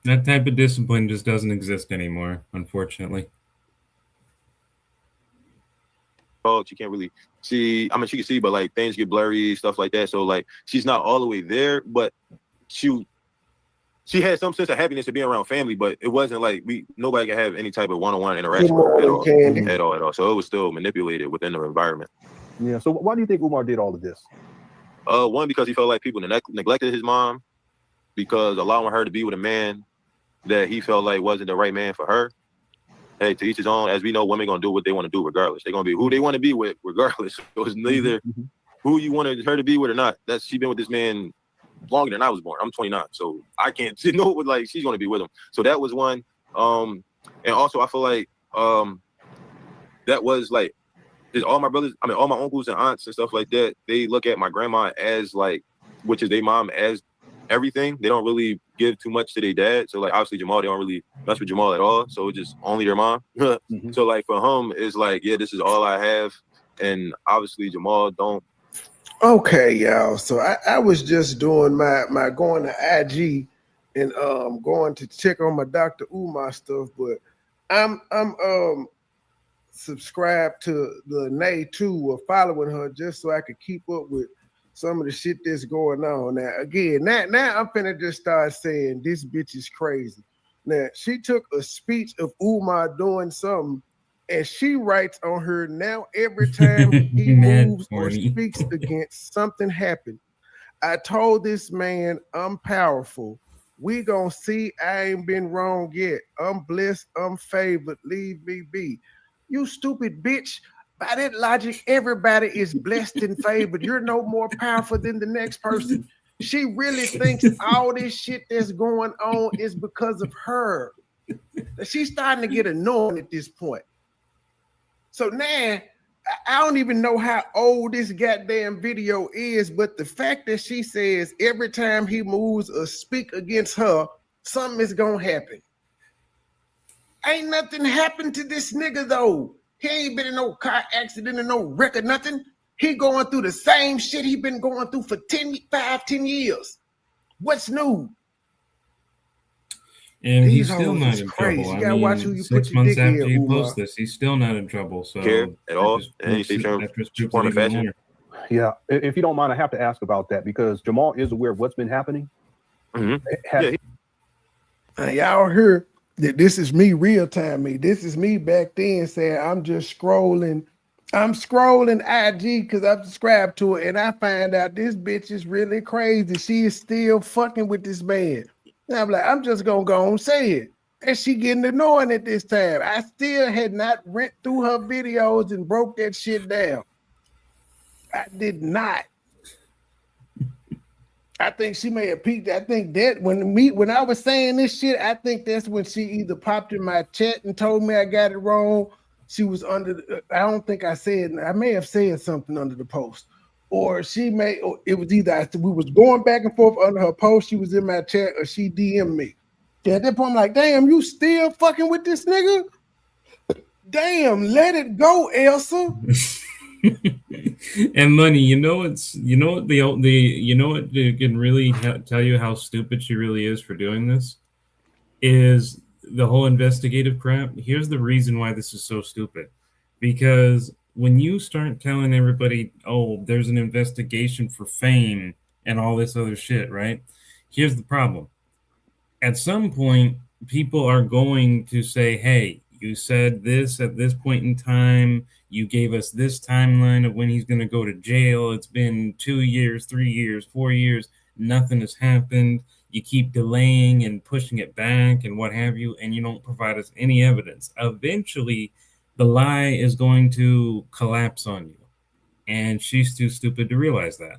That type of discipline just doesn't exist anymore, unfortunately. She can't really see. I mean, she can see, but like things get blurry, stuff like that. So like she's not all the way there, but she had some sense of happiness to being around family, but it wasn't like nobody can have any type of one-on-one interaction at all. So it was still manipulated within the environment. Yeah. So why do you think Umar did all of this? One, because he felt like people neglected his mom, because allowing her to be with a man that he felt like wasn't the right man for her. Hey, to each his own. As we know, women gonna do what they want to do regardless. They're gonna be who they want to be with regardless. So it's neither who you wanted her to be with or not. She been with this man longer than I was born. I'm 29, so I can't know what like she's gonna be with him. So that was one. And also I feel like that was like all my brothers, all my uncles and aunts and stuff like that, they look at my grandma as like, which is their mom, as everything. They don't really give too much to their dad. So like obviously Jamal, they don't really mess with Jamal at all. So it's just only their mom. So like for him, it's like, yeah, this is all I have. And obviously Jamal don't. Okay, y'all. So I was just doing my going to IG and going to check on my Dr. Umar stuff, but I'm subscribed to the Nay too, or following her just so I could keep up with some of the shit that's going on. Now, again, now I'm finna just start saying this bitch is crazy. Now, she took a speech of Umar doing something, and she writes on her now every time he moves or speaks against something happen. I told this man I'm powerful. We gonna see. I ain't been wrong yet. I'm blessed. I'm favored. Leave me be. You stupid bitch. By that logic, everybody is blessed and favored. You're no more powerful than the next person. She really thinks all this shit that's going on is because of her. She's starting to get annoying at this point. So now, I don't even know how old this goddamn video is, but the fact that she says every time he moves or speak against her, something is gonna happen. Ain't nothing happened to this nigga though. He ain't been in no car accident or no wreck or nothing. He going through the same shit he been going through for 10 years. What's new? And These he's still hoes not is in crazy. trouble. You I gotta watch who mean, you 6 put your months dick in, after he Umar. posts this, he's still not in trouble. So Care at all, just and he's proves trying that just to proves it even fashion. more. Yeah, if you don't mind, I have to ask about that because Jamal is aware of what's been happening. Yeah, Y'all heard that this is me real time me. This is me back then saying I'm just scrolling. I'm scrolling IG because I'm subscribed to it, and I find out this bitch is really crazy. She is still fucking with this man. And I'm like, I'm just gonna go and say it. And she getting annoying at this time. I still had not went through her videos and broke that shit down. I did not. I think she may have peaked. I think that when I was saying this shit, I think that's when she either popped in my chat and told me I got it wrong. She was under. I don't think I said. I may have said something under the post, or she may. Or it was either we was going back and forth under her post. She was in my chat, or she DM'd me. Yeah, at that point, I'm like, damn, you still fucking with this nigga? Damn, let it go, Elsa. And money, you know what can really tell you how stupid she really is for doing this is the whole investigative crap. Here's the reason why this is so stupid, because when you start telling everybody, oh, there's an investigation for fame and all this other shit, right? Here's the problem. At some point, people are going to say, hey, you said this at this point in time. You gave us this timeline of when he's going to go to jail. It's been 2 years, 3 years, 4 years. Nothing has happened. You keep delaying and pushing it back and what have you, and you don't provide us any evidence. Eventually, the lie is going to collapse on you. And she's too stupid to realize that.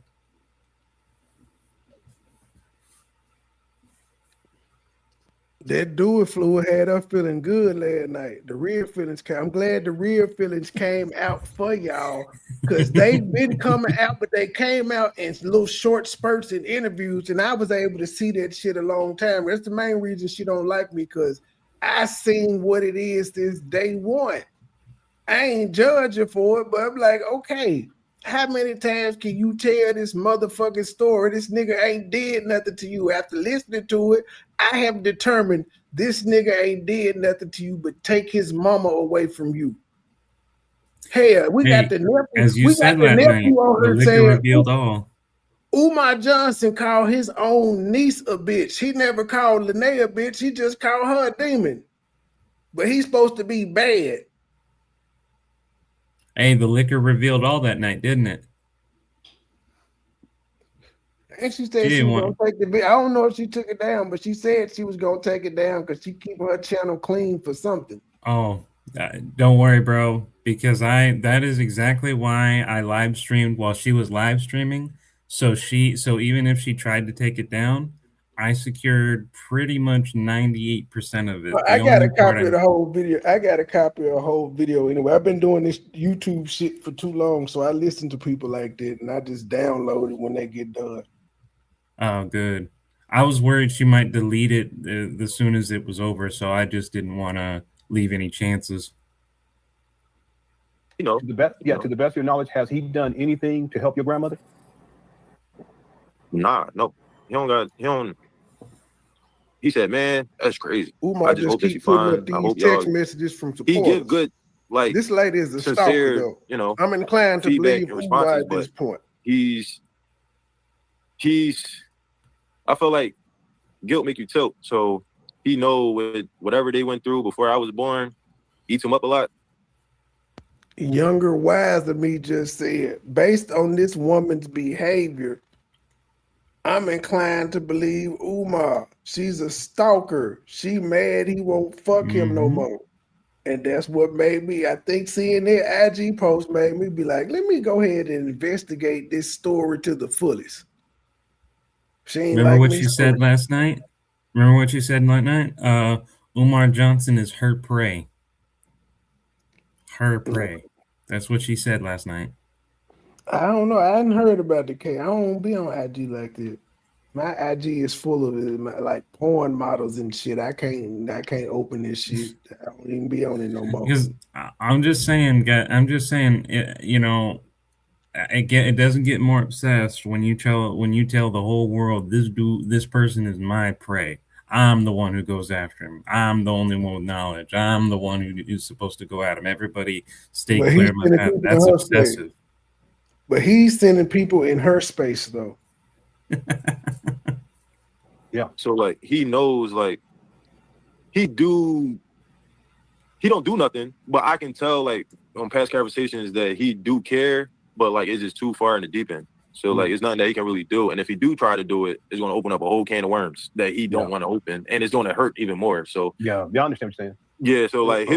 That dude fluid had her feeling good last night. The real feelings came. I'm glad the real feelings came out for y'all because they've been coming out, but they came out in little short spurts in interviews, and I was able to see that shit a long time. That's the main reason she don't like me because I seen what it is since day one. I ain't judging for it, but I'm like, okay, how many times can you tell this motherfucking story? This nigga ain't did nothing to you. After listening to it, I have determined this nigga ain't did nothing to you but take his mama away from you. Hell, we got the nephew. As you We said got the last night, nephew on the her liquor saying, revealed all. Umar Johnson called his own niece a bitch. He never called Linnea a bitch. He just called her a demon. But he's supposed to be bad. Hey, the liquor revealed all that night, didn't it? And she said she was gonna take it. I don't know if she took it down, but she said she was gonna take it down because she keep her channel clean for something. Oh, don't worry, bro, because that is exactly why I live streamed while she was live streaming. So even if she tried to take it down, I secured pretty much 98% of it. I got a copy of the whole video. I got a copy of the whole video anyway. I've been doing this YouTube shit for too long, so I listen to people like that, and I just download it when they get done. Oh, good. I was worried she might delete it as soon as it was over, so I just didn't want to leave any chances. To the best of your knowledge, has he done anything to help your grandmother? Nah, no. He don't. He said, man, that's crazy. Umar I just hope that she putting up fine. these text messages from supporters. He give good, like, this lady is a sincere, stalker, though. I'm inclined to believe Umar at this point. He's I feel like guilt make you tilt. So he know with whatever they went through before I was born, eats him up a lot. Younger, wiser me just said, based on this woman's behavior, I'm inclined to believe Umar. She's a stalker. She mad he won't fuck him no more. And that's what made me, I think seeing their IG post made me be like, let me go ahead and investigate this story to the fullest. She ain't Remember like what me. you said last night? Remember what you said last night? Umar Johnson is her prey. Her prey. That's what she said last night. I don't know. I hadn't heard about the K. I don't be on IG like that. My IG is full of like porn models and shit. I can't open this shit. I don't even be on it no more. Because I'm just saying, you know, it doesn't get more obsessed when you tell the whole world this person is my prey. I'm the one who goes after him. I'm the only one with knowledge. I'm the one who is supposed to go at him. Everybody stay clear of my path. That's obsessive. But he's sending people in her space though. Yeah. So like he knows like he don't do nothing, but I can tell like on past conversations that he do care, but like it's just too far in the deep end. So like it's nothing that he can really do. And if he do try to do it, it's gonna open up a whole can of worms that he don't want to open, and it's gonna hurt even more. So yeah, y'all understand what I'm saying? Yeah, so like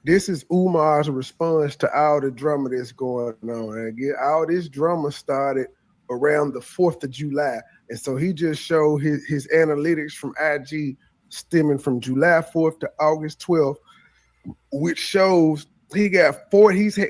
this is Umar's response to all the drama that's going on. And get all this drama started around the 4th of July. And so he just showed his analytics from IG stemming from July 4th to August 12th, which shows he got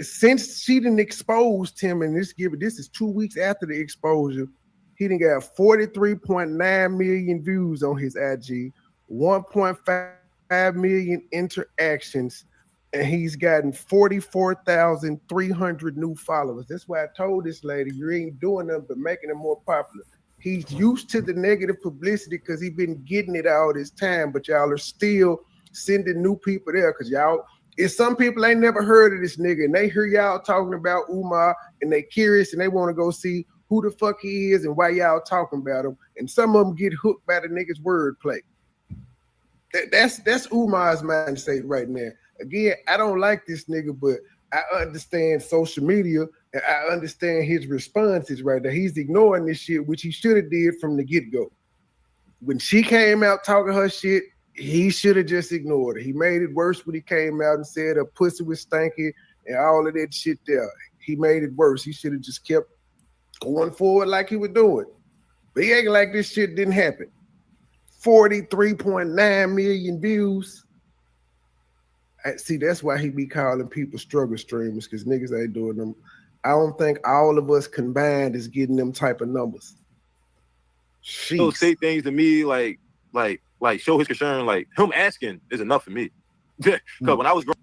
since she didn't exposed him, and this is 2 weeks after the exposure, he done got 43.9 million views on his IG, 1.5 million interactions, and he's gotten 44,300 new followers. That's why I told this lady, you ain't doing nothing but making it more popular. He's used to the negative publicity because he's been getting it all this time, but y'all are still sending new people there because y'all, it's some people ain't never heard of this nigga, and they hear y'all talking about Umar, and they curious, and they want to go see who the fuck he is and why y'all talking about him. And some of them get hooked by the nigga's wordplay. That's Umar's mindset right now. Again, I don't like this nigga, but I understand social media and I understand his responses right now. He's ignoring this shit, which he should have did from the get-go. When she came out talking her shit, he should have just ignored her. He made it worse when he came out and said her pussy was stanky and all of that shit there. He made it worse. He should have just kept going forward like he was doing. But he acting like this shit didn't happen. 43.9 million views. See, that's why he be calling people struggle streamers, because niggas ain't doing them. I don't think all of us combined is getting them type of numbers. He'll say things to me like show his concern, like him asking is enough for me. Because when I was growing,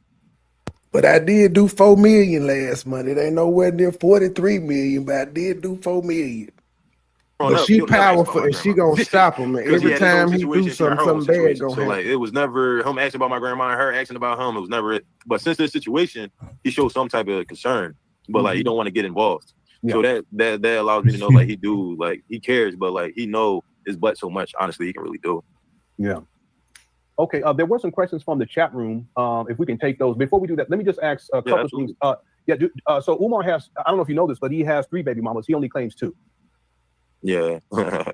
but I did do 4 million last month. It ain't nowhere near 43 million, but I did do 4 million. But she powerful and she gonna stop him. And every time he do something bad gonna happen. Like it was never him asking about my grandma and her asking about him. It was never it. But since this situation, he showed some type of concern, but like he don't want to get involved. Yeah. So that allows me to know like he cares, but like he know his butt so much. Honestly, he can really do. Yeah. Okay. There were some questions from the chat room. If we can take those before we do that, let me just ask a couple of things. So Umar has, I don't know if you know this, but he has 3 baby mamas. He only claims 2. Yeah.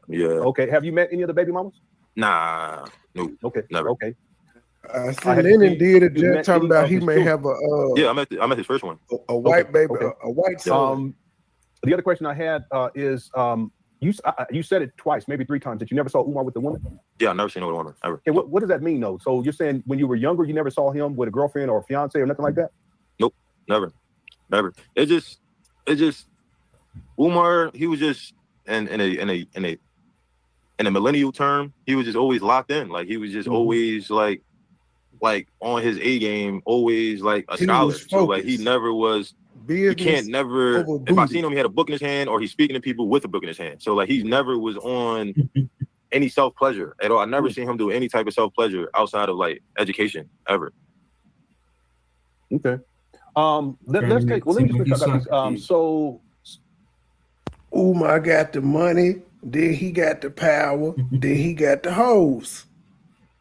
Yeah. Okay. Have you met any of the baby mamas? Nah. No. Okay. Never. Okay. See, Lennon did a joke talking about he may have a. Yeah, I met his first one. A white baby, a white son. The other question I had is, you said it twice, maybe 3 times, that you never saw Umar with a woman. Yeah, I've never seen a woman ever. Okay, what does that mean though? So you're saying when you were younger, you never saw him with a girlfriend or a fiance or nothing like that? Nope, never. It just Umar. He was just in a millennial term. He was just always locked in. Like he was just always like on his A game, always like a scholar. So like he never was. You can't never. If I seen him, he had a book in his hand, or he's speaking to people with a book in his hand. So like he never was on any self pleasure at all. I never seen him do any type of self pleasure outside of like education ever. Okay. Let's take. Well, let me just talk about this. So Umar got the money, then he got the power, then he got the hoes.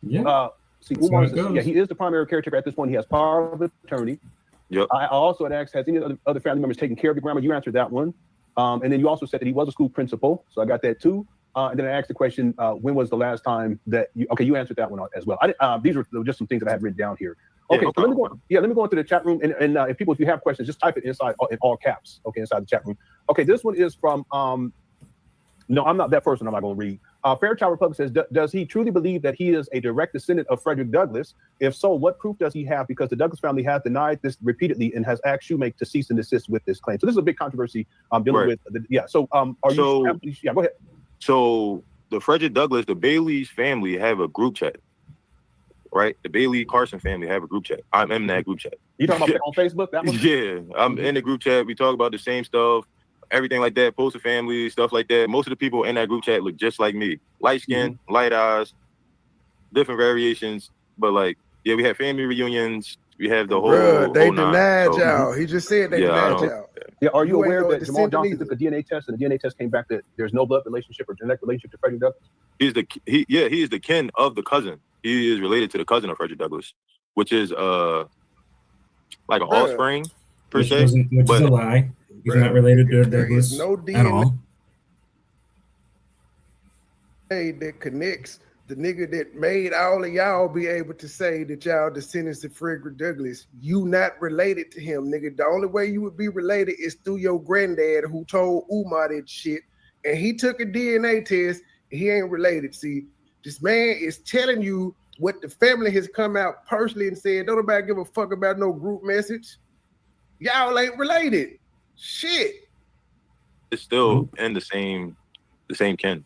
Yeah. See, Umar he is the primary caretaker at this point. He has power of attorney. Yep. I also had asked, has any other family members taken care of your grandma? You answered that one. And then you also said that he was a school principal, so I got that too. And then I asked the question, when was the last time that you? Okay, you answered that one as well. These were just some things that I had written down here. Okay, so let me go. Yeah, let me go into the chat room, and if people, if you have questions, just type it inside in all caps. Okay, inside the chat room. Okay, this one is from. No, I'm not that first one. I'm not going to read. Fairchild Republic says, does he truly believe that he is a direct descendant of Frederick Douglass? If so, what proof does he have? Because the Douglass family has denied this repeatedly and has asked Shoemake to cease and desist with this claim. So this is a big controversy dealing with. So go ahead. So the Frederick Douglass, the Bailey's family have a group chat, right? The Bailey Carson family have a group chat. I'm in that group chat. You talking about on Facebook? That one? Yeah, I'm in the group chat. We talk about the same stuff. Everything like that, post of family, stuff like that. Most of the people in that group chat look just like me. Light skin, light eyes, different variations. But like, yeah, we have family reunions. We have the whole. Bruh, they whole denied nine, y'all. He just said they denied y'all. Yeah, are you aware that Jamal descendant Johnson either. took a DNA test and the DNA test came back that there's no blood relationship or genetic relationship to Frederick Douglass? he is the kin of the cousin. He is related to the cousin of Frederick Douglass, which is like an offspring per Which se. is a lie. He's not related to Douglas no at all. That connects the nigga that made all of y'all be able to say that y'all descendants of Frederick Douglass. You not related to him, nigga. The only way you would be related is through your granddad who told Umar that shit, and he took a DNA test. He ain't related. See, this man is telling you what the family has come out personally and said. Don't nobody give a fuck about no group message. Y'all ain't related. Shit. It's still in the same kin.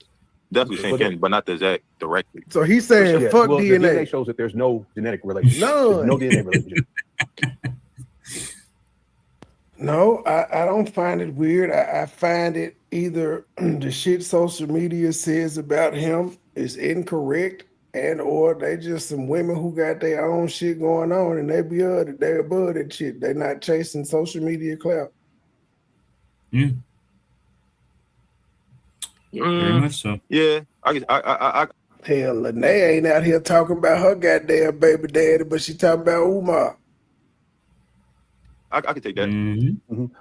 Definitely same kin, but not the exact directly. So he's saying fuck well, DNA. The DNA shows that there's no genetic relationship. None. No DNA relationship. No, I don't find it weird. I find it either the shit social media says about him is incorrect, and or they just some women who got their own shit going on and they above that shit. They're not chasing social media clout. Yeah. Very much so. Yeah, Hell, Lene ain't out here talking about her goddamn baby daddy, but she talking about Umar. I can take that.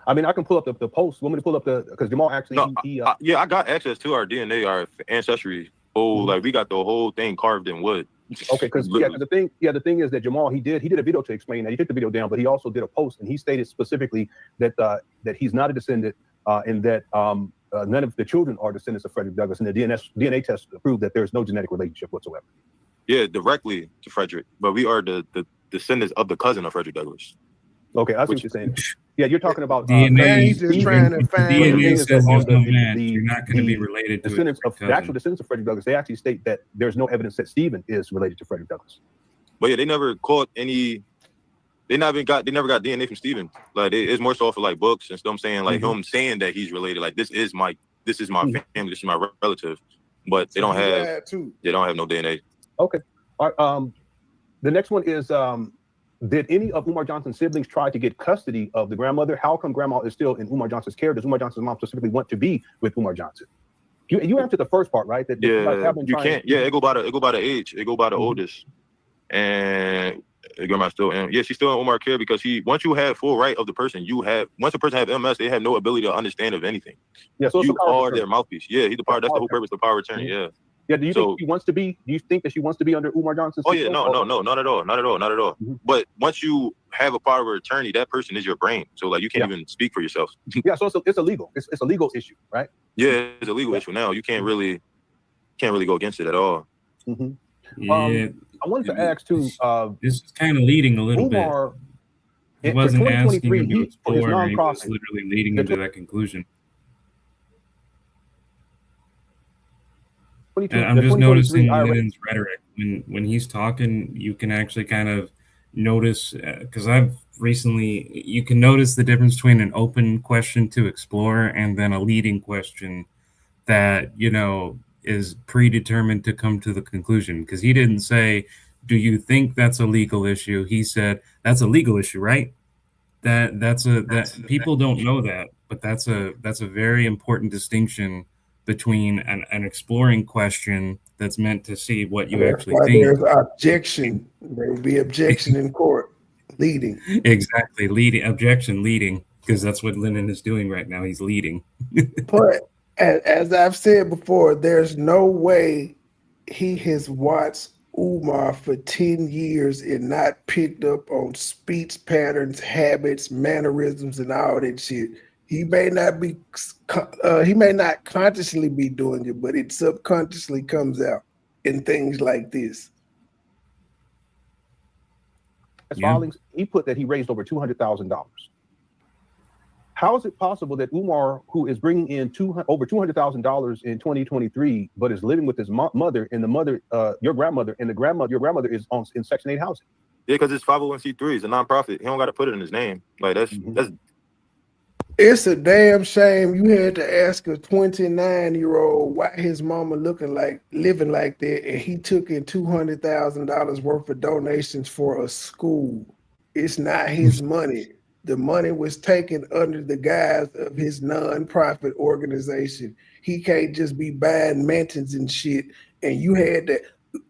I mean, I can pull up the post. Want me to pull up because Jamal actually. I got access to our DNA, our ancestry. Like we got the whole thing carved in wood. Okay, because the thing is that Jamal he did a video to explain that. He took the video down, but he also did a post and he stated specifically that that he's not a descendant and that none of the children are descendants of Frederick Douglass, and the DNA test proved that there's no genetic relationship whatsoever. Yeah, directly to Frederick, but we are the descendants of the cousin of Frederick Douglass. Okay, I see what you're saying. Yeah, you're talking about DNA. He's just trying to find DNA says there's no match. You're not going to be related to the actual descendants of Frederick Douglass. They actually state that there's no evidence that Stephen is related to Frederick Douglass. But yeah, they never caught any. They never got DNA from Stephen. Like it's more so for like books and stuff. I'm saying like him saying that he's related. Like this is my family. This is my relative. But they don't have no DNA. Okay. All right. The next one is did any of Umar Johnson's siblings try to get custody of the grandmother? How come grandma is still in Umar Johnson's care? Does Umar Johnson's mom specifically want to be with Umar Johnson? You answered the first part, right? That you can't. Yeah, it go by the age. It go by the oldest. And grandma's still in. Yeah, she's still in Umar care because once you have full right of the person, once a person have MS, they have no ability to understand of anything. Yeah, so you are their mouthpiece. Yeah, he's the power. That's the whole purpose of power of attorney. Yeah. Yeah, do you think she wants to be? Do you think that she wants to be under Umar Johnson's? Oh yeah, no, not at all. But once you have a power of attorney, that person is your brain. So like you can't even speak for yourself. Yeah, so it's a legal issue, right? Yeah, it's a legal issue now. You can't really go against it at all. Yeah. I wanted to ask too. This is kind of leading a little Umar, bit. He wasn't asking him to for his explore. He was literally leading him to that conclusion. I'm just noticing Lynn's rhetoric when he's talking. You can actually kind of notice because you can notice the difference between an open question to explore and then a leading question that is predetermined to come to the conclusion. Because he didn't say, "Do you think that's a legal issue?" He said, "That's a legal issue, right?" That people don't know that, but that's a very important distinction between an exploring question that's meant to see what you actually think. There's objection. There will be objection in court. Leading. Exactly. Leading. Objection. Leading. because that's what Lennon is doing right now. He's leading. But as I've said before, there's no way he has watched Umar for 10 years and not picked up on speech patterns, habits, mannerisms, and all that shit. He may not consciously be doing it, but it subconsciously comes out in things like this. Filings, he put that he raised over $200,000. How is it possible that Umar, who is bringing in over $200,000 in 2023, but is living with his mother, and the mother, your grandmother, and your grandmother is in Section 8 housing? Yeah, because it's 501c3, it's a nonprofit. He don't got to put it in his name. Like that's It's a damn shame you had to ask a 29-year-old why his mama living like that, and he took in $200,000 worth of donations for a school. It's not his money. The money was taken under the guise of his nonprofit organization. He can't just be buying mansions and shit. And you had to,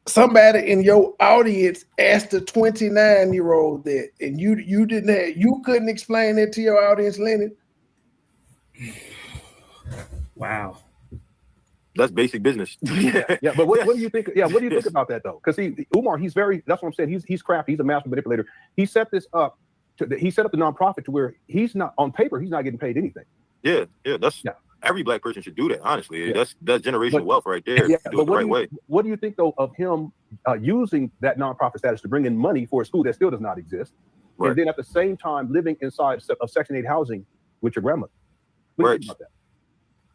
somebody in your audience asked a 29-year-old that, and you couldn't explain that to your audience, Lennon. Wow. That's basic business. Yeah, but what do you think? Yeah, what do you think about that though? Because Umar, he's very. That's what I'm saying. He's crafty. He's a master manipulator. He set this up. He set up the nonprofit to where he's not on paper. He's not getting paid anything. Yeah. That's every black person should do that. Honestly, that's generational wealth right there. Yeah, do it the right way. What do you think though of him using that nonprofit status to bring in money for a school that still does not exist, and then at the same time living inside of Section 8 housing with your grandmother? What do you think about that?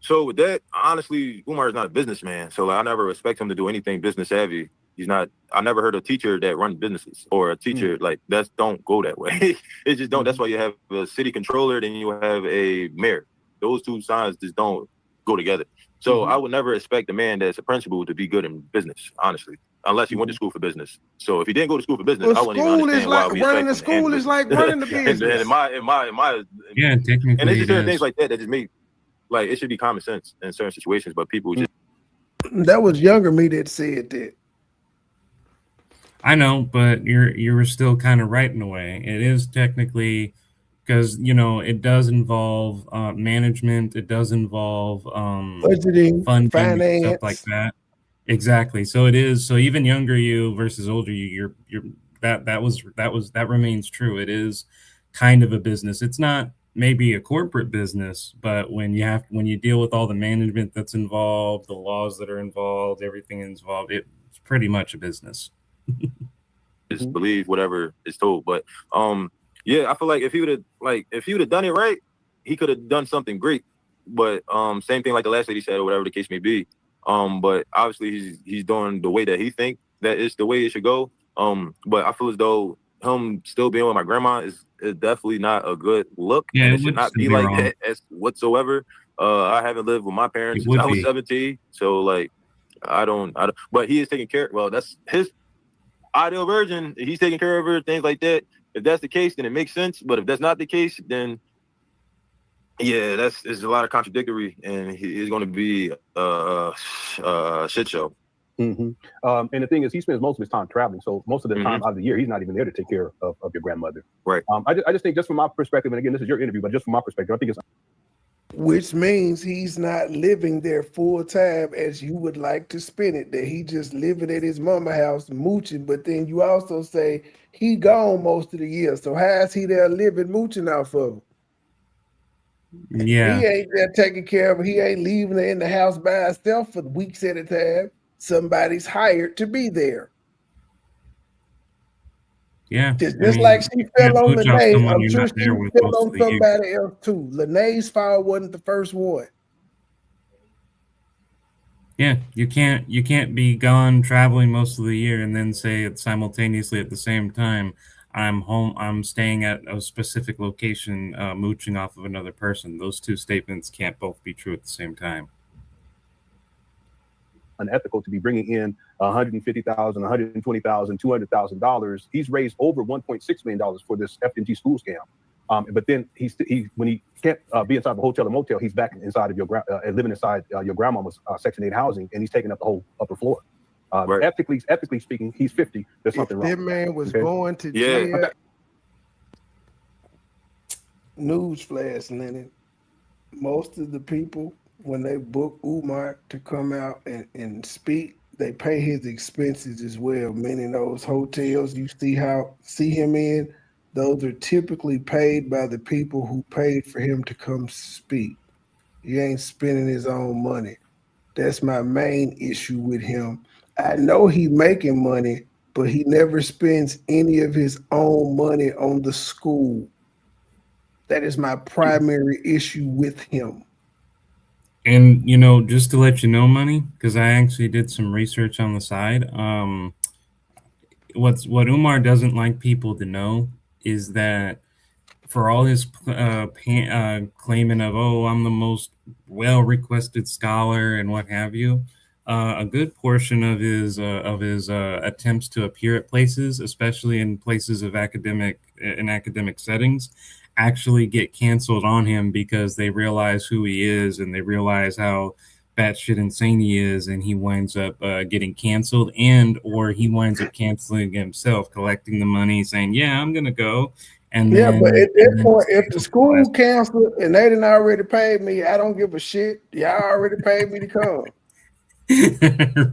So with that, honestly, Umar is not a businessman. So I never expect him to do anything business savvy. He's not. I never heard a teacher that runs businesses or a teacher like that don't go that way. It just don't. That's why you have a city controller, then you have a mayor. Those two signs just don't go together. So I would never expect a man that's a principal to be good in business, honestly, unless he went to school for business. So if he didn't go to school for business, I wouldn't even understand why we running the school is like running the business. And in my technically, and it's just certain things like that just make like it should be common sense in certain situations, but people just that was younger me that said that. I know, but you were still kind of right in a way. It is technically because it does involve management. It does involve budgeting, funding, finance, stuff like that. Exactly. So it is. So even younger you versus older you, that remains true. It is kind of a business. It's not maybe a corporate business, but when you deal with all the management that's involved, the laws that are involved, everything involved, it's pretty much a business. Just believe whatever is told. But yeah, I feel like if he would have done it right, he could have done something great. But same thing like the last lady said, or whatever the case may be. But obviously he's doing the way that he think that is the way it should go. But I feel as though him still being with my grandma is definitely not a good look. Yeah, and it should not be like that as whatsoever. I haven't lived with my parents since I was 17. So like I don't but he is taking care. Well, that's his ideal version. He's taking care of her, things like that. If that's the case, then it makes sense. But if that's not the case, then yeah, it's a lot of contradictory, and he's going to be a shit show. And the thing is, he spends most of his time traveling, so most of the time out of the year, he's not even there to take care of your grandmother. Right. I just think, just from my perspective, and again, this is your interview, but just from my perspective, I think it's. Which means he's not living there full time as you would like to spend it. That he just living at his mama house mooching, but then you also say he gone most of the year. So how is he there living mooching off of him? Yeah. He ain't there taking care of her. He ain't leaving her in the house by herself for weeks at a time. Somebody's hired to be there. Yeah. Just like she fell on Lene, I'm sure she fell on somebody else too. Lene's file wasn't the first one. Yeah, you can't be gone traveling most of the year and then say it simultaneously at the same time, I'm staying at a specific location, mooching off of another person. Those two statements can't both be true at the same time. Unethical to be bringing in $150,000, $120,000, $200,000. He's raised over $1.6 million for this FNG school scam. But then when he can't be inside the hotel or motel, he's back inside of living inside your grandmama's Section 8 housing, and he's taking up the whole upper floor. Ethically speaking, he's 50. There's something wrong. That man was going to jail. Newsflash, Lennon. Most of the people, when they book Umar to come out and speak, they pay his expenses as well. Meaning those hotels you see him in, those are typically paid by the people who paid for him to come speak. He ain't spending his own money. That's my main issue with him. I know he making money, but he never spends any of his own money on the school. That is my primary issue with him. And just to let you know, Money, because I actually did some research on the side. What Umar doesn't like people to know is that for all his claiming of, oh, I'm the most well requested scholar and what have you, a good portion of his attempts to appear at places, especially in places of academic settings, actually get canceled on him because they realize who he is and they realize how batshit insane he is, and he winds up getting canceled, or he winds up canceling himself, collecting the money, saying, "Yeah, I'm gonna go." And Yeah, then, but at that point, if the cancel school canceled and they didn't already pay me, I don't give a shit. Y'all already paid me to come.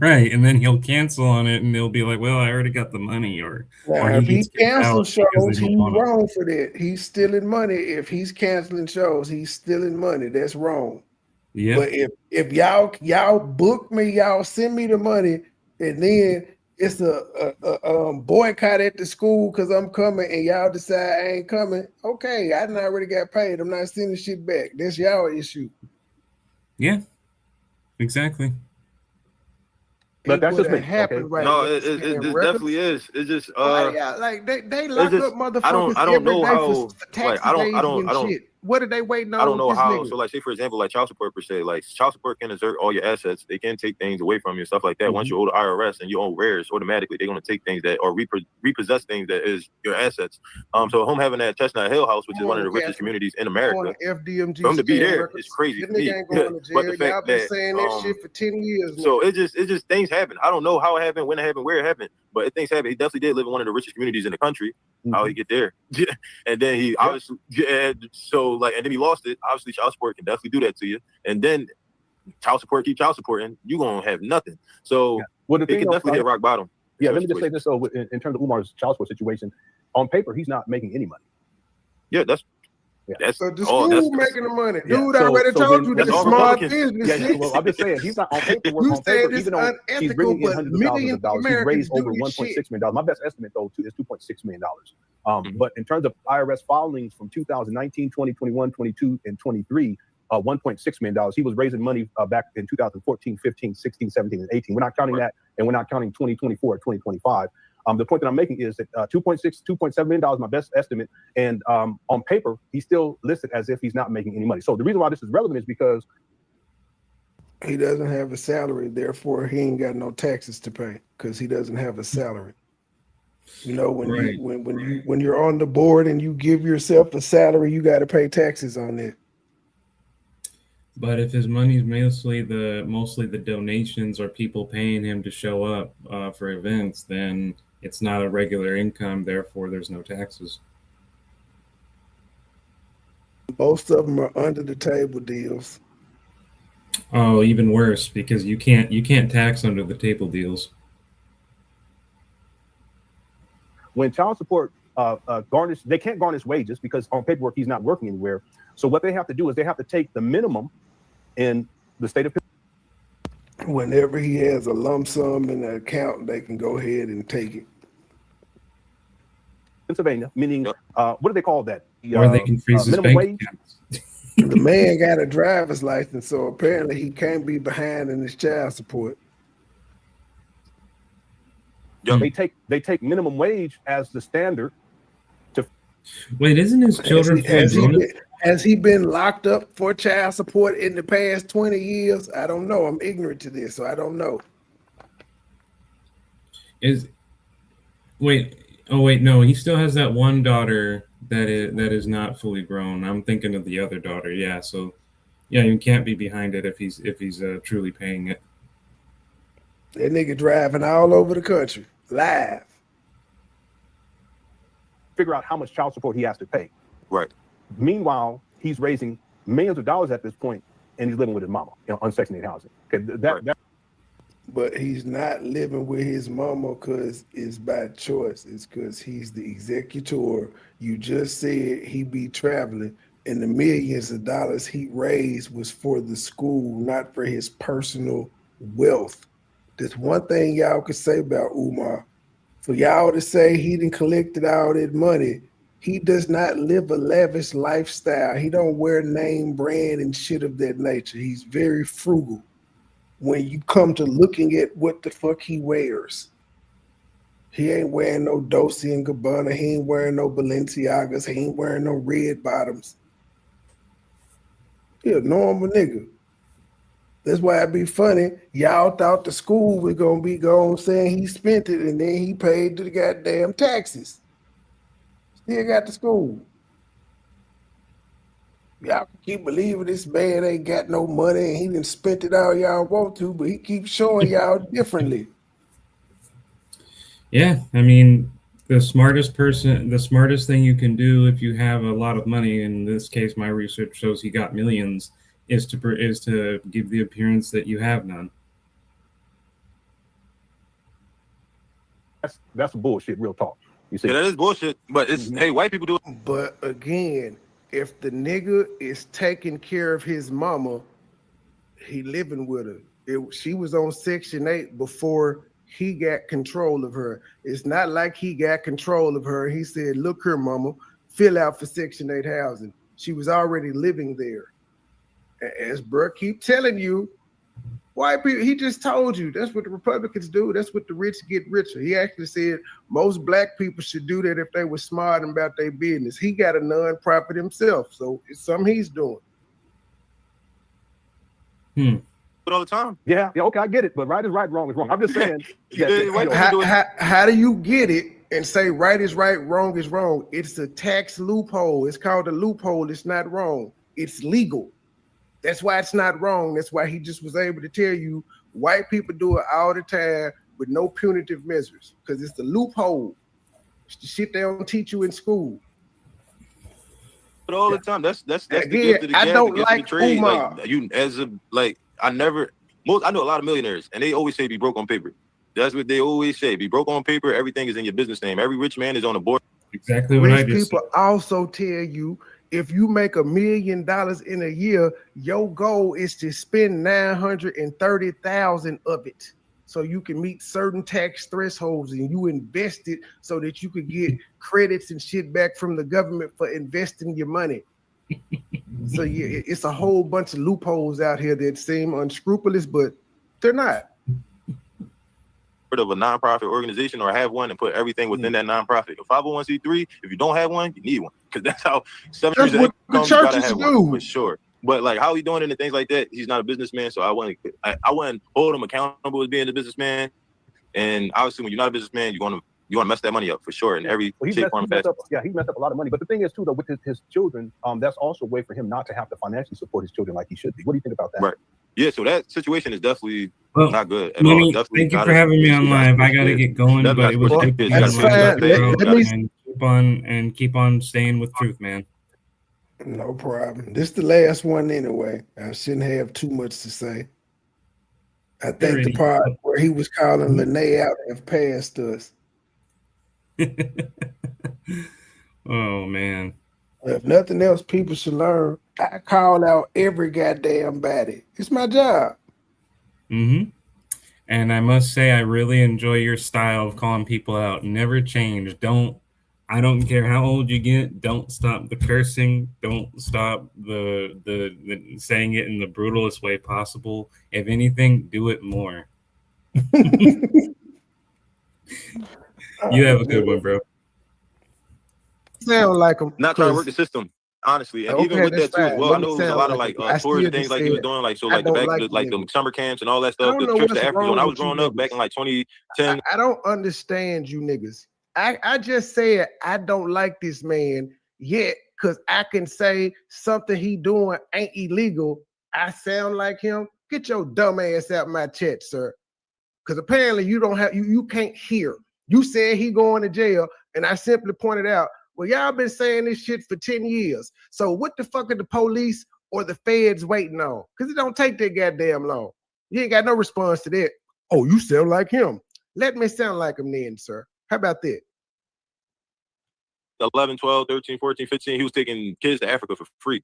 right, and then he'll cancel on it, and they'll be like, "Well, I already got the money," or If he gets kicked out cancels because shows, they don't he's want him. wrong for that. He's stealing money. If he's canceling shows, he's stealing money. That's wrong. Yeah, But if y'all book me, y'all send me the money, and then it's a boycott at the school because I'm coming, and y'all decide I ain't coming. Okay, I done already got paid. I'm not sending shit back. That's y'all issue. yeah, exactly. But It that's just would me. have Okay. happened right No, with the it scam records. definitely is. It's just Yeah, like they it's lock just up motherfuckers I don't every know day for how, tax like evasion and shit. What are they waiting I on don't with know this how. nigga? So, like, say for example, like child support per se, like child support can exert all your assets. They can take things away from you, stuff like that. Once you owe the IRS and you own wares, automatically they're gonna take things that or repossess things that is your assets. So him having that Chestnut Hill house, which is one of the richest communities in America, FDMG for him to be scam there records. is crazy This to nigga me. ain't going to But jail. the fact Y'all been that saying that shit for 10 years now. so it's just things happen. I don't know how it happened, when it happened, where it happened, but things happen. He definitely did live in one of the richest communities in the country. How he get there? And then he obviously and then he lost it. Obviously, child support can definitely do that to you. And then child support keep child supporting, you gonna have nothing. So Well, the it thing can though, definitely hit rock bottom. yeah, let me just say this though, in terms of Umar's child support situation, on paper he's not making any money. Yeah, that's So the school making the money. Dude, I already told you that's that's all smart Republicans. business. Well, I'm just saying he's not on paperwork. You On paper, said it's even though he's unethical, bringing in but hundreds of thousands millions of of dollars, he's Americans raised do over this $1.6 shit. million. My best estimate though is $2.6 million. But in terms of IRS filings from 2019, 2021, 22, and 23, $1.6 million. He was raising money back in 2014, 15, 16, 17, and 18. We're not counting that, and we're not counting 2024 or 2025. The point that I'm making is that $2.7 million is my best estimate. And on paper, he's still listed as if he's not making any money. So the reason why this is relevant is because he doesn't have a salary. Therefore, he ain't got no taxes to pay because he doesn't have a salary. You know, when you're on the board and you give yourself a salary, you got to pay taxes on it. But if his money's mostly the donations or people paying him to show up for events, then it's not a regular income. Therefore, there's no taxes. Most of them are under the table deals. Oh, even worse, because you can't tax under the table deals. when child support they can't garnish wages because on paperwork he's not working anywhere. So what they have to do is they have to take the minimum in the state of Whenever he has a lump sum in the account, they can go ahead and take it. Pennsylvania, meaning what do they call that? Or they can freeze his minimum bank wage. The man got a driver's license, so apparently he can't be behind in his child support. They take minimum wage as the standard. Wait, isn't his children has he been locked up for child support in the past 20 years? I don't know. I'm ignorant to this, so I don't know. No, he still has that one daughter that is not fully grown. I'm thinking of the other daughter. Yeah, so yeah, you can't be behind it if he's truly paying it. That nigga driving all over the country live. Figure out how much child support he has to pay. Right. Meanwhile, he's raising millions of dollars at this point, and he's living with his mama, on Section 8 housing. Okay, that But he's not living with his mama because it's by choice. It's because he's the executor. You just said he be traveling, and the millions of dollars he raised was for the school, not for his personal wealth. There's one thing y'all could say about Umar. For y'all to say he done collected all that money, he does not live a lavish lifestyle. He don't wear name brand and shit of that nature. He's very frugal when you come to looking at what the fuck he wears. He ain't wearing no Dolce & Gabbana. He ain't wearing no Balenciagas. He ain't wearing no red bottoms. He a normal nigga. That's why it be funny. Y'all thought the school was gonna be gone saying he spent it and then he paid the goddamn taxes. Still got the school. Y'all can keep believing this man ain't got no money and he done spent it all y'all want to, but he keeps showing y'all differently. Yeah, I mean, the smartest thing you can do if you have a lot of money, in this case, my research shows he got millions, is to give the appearance that you have none. That's bullshit, real talk. You see? Yeah, that is bullshit. But it's hey, white people do it. But again, if the nigga is taking care of his mama, he living with her. She was on Section 8 before he got control of her. It's not like he got control of her. He said, look here, mama, fill out for Section 8 housing. She was already living there. As Burke keep telling you, white people, he just told you, that's what the Republicans do. That's what the rich get richer. He actually said most black people should do that if they were smart about their business. He got a nonprofit himself, so it's something he's doing. All the time. Yeah, okay, I get it. But right is right, wrong is wrong. I'm just saying. How do you get it and say right is right, wrong is wrong? It's a tax loophole. It's called a loophole. It's not wrong. It's legal. That's why it's not wrong. That's why he just was able to tell you white people do it all the time with no punitive measures because it's the loophole. It's the shit they don't teach you in school. But all the time, that's Again, the gift of the I gab, don't the gift of the like trade. Umar. Like you, as a like, I know a lot of millionaires, and they always say be broke on paper. That's what they always say. Be broke on paper. Everything is in your business name. Every rich man is on the board. Exactly what I Rich just people also tell you if you make $1 million in a year, your goal is to spend 930,000 of it, so you can meet certain tax thresholds, and you invest it so that you could get credits and shit back from the government for investing your money. So yeah, it's a whole bunch of loopholes out here that seem unscrupulous, but they're not. Of a nonprofit organization or have one and put everything within that nonprofit. A 501c3, if you don't have one, you need one because that's how 7 years That's what the income, you gotta churches have do. one for sure. But like how he doing it and things like that, he's not a businessman, so I wouldn't hold him accountable as being a businessman. And obviously, when you're not a businessman, you want to mess that money up for sure in every shape, form, and fashion. He messed up a lot of money. But the thing is, too, though, with his children, that's also a way for him not to have to financially support his children like he should be. What do you think about that? Right. Yeah, so that situation is definitely not good at Money, all. Thank you for having me on live. I gotta get going, but it was good to keep on staying with truth, man. No problem. This is the last one anyway. I shouldn't have too much to say. I think the part where he was calling Lene out have passed us. Oh man. If nothing else, people should learn. I call out every goddamn body. It's my job. And I must say, I really enjoy your style of calling people out. Never change. I don't care how old you get. Don't stop the cursing. Don't stop the saying it in the brutalest way possible. If anything, do it more. You have a good one, bro. Sound like him. Not trying to work the system, honestly. And even with that too as well, I know it was a lot of like tours and things like he was doing, like so like the back like the summer camps and all that stuff, the trips to Africa. When I was growing up back in like 2010. I don't understand you niggas. I just said I don't like this man yet because I can say something he doing ain't illegal. I sound like him. Get your dumb ass out my chat, sir. Because apparently you don't have you can't hear. You said he going to jail, and I simply pointed out Well, y'all been saying this shit for 10 years. So what the fuck are the police or the feds waiting on? Because it don't take that goddamn long. You ain't got no response to that. Oh, you sound like him. Let me sound like him then, sir. How about that? 11, 12, 13, 14, 15, he was taking kids to Africa for free.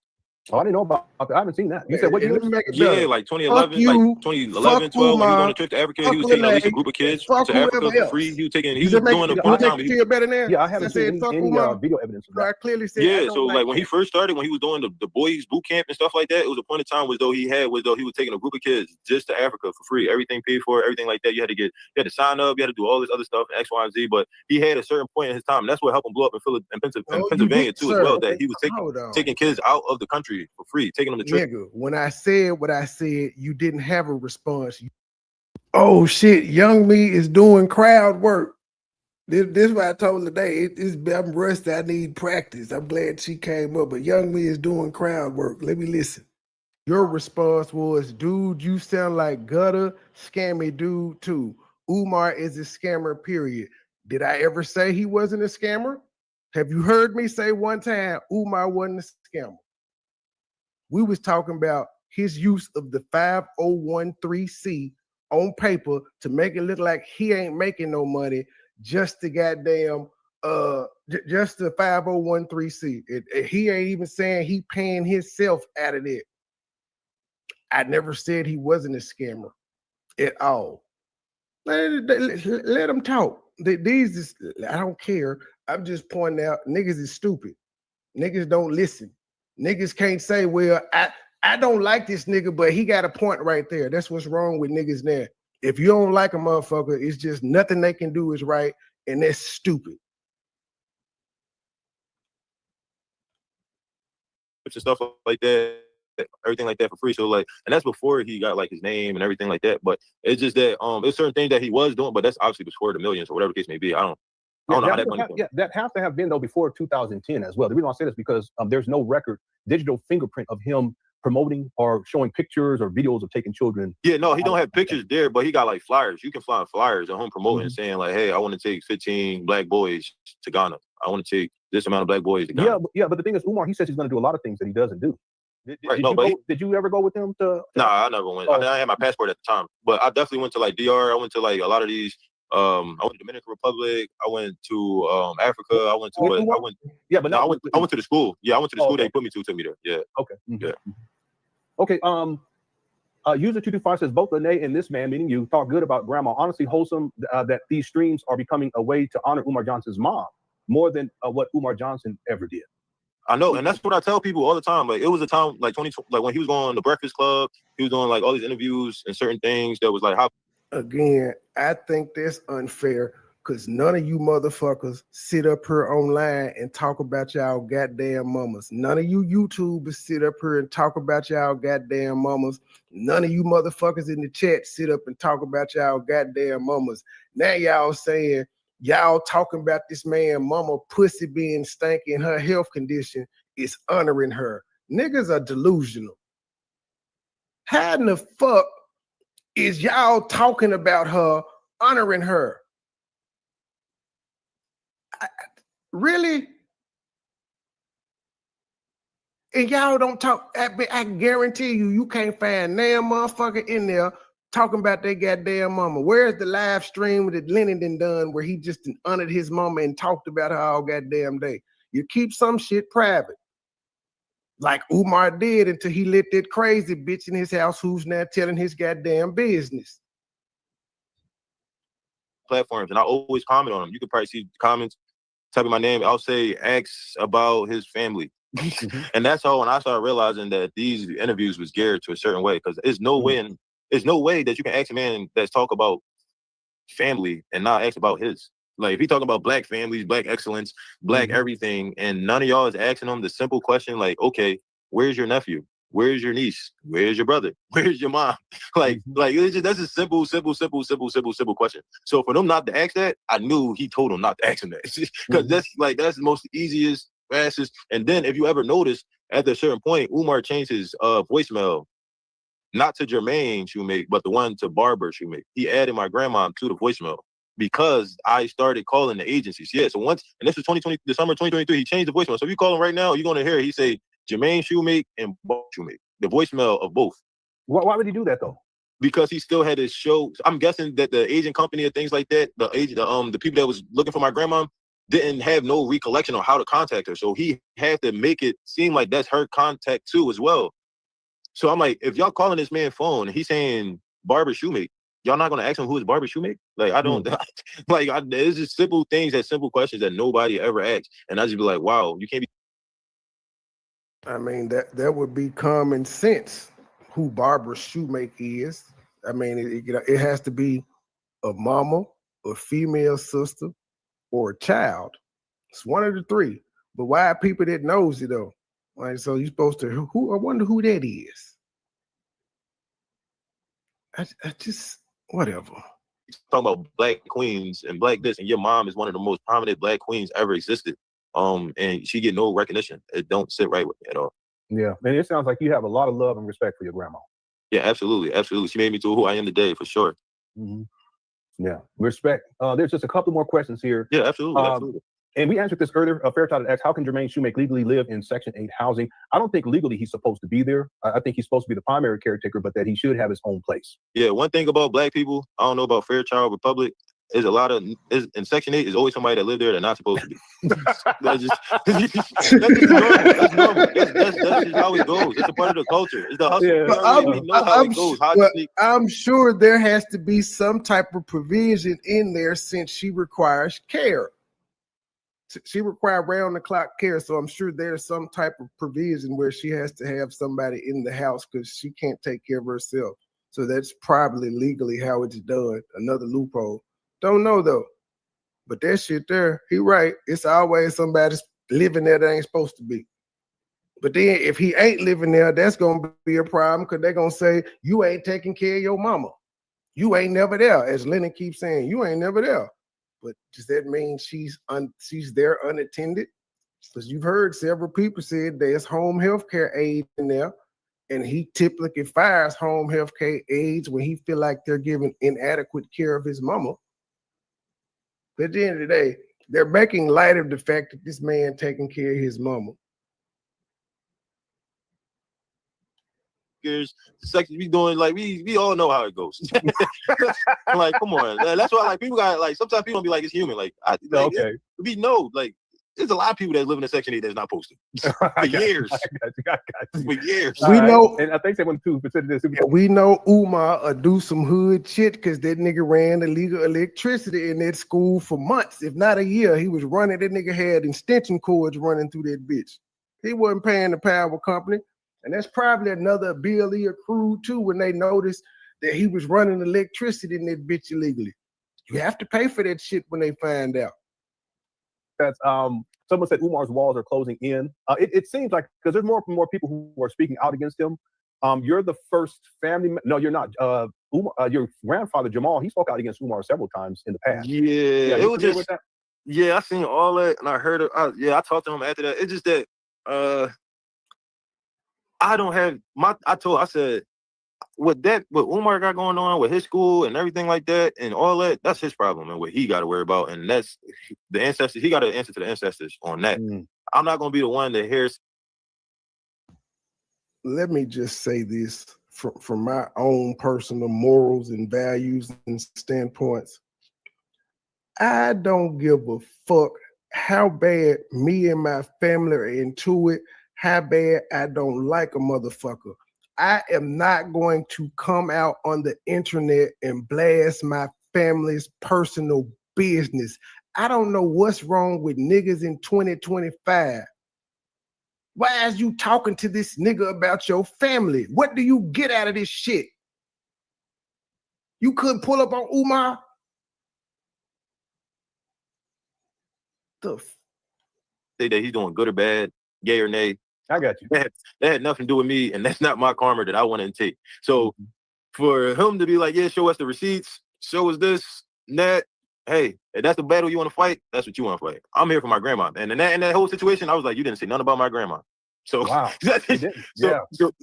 Oh, I didn't know about that. I haven't seen that. You said what year? Yeah, like 2011, like 2011, 12, when he was on a trip to Africa, he was taking at least a group of kids to Africa for free. He was doing a part-time. Feel better now? Yeah, I haven't seen any video evidence of that. I clearly said, yeah, so like when he first started, when he was doing the boys boot camp and stuff like that, it was a point in time was though he was taking a group of kids just to Africa for free, everything paid for, everything like that. You had to sign up, you had to do all this other stuff, X, Y, and Z. But he had a certain point in his time, and that's what helped him blow up in Pennsylvania too, as well. That he was taking kids out of the country for free, taking them to trip. Nigga, when I said what I said, you didn't have a response. Oh shit, Young Me is doing crowd work. This is what I told her today. I'm rusty. I need practice. I'm glad she came up, but Young Me is doing crowd work. Let me listen. Your response was, dude, you sound like gutter, scammy dude too. Umar is a scammer, period. Did I ever say he wasn't a scammer? Have you heard me say one time Umar wasn't a scammer? We was talking about his use of the 5013C on paper to make it look like he ain't making no money, just the goddamn just the 5013C. He ain't even saying he paying himself out of it. I never said he wasn't a scammer at all. Let him talk. These I don't care. I'm just pointing out niggas is stupid. Niggas don't listen. Niggas can't say, well, I don't like this nigga, but he got a point right there. That's what's wrong with niggas now. If you don't like a motherfucker, it's just nothing they can do is right, and that's stupid. And stuff like that, everything like that for free. So like, and that's before he got like his name and everything like that. But it's just that there's certain things that he was doing, but that's obviously before the millions or whatever the case may be. I don't know how that money comes. Yeah, that has to have been though before 2010 as well. The reason why I say this is because there's no record, digital fingerprint of him promoting or showing pictures or videos of taking children. Yeah, no, he don't have pictures there, but he got like flyers. You can fly flyers at home promoting, saying like, "Hey, I want to take 15 black boys to Ghana. I want to take this amount of black boys to Ghana." Yeah, but the thing is, Umar, he says he's going to do a lot of things that he doesn't do. Did you ever go with him to? Nah, I never went. I mean, I had my passport at the time, but I definitely went to like DR. I went to like a lot of these. I went to Dominican Republic. I went to Africa. I went to I went to the school. Yeah, I went to the school. They put me there. Yeah. Okay. Yeah. Okay. User 225 says both Lene and this man, meaning you, talk good about grandma. Honestly, wholesome that these streams are becoming a way to honor Umar Johnson's mom more than what Umar Johnson ever did. I know, and that's what I tell people all the time. Like it was a time like 2020, like when he was going on the Breakfast Club, he was doing like all these interviews and certain things that was like how. Again, I think that's unfair because none of you motherfuckers sit up here online and talk about y'all goddamn mamas. None of you YouTubers sit up here and talk about y'all goddamn mamas. None of you motherfuckers in the chat sit up and talk about y'all goddamn mamas. Now y'all saying y'all talking about this man mama pussy being stanky and her health condition is honoring her. Niggas are delusional. How in the fuck is y'all talking about her, honoring her? Really? And y'all don't talk. I guarantee you can't find damn motherfucker in there talking about their goddamn mama. Where's the live stream that Lennon done where he just honored his mama and talked about her all goddamn day? You keep some shit private. Like Umar did until he let that crazy bitch in his house who's now telling his goddamn business. Platforms, and I always comment on them. You can probably see comments, type in my name. I'll say, ask about his family. And that's how when I started realizing that these interviews was geared to a certain way, because there's no way that you can ask a man that's talk about family and not ask about his. Like if he talking about black families, black excellence, black everything, and none of y'all is asking him the simple question like, okay, where's your nephew? Where's your niece? Where's your brother? Where's your mom? Like it's just, that's a simple question. So for them not to ask that, I knew he told them not to ask him that. Because that's the most easiest, fastest. And then if you ever notice, at a certain point, Umar changed his voicemail, not to Jermaine Shoemake, but the one to Barbara Shoemake. He added my grandma to the voicemail. because I started calling the agencies. Yeah, so once, and this was December 2023, he changed the voicemail. So if you call him right now, you're going to hear he say Jermaine Shoemake and Bob Shoemake, the voicemail of both. Why would he do that though? Because he still had his show. I'm guessing that the agent company or things like that, the people that was looking for my grandma didn't have no recollection on how to contact her. So he had to make it seem like that's her contact too as well. So I'm like, if y'all calling this man phone and he's saying Barbara Shoemake, y'all not gonna ask him who is Barbara Shoemake? Like, I don't it's just simple things, simple questions that nobody ever asks. And I just be like, wow, you can't be. I mean, that would be common sense. Who Barbara Shoemake is. I mean, it has to be a mama, a female sister, or a child. It's one of the three. But why people that knows it though? Like, so you're supposed to I wonder who that is. I just whatever. Talking about black queens and black this, and your mom is one of the most prominent black queens ever existed. And she get no recognition. It don't sit right with me at all. Yeah, and it sounds like you have a lot of love and respect for your grandma. Yeah, absolutely. She made me to who I am today, for sure. Mm-hmm. Yeah, respect. There's just a couple more questions here. Yeah, absolutely. And we answered this earlier. Fairchild asked, how can Jermaine Shoemake legally live in Section 8 housing? I don't think legally he's supposed to be there. I think he's supposed to be the primary caretaker, but that he should have his own place. Yeah, one thing about black people, I don't know about Fairchild Republic, is a lot of, in Section 8, is always somebody that live there that's not supposed to be. That's just normal. That's just how it goes. It's a part of the culture. It's the hustle. Yeah. I'm sure there has to be some type of provision in there since she requires care. She requires round-the-clock care, so I'm sure there's some type of provision where she has to have somebody in the house because she can't take care of herself. So that's probably legally how it's done. Another loophole. Don't know though. But that shit there, he right. It's always somebody living there that ain't supposed to be. But then if he ain't living there, that's gonna be a problem because they're gonna say you ain't taking care of your mama. You ain't never there, as Lennon keeps saying. You ain't never there. But does that mean she's there unattended? Because you've heard several people say there's home health care aid in there, and he typically fires home health care aides when he feel like they're giving inadequate care of his mama. But at the end of the day, they're making light of the fact that this man taking care of his mama. Section we doing, like we all know how it goes. Like, come on. That's why people got, like, sometimes people be like, it's human. Like, okay. We know, like, there's a lot of people that live in Section 8 that's not posted for years. For years. We know, and I think they want to consider this. We know Umar do some hood shit because that nigga ran illegal electricity in that school for months, if not a year. He was running. That nigga had extension cords running through that bitch. He wasn't paying the power company, and that's probably another bill he accrued too when they noticed that he was running electricity in that bitch illegally. You have to pay for that shit when they find out. That's someone said Umar's walls are closing in. It seems like, because there's more and more people who are speaking out against him. You're the first family. No, you're not. Umar, your grandfather Jamal, he spoke out against Umar several times in the past. Yeah, it was just. Yeah, I seen all that, and I heard it. I talked to him after that. It's just that I don't have I said what Umar got going on with his school and everything like that and all that, that's his problem and what he got to worry about. And that's the ancestors. He got to answer to the ancestors on that. I'm not going to be the one that hears. Let me just say this from my own personal morals and values and standpoints. I don't give a fuck how bad me and my family are into it, how bad I don't like a motherfucker. I am not going to come out on the internet and blast my family's personal business. I don't know what's wrong with niggas in 2025. Why is you talking to this nigga about your family? What do you get out of this shit? You couldn't pull up on Umar? Say that he's doing good or bad, yay or nay. I got you. That had nothing to do with me, and that's not my karma that I want to take. So for him to be like, yeah, show us the receipts, show us this, and that, hey, if that's the battle you want to fight, that's what you want to fight. I'm here for my grandma. And in that whole situation, I was like, you didn't say nothing about my grandma. So, wow.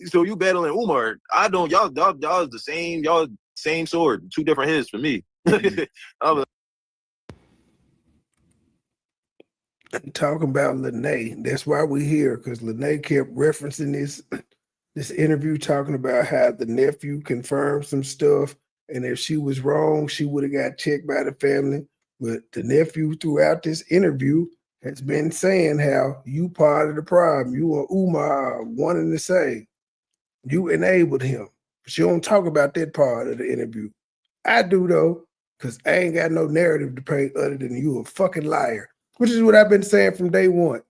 So you battling Umar. I don't, y'all is the same, y'all same sword, two different heads for me. talking about Lene. That's why we're here, because Lene kept referencing this interview, talking about how the nephew confirmed some stuff, and if she was wrong, she would have got checked by the family. But the nephew, throughout this interview, has been saying how you part of the problem. You and Umar are one and the same. You enabled him. But she don't talk about that part of the interview. I do, though, because I ain't got no narrative to paint other than you a fucking liar, which is what I've been saying from day one.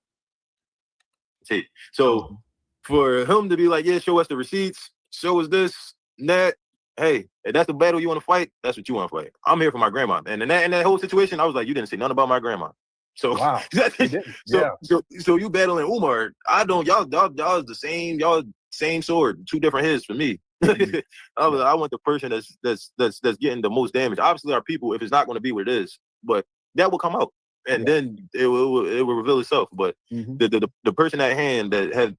So for him to be like, yeah, show us the receipts, show us this, and that, hey, if that's the battle you want to fight, that's what you want to fight. I'm here for my grandma. And in that whole situation, I was like, you didn't say nothing about my grandma. So Wow. so you battling Umar. I don't, y'all is the same, y'all same sword, two different hits for me. I want the person that's getting the most damage. Obviously, our people, if it's not going to be what it is, but that will come out, and then it will reveal itself. But the person at hand that had,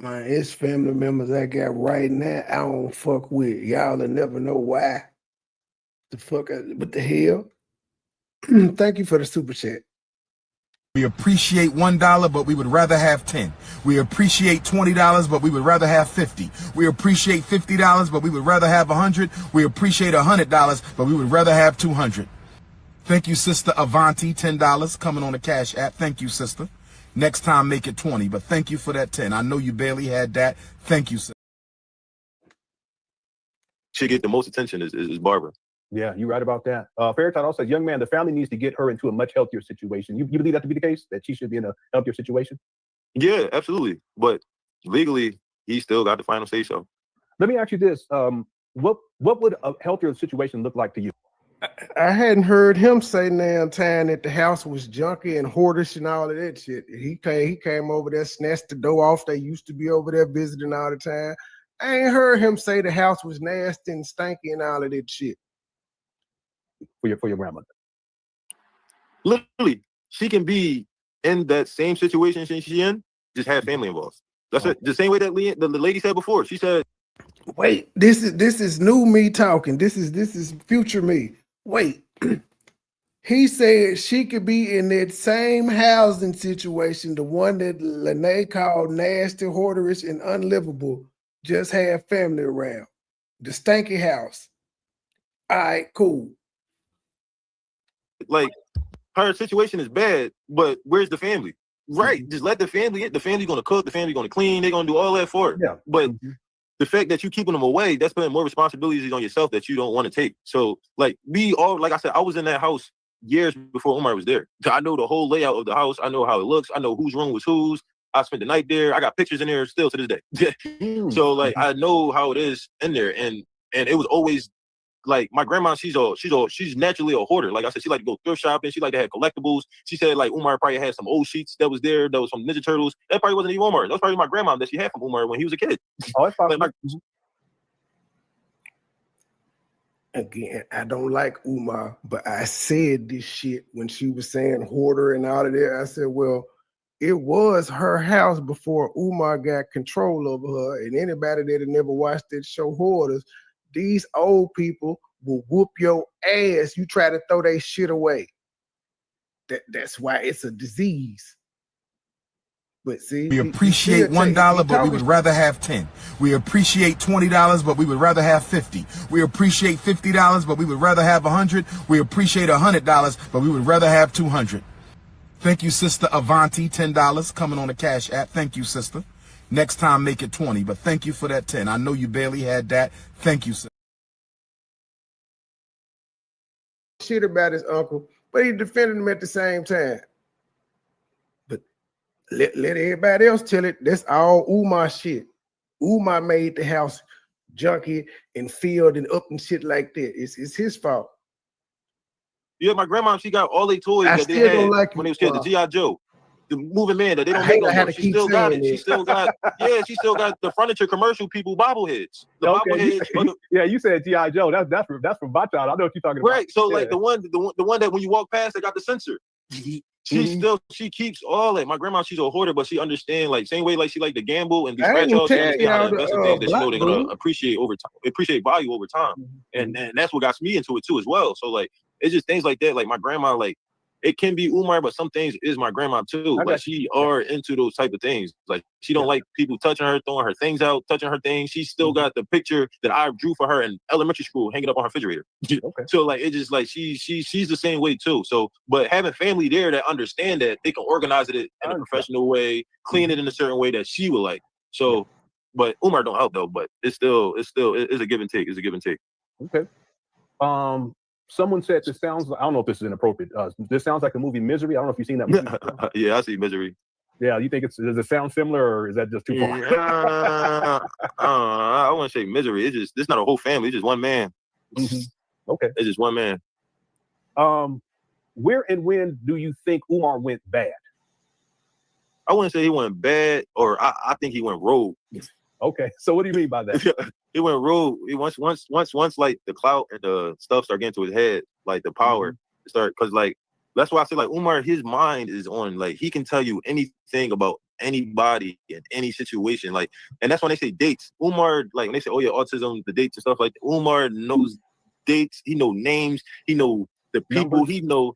Man, it's family members I got right now I don't fuck with. Y'all will never know why. What the hell? Thank you for the super chat. We appreciate $1, but we would rather have 10. We appreciate $20, but we would rather have 50. We appreciate $50, but we would rather have 100. We appreciate $100, but we would rather have 200. Thank you, Sister Avanti, $10 coming on the Cash App. Thank you, sister. Next time, make it 20, but thank you for that 10. I know you barely had that. Thank you, sister. should get the most attention is Barbara. Yeah, you're right about that. Fairchild also says, young man, the family needs to get her into a much healthier situation. You believe that to be the case? That she should be in a healthier situation? Yeah, absolutely. But legally, he still got the final say so. Let me ask you this. What would a healthier situation look like to you? I hadn't heard him say now time that the house was junky and hoardish and all of that shit. He came over there, snatched the door off. They used to be over there visiting all the time. I ain't heard him say the house was nasty and stanky and all of that shit. For your grandmother. Literally, she can be in that same situation she's in, just have family involved. That's it. The same way that the lady said before. She said, "Wait, this is new me talking. This is future me. Wait." He said she could be in that same housing situation, the one that Lene called nasty, hoarderish, and unlivable. Just have family around. The stanky house. All right, cool. Like, her situation is bad, but where's the family? Right. Just let the family in. The family's gonna cook, the family's gonna clean, they're gonna do all that for it. Yeah. But the fact that you keeping them away, that's putting more responsibilities on yourself that you don't want to take. So, like, like I said, I was in that house years before Umar was there. I know the whole layout of the house. I know how it looks. I know whose room was whose. I spent the night there. I got pictures in there still to this day. So, like, I know how it is in there, and it was always like my grandma. She's naturally a hoarder. Like I said, she like to go thrift shopping. She like to have collectibles. She said like Umar probably had some old sheets that was there. That was from Ninja Turtles. That probably wasn't even Umar. That was probably my grandma that she had from Umar when he was a kid. Oh, it's probably Again, I don't like Umar, but I said this shit when she was saying hoarder and all of that. I said, well, it was her house before Umar got control over her. And anybody that had never watched that show, Hoarders, these old people will whoop your ass. You try to throw their shit away. That's why it's a disease. But see, we appreciate $1, but we would rather have 10. We appreciate $20, but we would rather have 50. We appreciate $50, but we would rather have 100. We appreciate $100, but we would rather have 200. Thank you, Sister Avanti, $10 coming on the Cash App. Thank you, sister. Next time, make it 20, but thank you for that 10. I know you barely had that. Thank you, sister. Shit about his uncle, but he defended him at the same time. Let everybody else tell it. That's all Umar shit. Umar made the house junky and filled and up and shit like that. It's his fault. Yeah, my grandma, she got all the toys that they had when they was kids. The G.I. Joe, the moving man that they don't make no more. She still got it. She still got, she still got the furniture commercial people bobbleheads. The bobbleheads. Yeah, you said G.I. Joe. That's from my child. I know what you're talking about. Right. So like the one that when you walk past, they got the sensor. She keeps all that. My grandma, she's a hoarder, but she understands like same way like she like to gamble and be scratch offs. She understands how to invest in things that she know they're gonna appreciate over time, appreciate value over time. And that's what got me into it too as well. So like it's just things like that. Like my grandma, like it can be Umar, but some things is my grandma too. Like she are into those type of things. Like she don't like people touching her, throwing her things out, touching her things. She still got the picture that I drew for her in elementary school hanging up on her refrigerator. So like it just like she's the same way too. So but having family there that understand that they can organize it in a professional way, clean it in a certain way that she would like. So but Umar don't help though, but it's a give and take. It's a give and take. Okay. Someone said this sounds like, I don't know if this is inappropriate. This sounds like the movie Misery. I don't know if you've seen that movie. Yeah, I see Misery. Yeah, you think does it sound similar or is that just too far? I wouldn't say Misery. It's not a whole family. It's just one man. Okay. It's just one man. Where and when do you think Umar went bad? I wouldn't say he went bad, or I think he went rogue. Okay, so what do you mean by that? He went rogue. He once like the clout and the stuff start getting to his head, like the power start, because like that's why I say like Umar, his mind is on, like he can tell you anything about anybody in any situation, like, and that's when they say dates. Umar, like when they say, oh yeah, autism, the dates and stuff like that, Umar knows dates. He know names. He know the people. Numbers.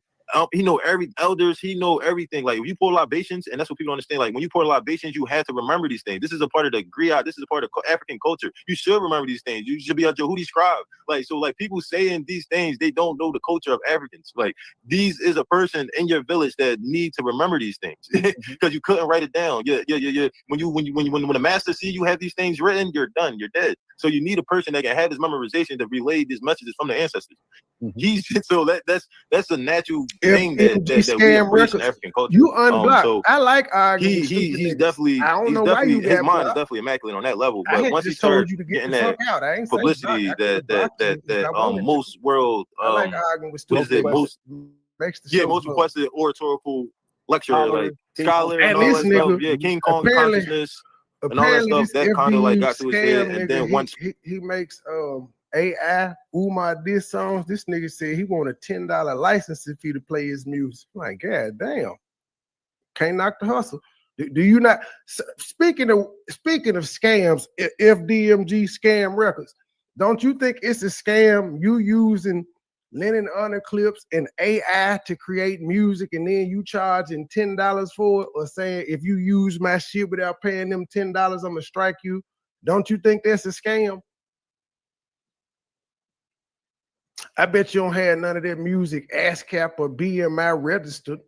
He know every elders. He know everything. Like if you pour libations, and that's what people understand. Like when you pour libations, you have to remember these things. This is a part of the griot. This is a part of African culture. You should remember these things. You should be a Jehudi scribe. Like so, like people saying these things, they don't know the culture of Africans. Like these is a person in your village that need to remember these things because you couldn't write it down. Yeah. When the master see you have these things written, you're done. You're dead. So you need a person that can have this memorization to relay these messages from the ancestors. So that's a natural thing that we embrace in African culture. You unblocked. So I like arguing. He's definitely. I don't know why you his mind is definitely immaculate on that level. But once he started getting that publicity, that most world like arguing with what is it most requested oratorical lecture like scholar and all that stuff. Yeah, King Kong consciousness and all that stuff. That kind of like got to his head, and then once he makes AI Umar diss songs, this nigga said he want a $10 licensing fee to play his music. I'm like, god damn, can't knock the hustle. Do you not? Speaking of scams, FDMG scam records, don't you think it's a scam? You using Lennon Honor clips and AI to create music, and then you charging $10 for it, or saying if you use my shit without paying them $10, I'm gonna strike you? Don't you think that's a scam? I bet you don't have none of that music ASCAP or BMI registered,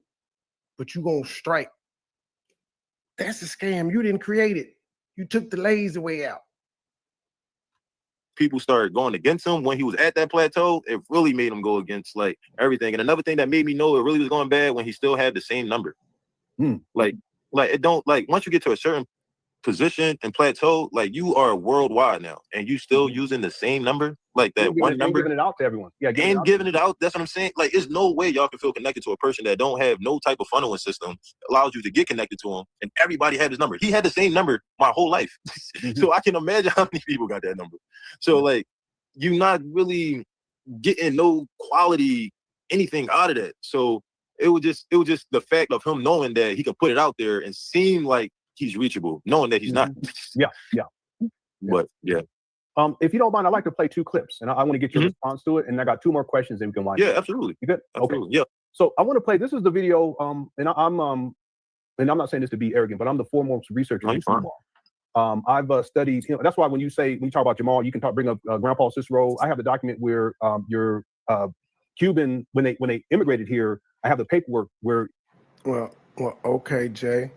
but you gonna strike. That's a scam. You didn't create it. You took the lazy way out. People started going against him when he was at that plateau. It really made him go against like everything. And another thing that made me know it really was going bad when he still had the same number. Like it don't, like once you get to a certain position and plateau, like you are worldwide now, and you still using the same number, like that one number, giving it out to everyone. Yeah, giving it out. That's what I'm saying. Like, there's no way y'all can feel connected to a person that don't have no type of funneling system that allows you to get connected to him. And everybody had his number. He had the same number my whole life, so I can imagine how many people got that number. So like, you're not really getting no quality anything out of that. So it was just the fact of him knowing that he could put it out there and seem like he's reachable, knowing that he's not. But yeah. If you don't mind, I'd like to play 2 clips, and I want to get your response to it. And I got 2 more questions, and we can wind up. Absolutely. You good? Absolutely. Okay. Yeah. So I want to play. This is the video. And I'm not saying this to be arrogant, but I'm the foremost researcher in Jamal. I've studied. You know, that's why when you talk about Jamal, you can bring up Grandpa Cicero. I have the document where your Cuban when they immigrated here. I have the paperwork where. Well, okay, Jay.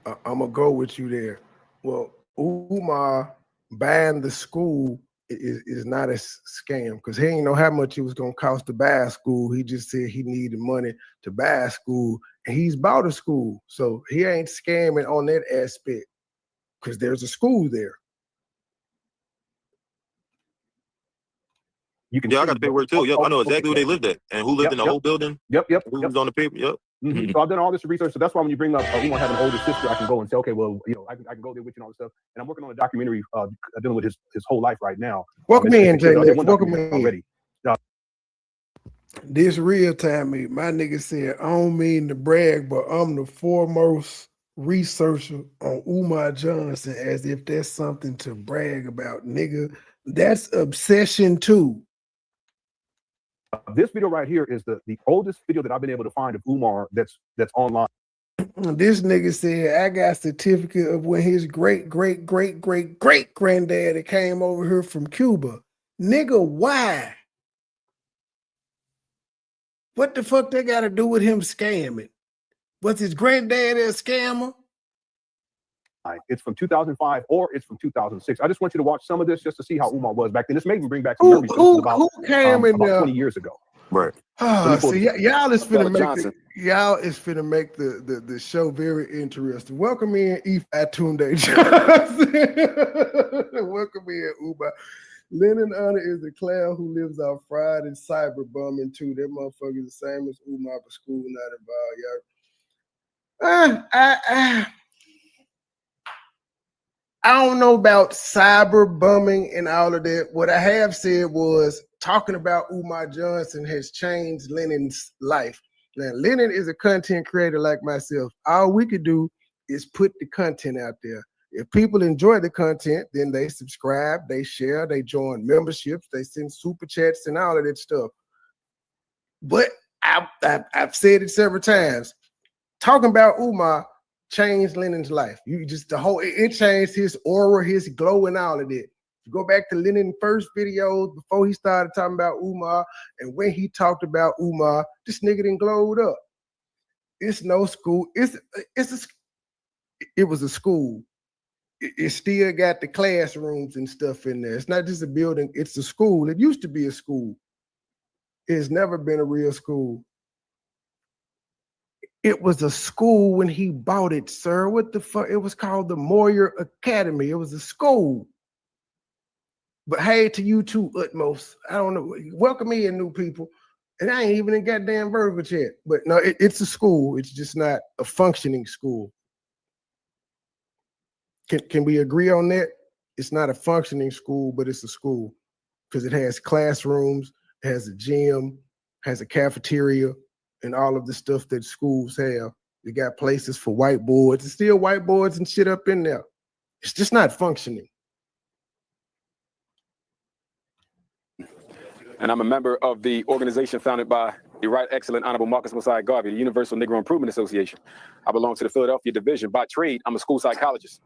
I'm gonna go with you there. Well, Umar buying the school is not a scam because he ain't know how much it was gonna cost to buy a school. He just said he needed money to buy a school, and he's bought a school, so he ain't scamming on that aspect because there's a school there. I got the paperwork too. Yep, I know exactly where they lived at and who lived in the whole building. Yep. Who was on the paper? Yep. So I've done all this research. So that's why when you bring up Umar having an older sister, I can go and say, okay, well, I can go there with you and all this stuff. And I'm working on a documentary dealing with his whole life right now. Welcome in, Jay. Welcome in already. This real time, my nigga said, I don't mean to brag, but I'm the foremost researcher on Umar Johnson, as if that's something to brag about, nigga. That's obsession too. This video right here is the oldest video that I've been able to find of Umar that's online. This nigga said, I got certificate of when his great granddaddy came over here from Cuba. Nigga, why? What the fuck they got to do with him scamming? Was his granddaddy a scammer? It's from 2005 or it's from 2006. I just want you to watch some of this just to see how Umar was back then. This made me bring back some memories who came in about there 20 years ago. Right. See, y'all is finna make the show very interesting. Welcome in, Atunde Johnson. Welcome in, Umar. Lennon Honor is a clown who lives off fried and cyber bumming too. That motherfucker is the same as Umar, but school not involved, y'all. I don't know about cyber bumming and all of that. What I have said was talking about Umar Johnson has changed Lennon's life. Now, Lennon is a content creator like myself. All we could do is put the content out there. If people enjoy the content, then they subscribe, they share, they join memberships, they send super chats and all of that stuff. But I've said it several times. Talking about Umar changed Lennon's life. It changed his aura, his glow, and all of that. You go back to Lennon's first videos before he started talking about Umar, and when he talked about Umar, this nigga done glowed up. It's no school. It was a school. It still got the classrooms and stuff in there. It's not just a building, it's a school. It used to be a school. It's never been a real school. It was a school when he bought it, sir. What the fuck? It was called the Moyer Academy. It was a school. But hey to you too, Utmost. I don't know. Welcome in, new people. And I ain't even in goddamn verbiage yet. But no, it's a school. It's just not a functioning school. Can we agree on that? It's not a functioning school, but it's a school because it has classrooms, it has a gym, has a cafeteria, and all of the stuff that schools have. You got places for whiteboards. There's still whiteboards and shit up in there. It's just not functioning. And I'm a member of the organization founded by the Right Excellent Honorable Marcus Mosiah Garvey, the Universal Negro Improvement Association. I belong to the Philadelphia division. By trade, I'm a school psychologist.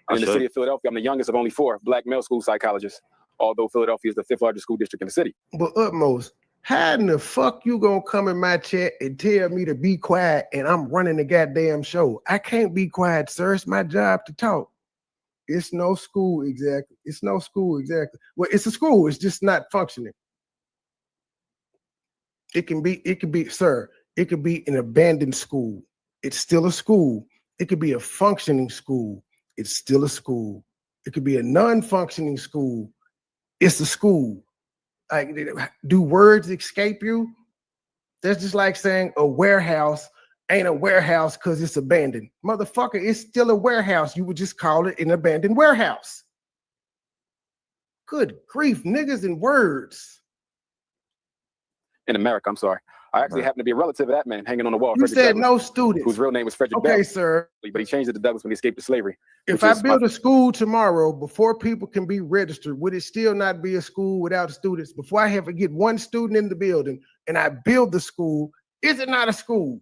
And in the city of Philadelphia, I'm the youngest of only 4 black male school psychologists, although Philadelphia is the 5th largest school district in the city. But Utmost, how in the fuck you gonna come in my chat and tell me to be quiet and I'm running the goddamn show? I can't be quiet, sir. It's my job to talk. It's no school exactly. It's no school exactly. Well, it's a school. It's just not functioning. It can be, sir, it could be an abandoned school. It's still a school. It could be a functioning school. It's still a school. It could be a non-functioning school. It's a school. Like, do words escape you? That's just like saying a warehouse ain't a warehouse because it's abandoned. Motherfucker, it's still a warehouse. You would just call it an abandoned warehouse. Good grief, niggas and words. In America, I'm sorry. I actually happen to be a relative of that man hanging on the wall. You Frederick said Douglass, no students. whose real name was Frederick Okay, Bell. sir. But he changed it to Douglas when he escaped to slavery. If I build a school tomorrow before people can be registered, would it still not be a school without students? Before I have to get one student in the building and I build the school, is it not a school?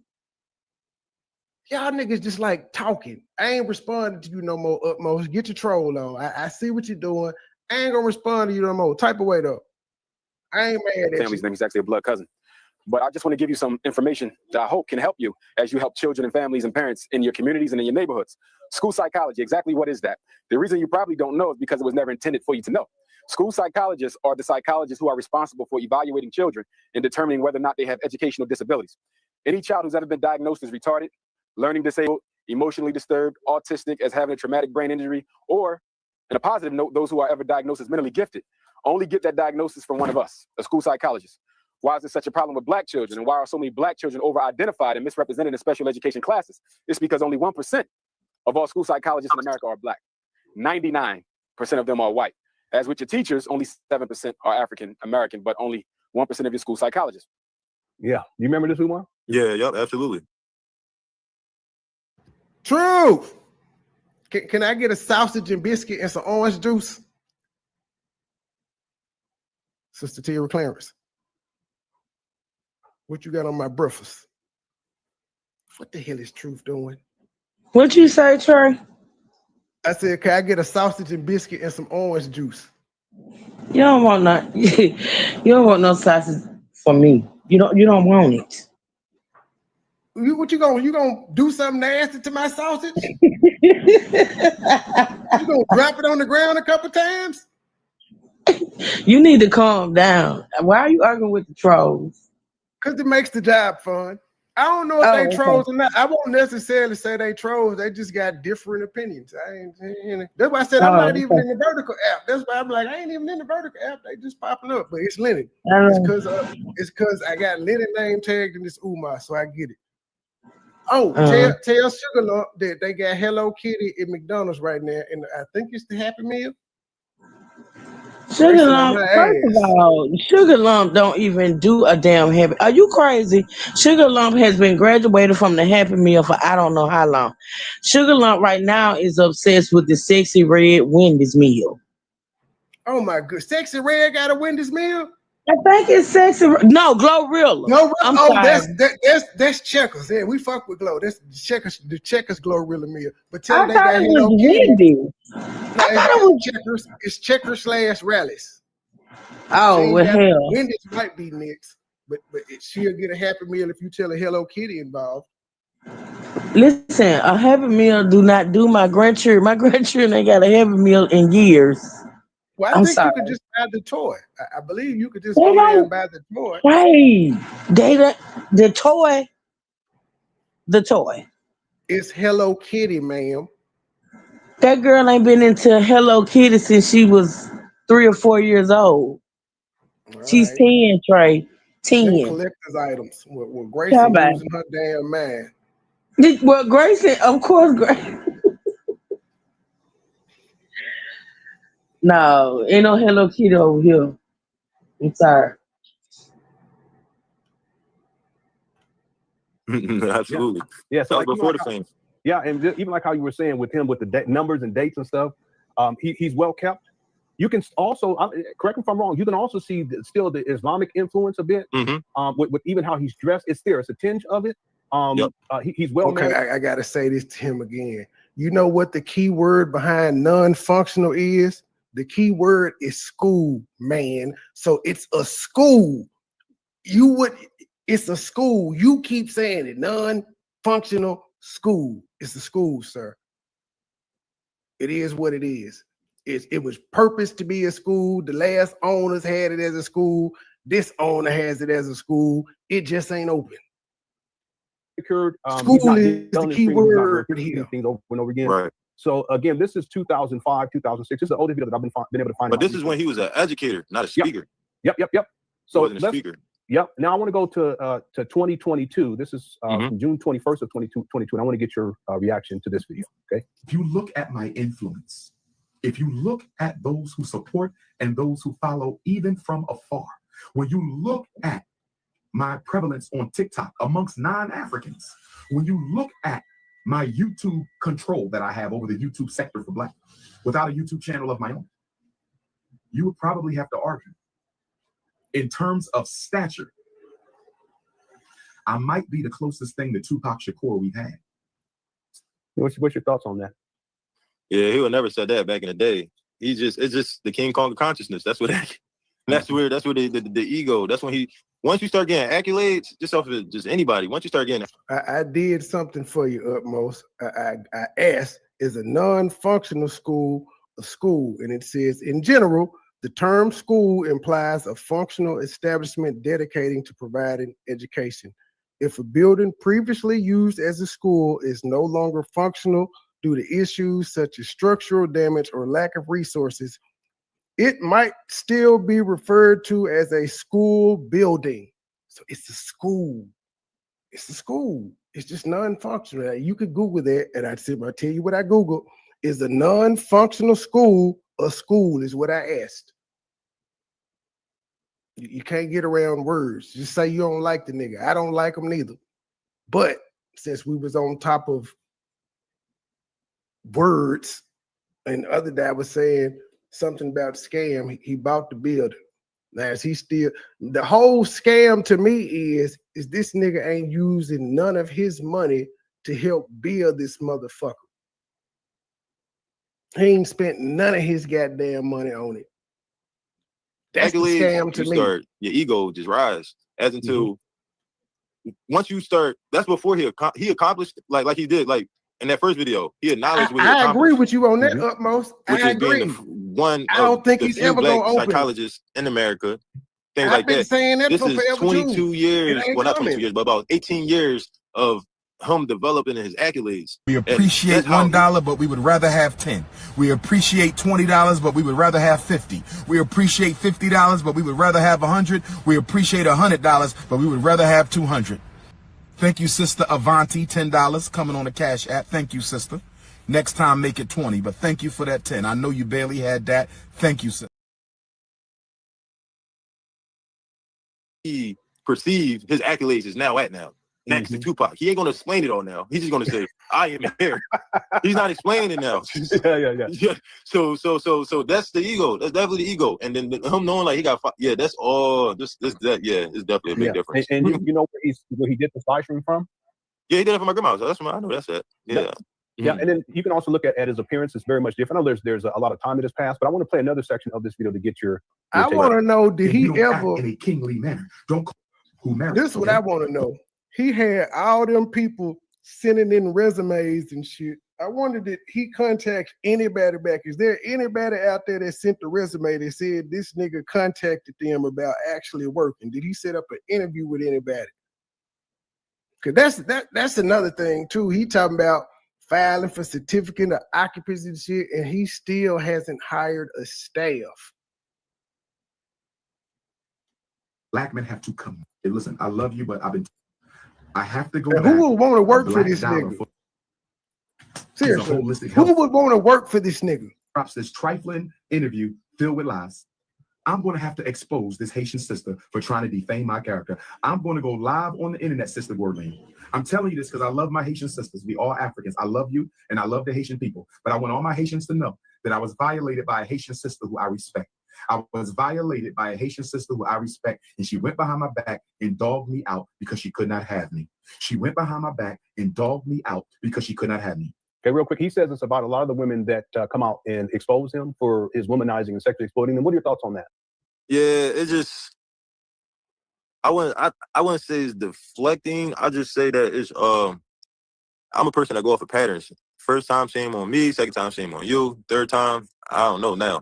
Y'all niggas just like talking. I ain't responding to you no more, Utmost. Get your troll on. I see what you're doing. I ain't gonna respond to you no more. Type away though. I ain't mad at Family's you. name is actually a blood cousin. But I just want to give you some information that I hope can help you as you help children and families and parents in your communities and in your neighborhoods. School psychology, exactly what is that? The reason you probably don't know is because it was never intended for you to know. School psychologists are the psychologists who are responsible for evaluating children and determining whether or not they have educational disabilities. Any child who's ever been diagnosed as retarded, learning disabled, emotionally disturbed, autistic, as having a traumatic brain injury, or, in a positive note, those who are ever diagnosed as mentally gifted, only get that diagnosis from one of us, a school psychologist. Why is it such a problem with black children? And why are so many black children over-identified and misrepresented in special education classes? It's because only 1% of all school psychologists in America are black. 99% of them are white. As with your teachers, only 7% are African-American, but only 1% of your school psychologists. Yeah. You remember this, Umar? Yeah, yep, absolutely. True. Can I get a sausage and biscuit and some orange juice? Sister Tia Clarence. What you got on my breakfast? What the hell is Truth doing? What you say, Trey? I said, can I get a sausage and biscuit and some orange juice? You don't want no, you don't want no sausage for me. You don't want it. What you gonna do something nasty to my sausage? You gonna drop it on the ground a couple times? You need to calm down. Why are you arguing with the trolls? Because it makes the job fun. I don't know if Oh, they okay. trolls or not. I won't necessarily say they trolls. They just got different opinions. That's why I said I'm not even in the vertical app. That's why I'm like, I ain't even in the vertical app. They just popping up. But it's Lennon. It's because I got Lennon name tagged in this Umar, so I get it. Oh, tell Sugar Lump that they got Hello Kitty at McDonald's right now, and I think it's the Happy Meal. Sugar Lump, first of all, Sugar Lump don't even do a damn Happy. Are you crazy? Sugar Lump has been graduated from the Happy Meal for I don't know how long. Sugar Lump right now is obsessed with the sexy red Wendy's meal. Oh my good, Sexy Red got a Wendy's meal? I think it's sexy. No, Glorilla. No, I'm sorry. sorry. That's Checkers. Yeah, we fuck with Glow. That's the Checkers Glorilla meal. But tell I them they thought got it Hello was Kitty. Wendy's. No, I thought it was Checkers. It's Checkers / Rallies. Oh, well, hell. Wendy's might be next, but she'll get a Happy Meal if you tell her Hello Kitty involved. Listen, a Happy Meal do not do my grandchildren. My grandchildren ain't got a Happy Meal in years. Well, I think you could just buy the toy. I believe you could just go there and buy the toy. Hey, the toy. It's Hello Kitty, ma'am. That girl ain't been into Hello Kitty since she was 3 or 4 years old. She's 10, Trey. 10. Them collector's items. Well, Grayson losing her damn mind. Well, Grayson, of course, Grayson. No, ain't no Hello Kitty over here. I'm sorry. Absolutely. Yeah. So that was before the fame. Yeah, and even like how you were saying with him with the numbers and dates and stuff, he's well kept. You can also, correct me if I'm wrong, you can also see still the Islamic influence a bit with even how he's dressed. It's there. It's a tinge of it. He's well okay, mannered. I got to say this to him again. You know what the key word behind non-functional is? The key word is school, man. So it's a school. It's a school. You keep saying it. Non-functional school. It's a school, sir. It is what it is. It was purposed to be a school. The last owners had it as a school. This owner has it as a school. It just ain't open. School is the key word here. Things over and over again. Right. So again, this is 2005, 2006. This is the oldest video that I've been able to find. But this is when he was an educator, not a speaker. Yep. So he wasn't a speaker. Yep. Now I want to go to 2022. This is from June 21st of 2022. And I want to get your reaction to this video. Okay. If you look at my influence, if you look at those who support and those who follow, even from afar, when you look at my prevalence on TikTok amongst non-Africans, when you look at my YouTube control that I have over the YouTube sector for Black, without a YouTube channel of my own, you would probably have to argue. In terms of stature, I might be the closest thing to Tupac Shakur we've had. What's your thoughts on that? Yeah, he would never said that back in the day. It's just the King Kong of consciousness. That's what that's where the ego. That's when once you start getting accolades, just off of just anybody. Once you start getting, I did something for you, Utmost. I asked, is a non-functional school a school? And it says, in general, the term school implies a functional establishment dedicating to providing education. If a building previously used as a school is no longer functional due to issues such as structural damage or lack of resources, it might still be referred to as a school building. So it's a school. It's a school. It's just non-functional. You could Google that, and I'll tell you what I Googled. Is a non-functional school a school is what I asked. You can't get around words. Just say you don't like the nigga. I don't like him neither. But since we was on top of words, and the other guy was saying something about scam, he bought the building. Now, is he still the whole scam to me is this nigga ain't using none of his money to help build this motherfucker. He ain't spent none of his goddamn money on it. That's the scam to me. Start, your ego just rise as until once you start. That's before he accomplished like he did like in that first video. He acknowledged what he accomplished. I agree with you on that, Utmost. Which I is agree. being one I don't think the he's few ever black gonna open psychologists in America. Things I've like been that. saying that This for is forever 22 too. years. It ain't Well, not coming. 22 years, but about 18 years of him developing his accolades. We appreciate $1, but we would rather have 10. We appreciate $20, but we would rather have 50. We appreciate $50, but we would rather have 100. We appreciate $100, but we would rather have 200. Thank you, Sister Avanti, $10 coming on the Cash App. Thank you, sister. Next time, make it 20, but thank you for that 10. I know you barely had that. Thank you, sister. He perceived his accolades is now at now. Next to Tupac. He ain't gonna explain it all now. He's just gonna say, I am here. He's not explaining it now. Yeah. So that's the ego. That's definitely the ego. And then him knowing like he got that's all that it's definitely a big difference. And you know where he did the live stream from? Yeah, he did it for my grandma. So that's I know that's it. Yeah. Yeah, and then you can also look at his appearance. It's very much different. I know there's a lot of time that has passed, but I want to play another section of this video to get your I want to know, did he ever in a kingly manner? Don't who married? This is what I want to know. He had all them people sending in resumes and shit. I wonder, did he contact anybody back? Is there anybody out there that sent the resume that said this nigga contacted them about actually working? Did he set up an interview with anybody? Because that's another thing too. He talking about filing for certificate of occupancy and shit, and he still hasn't hired a staff. Black men have to come. Hey, listen, I love you, but I have to go. And who would want to work for this nigga? Seriously, who would want to work for this nigga? Drops this trifling interview filled with lies. I'm going to have to expose this Haitian sister for trying to defame my character. I'm going to go live on the internet, Sister Wordling. I'm telling you this because I love my Haitian sisters. We all Africans. I love you and I love the Haitian people. But I want all my Haitians to know that I was violated by a Haitian sister who I respect. I was violated by a Haitian sister who I respect, and she went behind my back and dogged me out because she could not have me. She went behind my back and dogged me out because she could not have me. Okay, real quick, he says it's about a lot of the women that come out and expose him for his womanizing and sexually exploiting them. What are your thoughts on that? Yeah, it's just I wouldn't say it's deflecting. I just say that it's I'm a person that go off of patterns. First time, shame on me. Second time, shame on you. Third time, I don't know now.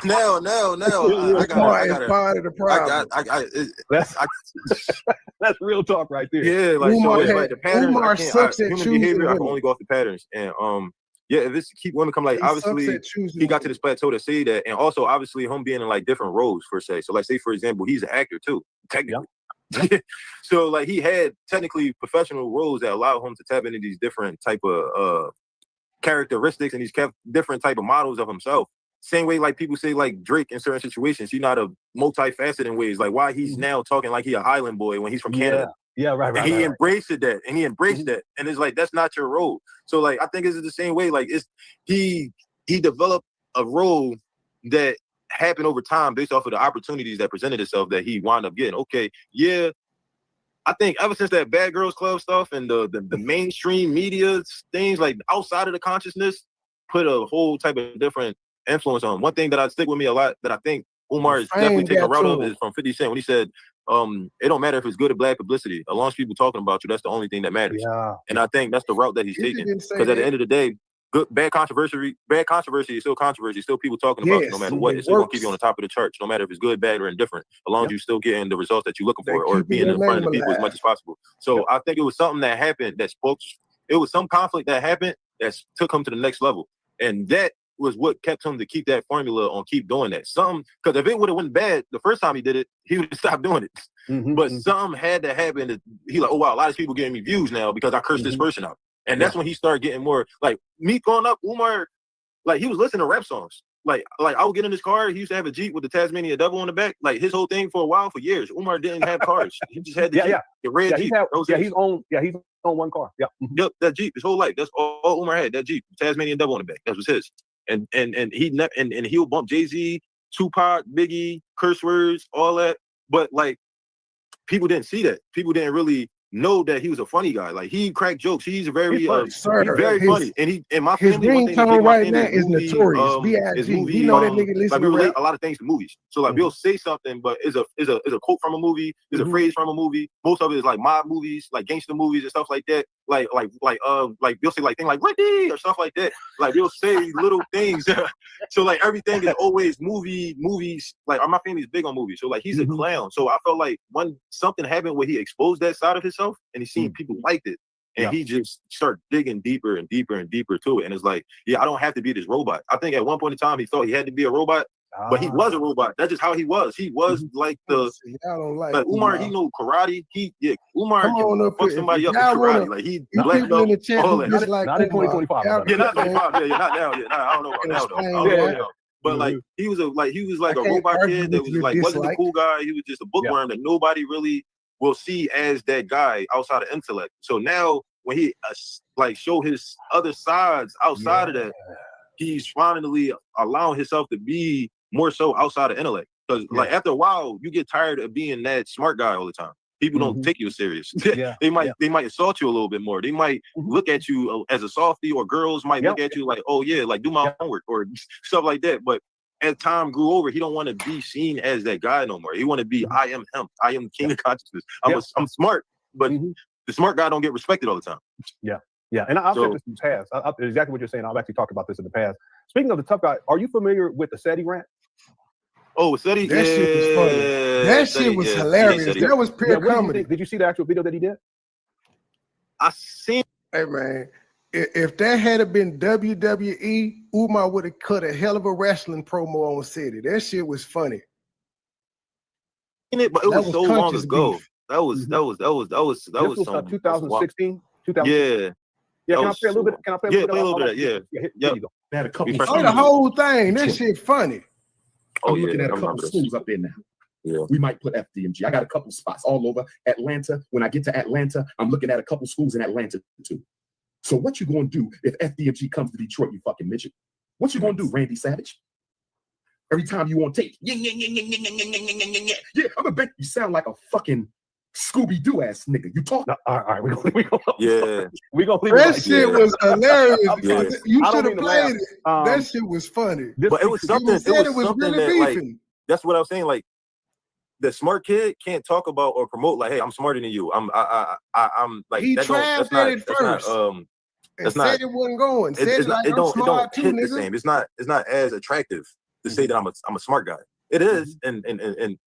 now. I got part of the problem. That's real talk right there. Yeah, like Umar, so like the patterns. Umar sucks at human behavior. I choosing can only go off the patterns, and yeah, if it's keep women come like obviously he got to this plateau to say that, and also obviously him being in like different roles per se. So like say for example, he's an actor too, technically. Yeah. So like he had technically professional roles that allow him to tap into these different type of characteristics and these different type of models of himself. Same way like people say like Drake in certain situations, he's not a multifaceted in ways. Like why he's now talking like he a Island boy when he's from Canada. Yeah, right. And he embraced that, and he embraced that, and it's like that's not your role. So like I think it's the same way. Like it's he developed a role that happened over time based off of the opportunities that presented itself that he wound up getting. Okay, yeah, I think ever since that Bad Girls Club stuff and the mainstream media things like outside of the consciousness put a whole type of different influence on. One thing that I stick with me a lot that I think Umar is definitely taking a route of is from 50 Cent when he said, it don't matter if it's good or bad publicity. As long as people talking about you, that's the only thing that matters. Yeah. And I think that's the route that he's taking. Because at the end of the day, bad controversy is still controversy. Still people talking about you no matter what. It's still gonna keep you on the top of the charts, no matter if it's good, bad, or indifferent. As long as you still getting the results that you're looking for or being in front of the people as much as possible. So I think it was something that happened that it was some conflict that happened that took him to the next level. And that was what kept him to keep that formula on keep doing that. Because if it would have went bad the first time he did it, he would have stopped doing it. But something had to happen. That he like, oh wow, a lot of people getting me views now because I cursed this person out. And that's when he started getting more like me growing up. Umar, like he was listening to rap songs. Like I would get in his car. He used to have a Jeep with the Tasmanian Devil on the back. Like his whole thing for a while, for years. Umar didn't have cars. He just had the Jeep, the red Jeep. He's on one car. Yeah. Yep, that Jeep his whole life. That's all Umar had. That Jeep, Tasmanian Devil on the back. That was his. And he would bump Jay-Z Tupac, Biggie, curse words, all that. But like people didn't see that. People didn't really know that he was a funny guy. Like he cracked jokes. He's very Sir, he's very funny. And he and my his family, one thing that ringtone make my right family now is Notorious, is B.I.G. movie He know that nigga like listen we to relate rap. a lot of things to movies. So like we'll say something, but is a quote from a movie, is a phrase from a movie. Most of it is like mob movies, like gangster movies and stuff like that. Like we'll say like thing like Ricky or stuff like that. Like we'll say little things. So like everything is always movies. Like my family's big on movies. So like he's a clown. So I felt like something happened where he exposed that side of himself and he seen people liked it. And he just started digging deeper and deeper and deeper to it. And it's like, yeah, I don't have to be this robot. I think at one point in time he thought he had to be a robot, but he was a robot. That's just how he was. He was like the like Umar, he knew karate. Umar can fuck somebody up in karate. Like he blacked up. In the chat all who that. just like Not in 2025. Yeah, not 25. Yeah, not now. Yeah, I don't know about now though. I don't know about now. But like he was like a robot kid that was like wasn't the cool guy. He was just a bookworm that nobody really will see as that guy outside of intellect. So now when he like show his other sides outside of that, he's finally allowing himself to be more so outside of intellect. Because like after a while, you get tired of being that smart guy all the time. People don't take you serious. They might assault you a little bit more. They might look at you as a softie, or girls might look at you like, oh yeah, like do my homework or stuff like that. But as time grew over, he don't want to be seen as that guy no more. He want to be, I am him. I am king of consciousness. I'm smart, but the smart guy don't get respected all the time. Yeah, and I've said this in the past. Exactly what you're saying. I've actually talked about this in the past. Speaking of the tough guy, are you familiar with the SETI rant? Oh, SETI? That shit was funny. That shit was hilarious. That was pure comedy. Did you see the actual video that he did? I seen. Hey man, if that had been WWE, Umar would have cut a hell of a wrestling promo on SETI. That shit was funny. But it was so long ago. Beef. That was some 2016. Yeah. Yeah, can I play a little bit? Can I play a little bit? Play a little bit of that. Here you go. They had a couple. Play the whole thing. That shit funny. I'm looking at a couple schools up there now. Yeah. We might put FDMG. I got a couple spots all over Atlanta. When I get to Atlanta, I'm looking at a couple schools in Atlanta too. So what you gonna do if FDMG comes to Detroit, you fucking midget? What you gonna do, Randy Savage? Every time you want to take, yeah, I'm gonna bet you sound like a fucking Scooby-Doo ass nigga. You talk. All right, we gonna we gonna leave that shit was hilarious. You should have played it. That shit was funny. But it was something. It was something really that, like, that's what I was saying. Like the smart kid can't talk about or promote like, hey, I'm smarter than you. I'm like he that tried at it first. That's not. Said it wasn't going. Said it don't too, hit nigga. the same. It's not as attractive to say that I'm a smart guy. It is in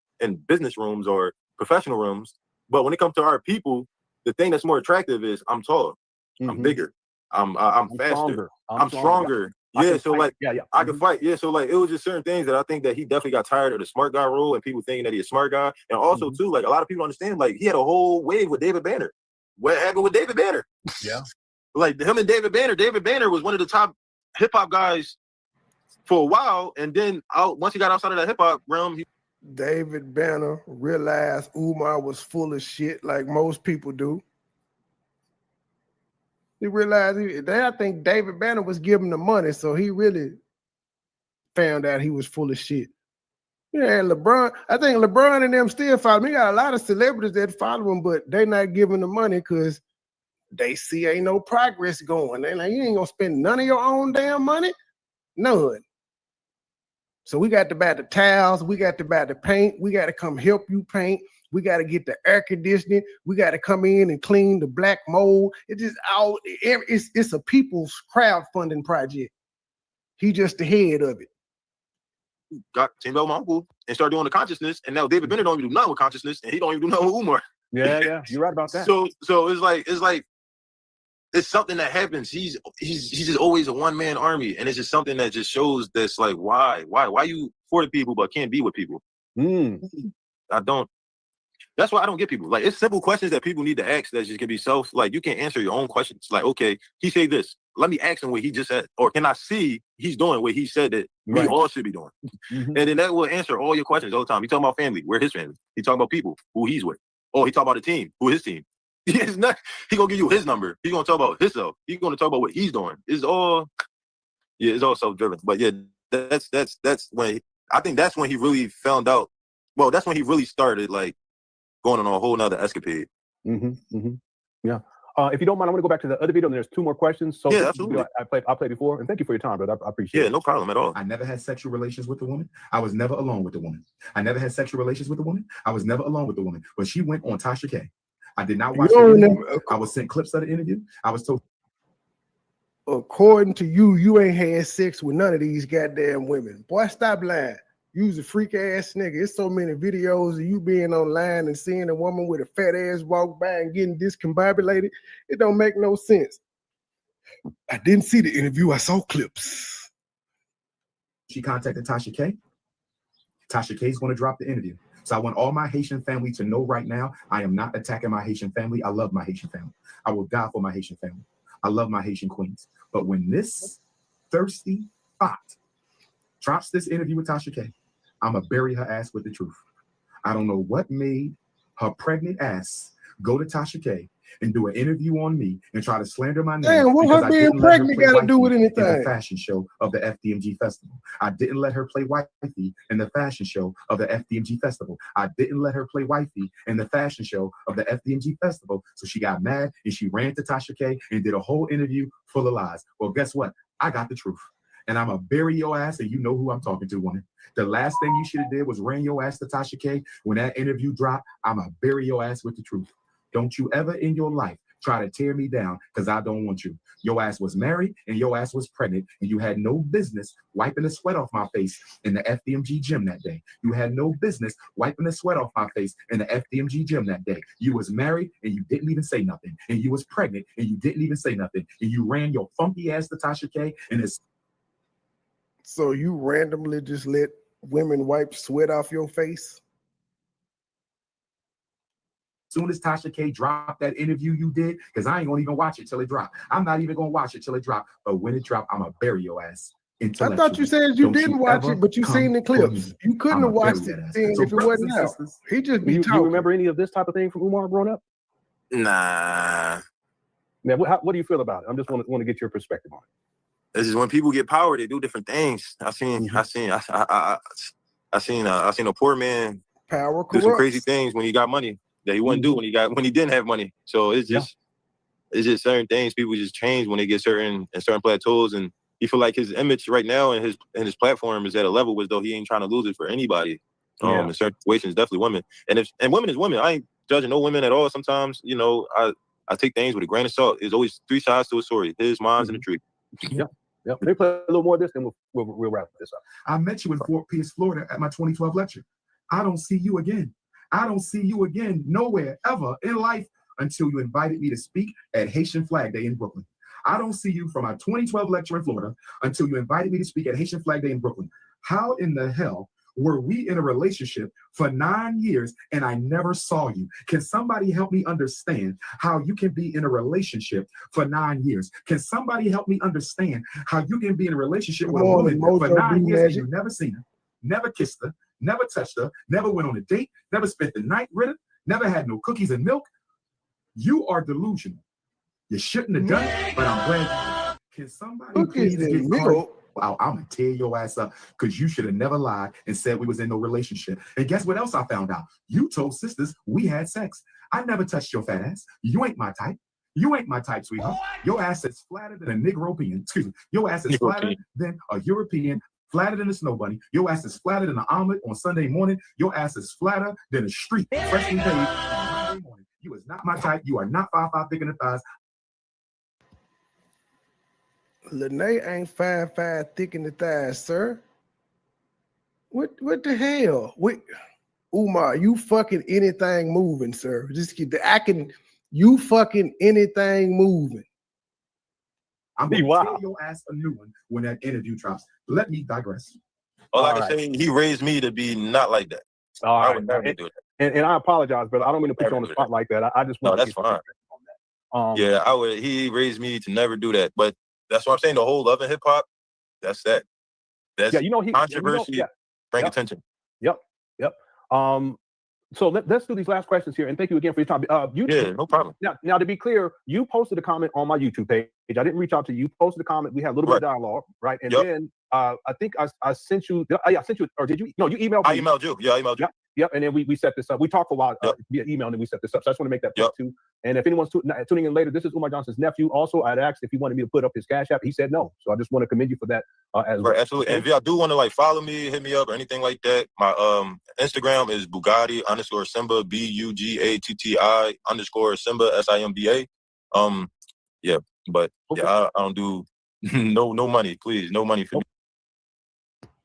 business rooms or professional rooms. But when it comes to our people, the thing that's more attractive is I'm tall, I'm bigger, I'm faster, I'm stronger. Yeah, so like I can fight. Yeah, so like it was just certain things that I think that he definitely got tired of the smart guy role and people thinking that he's a smart guy. And also too, like a lot of people understand, like he had a whole wave with David Banner. What happened with David Banner? Yeah. Like him and David Banner. David Banner was one of the top hip hop guys for a while, and then once he got outside of that hip hop realm, David Banner realized Umar was full of shit, like most people do. He realized I think David Banner was giving the money, so he really found out he was full of shit. Yeah, and LeBron, I think LeBron and them still follow him. He got a lot of celebrities that follow him, but they not giving the money because they see ain't no progress going. They like, you ain't gonna spend none of your own damn money, none. So we got to buy the towels, we got to buy the paint, we got to come help you paint, we got to get the air conditioning, we got to come in and clean the black mold. It's a people's crowdfunding project. He just the head of it. Got teamed up with my uncle and started doing the consciousness, and now David Bennett don't even do nothing with consciousness, and he don't even do nothing with Umar. Yeah, you're right about that. So it's like it's something that happens. He's just always a one-man army, and it's just something that just shows that's like why you for the people but can't be with people. I don't. That's why I don't get people. Like it's simple questions that people need to ask that just can be like you can answer your own questions. Like, okay, he said this. Let me ask him what he just said, or can I see he's doing what he said that we all should be doing? And then that will answer all your questions all the time. He talking about family, where his family. He talking about people, who he's with. Oh, he talking about the team, who his team. He's not. He gonna give you his number. He gonna talk about himself. He's gonna talk about what he's doing. It's all self-driven. But yeah, that's when I think that's when he really found out. Well, that's when he really started like going on a whole nother escapade. Yeah. If you don't mind, I'm going to go back to the other video, and there's 2 more questions. So yeah, absolutely. I played before, and thank you for your time, brother. I appreciate it. Yeah, no problem at all. I never had sexual relations with a woman. I was never alone with a woman. I never had sexual relations with a woman. I was never alone with a woman. But she went on Tasha K. I did not watch the interview. I was sent clips of the interview. I was told. According to you, you ain't had sex with none of these goddamn women. Boy, stop lying. You's a freak ass nigga. There's so many videos of you being online and seeing a woman with a fat ass walk by and getting discombobulated. It don't make no sense. I didn't see the interview. I saw clips. She contacted Tasha K. Tasha K is going to drop the interview. So I want all my Haitian family to know right now, I am not attacking my Haitian family. I love my Haitian family. I will die for my Haitian family. I love my Haitian queens. But when this thirsty bot drops this interview with Tasha K, I'm going to bury her ass with the truth. I don't know what made her pregnant ass go to Tasha K and do an interview on me and try to slander my name. Damn, what her being pregnant got to do with anything? In the fashion show of the FDMG Festival. I didn't let her play wifey in the fashion show of the FDMG Festival. I didn't let her play wifey in the fashion show of the FDMG Festival. So she got mad and she ran to Tasha K and did a whole interview full of lies. Well, guess what? I got the truth. And I'm going to bury your ass, and you know who I'm talking to, woman. The last thing you should have did was ran your ass to Tasha K. When that interview dropped, I'm going to bury your ass with the truth. Don't you ever in your life try to tear me down, because I don't want you. Your ass was married, and your ass was pregnant, and you had no business wiping the sweat off my face in the FDMG gym that day. You had no business wiping the sweat off my face in the FDMG gym that day. You was married, and you didn't even say nothing. And you was pregnant, and you didn't even say nothing. And you ran your funky ass to Tasha K, and it's... So you randomly just let women wipe sweat off your face? Soon as Tasha K dropped that interview you did, because I ain't gonna even watch it till it dropped. I'm not even gonna watch it till it dropped. But when it dropped, I'm gonna bury your ass. I thought you said you didn't watch it, but you seen the clips. You couldn't have watched it if it wasn't out. He just be talking. You remember any of this type of thing from Umar growing up? Nah. Now, what do you feel about it? I just want to get your perspective on it. This is when people get power, they do different things. I seen a poor man power do some crazy things when he got money that he wouldn't do when he didn't have money. So it's just certain things people just change when they get certain plateaus, and he feel like his image right now and his platform is at a level as though he ain't trying to lose it for anybody. In certain situations, definitely women. And women is women. I ain't judging no women at all. Sometimes, you know, I take things with a grain of salt. There's always 3 sides to a story. His, mine, and the truth. Yeah. Let me play a little more of this, and we'll wrap this up. I met you in Fort Pierce, Florida at my 2012 lecture. I don't see you again. I don't see you again nowhere ever in life until you invited me to speak at Haitian Flag Day in Brooklyn. I don't see you from my 2012 lecture in Florida until you invited me to speak at Haitian Flag Day in Brooklyn. How in the hell were we in a relationship for 9 years and I never saw you? Can somebody help me understand how you can be in a relationship for 9 years? Can somebody help me understand how you can be in a relationship with a woman for 9 years and you never seen her, never kissed her, never touched her, never went on a date, never spent the night with her, never had no cookies and milk? You are delusional. You shouldn't have done it, but I'm glad. Can somebody please get milk? Wow, I'm gonna tear your ass up because you should have never lied and said we was in no relationship. And guess what else I found out? You told sisters we had sex. I never touched your fat ass. You ain't my type. You ain't my type, sweetheart. Your ass is flatter than a Negropean. Excuse me. Your ass is flatter than a European, flatter than a snow bunny. Your ass is flatter than an omelet on Sunday morning. Your ass is flatter than a street freshly made on Monday morning. You is not my type. You are not 5'5" thick in the thighs. Lene ain't 5'5" thick in the thighs, sir. What the hell? Umar, you fucking anything moving, sir. You fucking anything moving. I'm gonna tell your ass a new one when that interview drops. Let me digress. All I can say, he raised me to be not like that. I would never do that. And I apologize, brother. I don't mean to put you on the spot like that. I just want to that's fine. On that. Yeah, I would. He raised me to never do that, but that's what I'm saying. The whole love and hip hop. That's that. That's controversy. Bring attention. Yep. So let's do these last questions here, and thank you again for your time. Yeah, no problem. Now, to be clear, you posted a comment on my YouTube page. I didn't reach out to you. You posted a comment. We had a little bit of dialogue, right? And then I think I sent you. I sent you, or did you? No, you emailed me. I emailed you. Yeah, I emailed you. Yep. And then we set this up. We talked a lot via email, and then we set this up. So I just want to make that point too. And if anyone's tuning in later, this is Umar Johnson's nephew. Also, I'd asked if he wanted me to put up his Cash App. He said no. So I just want to commend you for that as well. Absolutely. And if y'all do want to like follow me, hit me up or anything like that, my Instagram is Bugatti_Simba, BUGATTI_Simba, SIMBA. Yeah, but I don't do no money, please. No money for me.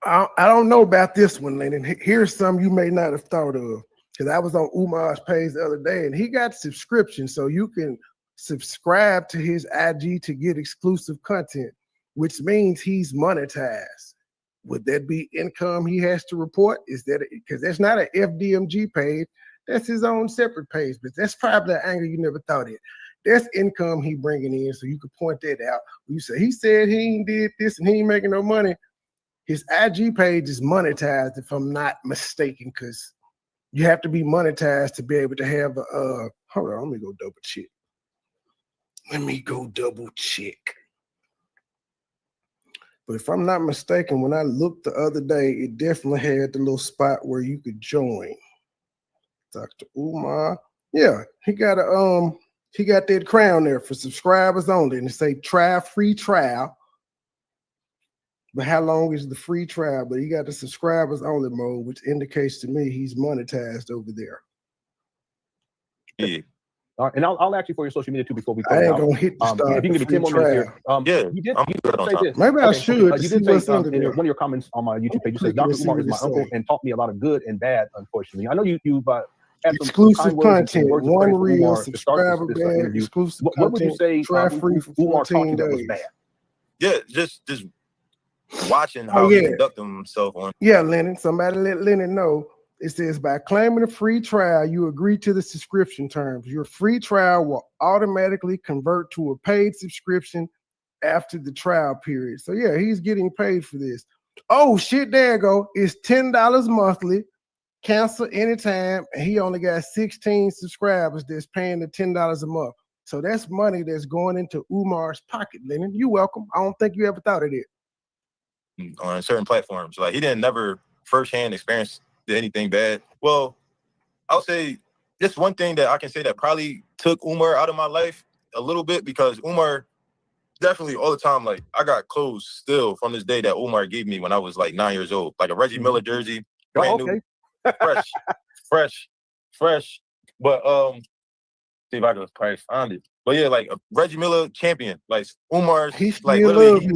I don't know about this one, Lennon. Here's some you may not have thought of. Because I was on Umar's page the other day, and he got subscription, so you can subscribe to his IG to get exclusive content, which means he's monetized. Would that be income he has to report? Is that because that's not an FDMG page? That's his own separate page, but that's probably an angle you never thought of. That's income he bringing in, so you could point that out. You say he said he ain't did this and he ain't making no money. His IG page is monetized, if I'm not mistaken, because you have to be monetized to be able to have a hold on, let me go double check. But if I'm not mistaken, when I looked the other day, it definitely had the little spot where you could join. Dr. Umar. Yeah, he got that crown there for subscribers only, and it say free trial. But how long is the free trial? But he got the subscribers only mode, which indicates to me he's monetized over there. Yeah. And I'll ask you for your social media too before we close I ain't out. gonna hit the start. If you can give me 10 more minutes here. You did say this. Maybe I should. You did say in one of your comments on my YouTube page, you said Dr. Umar is my uncle and taught me a lot of good and bad, unfortunately. I know you've had exclusive content, one reel, subscriber band, exclusive content. What would you say free for Umar taught you 14 that was days? bad? Yeah, just watching how he conduct himself on. Yeah, Lennon. Somebody let Lennon know. It says, by claiming a free trial, you agree to the subscription terms. Your free trial will automatically convert to a paid subscription after the trial period. So yeah, he's getting paid for this. Oh shit, there you go. It's $10 monthly. Cancel anytime. And he only got 16 subscribers that's paying the $10 a month. So that's money that's going into Umar's pocket, Lennon. You're welcome. I don't think you ever thought of it. On certain platforms. Like he didn't never firsthand experience anything bad. Well, I'll say just one thing that I can say that probably took Umar out of my life a little bit, because Umar definitely all the time, like I got clothes still from this day that Umar gave me when I was like 9 years old, like a Reggie Miller jersey, brand new, fresh. But see if I can probably find it. But yeah, like a Reggie Miller champion, like Umar's, like literally he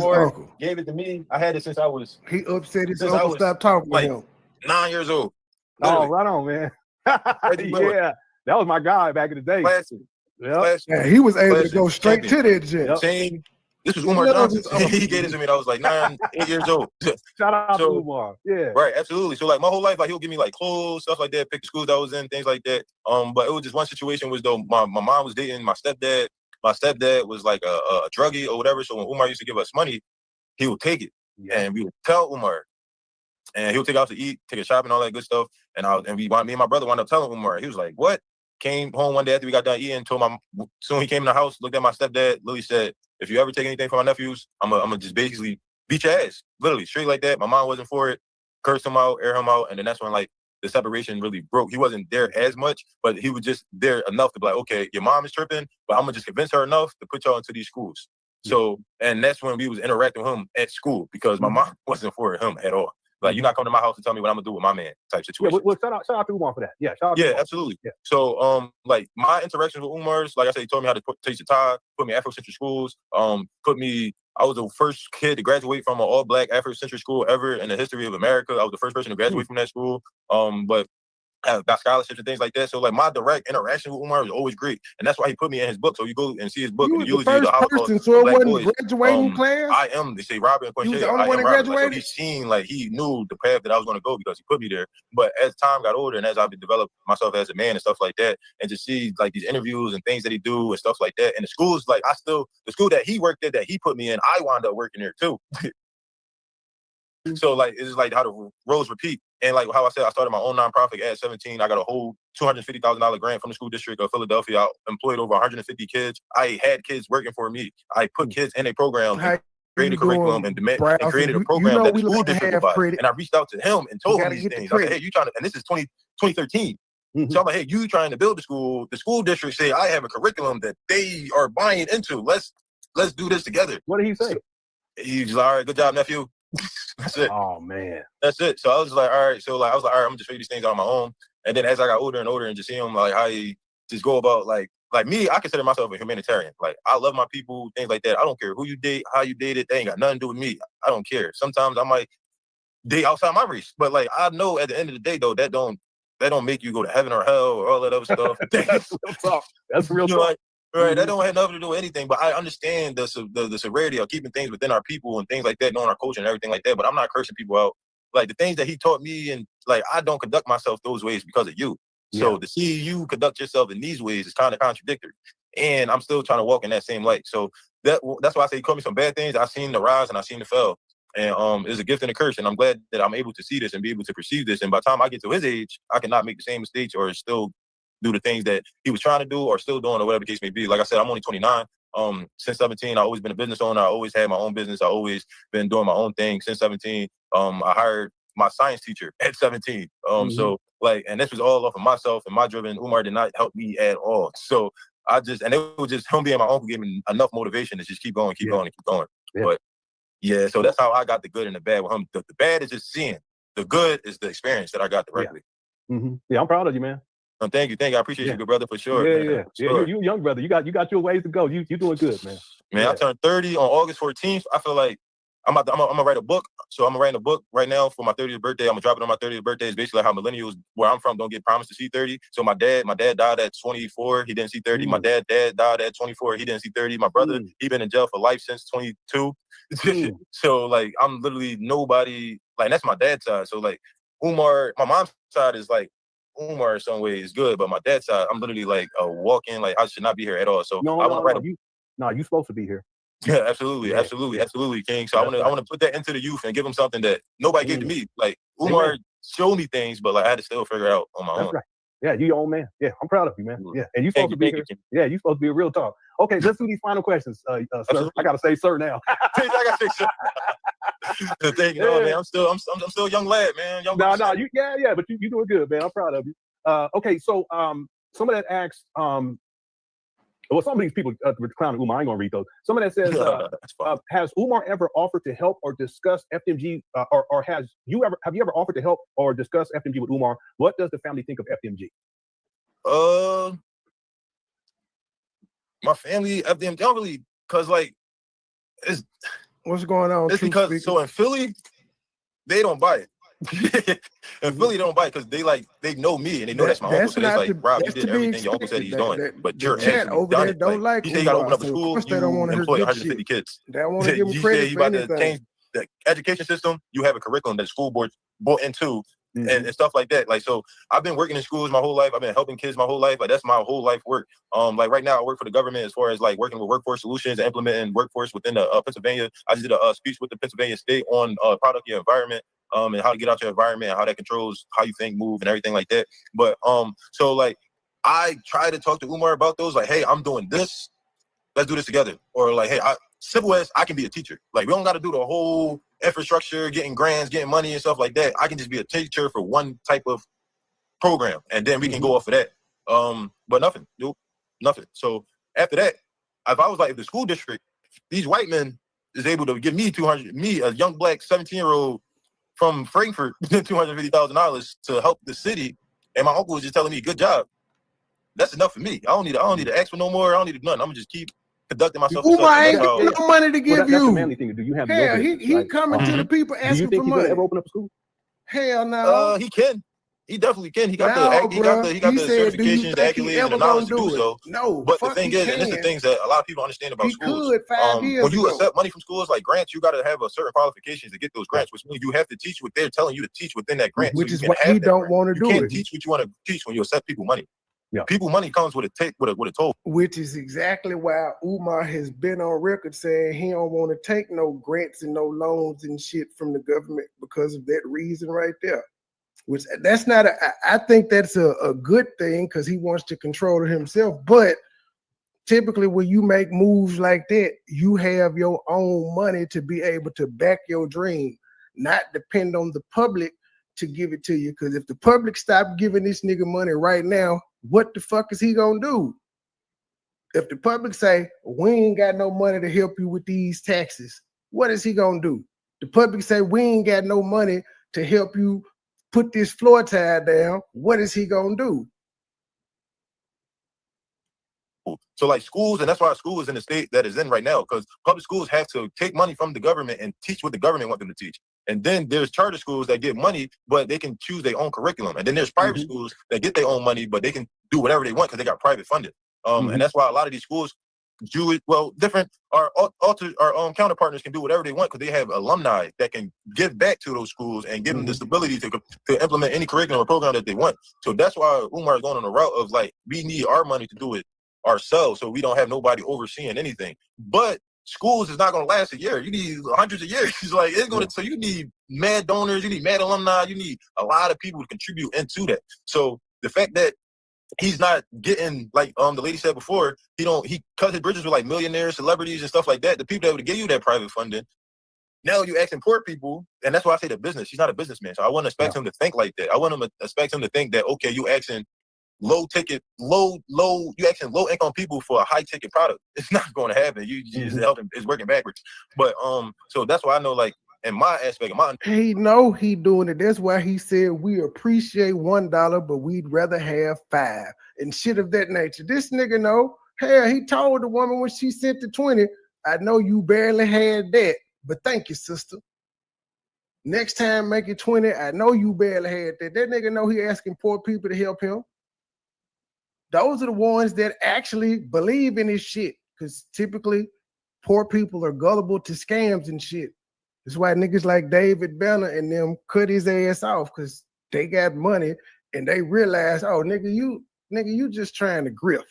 gave it to me. I had it since I was. He upset his uncle stopped talking to him. 9 years old. Literally. Oh, right on, man. Yeah, that was my guy back in the day. Classic. Yeah, he was able to go straight to that gym. Same. This was Umar Johnson. He gave it to me when I was like 8 years old. Shout out to Umar. Yeah. Right, absolutely. So like my whole life, like he'll give me like clothes, stuff like that, pick the schools I was in, things like that. But it was just one situation was though my mom was dating my stepdad. My stepdad was like a druggie or whatever. So when Umar used to give us money, he would take it. Yeah. And we would tell Umar. And he would take out to eat, take a shopping, all that good stuff. And me and my brother wound up telling Umar. He was like, "What?" Came home one day after we got done eating, told soon he came in the house, looked at my stepdad, literally said, "If you ever take anything from my nephews, I'm gonna just basically beat your ass." Literally, straight like that. My mom wasn't for it, cursed him out, air him out, and then that's when like the separation really broke. He wasn't there as much, but he was just there enough to be like, okay, your mom is tripping, but I'm gonna just convince her enough to put y'all into these schools. So, and that's when we was interacting with him at school because my mom wasn't for him at all. Like, you're not coming to my house to tell me what I'm gonna do with my man type situation. Yeah, well, shout out to Umar for that. Yeah, shout out to Umar. Absolutely. Yeah. So, like my interactions with Umar's, like I said, he told me how to teach the tie, put me Afrocentric schools, I was the first kid to graduate from an all-black Afrocentric school ever in the history of America. I was the first person to graduate from that school. But I got scholarships and things like that. So like my direct interaction with Umar was always great. And that's why he put me in his book. So you go and see his book. You and was the first person, so it wasn't graduating class? I am. They say Robert and You was the Quincy. only one that graduated? So he seen, like, he knew the path that I was going to go because he put me there. But as time got older and as I've developed myself as a man and stuff like that, and to see like these interviews and things that he do and stuff like that. And the schools, like the school that he worked at, that he put me in, I wound up working there too. So like, it's like how the roles repeat. And like how I said, I started my own nonprofit at 17. I got a whole $250,000 grant from the school district of Philadelphia. I employed over 150 kids. I had kids working for me. I put kids in a program, created a curriculum, and created a program that the school district would buy. And I reached out to him and told him these things. I said, hey, you trying to, and this is 2013. So I'm like, hey, you trying to build the school district say I have a curriculum that they are buying into. Let's do this together. What did he say? He's like, all right, good job, nephew. That's it. Oh man. That's it. So I was like, all right. So like I was like, all right, I'm just figure these things out on my own. And then as I got older and older and just seeing him like how he just go about like me, I consider myself a humanitarian. Like I love my people, things like that. I don't care who you date, how you dated, they ain't got nothing to do with me. I don't care. Sometimes I might date outside my race. But like I know at the end of the day though, that don't make you go to heaven or hell or all that other stuff. That's real talk. Like, right, that don't have nothing to do with anything. But I understand the severity of keeping things within our people and things like that, knowing our culture and everything like that. But I'm not cursing people out. Like the things that he taught me, and like I don't conduct myself those ways because of you. So to see you conduct yourself in these ways is kind of contradictory. And I'm still trying to walk in that same light. So that's why I say he called me some bad things. I've seen the rise and I've seen the fall. And it's a gift and a curse. And I'm glad that I'm able to see this and be able to perceive this. And by the time I get to his age, I cannot make the same mistakes or still do the things that he was trying to do or still doing or whatever the case may be. Like I said, I'm only 29. Since 17, I've always been a business owner. I always had my own business. I always been doing my own thing since 17. I hired my science teacher at 17. So like, and this was all off of myself and my driven. Umar did not help me at all. So and it was just him being my uncle gave me enough motivation to just keep going, keep going. Yeah. But yeah, so that's how I got the good and the bad with him. The bad is just seeing. The good is the experience that I got directly. Yeah, I'm proud of you, man. Thank you. I appreciate you, good brother, for sure. Yeah. You young brother. You got your ways to go. You doing good, man. Man, I turned 30 on August 14th. I feel like I'm gonna write a book. So I'm writing a book right now for my 30th birthday. I'm gonna drop it on my 30th birthday. It's basically how millennials where I'm from don't get promised to see 30. So my dad died at 24. He didn't see 30. My dad died at 24. He didn't see 30. My brother, he been in jail for life since 22. So like I'm literally nobody. Like that's my dad's side. So like Umar, my mom's side is like Umar in some ways good, but my dad's side, I'm literally like a walk-in. Like I should not be here at all. So I want to write a you're supposed to be here. Yeah, absolutely, King. So I want to put that into the youth and give them something that nobody gave to me. Like Umar showed me things, but like I had to still figure it out on my own. Right. Yeah, you your own man. Yeah, I'm proud of you, man. Yeah, and you supposed to be here. Yeah, you supposed to be a real talk. Okay, let's do these final questions, sir. I gotta say, sir, now. I gotta say, sir. Thank you, man. I'm still a young lad, man. But you doing good, man. I'm proud of you. Okay, so somebody that asked, well, some of these people were clowning Umar. I ain't gonna read those. Somebody that says, has Umar ever offered to help or discuss FMG, or have you ever offered to help or discuss FMG with Umar? What does the family think of FMG? My family, FMG, don't really, cause like, it's what's going on. It's because so in Philly, they don't buy it. In Philly, they don't buy it because they know me and they know that's my uncle. So it's like, Rob, you did everything your uncle said he's doing, but you're actually over there don't like. You say you got to open up a school. You employ 150 kids. They don't want to give them credit you for about anything. to change the education system. You have a curriculum that the school board bought into. And stuff like that. Like, so I've been working in schools my whole life. I've been helping kids my whole life. Like, that's my whole life work. Like right now I work for the government as far as like working with workforce solutions and implementing workforce within the Pennsylvania. I just did a speech with the Pennsylvania state on product your environment and how to get out your environment and how that controls how you think, move, and everything like that. But so like I try to talk to Umar about those, like, hey, I'm doing this. Let's do this together. Or like, hey, simple as I can be a teacher. Like, we don't got to do the whole infrastructure, getting grants, getting money and stuff like that. I can just be a teacher for one type of program, and then we can go off of that. But nothing, dude, nothing. So after that, if the school district, these white men is able to give me a young black 17-year-old from Frankfurt, $250,000 to help the city, and my uncle was just telling me, good job. That's enough for me. I don't need to ask for no more. I don't need nothing. I'm gonna just keep conducting myself. Umar ain't got no money to give you. That's the manly thing to do. You have he coming to the people asking for money. Do you think he's gonna ever open up a school? Hell no. He can. He definitely can. He got the certifications, the accolades, and the knowledge to do so. No, but the thing is, and this is the things that a lot of people understand about schools. Could 5 years when you accept money from schools like grants, you got to have a certain qualifications to get those grants, which means you have to teach what they're telling you to teach within that grant. Which is what he don't want to do. You can't teach what you want to teach when you accept people money. Yeah. People money comes with a toll. Which is exactly why Umar has been on record saying he don't want to take no grants and no loans and shit from the government because of that reason right there. which that's not I think that's a good thing because he wants to control it himself. But typically when you make moves like that, you have your own money to be able to back your dream, not depend on the public to give it to you. Because if the public stop giving this nigga money right now, what the fuck is he gonna do? If the public say, we ain't got no money to help you with these taxes, what is he gonna do? The public say, we ain't got no money to help you put this floor tile down, what is he gonna do? So like schools, and that's why school is in the state that is in right now, because public schools have to take money from the government and teach what the government wants them to teach. And then there's charter schools that get money, but they can choose their own curriculum. And then there's private schools that get their own money, but they can do whatever they want because they got private funding. And that's why a lot of these schools, different our counterpartners can do whatever they want because they have alumni that can give back to those schools and give them the stability to implement any curriculum or program that they want. So that's why Umar is going on the route of like, we need our money to do it ourselves, so we don't have nobody overseeing anything. But schools is not going to last a year. You need hundreds of years. Like it's going to. So you need mad donors. You need mad alumni. You need a lot of people to contribute into that. So the fact that he's not getting, like the lady said before, he cut his bridges with like millionaires, celebrities, and stuff like that. The people that would give you that private funding. Now you asking poor people, and that's why I say the business. He's not a businessman, so I wouldn't expect him to think like that. I wouldn't expect him to think that you asking low income people for a high ticket product. It's not going to happen. You just help him. It's working backwards. But so that's why I know, like in my aspect, he know he doing it. That's why he said we appreciate $1, but we'd rather have 5 and shit of that nature. This nigga know. Hell, he told the woman when she sent the 20, I know you barely had that, but thank you, sister. Next time make it 20. I know you barely had that. That nigga know he asking poor people to help him. Those are the ones that actually believe in this shit. Because typically, poor people are gullible to scams and shit. That's why niggas like David Banner and them cut his ass off because they got money and they realize, oh, nigga, you just trying to grift.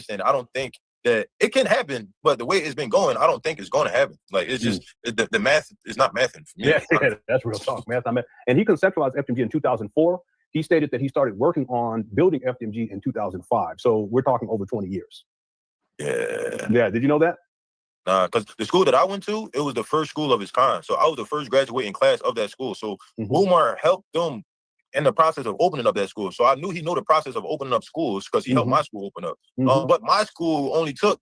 And I don't think that it can happen, but the way it's been going, I don't think it's going to happen. Like it's just the math is not mathing for me. Yeah, that's real talk. Math, not math. And he conceptualized FMG in 2004. He stated that he started working on building FMG in 2005. So we're talking over 20 years. Yeah. Did you know that? Because the school that I went to, it was the first school of its kind. So I was the first graduating class of that school. So Umar helped them in the process of opening up that school. So I knew he knew the process of opening up schools because he helped my school open up. But my school only took,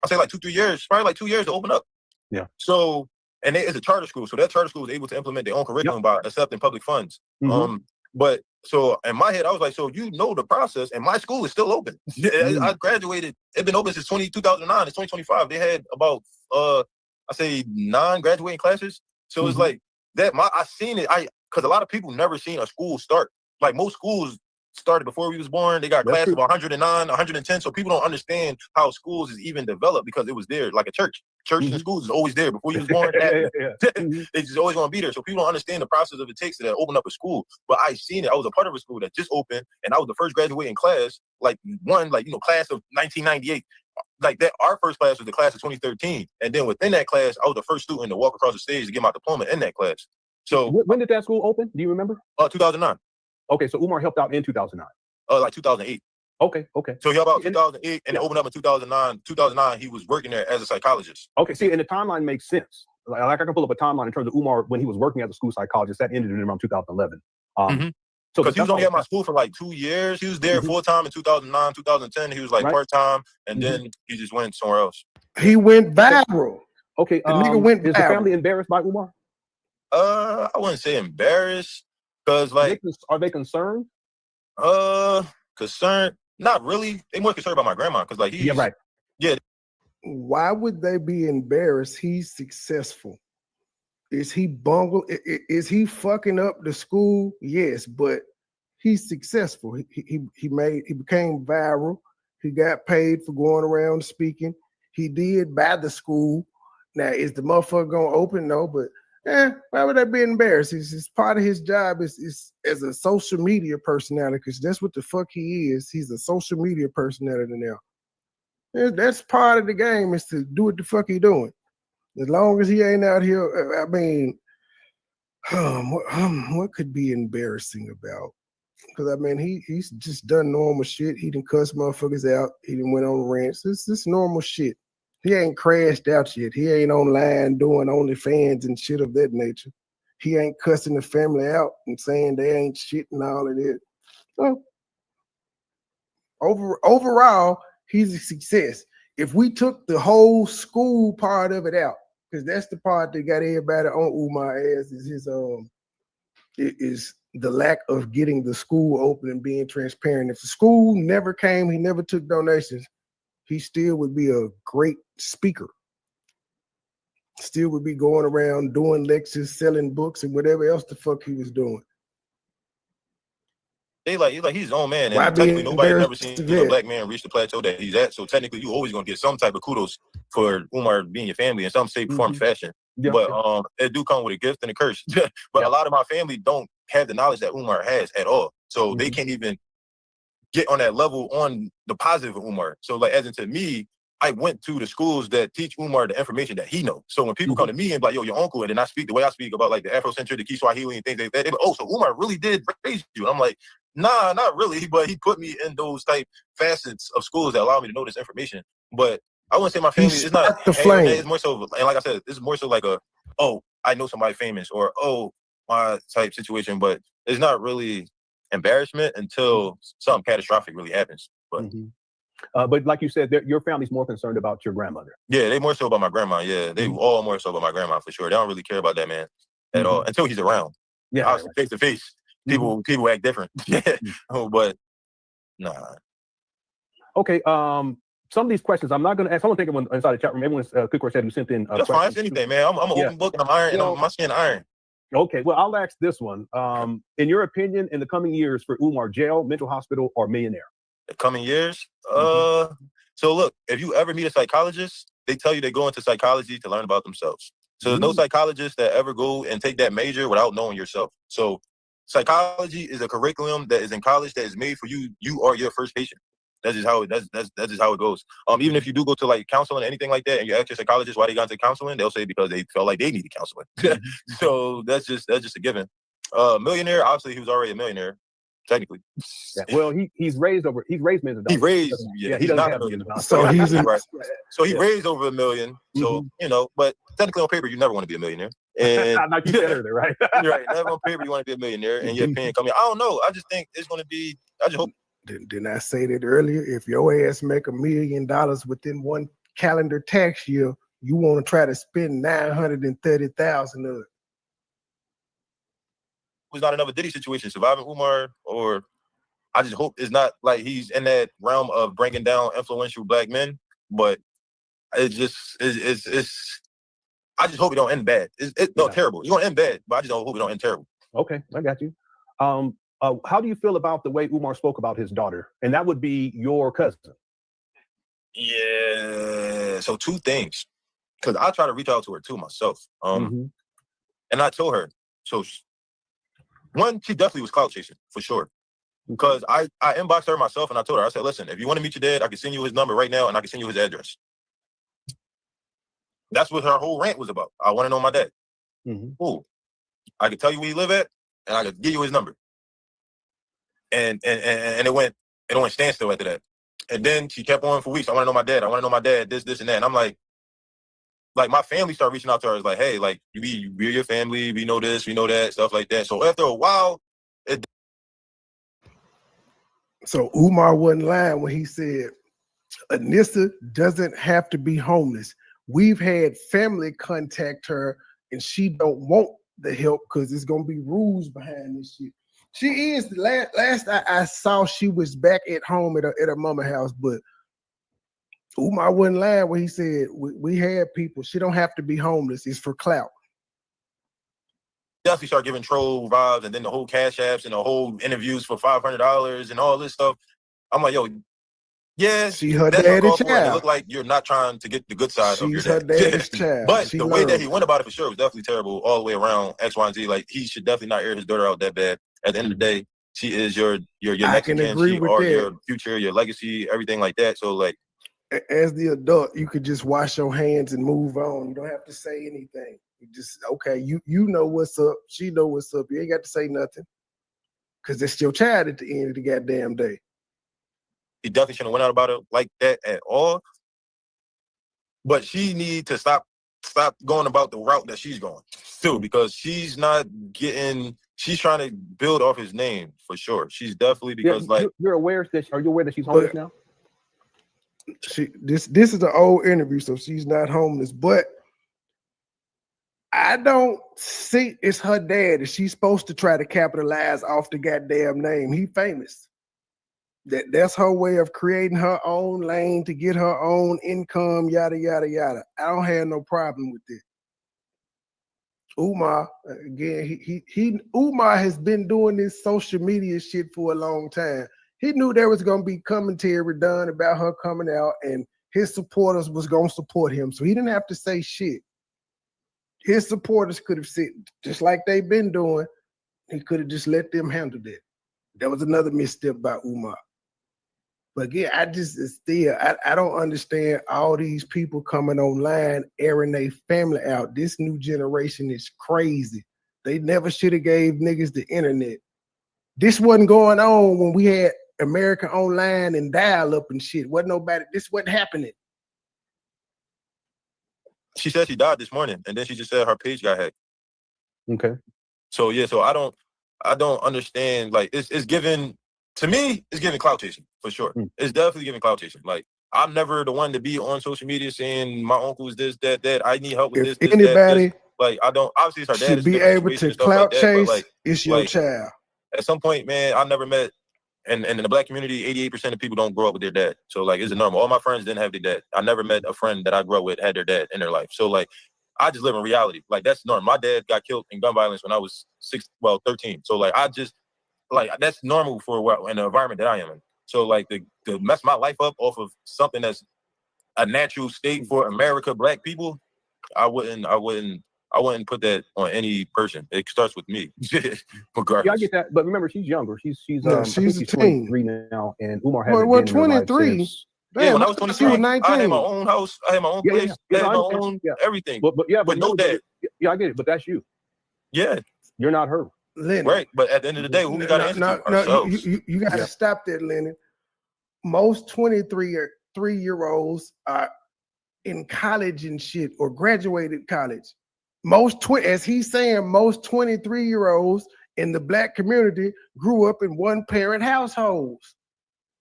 I'd say like 2-3 years, probably like 2 years to open up. Yeah. So, and it's a charter school. So that charter school was able to implement their own curriculum by accepting public funds. But so in my head, I was like, so you know the process, and my school is still open. I graduated. It's been open since 2009. It's 2025. They had about I say 9 graduating classes. So it's like that. I seen it. Because a lot of people never seen a school start. Like most schools started before we was born. They got classes of 109, 110. So people don't understand how schools is even developed because it was there like a church. Churches and schools is always there before you was born. They just always going to be there. So people don't understand the process of it takes to open up a school. But I seen it. I was a part of a school that just opened, and I was the first graduating class. Class of 1998. Like that, our first class was the class of 2013, and then within that class, I was the first student to walk across the stage to get my diploma in that class. So when did that school open? Do you remember? 2009. Okay, so Umar helped out in 2009. Like 2008. Okay. So he helped out in 2008 and it opened up in 2009. 2009, he was working there as a psychologist. Okay, see, and the timeline makes sense. Like I can pull up a timeline in terms of Umar when he was working as a school psychologist. That ended in around 2011. So because he was only at my school for like 2 years. He was there full time in 2009, 2010. He was like part time, and then he just went somewhere else. He went viral. Okay, the nigga went viral. Is the family embarrassed by Umar? I wouldn't say embarrassed, because like, are they concerned? Concerned? Not really. They more concerned about my grandma, because like he's right. Yeah. Why would they be embarrassed? He's successful. Is he is he fucking up the school? Yes, but he's successful. He became viral. He got paid for going around speaking. He did buy the school. Now, is the motherfucker gonna open? No, but why would they be embarrassed? It's part of his job is as a social media personality, because that's what the fuck he is. He's a social media personality now. That's part of the game, is to do what the fuck he doing. As long as he ain't out here, I mean, What could be embarrassing about? Because I mean, he's just done normal shit. He done cuss motherfuckers out. He done went on rants. This normal shit. He ain't crashed out yet. He ain't online doing OnlyFans and shit of that nature. He ain't cussing the family out and saying they ain't shit and all of that. So, overall, he's a success. If we took the whole school part of it out, because that's the part that got everybody on Umar ass, is the lack of getting the school open and being transparent. If the school never came, he never took donations, he still would be a great speaker. Still would be going around doing lectures, selling books, and whatever else the fuck he was doing. He's his own man, Why and be technically nobody never embarrassed seen of a that? black man reach the plateau that he's at. So technically, you always gonna get some type of kudos for Umar being your family in some shape, form, fashion. Yeah. But it do come with a gift and a curse. But a lot of my family don't have the knowledge that Umar has at all, so they can't even get on that level on the positive of Umar. So like, as into me, I went to the schools that teach Umar the information that he knows. So when people come to me and be like, yo, your uncle, and then I speak the way I speak about like the Afrocentric, the Kiswahili and things like that, they be, oh, so Umar really did raise you. And I'm like, nah, not really, but he put me in those type facets of schools that allow me to know this information. But I wouldn't say my family is not the hang on that. flame. It's more so, and like I said, this is more so like a, oh, I know somebody famous, or oh, my type situation, but it's not really embarrassment until something catastrophic really happens. But like you said, your family's more concerned about your grandmother. Yeah, they more so about my grandma. Yeah, they all more so about my grandma for sure. They don't really care about that man at all until he's around. Yeah, obviously face to face, people act different. But nah. Okay. Some of these questions I'm not going to ask. Someone think of one inside the chat room. Everyone's quick or said who sent in. That's fine. Ask anything, man. I'm an open book and I'm iron, and my skin iron. Okay, well, I'll ask this one. In your opinion, in the coming years for Umar, jail, mental hospital, or millionaire? The coming years? So look, if you ever meet a psychologist, they tell you they go into psychology to learn about themselves. So there's no psychologist that ever go and take that major without knowing yourself. So psychology is a curriculum that is in college that is made for you. You are your first patient. That's just how it goes. Even if you do go to like counseling or anything like that, and you ask your psychologist why they got into counseling, they'll say because they felt like they needed counseling. So that's just a given. Millionaire, obviously he was already a millionaire, technically. Yeah. Well, he's raised millions of dollars. He raised, he's not a millionaire. So he's right. So he raised over $1 million. So but technically on paper you never want to be a millionaire. And like you said earlier, right? Right. Never on paper you want to be a millionaire, and your opinion coming. I don't know. I just think it's going to be. I just hope. Didn't I say that earlier? If your ass make $1 million within one calendar tax year, you want to try to spend $930,000 of it. Was not another Diddy situation surviving Umar, or I just hope it's not like he's in that realm of bringing down influential black men. But it just it's. I just hope it don't end bad. It's not terrible. You're gonna end bad, but I just don't hope it don't end terrible. Okay, I got you. How do you feel about the way Umar spoke about his daughter? And that would be your cousin. Yeah. So two things, because I try to reach out to her too myself. And I told her. So one, she definitely was clout chasing for sure. Because I inboxed her myself and I told her, I said, listen, if you want to meet your dad, I can send you his number right now and I can send you his address. That's what her whole rant was about. I want to know my dad. Cool. I can tell you where he live at and I can give you his number. And it went standstill after that. And then she kept on for weeks. I want to know my dad. I want to know my dad. This, and that. And I'm like my family started reaching out to her. It's like, hey, like we're your family. We know this, we know that, stuff like that. So after a while, So Umar wasn't lying when he said Anissa doesn't have to be homeless. We've had family contact her and she don't want the help because there's gonna be rules behind this shit. She is. Last I saw, she was back at home at her mama house, but Umar wasn't lying when he said we had people. She don't have to be homeless. It's for clout. Definitely start giving troll vibes, and then the whole cash apps and the whole interviews for $500 and all this stuff. I'm like, yo, yeah, she her daddy's child. It looked like you're not trying to get the good side of your dad. Her daddy's child. But the way that he went about it for sure was definitely terrible all the way around. X, Y, and Z. Like he should definitely not air his daughter out that bad. At the end of the day, she is your Mexican, she or your future, your legacy, everything like that. So like, as the adult, you could just wash your hands and move on. You don't have to say anything. You just okay. You know what's up. She know what's up. You ain't got to say nothing because it's your child at the end of the goddamn day. He definitely shouldn't have went out about it like that at all. But she need to stop going about the route that she's going too, because she's not getting. She's trying to build off his name for sure. She's definitely because you're aware that. Are you aware that she's homeless now? This is an old interview, so she's not homeless. But I don't see it's her dad. Is she supposed to try to capitalize off the goddamn name? He famous. That's her way of creating her own lane to get her own income, yada, yada, yada. I don't have no problem with it. Umar, again, Umar has been doing this social media shit for a long time. He knew there was going to be commentary done about her coming out and his supporters was going to support him. So he didn't have to say shit. His supporters could have said, just like they've been doing, he could have just let them handle that. That was another misstep by Umar. But again, I don't understand all these people coming online, airing their family out. This new generation is crazy. They never should have gave niggas the internet. This wasn't going on when we had America Online and dial-up and shit. This wasn't happening. She said she died this morning, and then she just said her page got hacked. Okay. So yeah, so I don't understand. Like it's giving. To me, it's giving clout chasing for sure. It's definitely giving clout chasing. Like I'm never the one to be on social media saying my uncle is this, that. I need help with If this, anybody that. Like I don't. Obviously, it's her dad. Should be able to clout chase. It's your child. At some point, man, I never met. And in the black community, 88% of people don't grow up with their dad. So like, it's normal. All my friends didn't have their dad. I never met a friend that I grew up with had their dad in their life. So like, I just live in reality. Like that's normal. My dad got killed in gun violence when I was 13. So like, that's normal for in the environment that I am in. So like to mess my life up off of something that's a natural state for America, black people, I wouldn't put that on any person. It starts with me. Regardless. Yeah, I get that. But remember, she's younger. She's a she's teen. 23 now, and Umar hasn't Well, been in her life 23. since. Yeah, when I was 23, I had my own house. I had my own place. I had my own everything. But no dad. Yeah, I get it. But that's you. Yeah. You're not her. Lennon. Right. But at the end of the day, who we got to answer to? Ourselves. You got to stop that, Lennon. Most 23-year-olds are in college and shit or graduated college. As he's saying, most 23-year-olds in the black community grew up in one-parent households.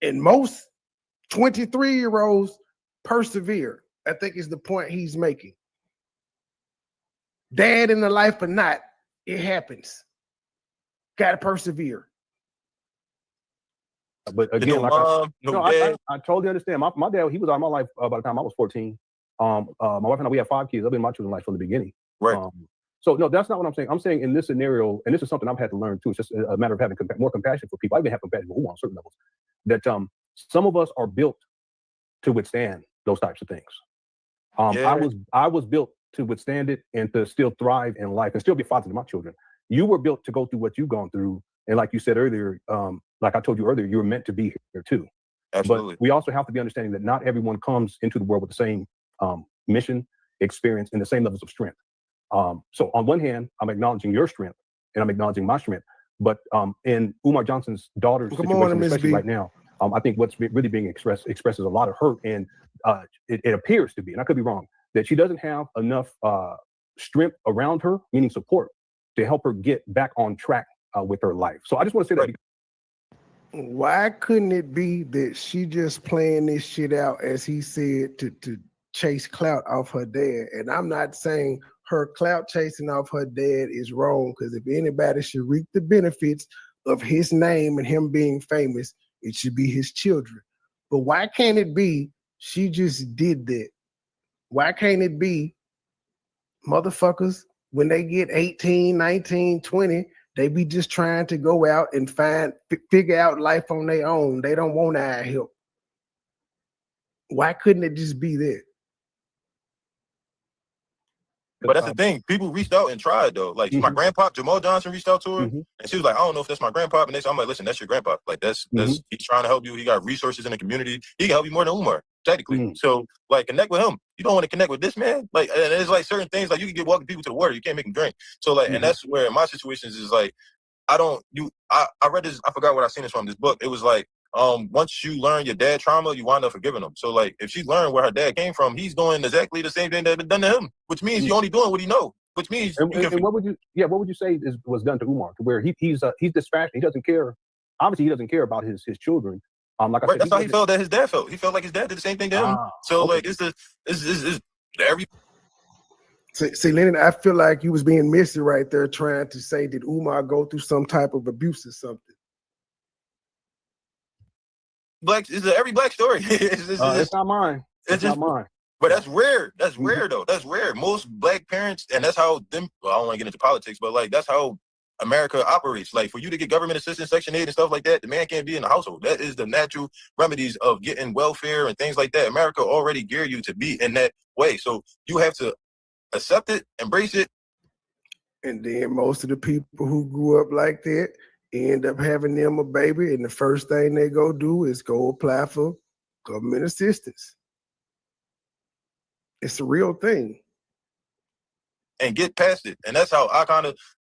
And most 23-year-olds persevere, I think is the point he's making. Dad in the life or not, it happens. Got to persevere. But again, I totally understand. My dad, he was out of my life by the time I was 14. My wife and I, we have 5 kids. I've been in my children's life from the beginning. Right. So no, that's not what I'm saying. I'm saying in this scenario, and this is something I've had to learn too. It's just a matter of having more compassion for people. I even have compassion for on certain levels. That some of us are built to withstand those types of things. I was built to withstand it and to still thrive in life and still be a father to my children. You were built to go through what you've gone through, and like you said earlier, like I told you earlier, you were meant to be here too. Absolutely. But we also have to be understanding that not everyone comes into the world with the same mission, experience, and the same levels of strength. So on one hand, I'm acknowledging your strength and I'm acknowledging my strength. But in Umar Johnson's daughter's situation, especially right now, I think what's really being expresses a lot of hurt, and it appears to be, and I could be wrong, that she doesn't have enough strength around her, meaning support, to help her get back on track with her life. So I just want to say that. Why couldn't it be that she just playing this shit out, as he said, to chase clout off her dad? And I'm not saying her clout chasing off her dad is wrong, because if anybody should reap the benefits of his name and him being famous, it should be his children. But why can't it be she just did that? Why can't it be motherfuckers, when they get 18, 19, 20, they be just trying to go out and figure out life on their own. They don't want our help. Why couldn't it just be that? But that's the thing. People reached out and tried though. Like my grandpa, Jamal Johnson, reached out to her, and she was like, "I don't know if that's my grandpa." And I'm like, "Listen, that's your grandpa. Like that's he's trying to help you. He got resources in the community. He can help you more than Umar." technically. So like connect with him. You don't want to connect with this man. Like, and there's like certain things like you can get walking people to the water. You can't make them drink. So like, and that's where in my situations is like, I read this. I forgot what I seen this from this book. It was like, once you learn your dad trauma, you wind up forgiving him. So like, if she learned where her dad came from, he's doing exactly the same thing that been done to him, which means you're only doing what he know. Which means and what would you say was done to Umar to where he's dispassionate. He doesn't care. Obviously, he doesn't care about his children. Like I said, that's how he felt that his dad felt. He felt like his dad did the same thing to him. So like, it's every. See, Lennon, I feel like you was being messy right there, trying to say did Umar go through some type of abuse or something? Every black story. It's not mine. It's not mine. But that's rare. That's rare though. That's rare. Most black parents, and that's how them. Well, I don't want to get into politics, but like that's how America operates. Like for you to get government assistance, Section 8 and stuff like that, the man can't be in the household. That is the natural remedies of getting welfare and things like that. America already gear you to be in that way. So you have to accept it, embrace it. And then most of the people who grew up like that end up having them a baby, and the first thing they go do is go apply for government assistance. It's a real thing. And get past it. And that's how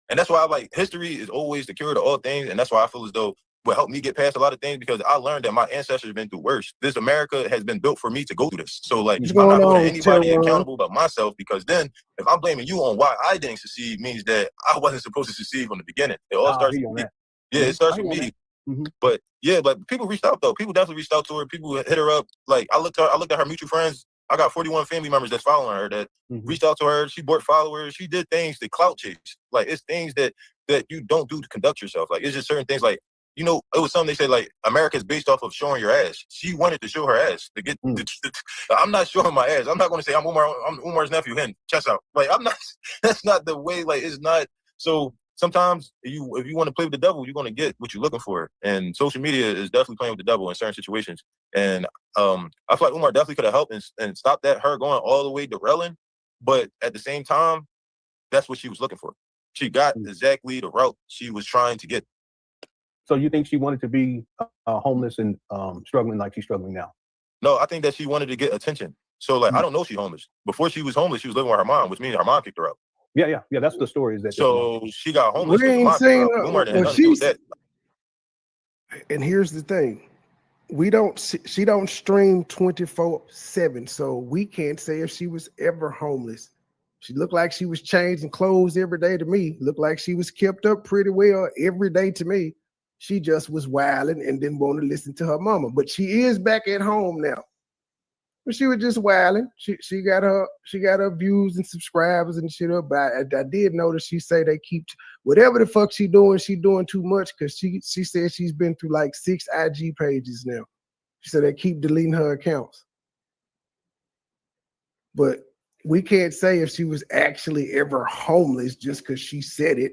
and that's why I like history is always the cure to all things. And that's why I feel as though will help me get past a lot of things, because I learned that my ancestors have been through worse. This America has been built for me to go through this. So like, I'm not holding anybody accountable but myself, because then if I'm blaming you on why I didn't succeed means that I wasn't supposed to succeed from the beginning. It all starts with me. Yeah, it starts with me. But yeah, but people reached out though. People definitely reached out to her. People hit her up. Like I looked at her mutual friends. I got 41 family members that's following her that reached out to her. She bought followers. She did things to clout chase. Like it's things that you don't do to conduct yourself. Like it's just certain things. Like, you know, it was something they said like America's based off of showing your ass. She wanted to show her ass to get. I'm not showing my ass. I'm not going to say I'm Umar's nephew. Hen, chest out. Like I'm not. That's not the way. Like it's not. So sometimes if you want to play with the devil, you're going to get what you're looking for. And social media is definitely playing with the devil in certain situations. And I feel like Umar definitely could have helped and stopped her going all the way derailing. But at the same time, that's what she was looking for. She got exactly the route she was trying to get. So you think she wanted to be homeless and struggling like she's struggling now? No, I think that she wanted to get attention. So like, I don't know if she's homeless. Before she was homeless, she was living with her mom, which means her mom kicked her out. Yeah. That's the story. Is that so she got homeless? We ain't saying that. And here's the thing: she don't stream 24/7, so we can't say if she was ever homeless. She looked like she was changing clothes every day to me. Looked like she was kept up pretty well every day to me. She just was wilding and didn't want to listen to her mama. But she is back at home now. But she was just wilding. She got her views and subscribers and shit up. But I did notice she say they keep whatever the fuck she doing too much, because she said she's been through like 6 IG pages now. She said they keep deleting her accounts. But we can't say if she was actually ever homeless just because she said it.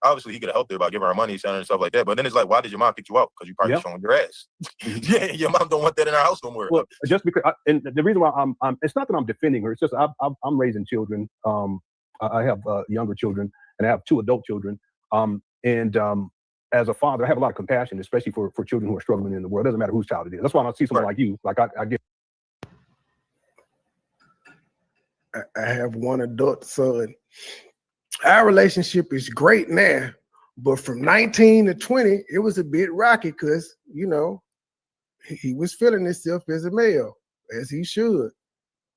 Obviously, he could have helped her by giving her money and stuff like that. But then it's like, why did your mom kick you out? Because you probably showing your ass. Yeah, your mom don't want that in her house no more. Well, just because, and the reason why I'm it's not that I'm defending her. It's just I'm raising children. I have younger children, and I have 2 adult children. As a father, I have a lot of compassion, especially for children who are struggling in the world. It doesn't matter whose child it is. That's why I see someone like you. Like I get. I have 1 adult son. Our relationship is great now, but from 19 to 20, it was a bit rocky because, you know, he was feeling himself as a male, as he should.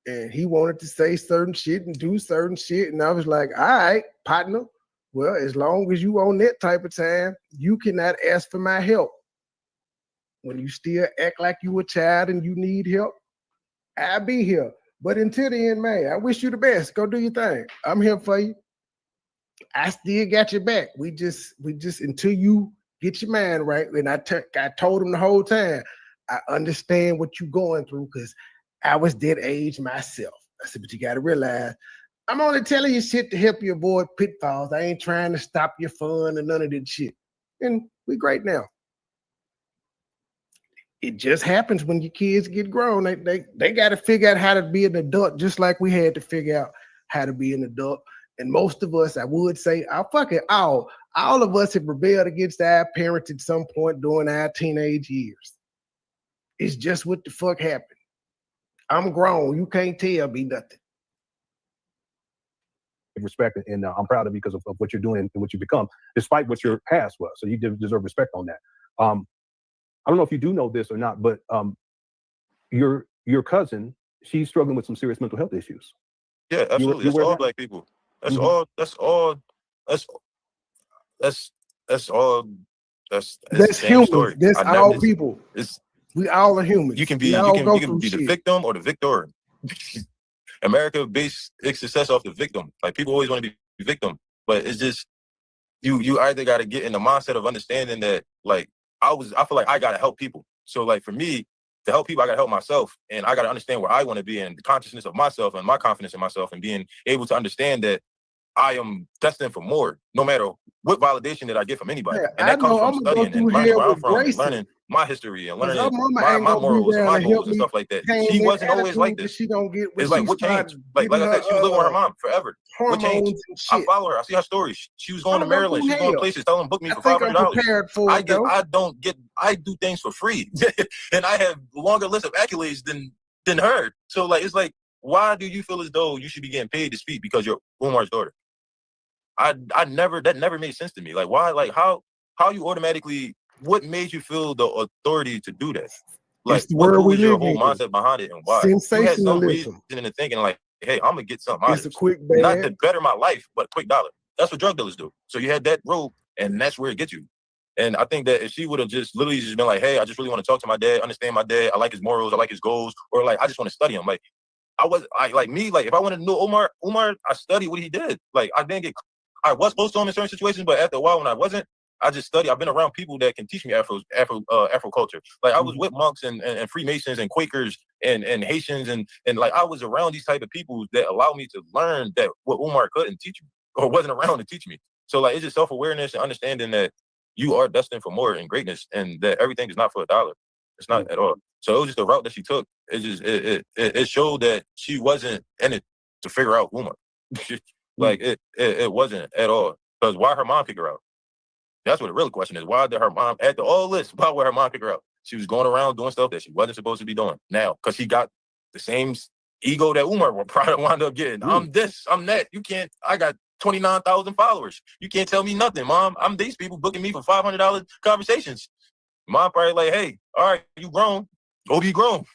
And he wanted to say certain shit and do certain shit. And I was like, all right, partner, well, as long as you on that type of time, you cannot ask for my help. When you still act like you a child and you need help, I'll be here. But until the end, man, I wish you the best. Go do your thing. I'm here for you. I still got your back. We just until you get your mind right. And I told him the whole time, I understand what you're going through because I was that age myself. I said, but you got to realize, I'm only telling you shit to help you avoid pitfalls. I ain't trying to stop your fun and none of that shit. And we great now. It just happens when your kids get grown. They got to figure out how to be an adult, just like we had to figure out how to be an adult. And most of us, I would say, all of us have rebelled against our parents at some point during our teenage years. It's just what the fuck happened. I'm grown. You can't tell me nothing. Respect, and I'm proud of you because of what you're doing and what you become, despite what your past was. So you deserve respect on that. I don't know if you do know this or not, but your cousin, she's struggling with some serious mental health issues. Yeah, absolutely. That's all Black people. That's all. That's all. That's all. That's the same human. story. That's all people. We all are humans. You can be the victim or the victor. America based its success off the victim. Like people always want to be victim, but it's just you either got to get in the mindset of understanding that like I feel like I got to help people. So like for me to help people, I got to help myself, and I got to understand where I want to be and the consciousness of myself and my confidence in myself and being able to understand that I am destined for more, no matter what validation that I get from anybody. Yeah, and that comes from studying and learning where I'm from, and learning my history and learning my morals and my goals and stuff like that. She wasn't always like this. She gonna get it's like what changed? Like I said, she was living with her mom forever. What changed? I follow her. I see her stories. She was going to Maryland. She was going places. Tell them book me for $500. I do things for free, and I have a longer list of accolades than her. So like it's like, why do you feel as though you should be getting paid to speak because you're Umar's daughter? That never made sense to me. Like why? Like how you automatically? What made you feel the authority to do that? Like what was your whole mindset behind it and why? You had some reason into thinking like, hey, I'm gonna get something out of this. Not to better my life, but a quick dollar. That's what drug dealers do. So you had that road, and that's where it gets you. And I think that if she would have just literally just been like, hey, I just really want to talk to my dad, understand my dad, I like his morals, I like his goals, or like I just want to study him. Like if I wanted to know Umar, I studied what he did. Like I was close to him in certain situations, but after a while when I wasn't, I just study. I've been around people that can teach me Afro culture. Like I was with monks and Freemasons and Quakers and Haitians and like I was around these type of people that allow me to learn that what Umar couldn't teach me or wasn't around to teach me. So like it's just self-awareness and understanding that you are destined for more and greatness, and that everything is not for $1. It's not at all. So it was just the route that she took. It showed that she wasn't in it to figure out Umar. Like it wasn't at all. Because why her mom pick her out? That's what the real question is. Why did her mom, after all this, why would her mom pick her out? She was going around doing stuff that she wasn't supposed to be doing. Now, because she got the same ego that Umar will probably wind up getting. I'm this, I'm that. You can't, I got 29,000 followers. You can't tell me nothing, Mom. I'm these people booking me for $500 conversations. Mom probably like, hey, all right, you grown. Go be grown.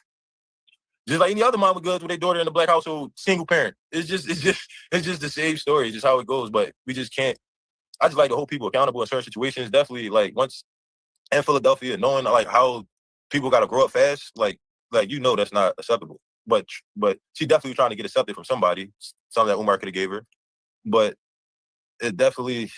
Just like any other mom would go with their daughter in a Black household, single parent. It's just the same story. It's just how it goes. But we just can't. I just like to hold people accountable in certain situations. Definitely, like once in Philadelphia, knowing like how people got to grow up fast, like that's not acceptable. But she definitely was trying to get accepted from somebody, something that Umar could have gave her. But it definitely,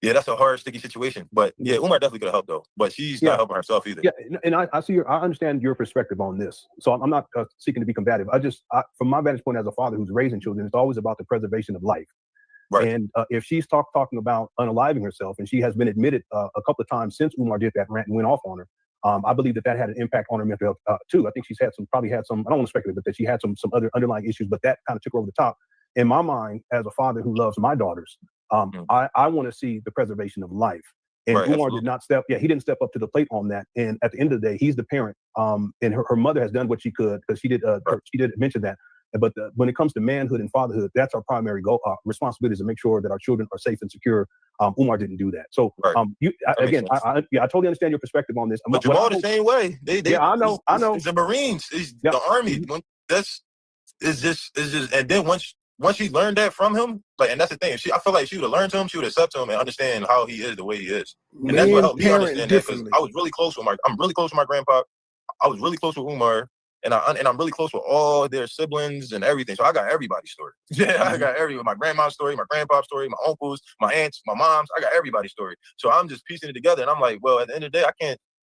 yeah, that's a hard, sticky situation. But yeah, Umar definitely could have helped though. But she's not helping herself either. Yeah, and I understand your perspective on this. So I'm not seeking to be combative. From my vantage point as a father who's raising children, it's always about the preservation of life. Right. And if she's talking about unaliving herself, and she has been admitted a couple of times since Umar did that rant and went off on her, I believe that had an impact on her mental health too. I think she's probably had some, I don't want to speculate, but that she had some other underlying issues, but that kind of took her over the top. In my mind, as a father who loves my daughters, I want to see the preservation of life. And right, Umar did not he didn't step up to the plate on that. And at the end of the day, he's the parent. And her mother has done what she could, because she did mention that. But when it comes to manhood and fatherhood, that's our primary goal. Responsibility is to make sure that our children are safe and secure. Umar didn't do that. So I totally understand your perspective on this. But Jamal the same way. I know. It's the Marines, it's the Army. It's just. And then once she learned that from him, like, and that's the thing. I feel like she would have learned him. She would accept him and understand how he is the way he is. And that's what helped me understand that, because I was really close with I'm really close with my grandpa. I was really close with Umar. And I'm really close with all their siblings and everything. So I got everybody's story. Yeah, I got my grandma's story, my grandpa's story, my uncles, my aunts, my moms. I got everybody's story. So I'm just piecing it together. And I'm like, well, at the end of the day,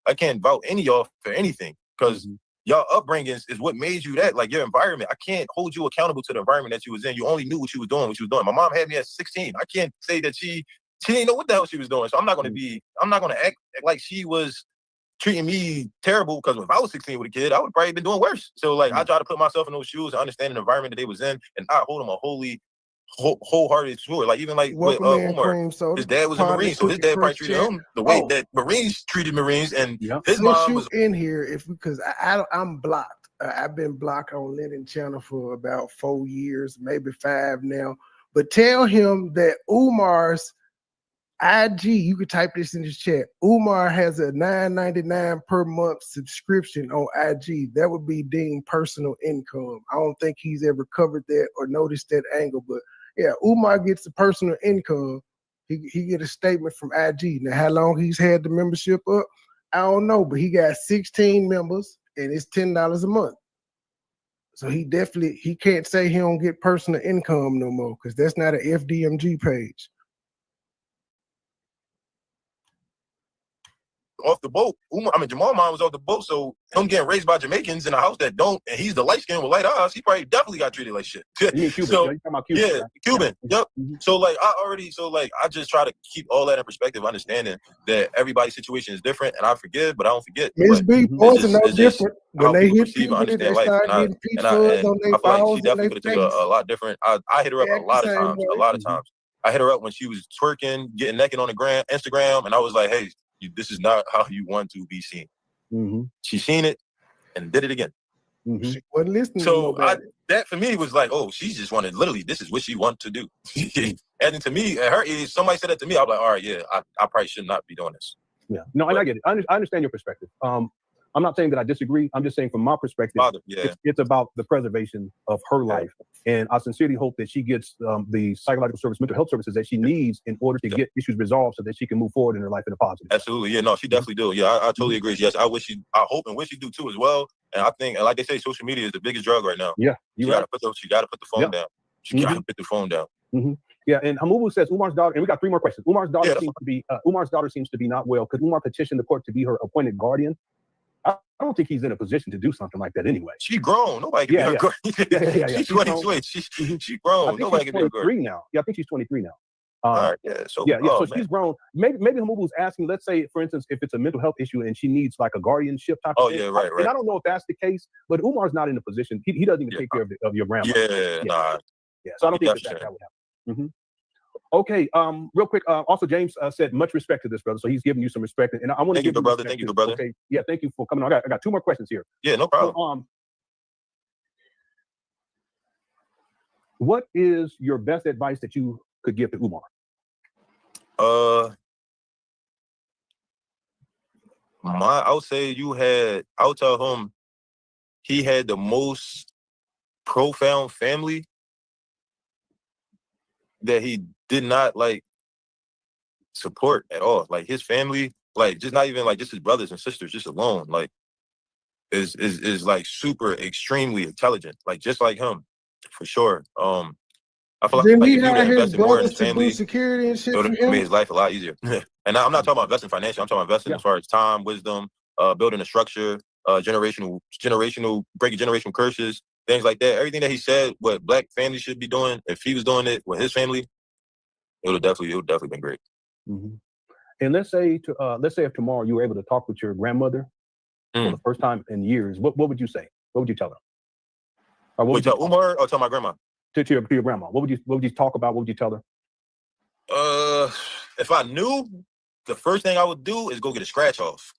I can't vouch any of y'all for anything, because y'all upbringing is what made you that. Like your environment, I can't hold you accountable to the environment that you was in. You only knew what you was doing. My mom had me at 16. I can't say that she didn't know what the hell she was doing. So I'm not going to act like she was treating me terrible, because if I was 16 with a kid, I would probably been doing worse. So like I try to put myself in those shoes and understand the environment that they was in, and not hold them a wholly wholehearted support. Like even like with Welcome in, Umar, cream soda. his dad was a Part of Marine, the so his Cookie dad probably Crush treated chat. him the way Oh. that Marines treated Marines, and his Since mom you was. in here, because I'm blocked. I've been blocked on Lennon channel for about 4 years, maybe 5 now. But tell him that Umar's IG, you could type this in his chat. Umar has a $9.99 per month subscription on IG. That would be deemed personal income. I don't think he's ever covered that or noticed that angle, but yeah, Umar gets the personal income. He get a statement from IG. Now, how long he's had the membership up, I don't know, but he got 16 members and it's $10 a month. So he can't say he don't get personal income no more because that's not an FDMG page. Off the boat. Jamal mom was off the boat, so him getting raised by Jamaicans in a house that don't, and he's the light skin with light eyes, he probably definitely got treated like shit. You mean Cuban? So, you're talking about Cuban, yeah, right? Cuban. Yeah. Yep. So like I just try to keep all that in perspective, understanding that everybody's situation is different, and I forgive, but I don't forget. Miss B, boys are no It's just different. how When they people hit perceive and puberty, they understand life, start and I getting peach fuzz on their feel like she balls and definitely their could have took face. a lot different. I hit her up They a act the lot of same times. way. A lot of times. I hit her up when she was twerking, getting naked on the Instagram, and I was like, hey, this is not how you want to be seen. She seen it and did it again. She wasn't listening to So nobody. that for me was like, oh, she just wanted, literally, this is what she wanted to do. And then to me, at her age, somebody said that to me, I was like, all right, yeah, I probably should not be doing this. Yeah, no, and I get it. I understand your perspective. I'm not saying that I disagree. I'm just saying from my perspective, it's about the preservation of her life. And I sincerely hope that she gets the psychological service, mental health services that she needs in order to get issues resolved so that she can move forward in her life in a positive. Absolutely. Yeah, no, she definitely do. Yeah, I totally agree. Yes, I hope and wish she do too as well. And I think, and like they say, social media is the biggest drug right now. Yeah, she gotta put the phone down. She gotta put the phone down. Yeah, and Hamubu says Umar's daughter, and we got 3 more questions. Umar's daughter seems to be not well. Could Umar petition the court to be her appointed guardian? I don't think he's in a position to do something like that anyway. She grown. Nobody can be her guardian. She's 22. She's grown. Nobody can be her guardian. Now. Yeah, I think she's 23 now. All right, yeah. So so she's grown. Maybe Hamubu's asking, let's say, for instance, if it's a mental health issue and she needs like a guardianship type of thing. Right. And I don't know if that's the case, but Umar's not in a position. He doesn't even take care of your grandma. Yeah. So I don't think that would happen. Okay, real quick. Also, James said much respect to this brother, so he's giving you some respect, and I want to give you brother. Thank you, brother. Okay, yeah, thank you for coming on. I got 2 more questions here. Yeah, no problem. So, what is your best advice that you could give to Umar? I would say I would tell him he had the most profound family that he did not like support at all. Like his family, like just not even like just his brothers and sisters, just alone, like is like super extremely intelligent, like just like him, for sure. I feel Didn't like he if he would hire have his invested more in brothers his to family, do security and shit it would for have him? made his life a lot easier. And I'm not talking about investing financially. I'm talking about investing as far as time, wisdom, building a structure, generational breaking generational curses, things like that. Everything that he said, what black families should be doing, if he was doing it with his family, it would definitely been great. And let's say if tomorrow you were able to talk with your grandmother for the first time in years, what would you say? What would you tell her? Or what would you tell Umar or tell my grandma? To your grandma. What would you talk about? What would you tell her? If I knew, the first thing I would do is go get a scratch off.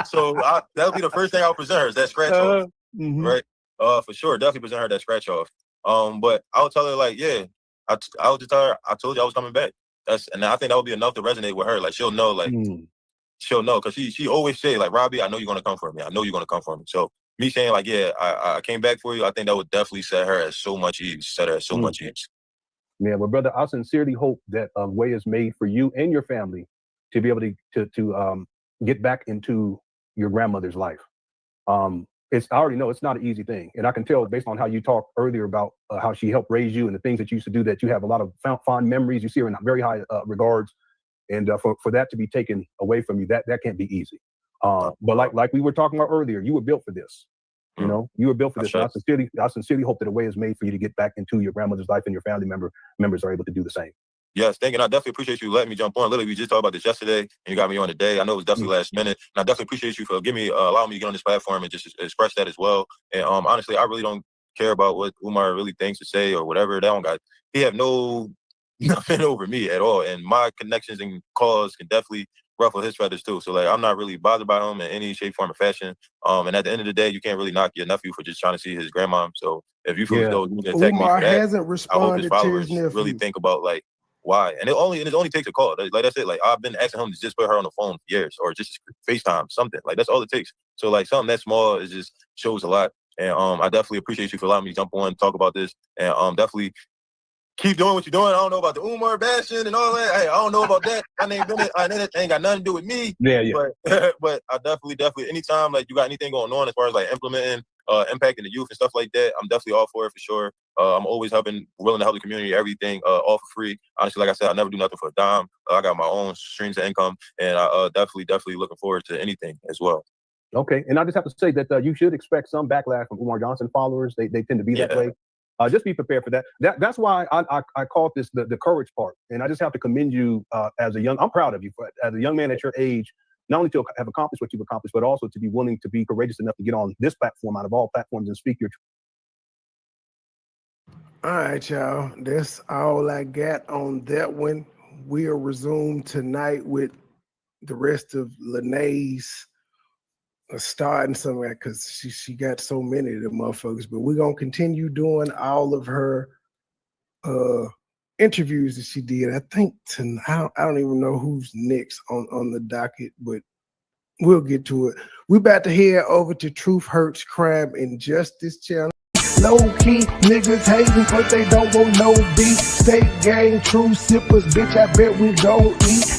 So that would be the first thing I would present her, is that scratch off. Right? For sure, definitely present her that scratch off. But I would tell her like, yeah, I would just tell her, I told you I was coming back. And I think that would be enough to resonate with her. Like she'll know, she'll know, because she always say like, Robbie, I know you're gonna come for me. I know you're gonna come for me. So me saying like, yeah, I came back for you, I think that would definitely set her at so much ease. Yeah, well, brother, I sincerely hope that a way is made for you and your family to be able to get back into your grandmother's life. I already know it's not an easy thing, and I can tell based on how you talked earlier about how she helped raise you and the things that you used to do, that you have a lot of fond memories. You see her in very high regards, and for that to be taken away from you, that can't be easy. But like we were talking about earlier, you were built for this. You know, you were built for this. And I sincerely hope that a way is made for you to get back into your grandmother's life, and your family members are able to do the same. Yes, thank you. And I definitely appreciate you letting me jump on. Literally, we just talked about this yesterday, and you got me on today. I know it was definitely last minute, and I definitely appreciate you for allowing me to get on this platform and just express that as well. And honestly, I really don't care about what Umar really thinks or say or whatever. He have nothing over me at all. And my connections and calls can definitely ruffle his feathers too. So like, I'm not really bothered by him in any shape, form, or fashion. And at the end of the day, you can't really knock your nephew for just trying to see his grandmom. So if you feel as though you can attack me Umar for that, hasn't I hope his responded to followers his nephew. really think about like why. And it only takes a call. Like that's it. Like I've been asking him to just put her on the phone for years or just FaceTime, something. Like that's all it takes. So like something that small is just shows a lot. And I definitely appreciate you for allowing me to jump on and talk about this. And definitely keep doing what you're doing. I don't know about the Umar bashing and all that. Hey, I don't know about that. I ain't got nothing to do with me. Yeah. But I definitely anytime like you got anything going on as far as like implementing impacting the youth and stuff like that, I'm definitely all for it for sure. I'm always willing to help the community, everything, all for free. Honestly, like I said, I never do nothing for a dime. I got my own streams of income, and I definitely looking forward to anything as well. Okay, and I just have to say that you should expect some backlash from Umar Johnson followers. They tend to be that way. Just be prepared for that. That's why I called this the courage part. And I just have to commend you I'm proud of you as a young man at your age, not only to have accomplished what you've accomplished, but also to be willing to be courageous enough to get on this platform out of all platforms and speak your truth. All right, y'all. That's all I got on that one. We'll resume tonight with the rest of Lanae's starting somewhere because she got so many of them motherfuckers. But we're gonna continue doing all of her interviews that she did. I think tonight, I don't even know who's next on the docket, but we'll get to it. We about to head over to Truth Hurts Crime and Justice channel. Low key niggas hating but they don't want no beef. State gang, true sippers, bitch, I bet we gon' eat.